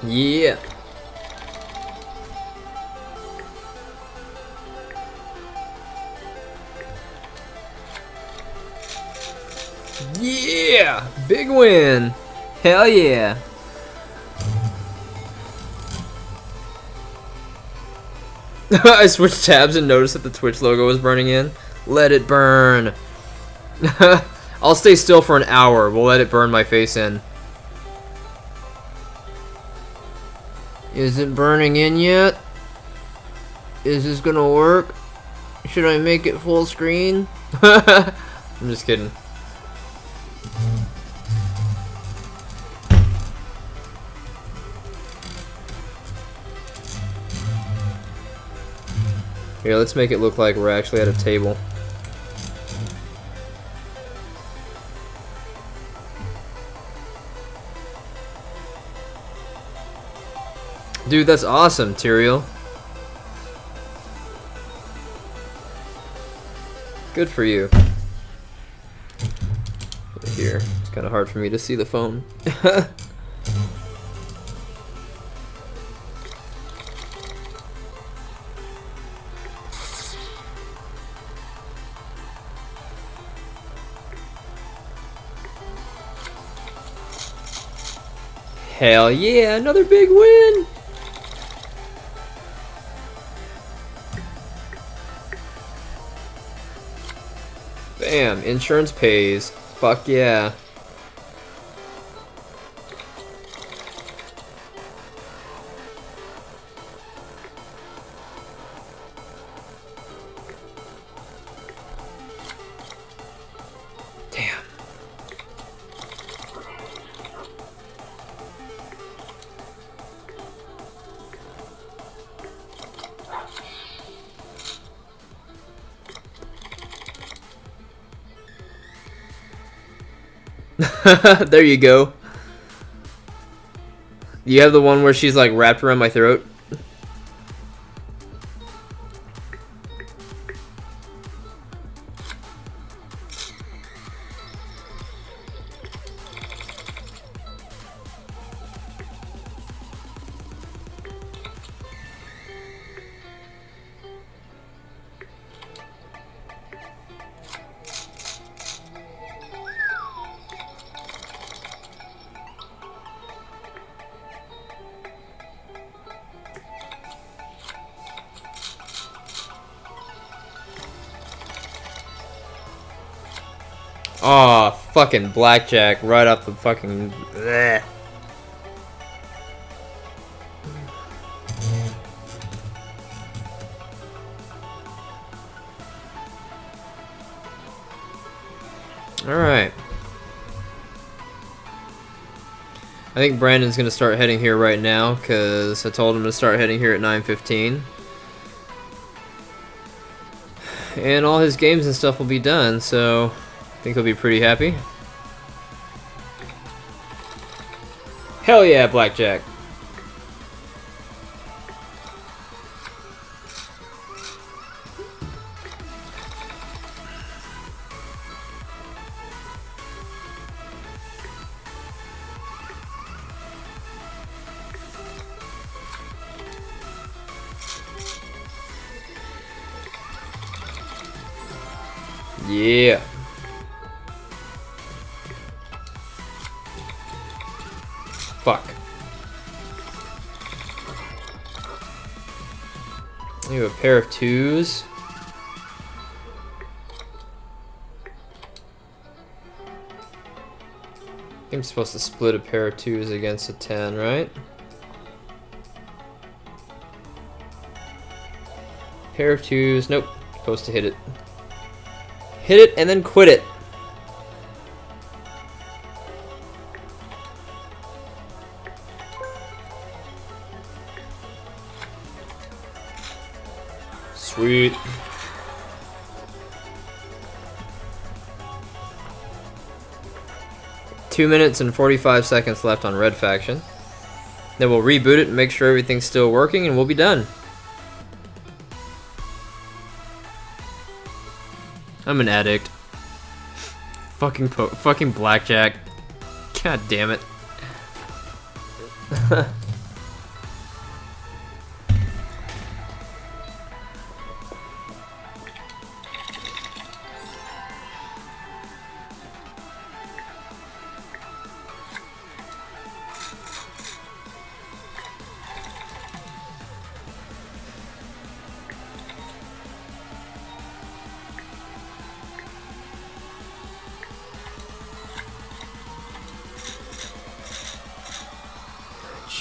Yeah. Yeah! Big win! Hell yeah! I switched tabs and noticed that the Twitch logo was burning in. Let it burn! I'll stay still for an hour. We'll let it burn my face in. Is it burning in yet? Is this gonna work? Should I make it full screen? I'm just kidding. Here, let's make it look like we're actually at a table. Dude, that's awesome, Tyrael. Good for you. Here, it's kind of hard for me to see the phone. Hell yeah, another big win! Bam, insurance pays. Fuck yeah. Damn. There you go. You have the one where she's like wrapped around my throat? Aw, fucking blackjack right off the fucking... Bleh. Alright. I think Brandon's gonna start heading here right now, because I told him to start heading here at 9:15. And all his games and stuff will be done, so... I think he'll be pretty happy. Hell yeah, blackjack. Yeah. Fuck. You have a pair of twos. I think I'm supposed to split a pair of twos against a 10, right? Pair of twos. Nope. Supposed to hit it. Hit it and then quit it. Sweet. Two minutes and 45 seconds left on Red Faction. Then we'll reboot it and make sure everything's still working and we'll be done. I'm an addict. Fucking blackjack. God damn it.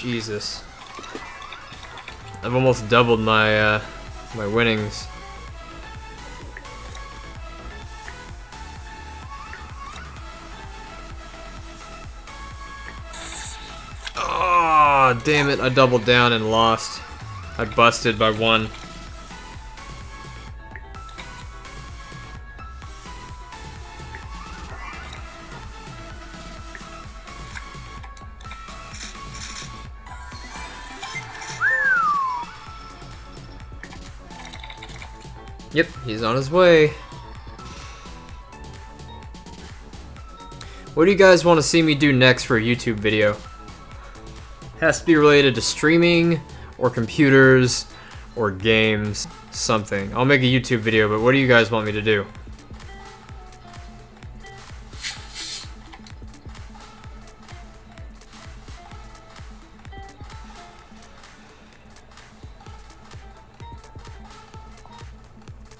Jesus. I've almost doubled my my winnings. Oh, damn it. I doubled down and lost. I busted by 1. Yep, he's on his way. What do you guys want to see me do next for a YouTube video? Has to be related to streaming, or computers, or games, something. I'll make a YouTube video, but what do you guys want me to do?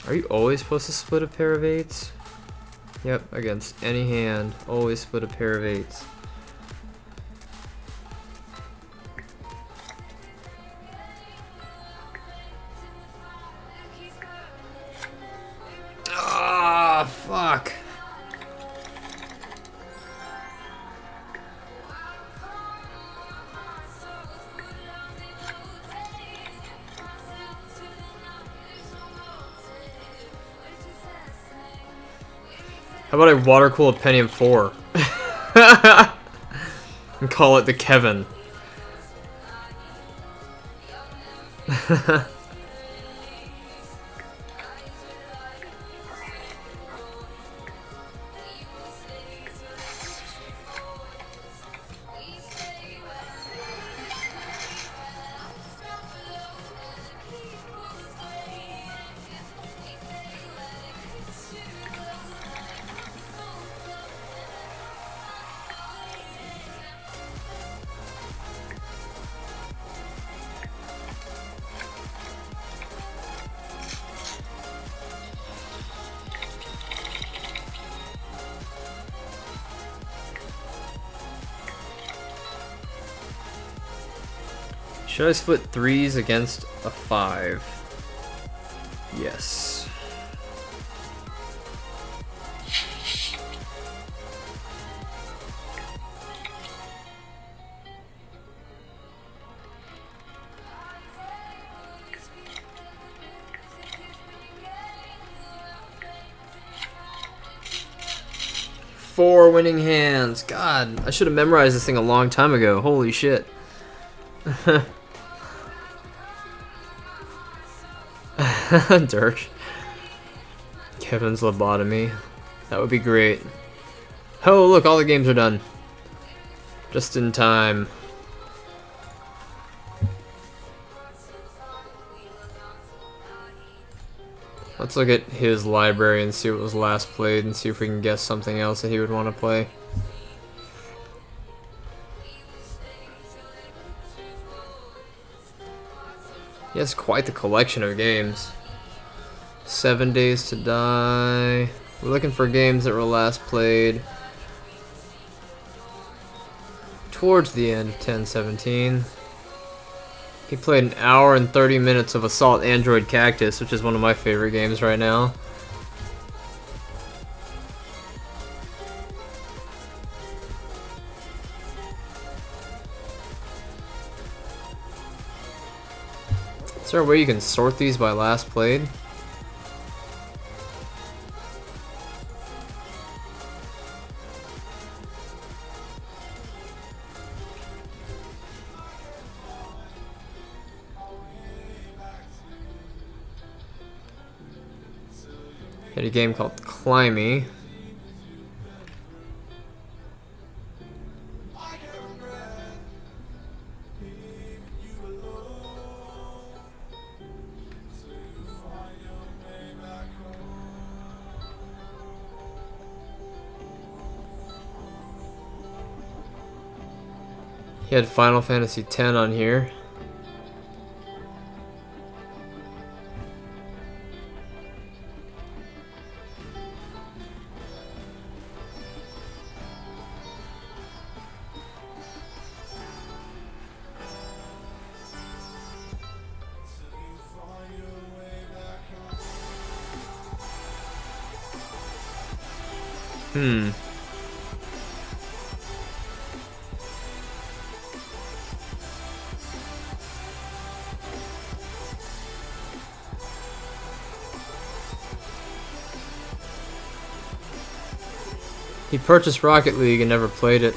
Are you always supposed to split a pair of 8s? Yep, against any hand. Always split a pair of 8s. Ah, fuck. How about I water cool a Pentium 4? And call it the Kevin. Should I split 3s against a 5? Yes. Four winning hands. God, I should have memorized this thing a long time ago. Holy shit. Dirk. Kevin's lobotomy. That would be great. Oh, look, all the games are done. Just in time. Let's look at his library and see what was last played and see if we can guess something else that he would want to play. He has quite the collection of games. 7 Days to Die. We're looking for games that were last played towards the end of 1017. He played an hour and 30 minutes of Assault Android Cactus, which is one of my favorite games right now. Is there a way you can sort these by last played? Had a game called Climby. He had Final Fantasy X on here. Hmm. He purchased Rocket League and never played it.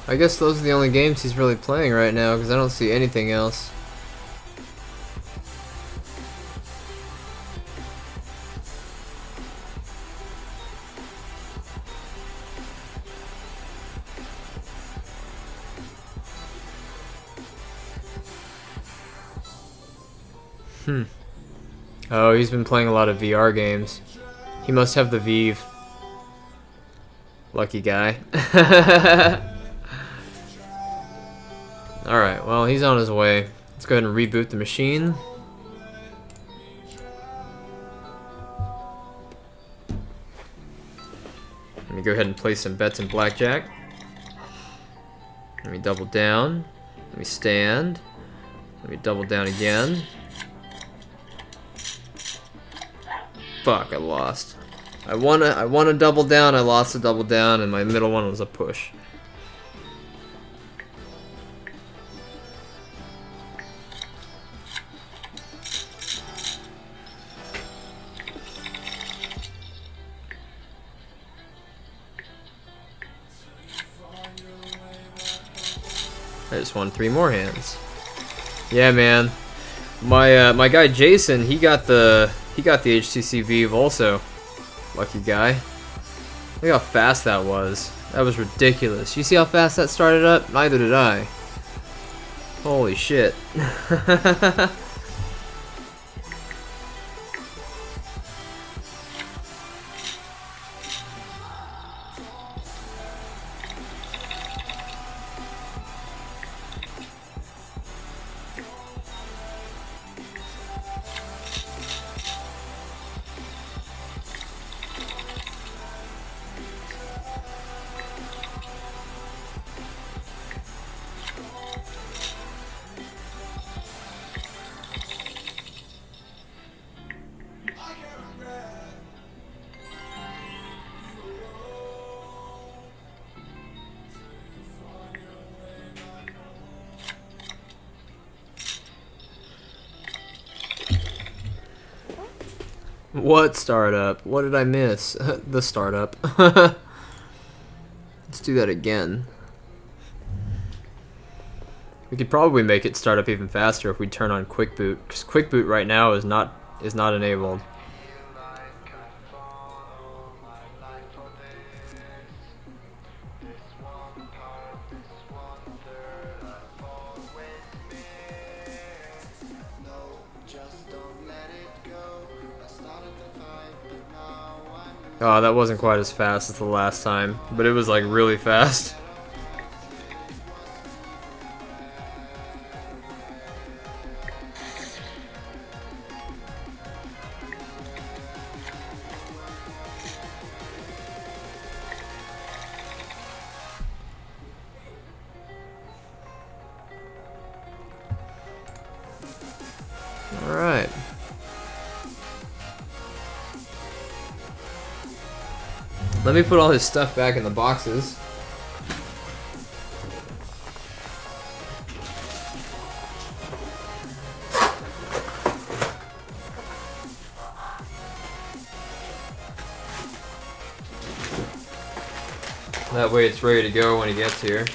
I guess those are the only games he's really playing right now, because I don't see anything else. Oh, he's been playing a lot of VR games. He must have the Vive. Lucky guy. Alright, well, he's on his way. Let's go ahead and reboot the machine. Let me go ahead and place some bets in blackjack. Let me double down. Let me stand. Let me double down again. Fuck, I lost. I won a double down, I lost a double down, and my middle one was a push. I just won 3 more hands. Yeah, man. My guy Jason, he got the HTC Vive also. Lucky guy. Look how fast that was. That was ridiculous. You see how fast that started up? Neither did I. Holy shit. What startup? What did I miss? The startup. Let's do that again. We could probably make it start up even faster if we turn on Quick Boot, because Quick Boot right now is not enabled. Oh, that wasn't quite as fast as the last time, but it was like really fast. All right. Let me put all his stuff back in the boxes. That way it's ready to go when he gets here.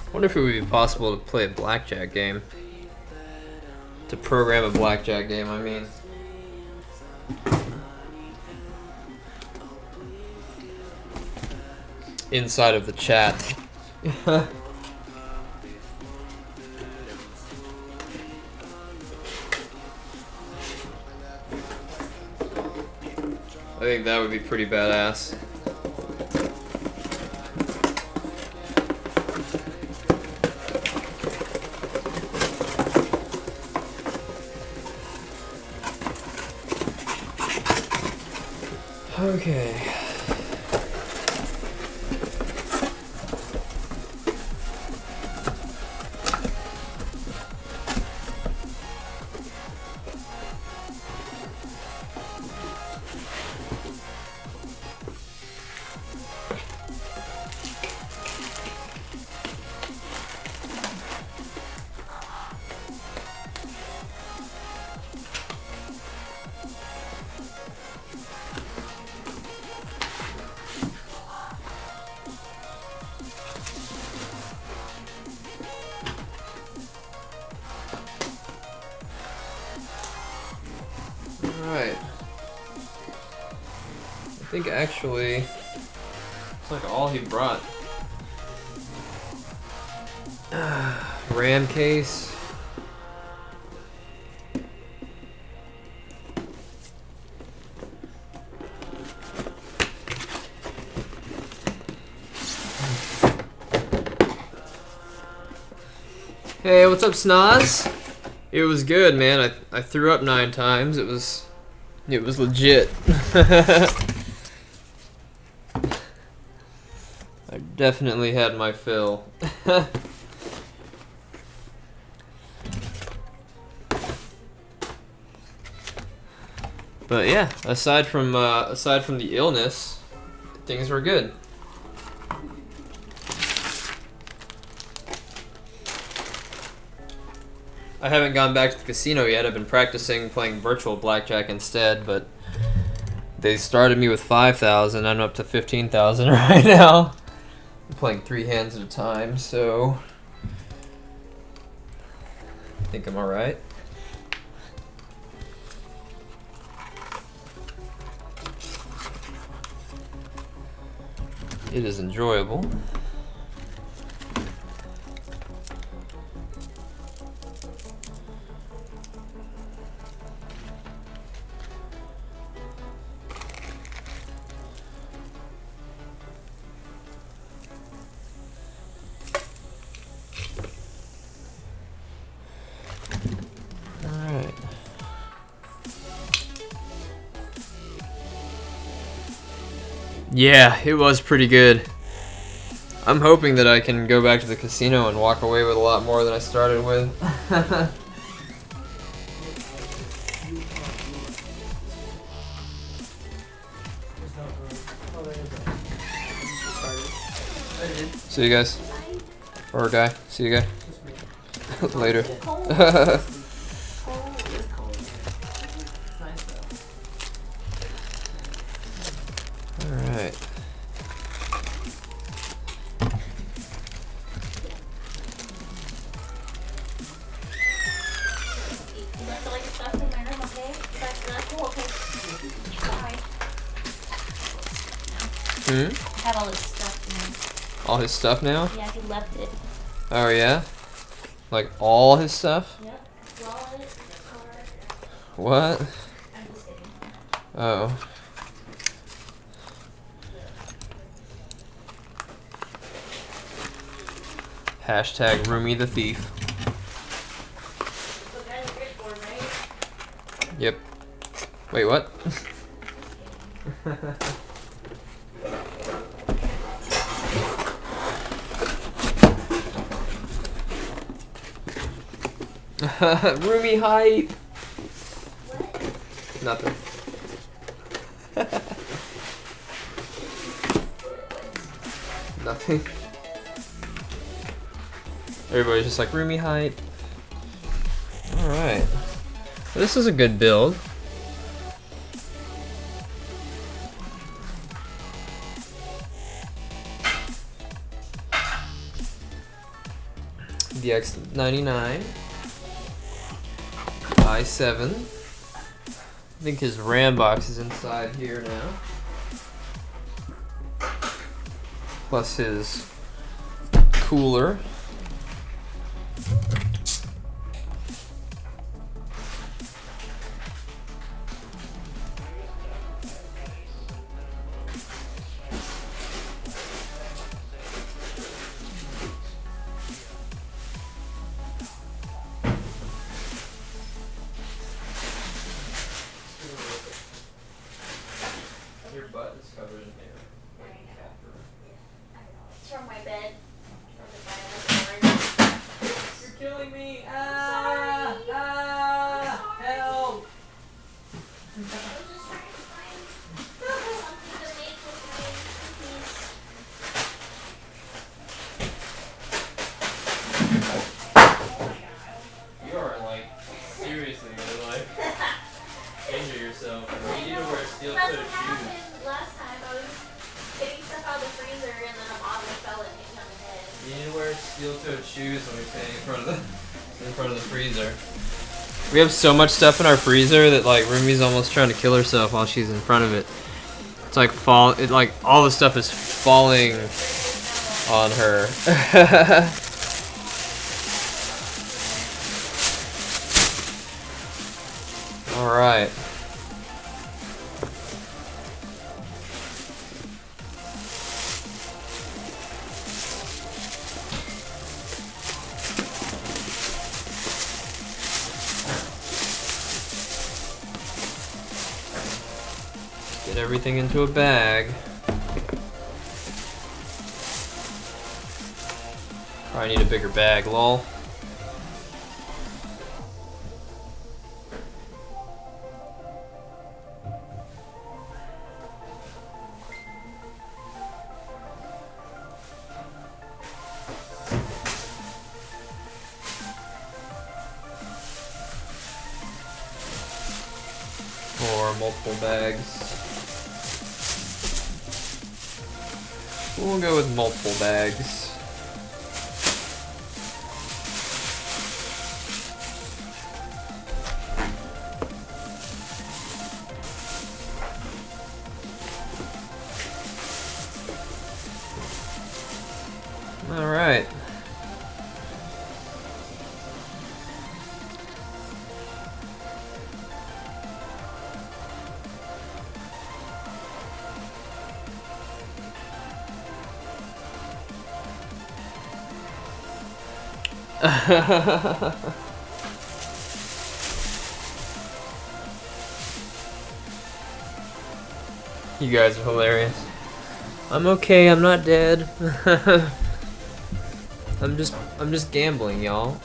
I wonder if it would be possible to play a blackjack game. To program a blackjack game, I mean. inside of the chat. I think that would be pretty badass. Okay. Alright. I think actually it's like all he brought. RAM case. Hey, what's up, Snoz? It was good, man. I threw up 9 times. It was legit. I definitely had my fill. But yeah, aside from the illness, things were good. I haven't gone back to the casino yet. I've been practicing playing virtual blackjack instead, but they started me with 5,000. I'm up to 15,000 right now. I'm playing 3 hands at a time, so I think I'm alright. It is enjoyable. Alright. Yeah, it was pretty good. I'm hoping that I can go back to the casino and walk away with a lot more than I started with. See you guys. Or guy. See you guy. Later. Alright. You left all your stuff in my room, okay? That's cool, okay? Bye. Hmm? I have all this stuff All his stuff now? now. Yeah, he left it. Oh yeah? Like all his stuff? Yep. Wallet, card. What? I'm just kidding. Oh. Hashtag Roomy the Thief. So guys, are good for, right? Yep. Wait, what? Roomy hype. What? Nothing. Nothing. Everybody's just like Roomy hype. Alright. This is a good build. The X99. i7. I think his RAM box is inside here now. plus his cooler. Your butt is covered in hair. It's from my bed. From the bed. You're killing me! Sorry. Help! I was just trying to find something to make with my cookies. You are like seriously gonna like injure yourself. You need to wear That's steel-toed what shoes. happened last time. I was getting stuff out of the freezer and then a bottle fell and hit me on the head. You need to wear steel-toed shoes when you're standing in front of the freezer. We have so much stuff in our freezer that like Rumi's almost trying to kill herself while she's in front of it. It's like all the stuff is falling on her. All right. Get everything into a bag. Probably need a bigger bag, lol. Or multiple bags. We'll go with multiple bags. All right. You guys are hilarious. I'm okay, I'm not dead. I'm just gambling, y'all.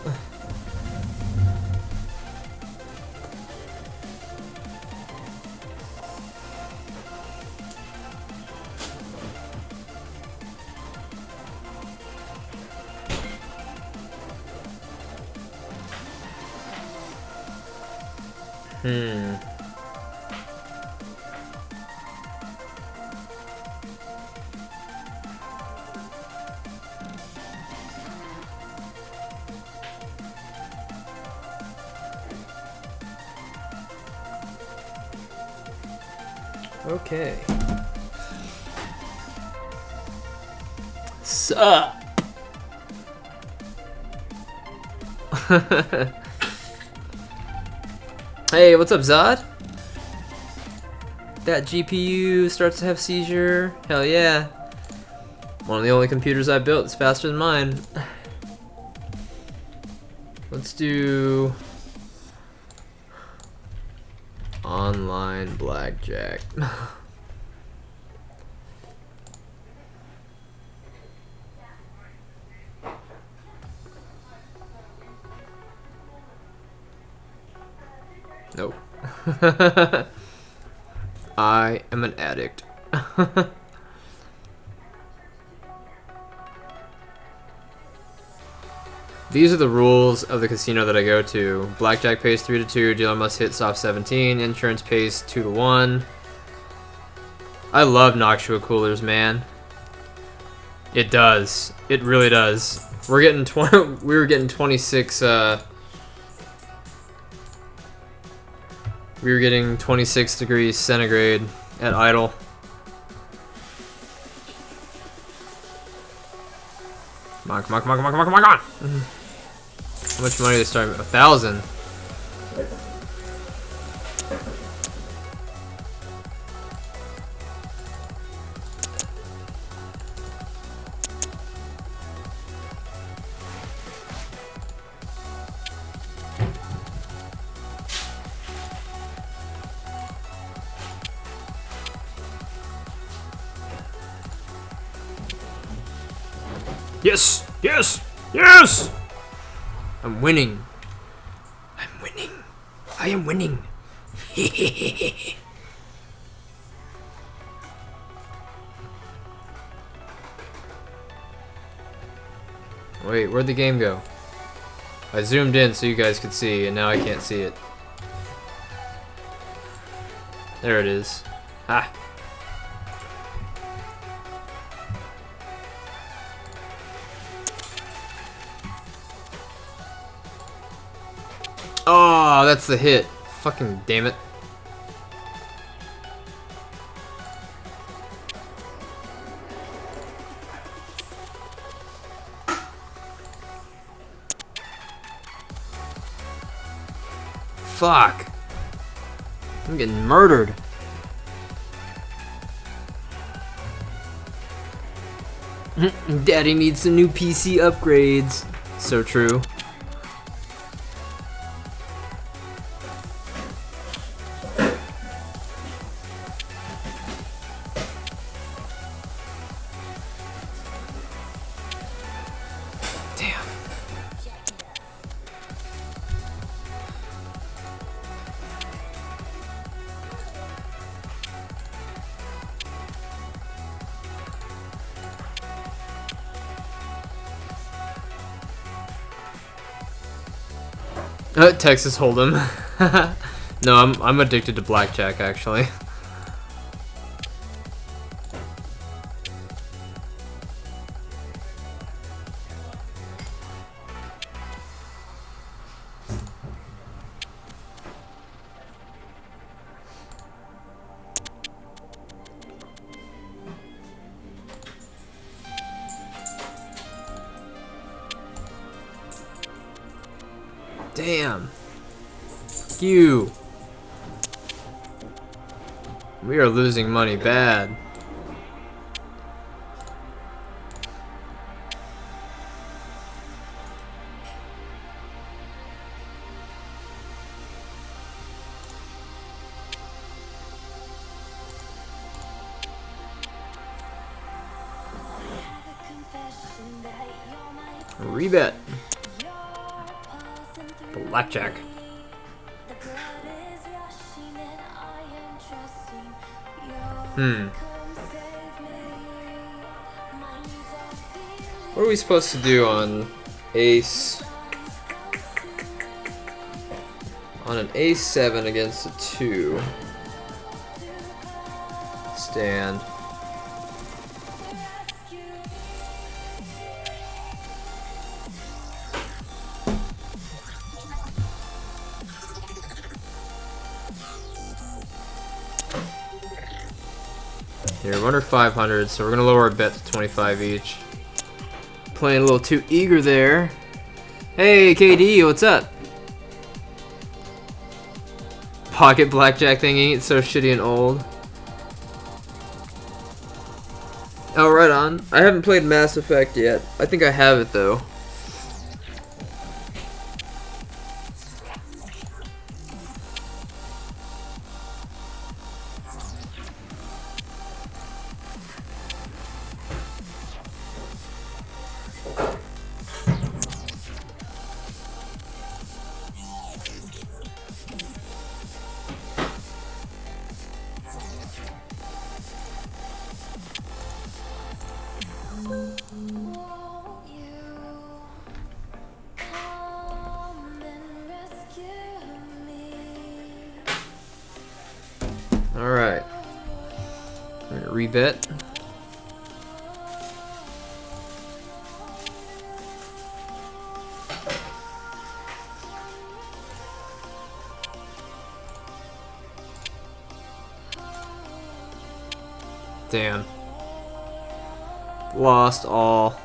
Okay. Sup? Hey, what's up, Zod? That GPU starts to have seizure. Hell yeah. One of the only computers I built that's faster than mine. Let's do online blackjack. Nope. I am an addict. These are the rules of the casino that I go to. Blackjack pays 3-2, dealer must hit soft 17, insurance pays 2-1. I love Noctua coolers, man. It does. It really does. We're getting we were getting 26 we were getting 26 degrees centigrade at idle. Come on, come on, come on, come on, come on, come on, come on! How much money are they starting with? 1,000. Yes! Yes! Yes! I'm winning. I'm winning. I am winning. Wait, where'd the game go? I zoomed in so you guys could see, and now I can't see it. There it is. Ah. Oh, that's the hit. Fucking damn it. Fuck. I'm getting murdered. Daddy needs some new PC upgrades. So true. Texas Hold'em. No, I'm addicted to blackjack actually. Damn. Fuck you. We are losing money bad. Rebet. Blackjack. What are we supposed to do on ace? On an a7 against a 2. Stand. Here, we're under 500, so we're gonna lower our bet to 25 each. Playing a little too eager there. Hey, KD, what's up? Pocket blackjack thing ain't so shitty and old. Oh, right on. I haven't played Mass Effect yet. I think I have it though. Alright. I'm gonna rebet. Damn. Lost all.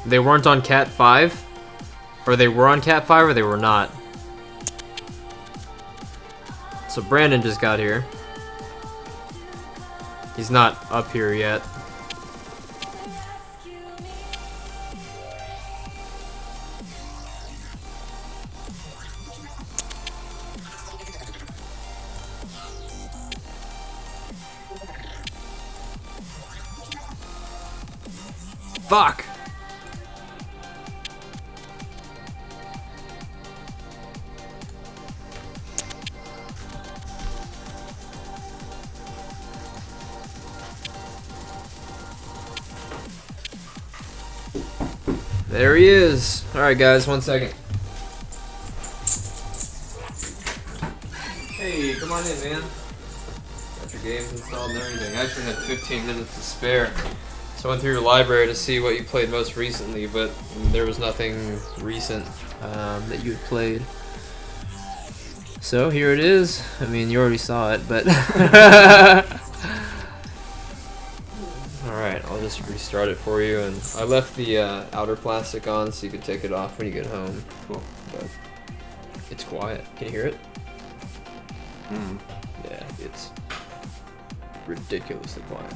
They weren't on Cat 5? Or they were on Cat 5 or they were not? So Brandon just got here. He's not up here yet. Fuck! There he is. Alright guys, 1 second. Hey, come on in, man. Got your games installed and everything. I actually had 15 minutes to spare. So I went through your library to see what you played most recently, but there was nothing recent that you had played. So here it is. I mean, you already saw it, but... Alright, I'll just restart it for you, and I left the outer plastic on so you can take it off when you get home. Cool. But it's quiet. Can you hear it? Mm. Yeah, it's ridiculously quiet.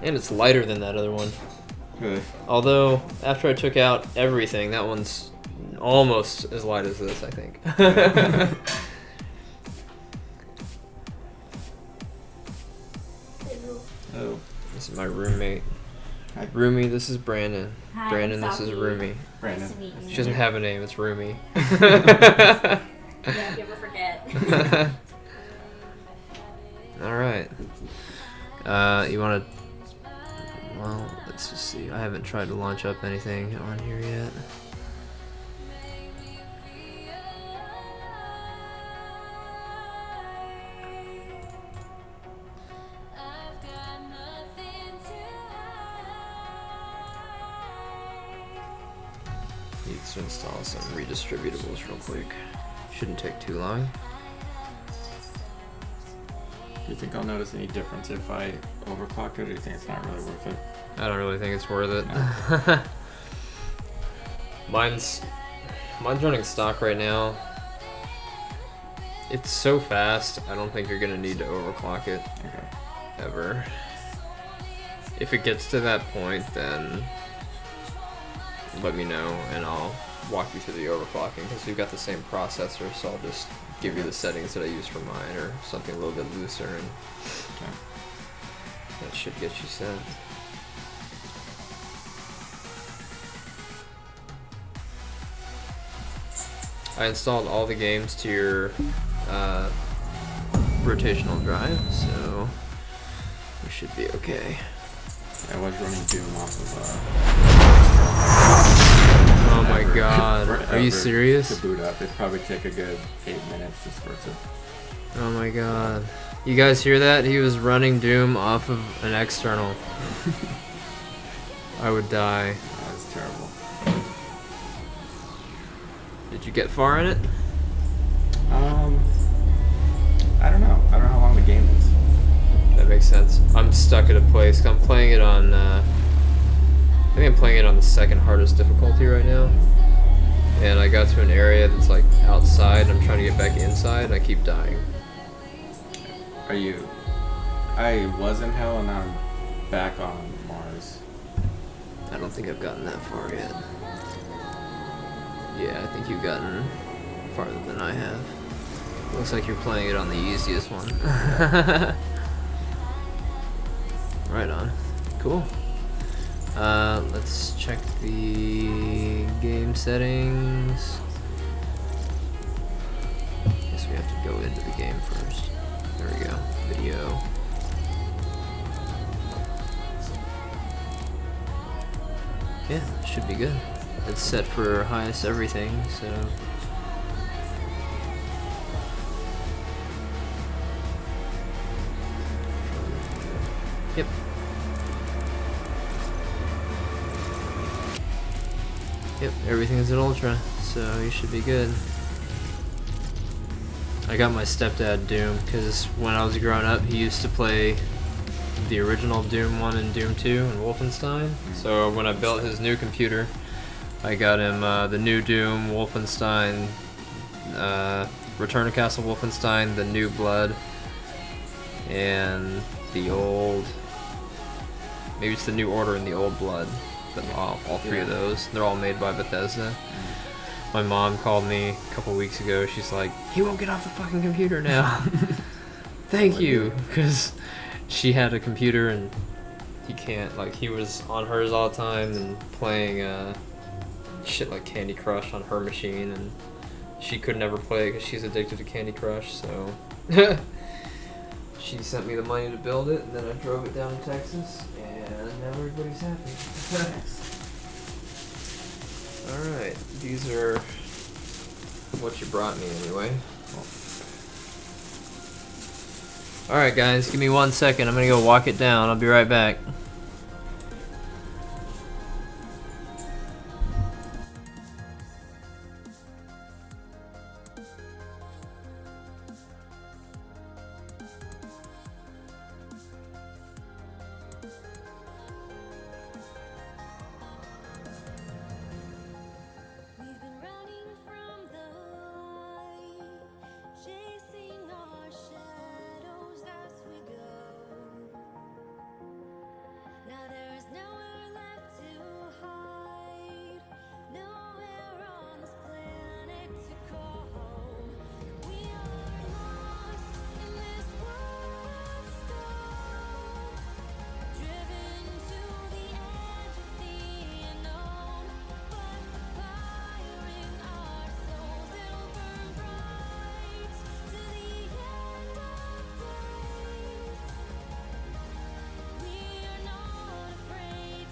And it's lighter than that other one. Really? Although, after I took out everything, that one's almost as light as this, I think. Oh. This is my roommate. Hi. Roomie, this is Brandon. Hi, Brandon, this is Saki. Roomie. Brandon. Nice to meet you. She doesn't have a name, it's Roomie. Yeah, if you ever forget. Alright. You wanna... Well, let's just see. I haven't tried to launch up anything on here yet. Needs to install some redistributables real quick. Shouldn't take too long. Do you think I'll notice any difference if I overclock it, or do you think it's not really worth it? I don't really think it's worth it. No. Mine's running stock right now. It's so fast, I don't think you're gonna need to overclock it Okay. ever. If it gets to that point, then let me know and I'll walk you through the overclocking, because we've got the same processor, so I'll just give you the settings that I use for mine, or something a little bit looser, and Okay. that should get you set. I installed all the games to your rotational drive, so we should be okay. I was running Doom off of Oh my god, are you forever serious? To boot up, it'd probably take a good 8 minutes just for it to. Oh my god. You guys hear that? He was running Doom off of an external. I would die. That was terrible. Did you get far in it? I don't know. I don't know how long the game is. That makes sense. I'm stuck at a place. I'm playing it on, I think I'm playing it on the second hardest difficulty right now. And I got to an area that's like outside, and I'm trying to get back inside, and I keep dying. Are you? I was in hell and now I'm back on Mars. I don't think I've gotten that far yet. Yeah, I think you've gotten farther than I have. Looks like you're playing it on the easiest one. Right on. Cool. Let's check the game settings. Guess we have to go into the game first. There we go. Video. Yeah, should be good. It's set for highest everything, so. Yep. Yep, everything is at Ultra, so you should be good. I got my stepdad Doom, because when I was growing up, he used to play the original Doom 1 and Doom 2 and Wolfenstein. So when I built his new computer, I got him the new Doom, Wolfenstein, Return to Castle Wolfenstein, the New Blood, and the old, maybe it's the New Order and the Old Blood, but all three of those. They're all made by Bethesda. My mom called me a couple weeks ago. She's like, he won't get off the fucking computer now. Thank you, because she had a computer and he can't, like, he was on hers all the time and playing shit like Candy Crush on her machine, and she could never play because she's addicted to Candy Crush, so she sent me the money to build it, and then I drove it down to Texas, and now everybody's happy. Alright, these are what you brought me anyway. Alright guys, give me 1 second, I'm gonna go walk it down, I'll be right back. We've been running from the light, chasing our shadows as we go. Now there is nowhere left to hide, nowhere on this planet to call home. We are lost in this world of stone, driven to the edge of the unknown. But the fire in our souls, it'll burn bright to the end of days. We are not afraid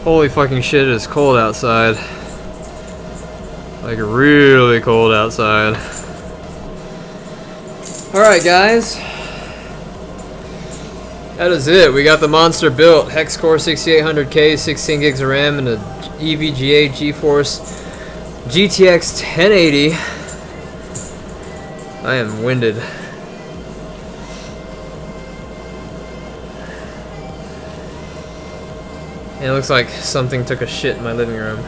Holy fucking shit, it's cold outside. Like really cold outside. Alright guys. That is it. We got the monster built. Hex Core 6800K, 16 gigs of RAM, and a EVGA GeForce GTX 1080. I am winded. And it looks like something took a shit in my living room.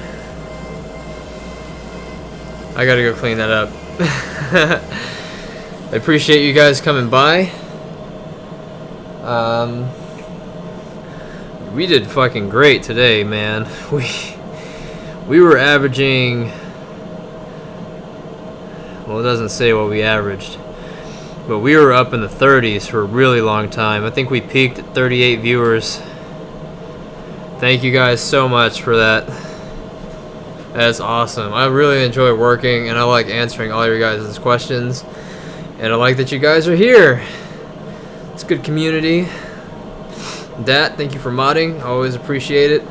I gotta go clean that up. I appreciate you guys coming by. We did fucking great today, man. We were averaging, well, it doesn't say what we averaged, but we were up in the 30s for a really long time. I think we peaked at 38 viewers. Thank you guys so much for that. That's awesome. I really enjoy working, and I like answering all your guys' questions, and I like that you guys are here. It's a good community. Dat, thank you for modding. I always appreciate it.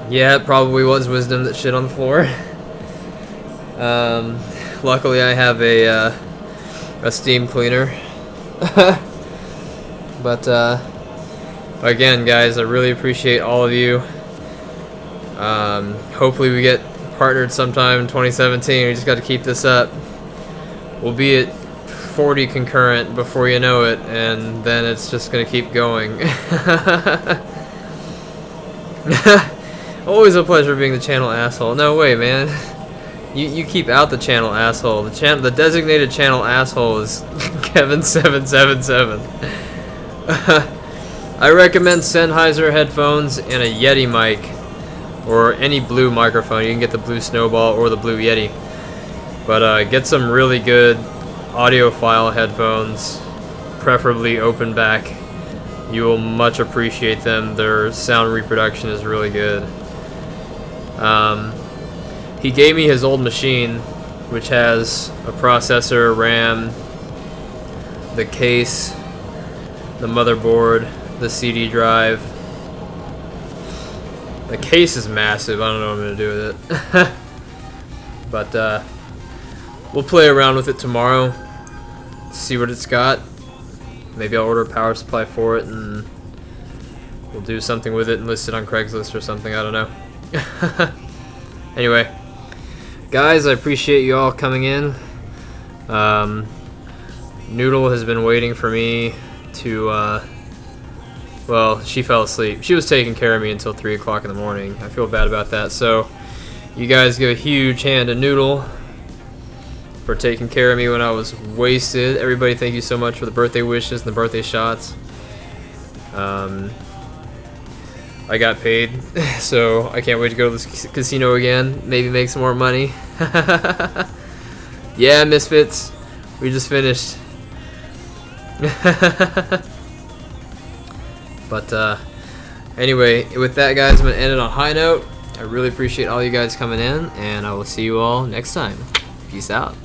Yeah, it probably was Wisdom that shit on the floor. Luckily I have a steam cleaner. But again, guys, I really appreciate all of you. Hopefully we get partnered sometime in 2017. We just got to keep this up. We'll be at 40 concurrent before you know it, and then it's just gonna keep going. Always a pleasure being the channel asshole. No way, man. You keep out the channel asshole. The designated channel asshole is Kevin777. I recommend Sennheiser headphones and a Yeti mic, or any blue microphone. You can get the Blue Snowball or the Blue Yeti, but get some really good audiophile headphones, preferably open back. You will much appreciate them. Their sound reproduction is really good. He gave me his old machine, which has a processor, RAM, the case, the motherboard, the CD drive. The case is massive. I don't know what I'm gonna do with it. But we'll play around with it tomorrow, see what it's got. Maybe I'll order a power supply for it and we'll do something with it and list it on Craigslist or something. I don't know. Anyway, guys, I appreciate you all coming in. Noodle has been waiting for me to, well, she fell asleep. She was taking care of me until 3 o'clock in the morning. I feel bad about that. So you guys give a huge hand to Noodle for taking care of me when I was wasted. Everybody, thank you so much for the birthday wishes and the birthday shots. I got paid, so I can't wait to go to this casino again. Maybe make some more money. Yeah, Misfits, we just finished. But anyway, with that, guys, I'm gonna end it on a high note. I really appreciate all you guys coming in, and I will see you all next time. Peace out.